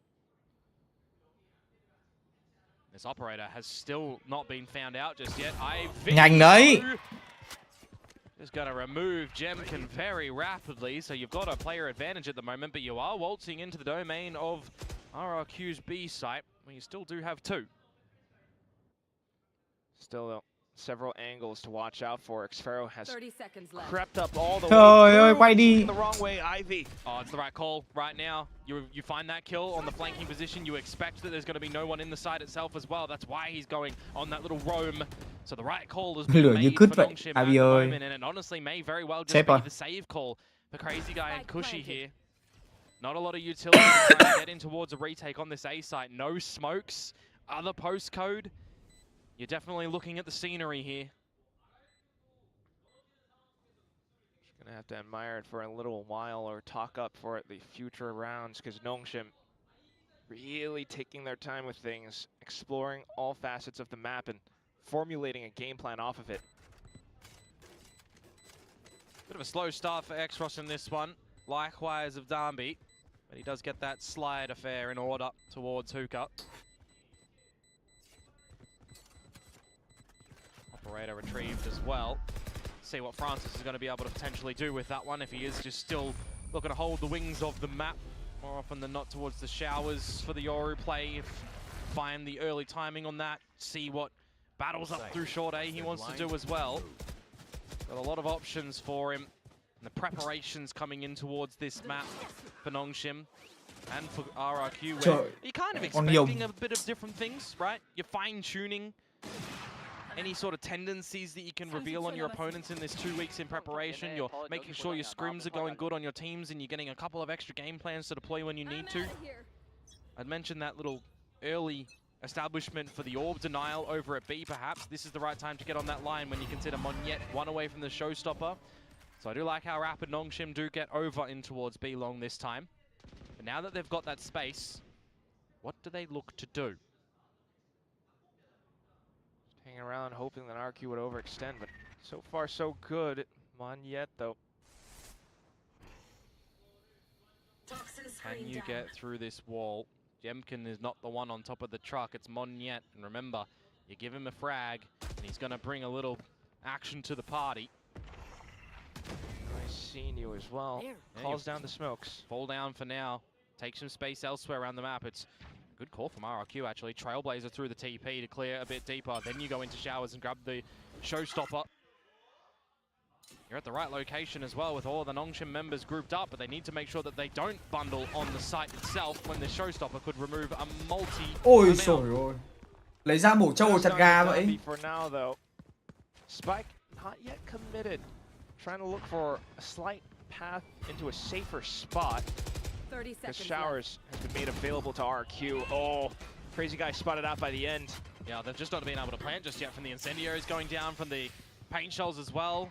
This operator has still not been found out just yet. Nhanh đấy. Just going to remove Jemkin very rapidly, so you've got a player advantage at the moment, but you are waltzing into the domain of RRQ's B site, where you still do have two. Still several angles to watch out for. Xfero has 30 seconds left. crept up all the Trời ơi, way quay đi. the wrong way, Ivy. Oh, it's the right call right now. You find that kill on the flanking position. You expect that there's going to be no one in the side itself as well. That's why he's going on that little roam. So the right call has been Lửa như made cứt for vậy, Nongshim at Ivy the ơi. moment, and it honestly may very well just Sếp be rồi. the save call for Crazy Guy and Cushy here. Not a lot of utility trying to get in towards a retake on this A site. No smokes, other postcode. You're definitely looking at the scenery here. Just gonna have to admire it for a little while or talk up for it the future rounds, because Nongshim really taking their time with things, exploring all facets of the map and formulating a game plan off of it. Bit of a slow start for Xros in this one. Likewise of Danby, but he does get that slide affair in order towards Hookah. Operator retrieved as well. See what Francis is going to be able to potentially do with that one, if he is just still looking to hold the wings of the map more often than not towards the showers for the Yoru play. Find the early timing on that, see what battles up through short A he wants to do as well. Got a lot of options for him, and the preparations coming in towards this map for Nongshim and for RRQ, where you're kind of expecting a bit of different things, right? You're fine-tuning any sort of tendencies that you can reveal on your opponents in this 2 weeks in preparation. You're making sure your scrims are going good on your teams, and you're getting a couple of extra game plans to deploy when you need to. I'd mentioned that little early establishment for the orb denial over at B, perhaps. This is the right time to get on that line when you consider Monyet one away from the showstopper. So I do like how rapid Nongshim do get over in towards B long this time. But now that they've got that space, what do they look to do? Hanging around hoping that RQ would overextend, but so far so good. Monyet though. Can you get through this wall? Jemkin is not the one on top of the truck, it's Monyet. And remember, you give him a frag, and he's going to bring a little action to the party. Nice seeing you as well. Calls down the smokes. Fall down for now. Take some space elsewhere around the map. It's a good call from RRQ, actually. Trailblazer through the TP to clear a bit deeper. Then you go into showers and grab the showstopper. You're at the right location as well with all of the Nongshim members grouped up, but they need to make sure that they don't bundle on the site itself when the showstopper could remove a multi. Ôi trời ơi. Lấy ra bổ trâu chặt gà vậy. For now though. Spike not yet committed. Trying to look for a slight path into a safer spot. 30 seconds. The showers has been made available to RQ. Oh, Crazy Guy spotted out by the end. Yeah, they've just not been able to plant just yet from the incendiaries going down, from the paint shells as well.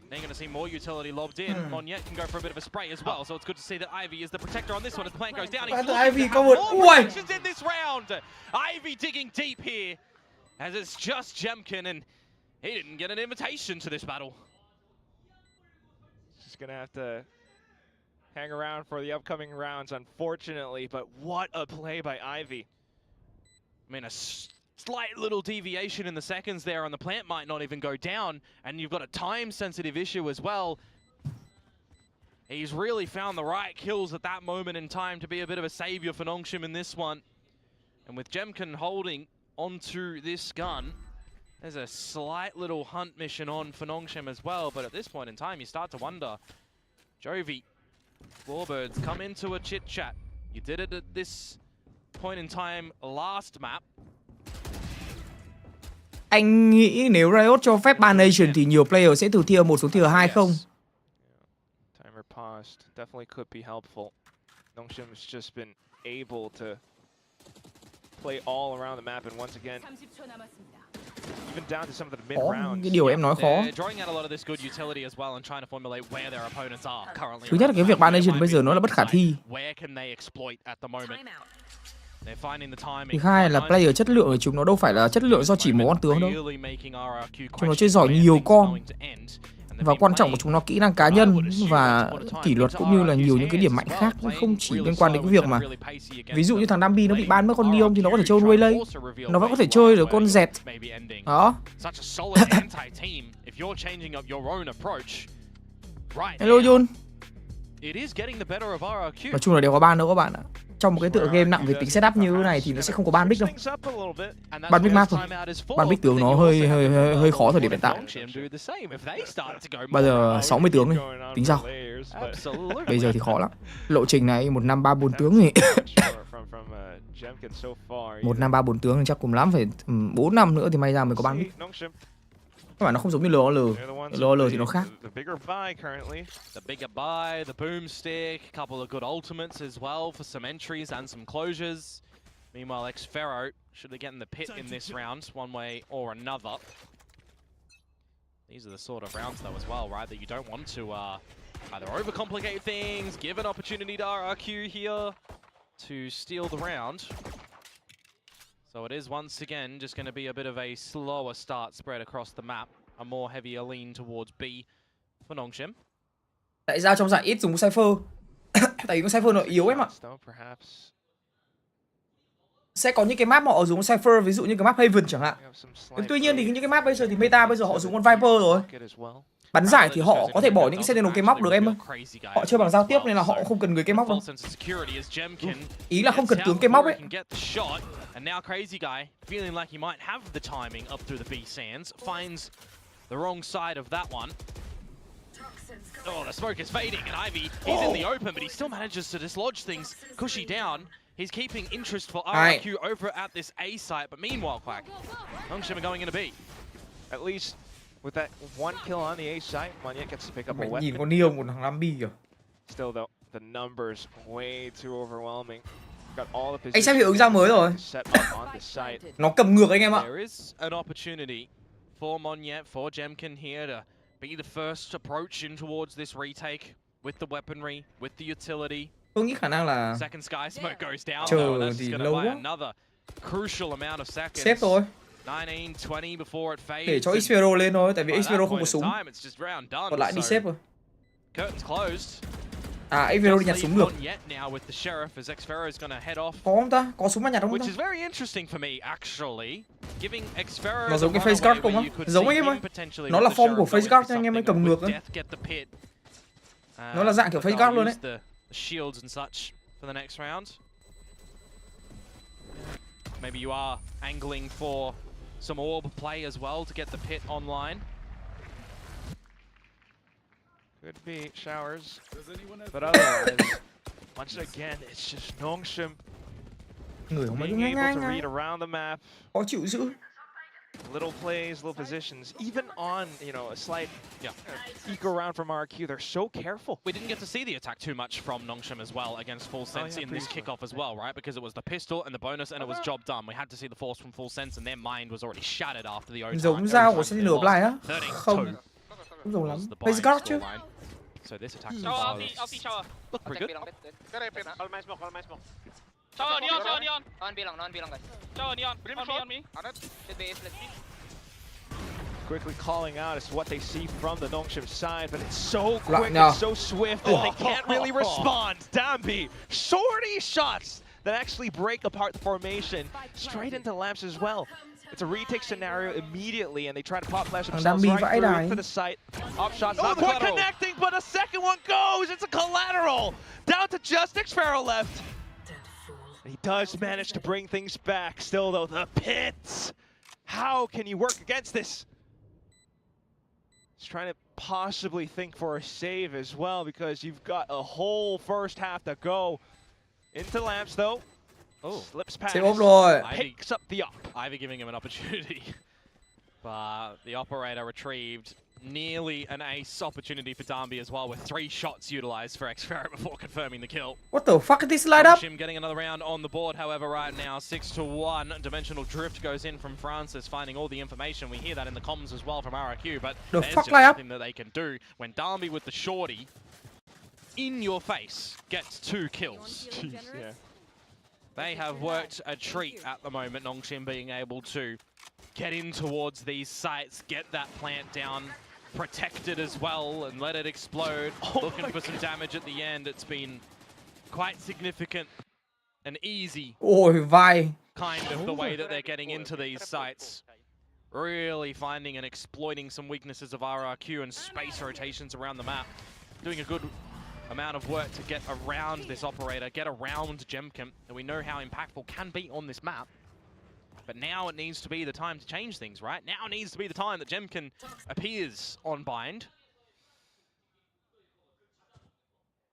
They're going to see more utility lobbed in. Monyet can go for a bit of a spray as well, so it's good to see that Ivy is the protector on this one as plant goes down. He's Ivy có một protections in this round. Ivy digging deep here, as it's just Jemkin, and he didn't get an invitation to this battle. Just going to have to hang around for the upcoming rounds, unfortunately, but what a play by Ivy. I mean, a slight little deviation in the seconds there on the plant might not even go down, and you've got a time-sensitive issue as well. He's really found the right kills at that moment in time to be a bit of a savior for Nongshim in this one. And with Jemkin holding onto this gun, there's a slight little hunt mission on for Nongshim as well, but at this point in time, you start to wonder, Jovi, Warbirds, come into a chit-chat. You did it at this point in time last map. Anh nghĩ nếu Riot cho phép ban Nation thì nhiều player sẽ từ tier 1 xuống tier 2 không? Timer paused. Definitely could be helpful. Nongshim's just been able to play all around the map, and once again, even down to some of the mid rounds. Cái điều em nói khó. Thứ nhất là cái việc ban Nation bây giờ nó là bất khả thi. Thứ hai là player chất lượng của chúng nó đâu phải là chất lượng do chỉ một con tướng đâu. Chúng nó chơi giỏi nhiều con. Và quan trọng của chúng nó kỹ năng cá nhân và kỷ luật cũng như là nhiều những cái điểm mạnh khác, không chỉ liên quan đến cái việc mà ví dụ như thằng Dambi nó bị ban mất con Dion thì nó có thể chơi Waylay, nó vẫn có thể chơi được con dẹt đó. Hello Jun. Nói chung là đều có ban đâu các bạn ạ. Trong một cái tựa game nặng về tính setup như thế này thì nó sẽ không có ban big đâu. Ban big map thôi. Ban big tướng nó hơi khó thời điểm hiện tại. Bây giờ 60 tướng đi, tính sao? Bây giờ thì khó lắm. Lộ trình này 1 năm 3 4 tướng thì 1 năm 3 4 tướng thì chắc cùng lắm phải 4 năm nữa thì may ra mới có ban big. Các bạn nó không giống như LOL thì nó khác. The bigger buy, the boomstick, a couple of good ultimates as well for some entries and some closures. Meanwhile, Xfero should have gotten the pit in this round, one way or another. These are the sort of rounds though as well, right? That you don't want to either overcomplicate things, give an opportunity to RRQ here to steal the round. So it is once again just going to be a bit of a slower start spread across the map. A more heavier lean towards B for Nongshim. Tại sao trong giải ít dùng Cypher? Tại vì con Cypher nó yếu em ạ. Sẽ có những cái map họ dùng Cypher, ví dụ như cái map Haven chẳng hạn. Tuy nhiên thì những cái map bây giờ thì meta bây giờ họ dùng con Viper rồi. Bắn giải thì họ có thể bỏ những cái Sentinel cây móc được em ơi. Họ chơi bằng giao tiếp nên là họ không cần người cây móc đâu. Ý là không cần tướng cây móc ấy. And now Crazy Guy, feeling like he might have the timing up through the B sands, finds the wrong side of that one. Oh, the smoke is fading, and Ivy, he's in the open, but he still manages to dislodge things. Cushy down. He's keeping interest for RRQ over at this A site, but meanwhile, Quack, Nongshim are going into B. At least with that one kill on the A site, Monyet gets to pick up a weapon. Nhìn con Neon của thằng Lambi kìa. Still though, the numbers way too overwhelming. Anh xem hiệu ứng ra mới rồi. Nó cầm ngược anh em ạ. There is an opportunity for Monyet, for Jemkin here to be the first approach in towards this retake with the weaponry, with the utility. Tôi nghĩ khả năng là second sky smoke goes down. Chờ thì lâu quá. Crucial amount of seconds. Xếp thôi. 19, 20 before it fades. Để cho Xfero lên thôi, tại vì Xfero không có súng. Còn lại đi xếp rồi. Curtains closed. À, Xfero đi nhặt súng được. Có không ta? Có súng mà nhặt không ta? Nó giống cái face guard không á? Giống anh em ơi. Nó là form của face guard anh em ấy, cầm ngược ấy. Nó là dạng kiểu face guard luôn đấy. Maybe you are angling for some orb play as well to get the pit online. Could be showers, but otherwise, once again, it's just Nongshim being able to read around the map. Khó chịu dữ. Little plays, little positions, even on, you know, a slight eco round from RRQ, they're so careful. We didn't get to see the attack too much from Nongshim as well against Full Sense in this kickoff as well, right? Because it was the pistol and the bonus and it was job done. We had to see the force from Full Sense and their mind was already shattered after the overtime. Giống dao của Sentinel Blind á? Không. Không giống lắm. Face guard chứ. So this attack look pretty good. Quickly calling out as to what they see from the Nongshim side, but it's so quick and so swift that they can't really respond. Dambi, shorty shots that actually break apart the formation, straight into lamps as well. It's a retake scenario immediately, and they try to pop flash themselves right through to the site. Op shots not quite connecting, but a second one goes. It's a collateral. Down to just Xfero left. He does manage to bring things back. Still though, the pits. How can you work against this? He's trying to possibly think for a save as well, because you've got a whole first half to go. Into lamps though. Oh, slips past. Picks up the up. Ivy giving him an opportunity. But the operator retrieved nearly an ace opportunity for Darby as well, with 3 shots utilized for xFerret before confirming the kill. What the fuck is this light up? Shim getting another round on the board, however, right now, 6-1. Dimensional Drift goes in from Francis, finding all the information. We hear that in the comms as well from RRQ, but The there's fuck just light up? nothing that they can do when Darby with the shorty in your face gets 2 kills. Yeah. They have worked a treat at the moment, Nongshim being able to get in towards these sites, get that plant down, protect it as well, and let it explode. Looking for some damage at the end. It's been quite significant and easy. Ôi vai. Kind of the way that they're getting into these sites. Really finding and exploiting some weaknesses of RRQ and space rotations around the map. Doing a good amount of work to get around this operator, get around Jemkin, and we know how impactful can be on this map. But now it needs to be the time to change things, right? Now needs to be the time that Jemkin appears on bind.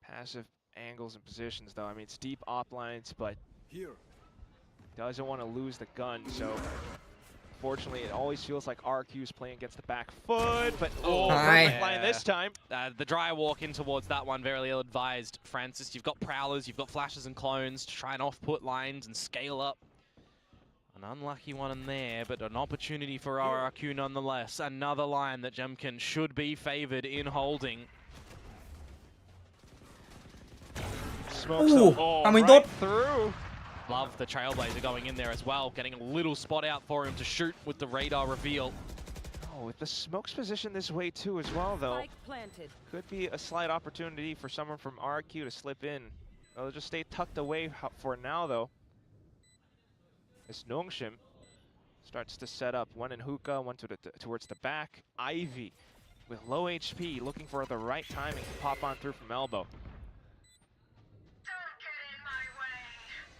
Passive angles and positions, though. I mean, it's deep op lines, but doesn't want to lose the gun. So, unfortunately, it always feels like RQ's playing against the back foot. But perfect line this time. The dry walk in towards that one, very ill-advised, Francis. You've got prowlers, you've got flashes and clones to try and off-put lines and scale up. An unlucky one in there, but an opportunity for RRQ nonetheless. Another line that Jemkin should be favored in holding. Smokes right through. Love the Trailblazer going in there as well, getting a little spot out for him to shoot with the radar reveal. Oh, with the smokes position this way too as well, though. Could be a slight opportunity for someone from RRQ to slip in. They'll just stay tucked away for now, though. As Nongshim starts to set up one in hookah, one towards the back. Ivy with low HP, looking for the right timing to pop on through from elbow.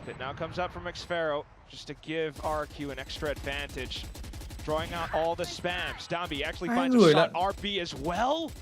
It now comes up from xFerret just to give RQ an extra advantage. Drawing out all the spams. Dambi actually finds a shot. RB as well.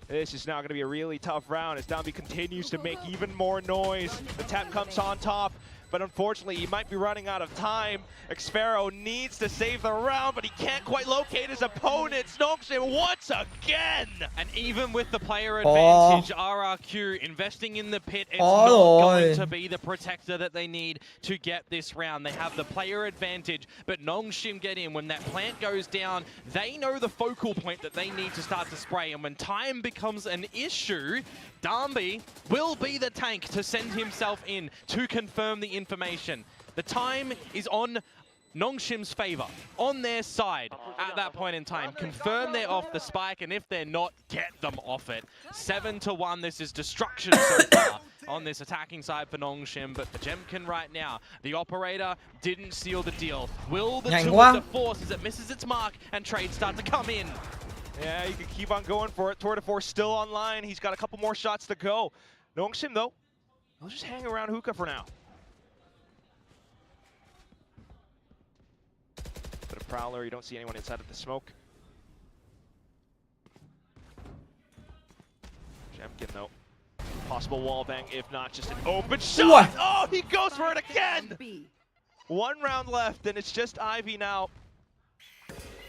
This is now going to be a really tough round as Dambi continues to make even more noise. The tap comes on top, but unfortunately he might be running out of time. xFerret needs to save the round, but he can't quite locate his opponent. Nongshim once again! And even with the player advantage, RRQ investing in the pit, it's not going to be the protector that they need to get this round. They have the player advantage, but Nongshim get in. When that plant goes down, they know the focal point that they need to start to spray, and when time becomes an issue, Darby will be the tank to send himself in to confirm the information. The time is on Nongshim's favor, on their side at that point in time. Confirm they're off the spike, and if they're not, get them off it. 7-1, this is destruction so far on this attacking side for Nongshim, but for Jemkin right now, the operator didn't seal the deal. Will the tour de force as it misses its mark and trades start to come in? Yeah, you can keep on going for it. Tour de force still online. He's got a couple more shots to go. Nongshim, though, he'll just hang around hookah for now. But a prowler, you don't see anyone inside of the smoke. Jemkin, though. Possible wall bang, if not just an open shot. What? Oh, he goes for it again! 1 round left, and it's just Ivy now.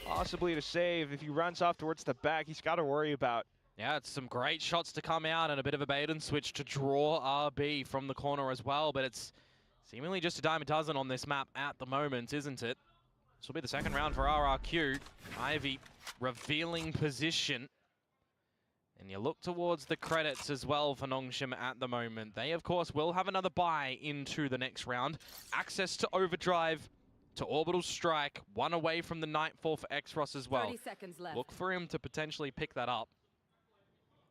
Possibly to save. If he runs off towards the back, he's got to worry about. Yeah, it's some great shots to come out and a bit of a bait and switch to draw RB from the corner as well, but it's seemingly just a dime a dozen on this map at the moment, isn't it? This will be the second round for RRQ. Ivy revealing position. And you look towards the credits as well for Nongshim at the moment. They, of course, will have another buy into the next round. Access to Overdrive, to Orbital Strike, 1 away from the Nightfall for Xross as well. 30 seconds left. Look for him to potentially pick that up.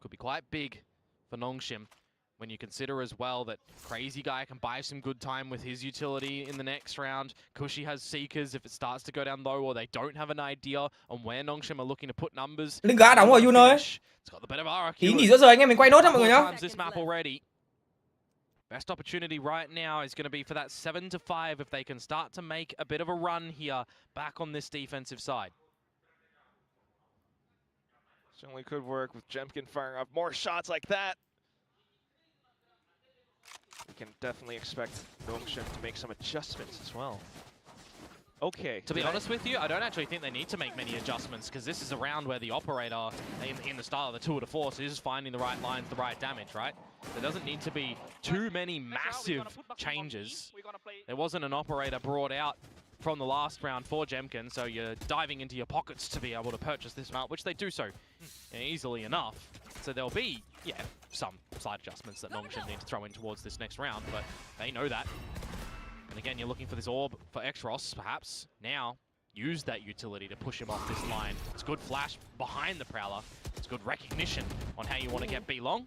Could be quite big for Nongshim when you consider as well that Crazy Guy can buy some good time with his utility in the next round. Cushy has Seekers if it starts to go down low or they don't have an idea on where Nongshim are looking to put numbers. Linh gà đóng rồi Yun ơi. It's got the bit of RRQ. Ý nghỉ giữa giờ anh em mình quay nốt nha mọi người nhá. This map already. Best opportunity right now is going to be for that 7-5 if they can start to make a bit of a run here back on this defensive side. Certainly could work with Jemkin firing off more shots like that. We can definitely expect Nongshim to make some adjustments as well. Okay. To be honest with you, I don't actually think they need to make many adjustments because this is a round where the operator, in the style of the tour de force, is finding the right lines, the right damage, right? There doesn't need to be too many massive changes. There wasn't an operator brought out from the last round for Jemkin, so you're diving into your pockets to be able to purchase this mount, which they do so easily enough. So there'll be, yeah, some slight adjustments that Nongshim need to throw in towards this next round, but they know that. And again, you're looking for this orb for Xros, perhaps. Now, use that utility to push him off this line. It's good flash behind the Prowler. It's good recognition on how you want to get B long.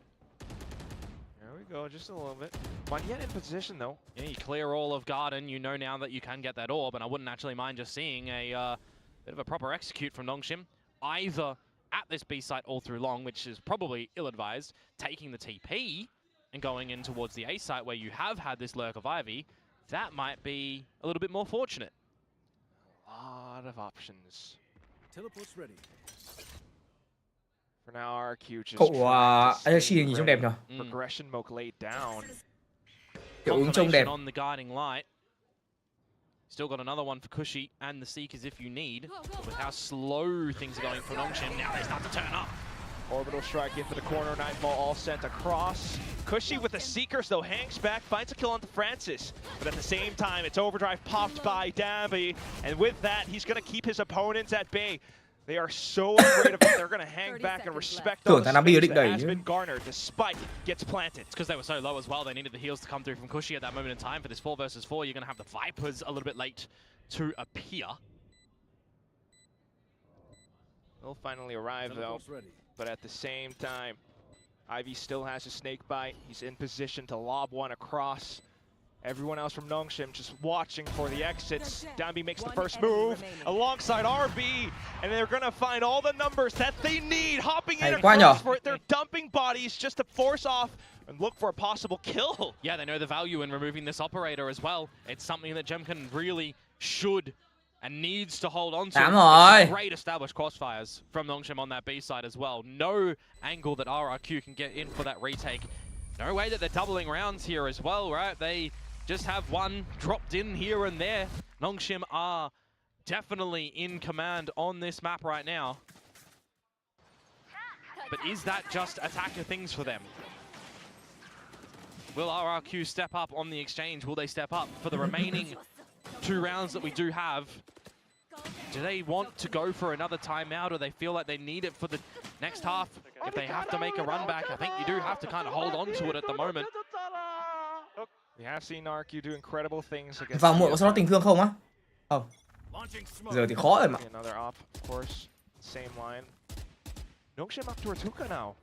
There we go, just a little bit. But yet in position, though. Yeah, you clear all of Garden. You know now that you can get that orb, and I wouldn't actually mind just seeing a bit of a proper execute from Nongshim. Either at this B site all through long, which is probably ill-advised, taking the TP and going in towards the A site where you have had this lurk of Ivy. That might be a little bit more fortunate. A lot of options. Teleport's ready. For now, RRQ just Cậu Ayashi nhìn trông đẹp nhỉ? Progression smoke laid down. Kiểu ứng trông đẹp. On the guiding light. Still got another one for Cushy and the Seekers if you need. But with how slow things are going for Nongshim, now they start to turn up. Orbital strike into the corner, Nightfall all sent across. Cushy with the Seekers though, hangs back, finds a kill onto Francis. But at the same time, it's overdrive popped by Damby. And with that, he's gonna keep his opponents at bay. They are so afraid of it, they're gonna hang back and respect all the space that has been garnered. The spike gets planted. It's because they were so low as well, they needed the heals to come through from Cushy at that moment in time. For this 4 versus 4, you're gonna have the Vipers a little bit late to appear. They'll finally arrive though. But at the same time, Ivy still has a snake bite. He's in position to lob one across. Everyone else from Nongshim just watching for the exits. Dambi makes the first move alongside RB, and they're gonna find all the numbers that they need. Hopping in across for it, they're dumping bodies just to force off and look for a possible kill. Yeah, they know the value in removing this operator as well. It's something that Jemkin really should and needs to hold on to. Great established crossfires from Nongshim on that B side as well. No angle that RRQ can get in for that retake. No way that they're doubling rounds here as well, right? They just have one dropped in here and there. Nongshim are definitely in command on this map right now. But is that just attacker things for them? Will RRQ step up on the exchange? Will they step up for the remaining 2 rounds that we do have? Do they want to go for another timeout, or they feel like they need it for the next half? If they have to make a run back, I think you do have to kind of hold on to it at the moment. We have seen RRQ do incredible things against. Vào muộn có sao tình thương không á? Không. Giờ thì khó rồi mà. Another op, of course. Same line. Nongshim up to Artuka now.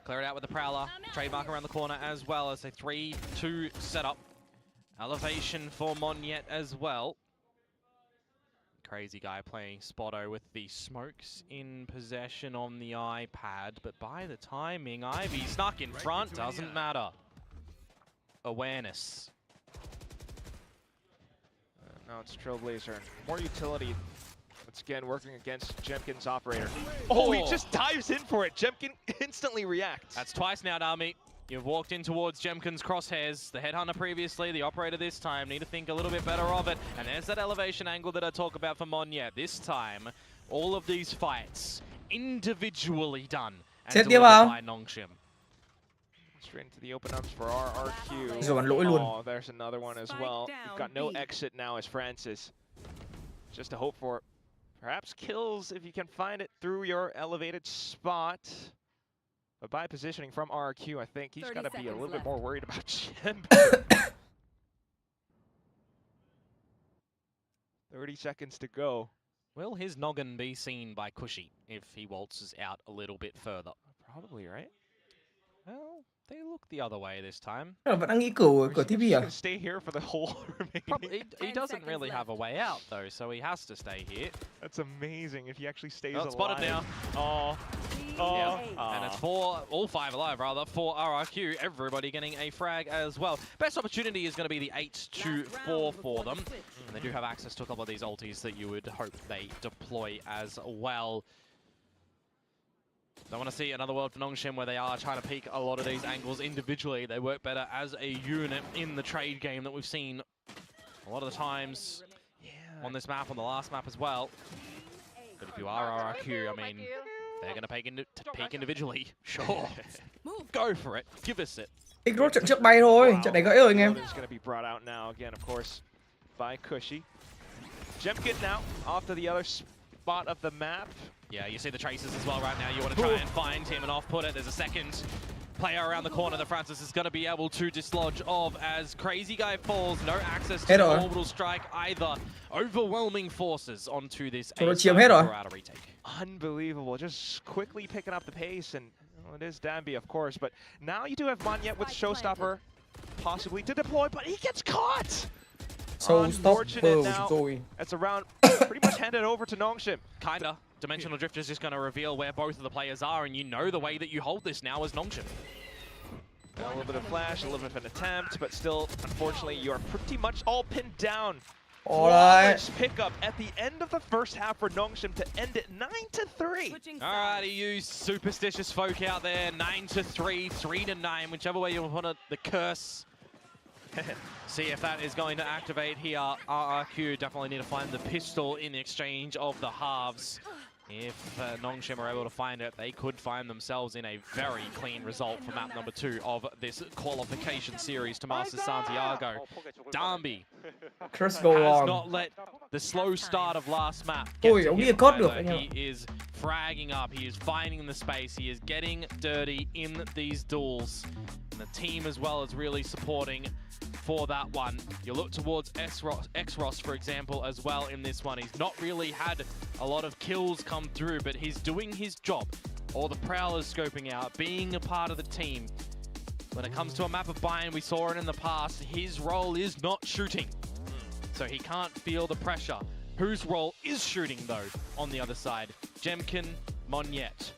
Clear it out with the Prowler. Trademark around the corner as well as a 3-2 setup. Elevation for Monyet as well. Crazy guy playing Spotto with the smokes in possession on the iPad, but by the timing, Ivy snuck in front, doesn't matter. Awareness. Now it's Trailblazer. More utility. Once again, working against Jemkin's operator. Oh, he just dives in for it. Jemkin instantly reacts. That's twice now, Dami. You've walked in towards Jemkin's crosshairs. The Headhunter previously, the operator this time. Need to think a little bit better of it. And there's that elevation angle that I talk about for Monyet. This time, all of these fights individually done and delivered by Nongshim. Straight into the open ups for RRQ. Oh, oh, there's another one as well. You've got no exit now as Francis. Just to hope for perhaps kills if you can find it through your elevated spot. But by positioning from RRQ, I think he's got to be a little bit more worried about Jem. 30 seconds to go. Will his noggin be seen by Cushy if he waltzes out a little bit further? Probably, right? Well, they look the other way this time. Vẫn đang nghĩ cửa TV à? Stay here for the whole remaining. He doesn't really have a way out though, so he has to stay here. That's amazing if he actually stays alive. Spotted now. And it's all 5 alive rather for RRQ. Everybody getting a frag as well. Best opportunity is going to be the 8-4 for them. And they do have access to a couple of these ultis that you would hope they deploy as well. I want to see another world for Nongshim where they are trying to peek a lot of these angles individually. They work better as a unit in the trade game that we've seen A lot of the times on this map, on the last map as well. But if you are RRQ, I mean, they're going to peek individually. Sure. Go for it. Give us it. Xrot trận trước bay thôi, trận này gãy rồi anh em. Is going to be brought out now again, of course, by Cushy. Jemkin now off to the other spot of the map. Yeah, you see the traces as well right now. You want to try and find him and off-put it. There's a second player around the corner that Francis is going to be able to dislodge of as Crazy Guy falls. No access to the orbital strike either. Overwhelming forces onto this A side for out of retake. Unbelievable. Just quickly picking up the pace, and well, it is Danby, of course. But now you do have Monyet with Showstopper possibly to deploy, but he gets caught. Unfortunate now. It's around pretty much handed over to Nongshim. Kinda. Dimensional Drift is just going to reveal where both of the players are, and you know the way that you hold this now as Nongshim. A little bit of flash, a little bit of an attempt, but still, unfortunately, you're pretty much all pinned down. Flawless pickup at the end of the first half for Nongshim to end it 9-3. Alrighty, you superstitious folk out there, 9-3, 3-9, whichever way you want it, the curse. See if that is going to activate here. RRQ definitely need to find the pistol in exchange of the halves. If Nongshim are able to find it, they could find themselves in a very clean result for map number 2 of this qualification series to Masters Santiago. Danby has not let the slow start of last map get to him either. He is fragging up, he is finding the space, he is getting dirty in these duels. And the team as well is really supporting for that one. You look towards Xros, for example, as well in this one. He's not really had a lot of kills come through, but he's doing his job. All the Prowlers scoping out, being a part of the team. When it comes to a map of Bayern, we saw it in the past, his role is not shooting. So he can't feel the pressure. Whose role is shooting, though, on the other side? Jemkin, Monyet.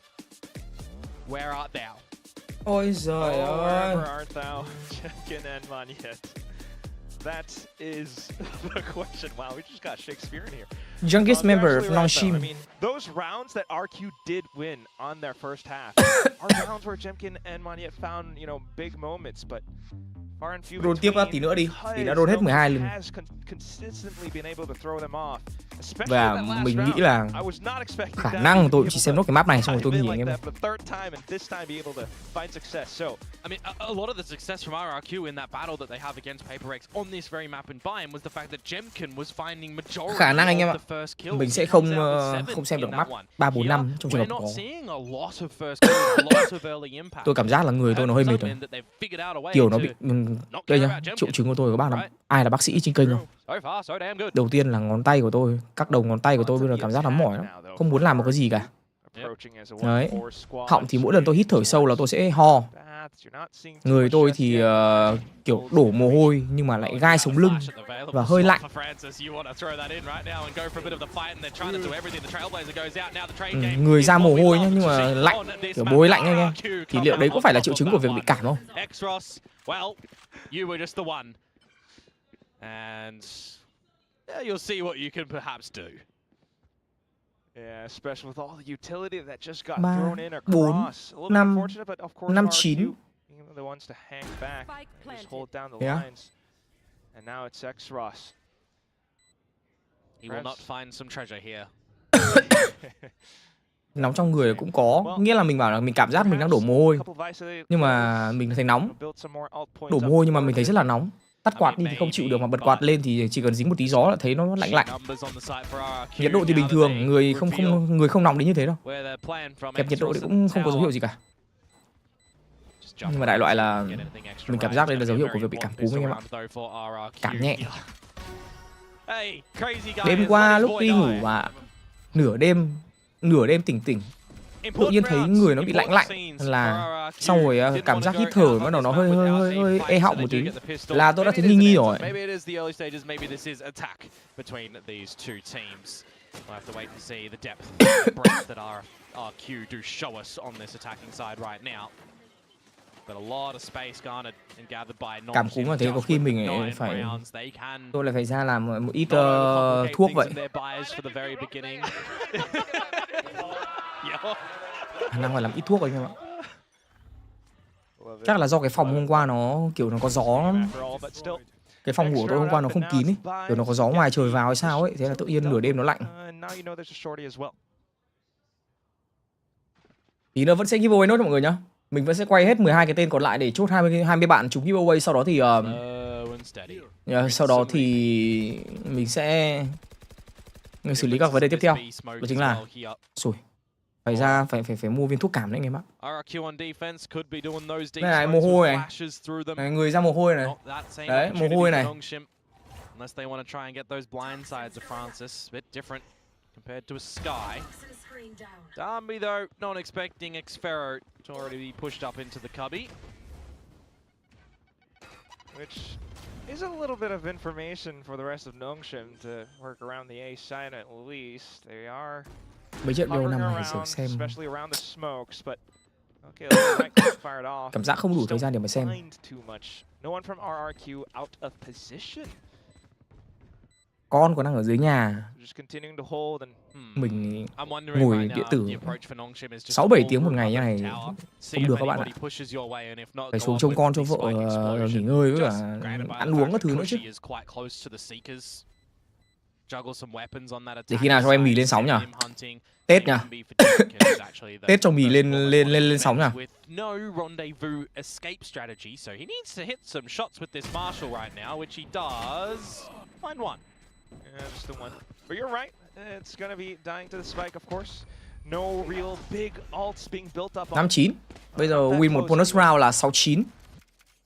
Where art thou? Ôi giời ơi. Wherever art thou, Jemkin and Monyet? That is the question. Wow, we just got Shakespeare in here. Youngest member of Nongshim. I mean, those rounds that RQ did win on their first half are rounds where Jemkin and Monyet found, you know, big moments, but far and few Roll tiếp ra tí nữa đi, thì đã roll hết 12 lần. Và mình nghĩ là khả năng tôi chỉ xem nốt cái map này xong rồi tôi nghỉ anh em. I mean, a lot of the success from RRQ in that battle that they have against Paper X on this very map in Bayern was the fact that Jemkin was finding majority khả năng anh em ạ. of the first kills. Mình sẽ không xem được map 3 4 5 trong trường hợp có. Tôi cảm giác là người tôi nó hơi mệt rồi. Kiểu nó bị đây nhá, triệu chứng của tôi có bác là ai là bác sĩ trên kênh không? Đầu tiên là ngón tay của tôi, các đầu ngón tay của tôi bây giờ cảm giác nó mỏi lắm, không muốn làm một cái gì cả. Đấy, họng thì mỗi lần tôi hít thở sâu là tôi sẽ ho. Người tôi thì kiểu đổ mồ hôi nhưng mà lại gai sống lưng và hơi lạnh. Người ra mồ hôi nhá, nhưng mà lạnh, kiểu mồ hôi lạnh anh em. Thì liệu đấy có phải là triệu chứng của việc bị cảm không? And you'll see what you can perhaps do. Yeah, especially with all the utility that just got thrown in 4, across. 5, 5, 9. The ones to hang back, just hold down the lines. And now it's Xros. He will not find some treasure here. Nóng trong người cũng có, nghĩa là mình bảo là mình cảm giác mình đang đổ mồ hôi, nhưng mà mình thấy nóng. Đổ mồ hôi nhưng mà mình thấy rất là nóng. Tắt quạt đi thì không chịu được, mà bật quạt lên thì chỉ cần dính một tí gió là thấy nó lạnh lạnh. Nhiệt độ thì bình thường, người không nóng đến như thế đâu. Kẹp nhiệt độ thì cũng không có dấu hiệu gì cả. Nhưng mà đại loại là mình cảm giác đây là dấu hiệu của việc bị cảm cúm anh em ạ. Cảm nhẹ. Đêm qua lúc đi ngủ mà nửa đêm tỉnh tự nhiên thấy người nó bị lạnh là xong rồi cảm giác hít thở bắt đầu nó hơi ê họng một tí là tôi đã thấy nghi rồi. Cảm cúm là thế, có khi mình tôi lại phải ra làm một ít thuốc vậy. Khả năng phải làm ít thuốc anh em ạ. Chắc là do cái phòng hôm qua nó kiểu nó có gió lắm. Cái phòng ngủ của tôi hôm qua nó không kín ấy, kiểu nó có gió ngoài trời vào hay sao ấy, thế là tự nhiên nửa đêm nó lạnh. Tí nữa vẫn sẽ giveaway nốt mọi người nhá. Mình vẫn sẽ quay hết 12 cái tên còn lại để chốt 20 bạn trúng giveaway, sau đó thì mình sẽ xử lý các vấn đề tiếp theo. Đó chính là phải mua viên thuốc cảm đấy anh em ạ. Đây này, mồ hôi này, người ra mồ hôi này. Đấy, mồ hôi này. Unless they want to try and get those blind sides of Francis, a bit different compared to a Sky. Darby though, not expecting Xfero to already be pushed up into the cubby. Which is a little bit of information for the rest of Nongshim to work around the A side at least. They are hovering around, especially around the smokes, but okay, might get fired off. Cảm giác không đủ thời gian để mà xem. No one from RRQ out of position. Con còn đang ở dưới nhà. Mình ngồi điện tử 6-7 tiếng một ngày như này không được các bạn ạ. Phải xuống trông con cho vợ nghỉ ngơi với cả ăn uống các thứ nữa chứ. Để khi nào cho em mì lên sóng nhỉ? Tết nhỉ? Tết cho mì lên sóng nhỉ? Yeah, just the one. But you're right. It's gonna be dying to the spike, of course. No real big ults being built up. 5-9. Bây giờ win một bonus round là 6-9.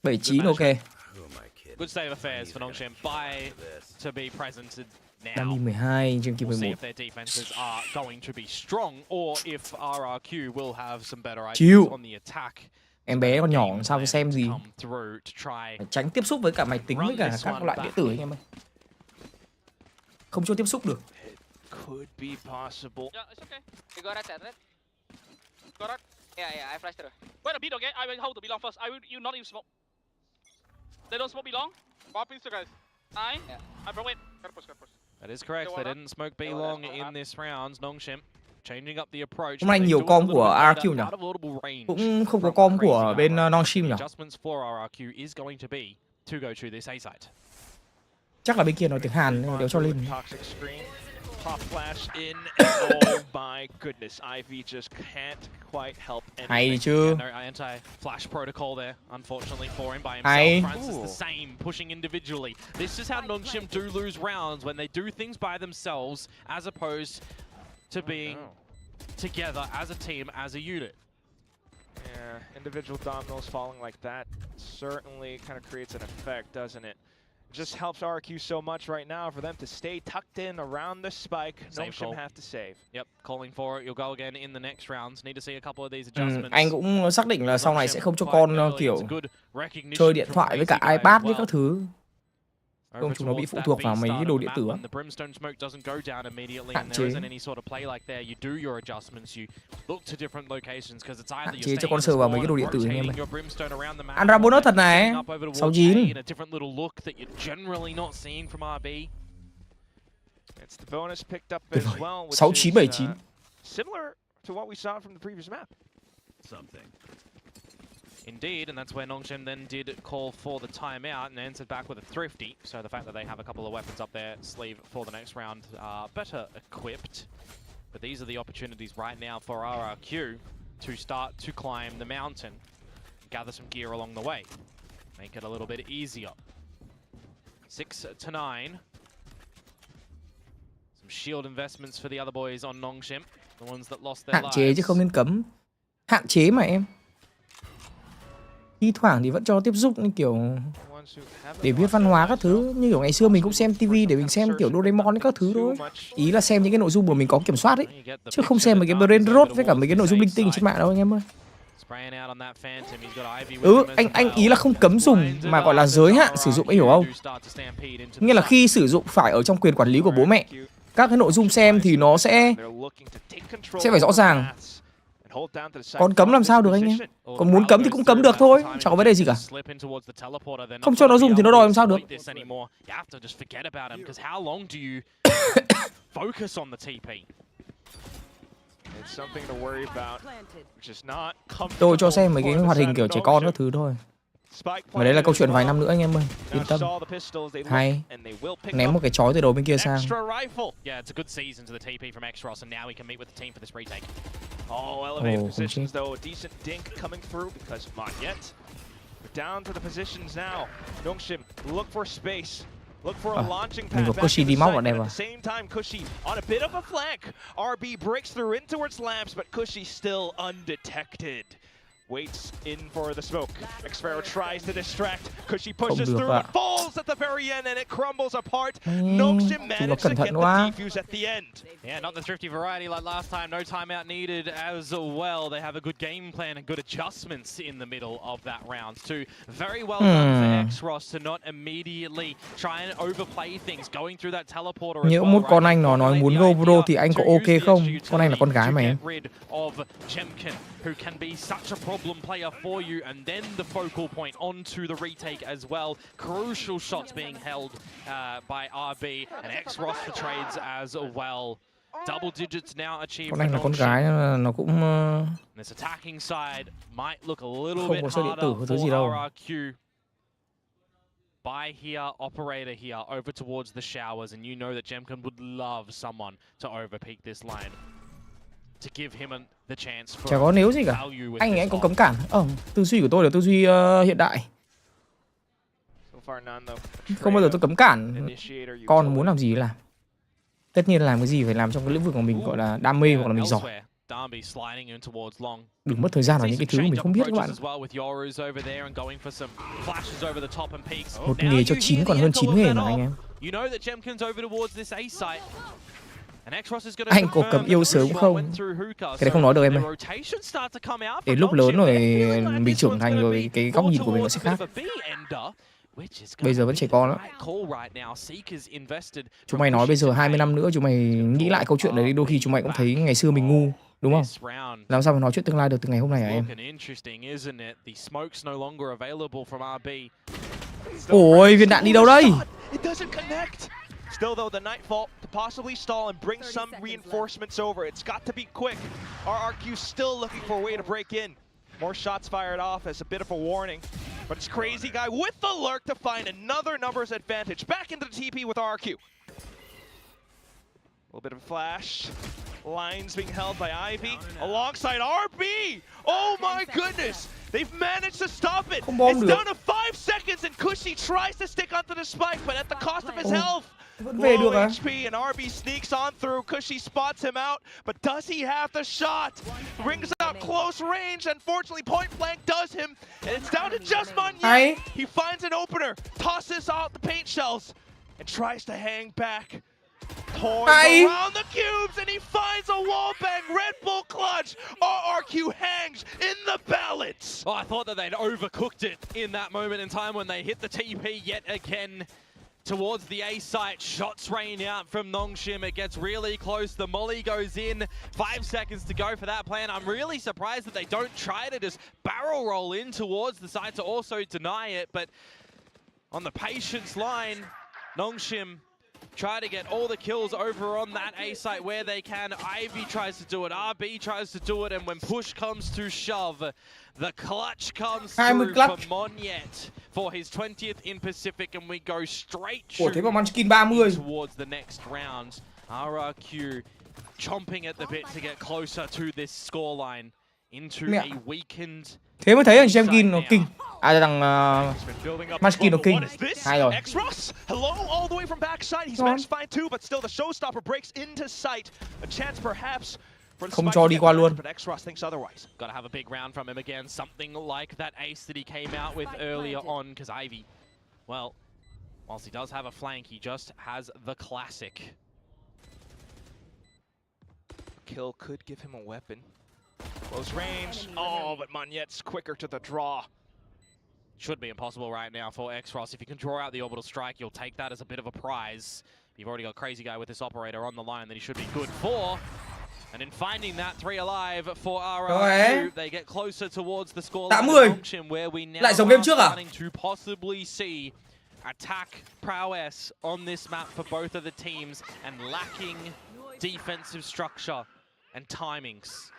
7-9 ok. Good state of affairs for Nongshim by to be presented now. Đang đi 12 trên kim 11. See if their defenses are going to be strong or if RRQ will have some better ideas Chill. on the attack. Em bé con nhỏ sao phải xem gì. Phải tránh tiếp xúc với cả máy tính với cả các loại điện tử anh em ơi. Không cho tiếp xúc được. Could be possible. Yeah, it's okay. You got right. Got it? Yeah, I flashed through. Wait a bit, okay? I will hold the belong first. You not even smoke. They don't smoke belong. Pop into guys. I broke it. Gotta push. That is correct. They didn't smoke belong in this round. Nongshim changing up the approach. Hôm nay nhiều com của RRQ nhỉ? Cũng không có com của bên Nongshim nhỉ? Adjustments for RRQ is going to be to go to this A side. Chắc là bên kia nói tiếng Hàn nên đều cho lên. Pop flash in. Oh my goodness, Ivy just can't quite help anything. Hay chứ. No anti-flash protocol there, unfortunately for him by himself. Francis the same, pushing individually. This is how Nongshim do lose rounds, when they do things by themselves as opposed to being together as a team, as a unit. Yeah, individual dominoes falling like that certainly kind of creates an effect, doesn't it? Just helps RRQ so much right now for them to stay tucked in around the spike. Nongshim have to save. Yep, calling for it. You'll go again in the next rounds. Need to see a couple of these adjustments. Anh cũng xác định là sau này sẽ không cho con kiểu chơi điện thoại với cả iPad với các thứ. Không, chúng nó bị phụ thuộc vào mấy cái đồ điện tử á. Hạn chế. Hạn chế cho con sờ vào mấy cái đồ điện tử anh em ơi. Ăn ra bonus thật này. 6-9. It's the bonus picked up as well, 6-9-7-9. Similar to what we saw from the previous map. Something. Indeed, and that's where Nongshim then did call for the timeout and entered back with a thrifty. So the fact that they have a couple of weapons up their sleeve for the next round are better equipped. But these are the opportunities right now for RRQ to start to climb the mountain, gather some gear along the way, make it a little bit easier. 6-9. Some shield investments for the other boys on Nongshim, the ones that lost their Hạn chế chứ không nên cấm. Hạn chế mà em. Thi thoảng thì vẫn cho tiếp xúc như kiểu để viết văn hóa các thứ, như kiểu ngày xưa mình cũng xem TV để mình xem kiểu Doraemon các thứ thôi. Ý là xem những cái nội dung mà mình có kiểm soát ấy, chứ không xem mấy cái brain rot với cả mấy cái nội dung linh tinh trên mạng đâu anh em ơi. Anh ý là không cấm dùng mà gọi là giới hạn sử dụng, anh hiểu không? Nghĩa là khi sử dụng phải ở trong quyền quản lý của bố mẹ. Các cái nội dung xem thì nó sẽ phải rõ ràng. Còn cấm làm sao được anh em? Còn muốn cấm thì cũng cấm được thôi, chẳng có vấn đề gì cả. Không cho nó dùng thì nó đòi làm sao được. Tôi cho xem mấy cái hoạt hình kiểu trẻ con các thứ thôi. Mà đấy là câu chuyện vài năm nữa anh em ơi, yên tâm. Hay ném một cái chói từ đầu bên kia sang. Yeah, it's a good season to the TP from Xross, and now we can meet with the team for this retake. Oh, elevated positions though. A decent dink coming through because Monyet. We're down to the positions now. Nongshim, look for space. Look for a launching pad back in the site, at the same time Cushy on a bit of a flank. RB breaks through in towards lamps, but Cushy still undetected. Waits in for the smoke. Xfero tries to distract. Cushy pushes through, but falls at the very end, and it crumbles apart. Nongshim managed to get the defuse at the end. Yeah, not the thrifty variety like last time. No timeout needed as well. They have a good game plan and good adjustments in the middle of that round too. Very well done for Xross to not immediately try and overplay things. Going through that teleporter. Nhớ một con anh nó nói muốn go pro thì anh có ok không? Con anh là con gái mà em. Who can be such a problem player for you, and then the focal point onto the retake as well. Crucial shots being held by RB, and Xross for trades as well. Double digits now achieved. Con anh là con gái nó cũng. This attacking side might look a little bit harder for RRQ. Buy here, operator here, over towards the showers, and you know that Jemkin would love someone to overpeak this line. To give him the chance for. Chả có nếu gì cả. Anh có cấm cản. Tư duy của tôi là tư duy hiện đại. Không bao giờ tôi cấm cản. Con muốn làm gì làm. Tất nhiên là làm cái gì phải làm trong cái lĩnh vực của mình gọi là đam mê hoặc là mình giỏi. Đừng mất thời gian vào những cái thứ mình không biết các bạn. Một nghề cho 9 còn hơn 9 nghề mà anh em. Anh có cấm yêu sớm không? Cái đấy không nói được em ơi. Đến lúc lớn rồi mình trưởng thành rồi cái góc nhìn của mình nó sẽ khác. Bây giờ vẫn trẻ con lắm. Chúng mày nói bây giờ 20 năm nữa chúng mày nghĩ lại câu chuyện đấy, đôi khi chúng mày cũng thấy ngày xưa mình ngu, đúng không? Làm sao mà nói chuyện tương lai được từ ngày hôm nay hả em? Ôi, viên đạn đi đâu đây? Still, though, the Nightfall to possibly stall and bring some reinforcements over. It's got to be quick. RRQ still looking for a way to break in. More shots fired off as a bit of a warning. But it's Crazy Guy with the lurk to find another numbers advantage. Back into the TP with RRQ. A little bit of a flash. Lines being held by Ivy alongside RB. Oh my goodness! They've managed to stop it. It's down to 5 seconds, and Cushy tries to stick onto the spike, but at the cost of his health. Low HP, and RB sneaks on through. Cushy spots him out, but does he have the shot? Rings out close range. Unfortunately, point blank does him, and it's down to just Monyet. He finds an opener, tosses out the paint shells, and tries to hang back. Toys around the cubes, and he finds a wallbang. Red Bull clutch. RRQ hangs in the balance. Oh, I thought that they'd overcooked it in that moment in time when they hit the TP yet again. Towards the A site, shots rain out from Nongshim. It gets really close. The molly goes in. 5 seconds to go for that plan. I'm really surprised that they don't try to just barrel roll in towards the site to also deny it. But on the patience line, Nongshim try to get all the kills over on that A site where they can. Ivy tries to do it. RB tries to do it. And when push comes to shove, the clutch comes through for Monyet for his 20th in Pacific, and we go straight towards the next round. RRQ chomping at the bit to get closer to this scoreline into a weakened. Thế mới thấy thằng Jemkin nó kinh. Thằng Maskin nó kinh. Hay rồi. Xross, hello, all the way from backside. He's match fine too, but still the showstopper breaks into sight. A chance perhaps. Không cho đi qua luôn. Gotta have a big round from him again. Something like that ace that he came out with earlier on, because Ivy, well, whilst he does have a flank, he just has the classic. Kill could give him a weapon. Close range. Oh, but Monyet's quicker to the draw. Should be impossible right now for Xross. If you can draw out the orbital strike, you'll take that as a bit of a prize. You've already got Crazy Guy with this operator on the line that he should be good for. And in finding that 3 alive for RRQ, they get closer towards the scoreline where we now are starting to possibly see attack prowess on this map for both of the teams and lacking defensive structure and timings.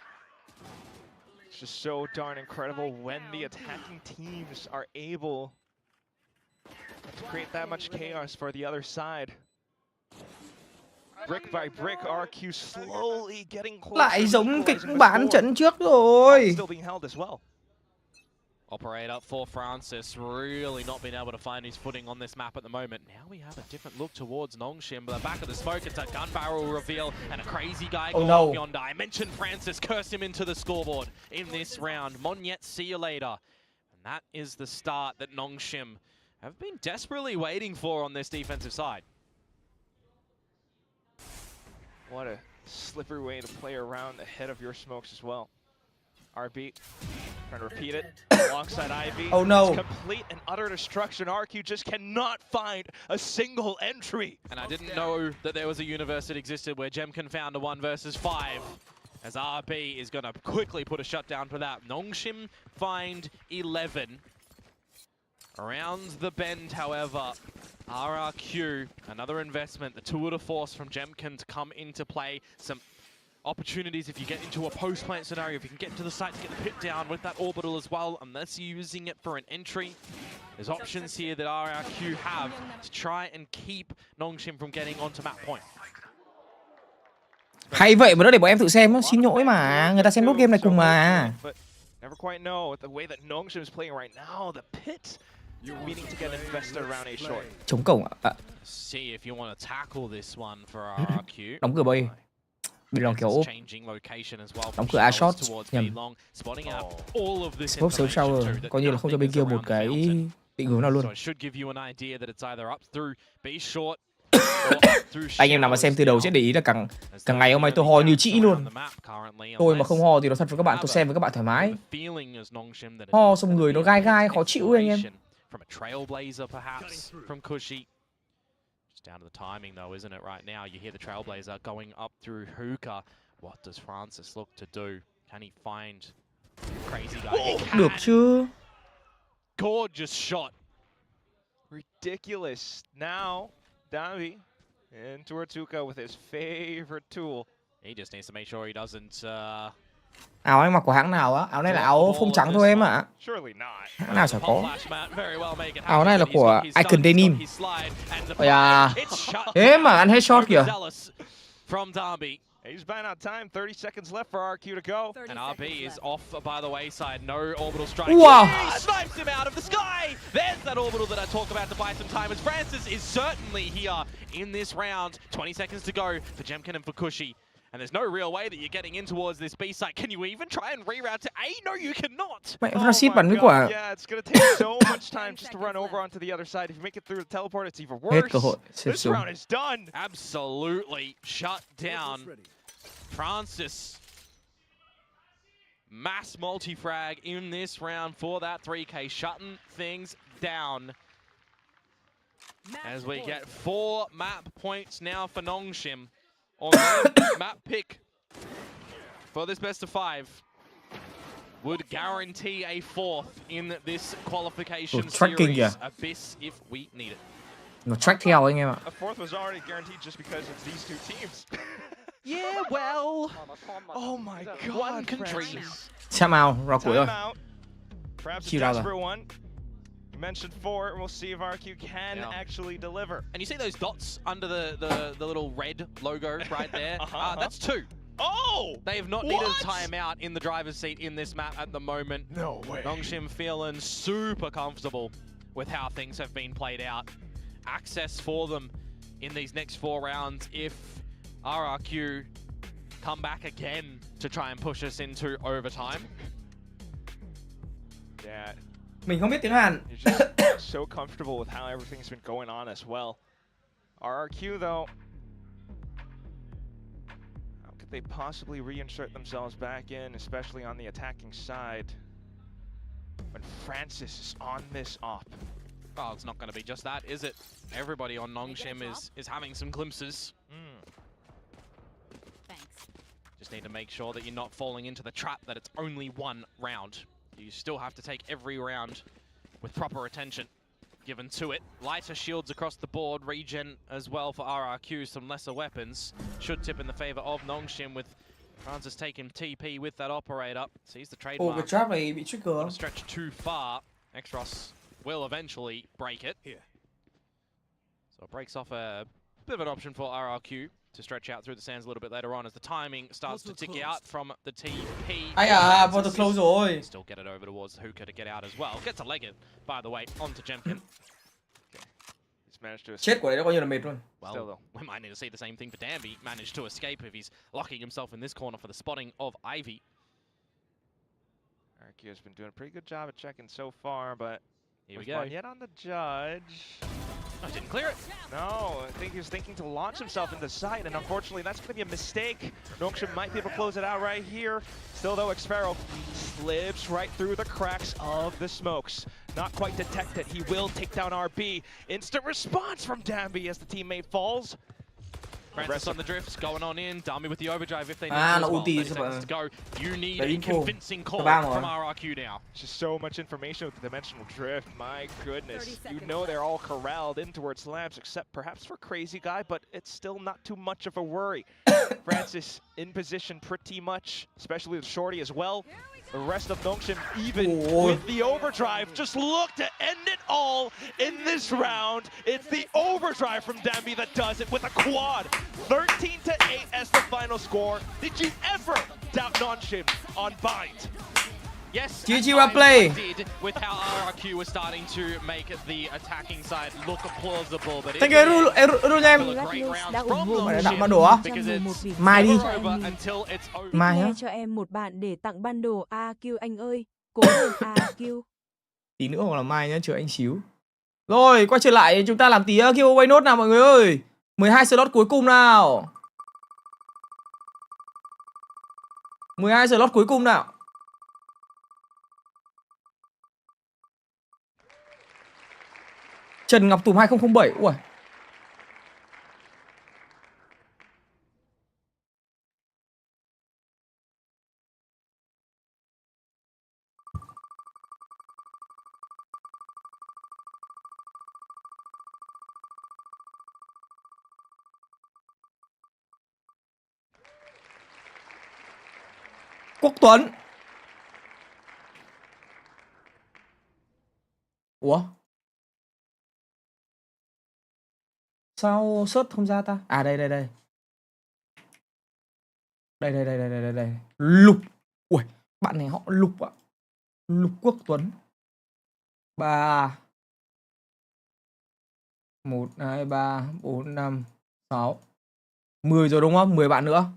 It's just so darn incredible when the attacking teams are able to create that much chaos for the other side. Brick by brick, RRQ slowly getting closer. Lại giống kịch bản trận trước rồi. Still being held as well. Operate up for Francis, really not being able to find his footing on this map at the moment. Now we have a different look towards Nongshim, but the back of the smoke, it's a gun barrel reveal and a crazy guy going off yonder. I mentioned Francis, curse him into the scoreboard in this round. Monyet, see you later. And that is the start that Nongshim have been desperately waiting for on this defensive side. What a slippery way to play around the head of your smokes as well. RB trying to repeat it alongside Ivy. Oh no. It's complete and utter destruction. RQ just cannot find a single entry. And I didn't know that there was a universe that existed where Jemkin found a 1 versus 5. As RB is going to quickly put a shutdown for that. Nongshim find 11. Around the bend, however, RRQ, another investment, the tour de force from Jemkin to come into play. Some opportunities if you get into a post-plant scenario, if you can get into the site to get the pit down with that orbital as well, unless you're using it for an entry. There's options here that RRQ have to try and keep Nongshim from getting onto map point. Hay vậy mà nó để bọn em tự xem, xin lỗi mà, người ta xem nốt game này cùng mà. Never quite know the way that Nongshim is playing right now. The pit meaning to get invested around A short. Chống cổng ạ. See if you want to tackle this one for RRQ. Đóng cửa bay. Bị lòng kiểu đóng cửa A short nhầm. Smoke sớm sau rồi, coi như là không cho bên kia một cái định hướng nào luôn. Anh em nào mà xem từ đầu sẽ để ý là càng ngày hôm nay tôi ho như trĩ luôn. Tôi mà không ho thì nó thật với các bạn, tôi xem với các bạn thoải mái. Ho xong người nó gai gai khó chịu ấy, anh em. Down to the timing though, isn't it, right now? You hear the Trailblazer going up through Hookah. What does Francis look to do? Can he find crazy guy? Được chứ. Gorgeous shot. Ridiculous. Now, Davi in towards Hookah with his favorite tool. He just needs to make sure he doesn't... Áo anh mặc của hãng nào á? Áo này là áo phông trắng thôi em ạ. Hãng nào chả có. Áo này là của Icon Denim. Ôi à. Thế mà ăn headshot kìa. He's buying out time. 30 seconds left for RQ to go. And RB is off by the wayside. No orbital strike. Wow. He snipes him out of the sky. There's that orbital that I talk about to buy some time. As Francis is certainly here in this round. 20 seconds to go for Jemkin and for Cushy. And there's no real way that you're getting in towards this B site. Can you even try and reroute to A? No, you cannot. Mẹ nó ship bắn với quả. Yeah, it's gonna take so much time just to run over onto the other side. If you make it through the teleport, it's even worse. Hết cơ hội. This round is done. Absolutely shut down. Francis. Mass multi-frag in this round for that 3K, shutting things down. As we get 4 map points now for Nongshim. On map pick for this best of 5 would guarantee a 4th in this qualification series. Abyss if we need it. Nó track theo anh em ạ. A 4th was already guaranteed just because it's these two teams. Yeah, well. Oh my God. One country. Time out, ra cuối rồi. Perhaps a desperate one. You mentioned 4, and we'll see if RQ can actually deliver. And you see those dots under the little red logo right there? That's 2. Oh! They have not needed a timeout in the driver's seat in this map at the moment. No way. Nongshim feeling super comfortable with how things have been played out. Access for them in these next 4 rounds if RRQ come back again to try and push us into overtime. Yeah. Mình không biết tiếng Hàn. So comfortable with how everything's been going on as well. RRQ though, how could they possibly reinsert themselves back in, especially on the attacking side, when Francis is on this op? Well, it's not going to be just that, is it? Everybody on Nongshim is having some glimpses. Just need to make sure that you're not falling into the trap that it's only 1 round. You still have to take every round with proper attention given to it. Lighter shields across the board, regen as well for RRQ, some lesser weapons. Should tip in the favor of Nongshim with Francis taking TP with that operator. Sees the Ồ, cái trademark. trap này bị trigger. Gonna stretch too far. Extros will eventually break it. So it breaks off a bit of an option for RRQ to stretch out through the sands a little bit later on as the timing starts to tick out from the TP. Ai à, Portal close rồi. Still get it over towards Hookah to get out as well. Gets a leg it, by the way, onto Jemkin. Chết của đấy nó coi như là mệt luôn. Well, we might need to see the same thing for Danby. Managed to escape if he's locking himself in this corner for the spotting of Ivy. RRQ has been doing a pretty good job at checking so far, but here we go. Yet on the judge. I didn't clear it. No, I think he was thinking to launch himself into sight, and unfortunately that's going to be a mistake. Nongshim might be able to close it out right here. Still though, Xpharaoh slips right through the cracks of the smokes. Not quite detected. He will take down RB. Instant response from Danby as the teammate falls. Francis on the drifts, going on in. Dummy with the overdrive if they need À, to nó as well. ulti 30 seconds to go. You need a info. convincing call Ba from rồi. RRQ now. Just so much information with the dimensional drift. My goodness. You know they're all corralled in towards labs, except perhaps for Crazy Guy, but it's still not too much of a worry. Francis in position pretty much, especially the shorty as well. The rest of Nongshim, even with the overdrive, just look to end it all in this round. It's the overdrive from Danby that does it with a quad. 13-8 as the final score. Did you ever doubt Nongshim on Bind? Yes, GG and well played. did with how RRQ was starting to make the attacking side look plausible, but Thank you, Ru em. đã ủng hộ Bạn đã tặng bundle á? Mai đi. Mai Nghe á. cho em một bạn để tặng bundle AQ anh ơi. Cố lên AQ. Tí nữa hoặc là mai nhá, chờ anh xíu. Rồi, quay trở lại chúng ta làm tí giveaway nốt nào mọi người ơi. 12 slot cuối cùng nào. 12 slot cuối cùng nào. Trần Ngọc Tùng 2007. Ui. Quốc Tuấn. Ủa? Sao search không ra ta? À đây. Đây. Lục. Ui, bạn này họ Lục ạ. Lục Quốc Tuấn. 3 1 2 3 4 5 6 10 rồi đúng không? 10 bạn nữa.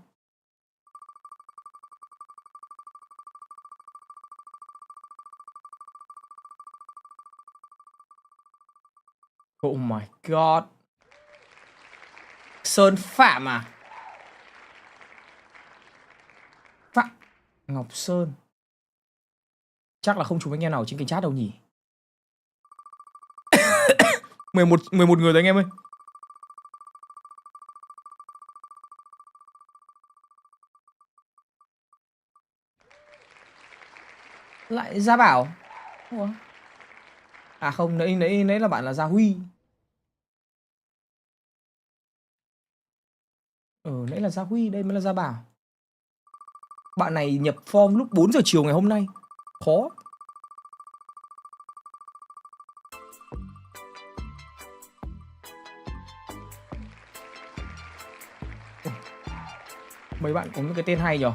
Oh my god. Sơn Phạm à? Phạm Ngọc Sơn. Chắc là không trùng anh em nào trên kênh chat đâu nhỉ. 11 người rồi anh em ơi. Lại Gia Bảo. Ủa? À không, nãy là bạn là Gia Huy. Nãy là Gia Huy, đây mới là Gia Bảo. Bạn này nhập form lúc 4 giờ chiều ngày hôm nay. Khó. Mấy bạn có những cái tên hay nhỉ?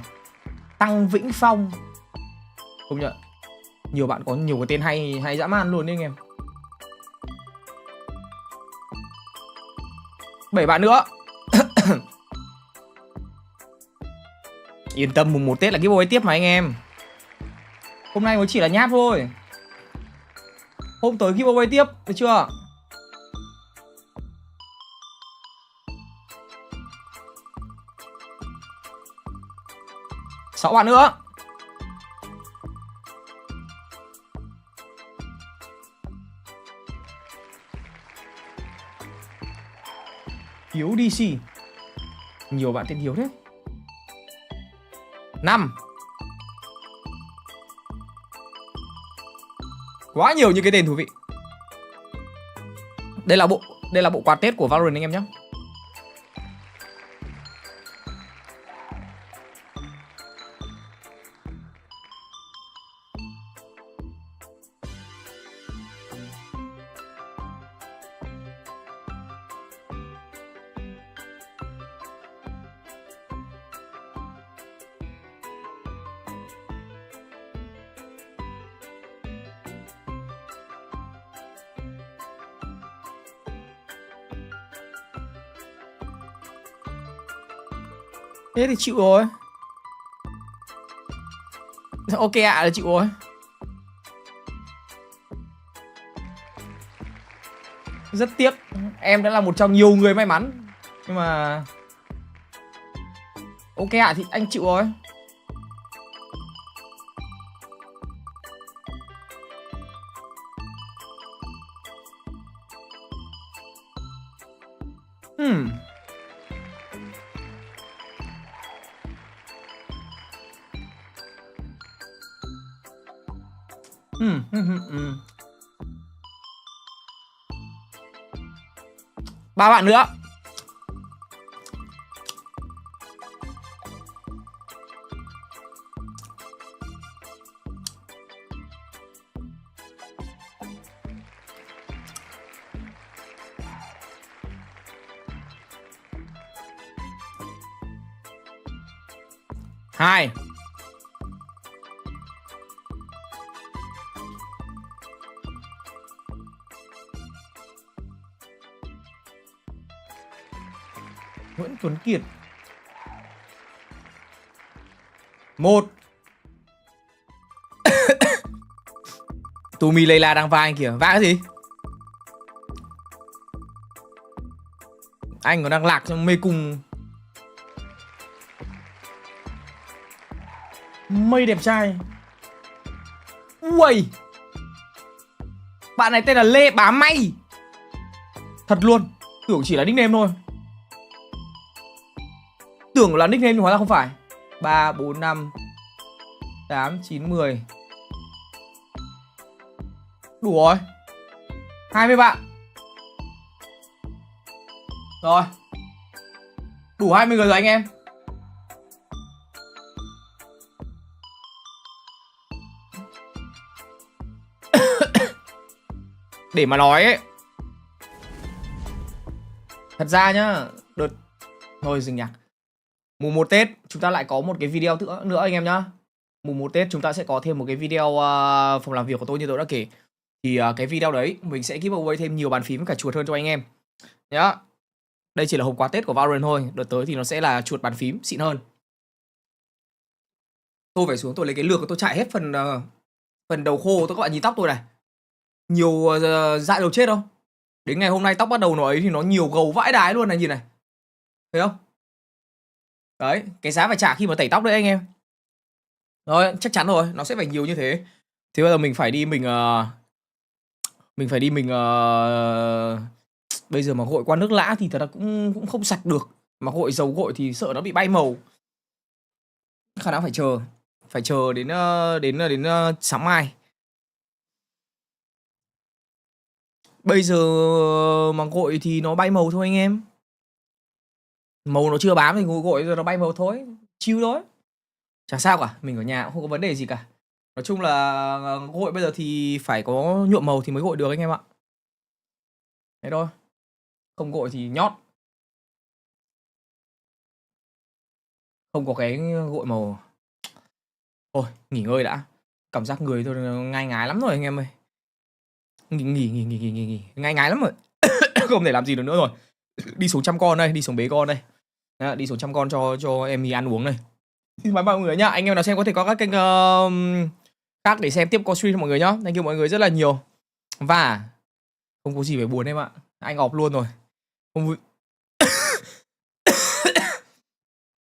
Tăng Vĩnh Phong. Công nhận. Nhiều bạn có nhiều cái tên hay dã man luôn đấy anh em. 7 bạn nữa. Yên tâm, mùng 1 Tết là giveaway tiếp mà anh em. Hôm nay mới chỉ là nháp thôi. Hôm tới giveaway tiếp, được chưa? Sáu bạn nữa. Hiếu DC. Nhiều bạn tên Hiếu thế. 5. Quá nhiều những cái tên thú vị. Đây là bộ quà Tết của Valorant anh em nhé. Thế thì chịu rồi. Ok ạ là chịu rồi. Rất tiếc, em đã là một trong nhiều người may mắn. Nhưng mà ok ạ thì anh chịu rồi. Ba bạn nữa. Hai. Nguyễn Tuấn Kiệt. 1. Tumi Layla đang vai anh kìa. Vai cái gì? Anh còn đang lạc trong mê cung. Mây đẹp trai. Ui. Bạn này tên là Lê Bá May. Thật luôn. Tưởng chỉ là nickname thôi. Tưởng là nickname nhưng hóa ra không phải. 3, 4, 5 8, 9, 10. Đủ rồi. 20 bạn. Rồi. Đủ 20 người rồi anh em. Để mà nói ấy, thật ra nhá, đợt thôi dừng nhạc. Mùng 1 Tết chúng ta lại có một cái video nữa anh em nhá. Mùng 1 Tết chúng ta sẽ có thêm một cái video phòng làm việc của tôi như tôi đã kể. Thì cái video đấy mình sẽ giveaway thêm nhiều bàn phím với cả chuột hơn cho anh em nhá. Đây chỉ là hộp quà Tết của Valorant thôi. Đợt tới thì nó sẽ là chuột bàn phím xịn hơn. Tôi phải xuống tôi lấy cái lược, tôi chạy hết phần đầu khô. Các bạn nhìn tóc tôi này, nhiều dại đầu chết không? Đến ngày hôm nay tóc bắt đầu nó ấy thì nó nhiều gầu vãi đái luôn này, nhìn này. Thấy không? Đấy, cái giá phải trả khi mà tẩy tóc đấy anh em. Rồi, chắc chắn rồi, nó sẽ phải nhiều như thế. Thế bây giờ mình phải đi bây giờ mà gội qua nước lã thì thật là cũng không sạch được. Mà gội dầu gội thì sợ nó bị bay màu. Khả năng phải chờ đến sáng mai. Bây giờ mà gội thì nó bay màu thôi anh em. Màu nó chưa bám thì gội rồi nó bay màu thôi. Chill thôi. Chẳng sao cả, mình ở nhà cũng không có vấn đề gì cả. Nói chung là gội bây giờ thì phải có nhuộm màu thì mới gội được anh em ạ. Thế thôi. Không gội thì nhót. Không có cái gội màu. Thôi, nghỉ ngơi đã. Cảm giác người tôi ngai ngái lắm rồi anh em ơi. Nghỉ. Ngai ngái lắm rồi. Không thể làm gì được nữa rồi. Đi xuống chăm con đây, đi xuống bế con đây. Đi xuống chăm con cho em ăn uống đây. Xin mời mọi người nhá. Anh em nào xem có thể có các kênh khác để xem tiếp có stream cho mọi người nhá. Thank you mọi người rất là nhiều. Và không có gì phải buồn em ạ. Anh off luôn rồi.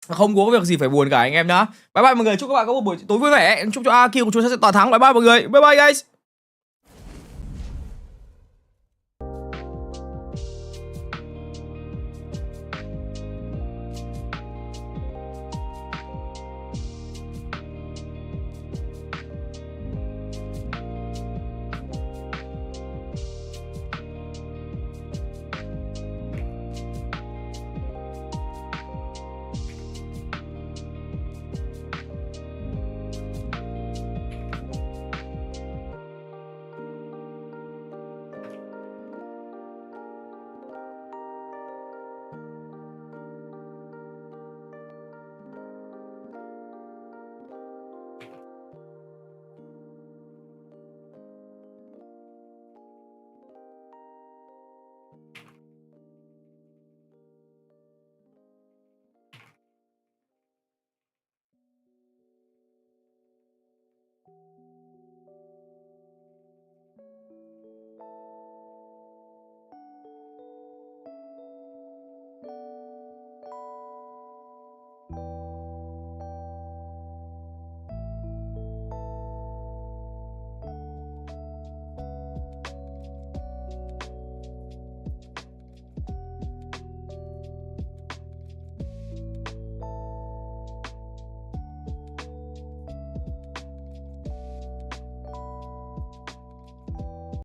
Không có việc gì phải buồn cả anh em nhá. Bye bye mọi người, chúc các bạn có một buổi tối vui vẻ. Chúc cho RRQ của chúng ta sẽ toàn thắng. Bye bye mọi người. Bye bye guys.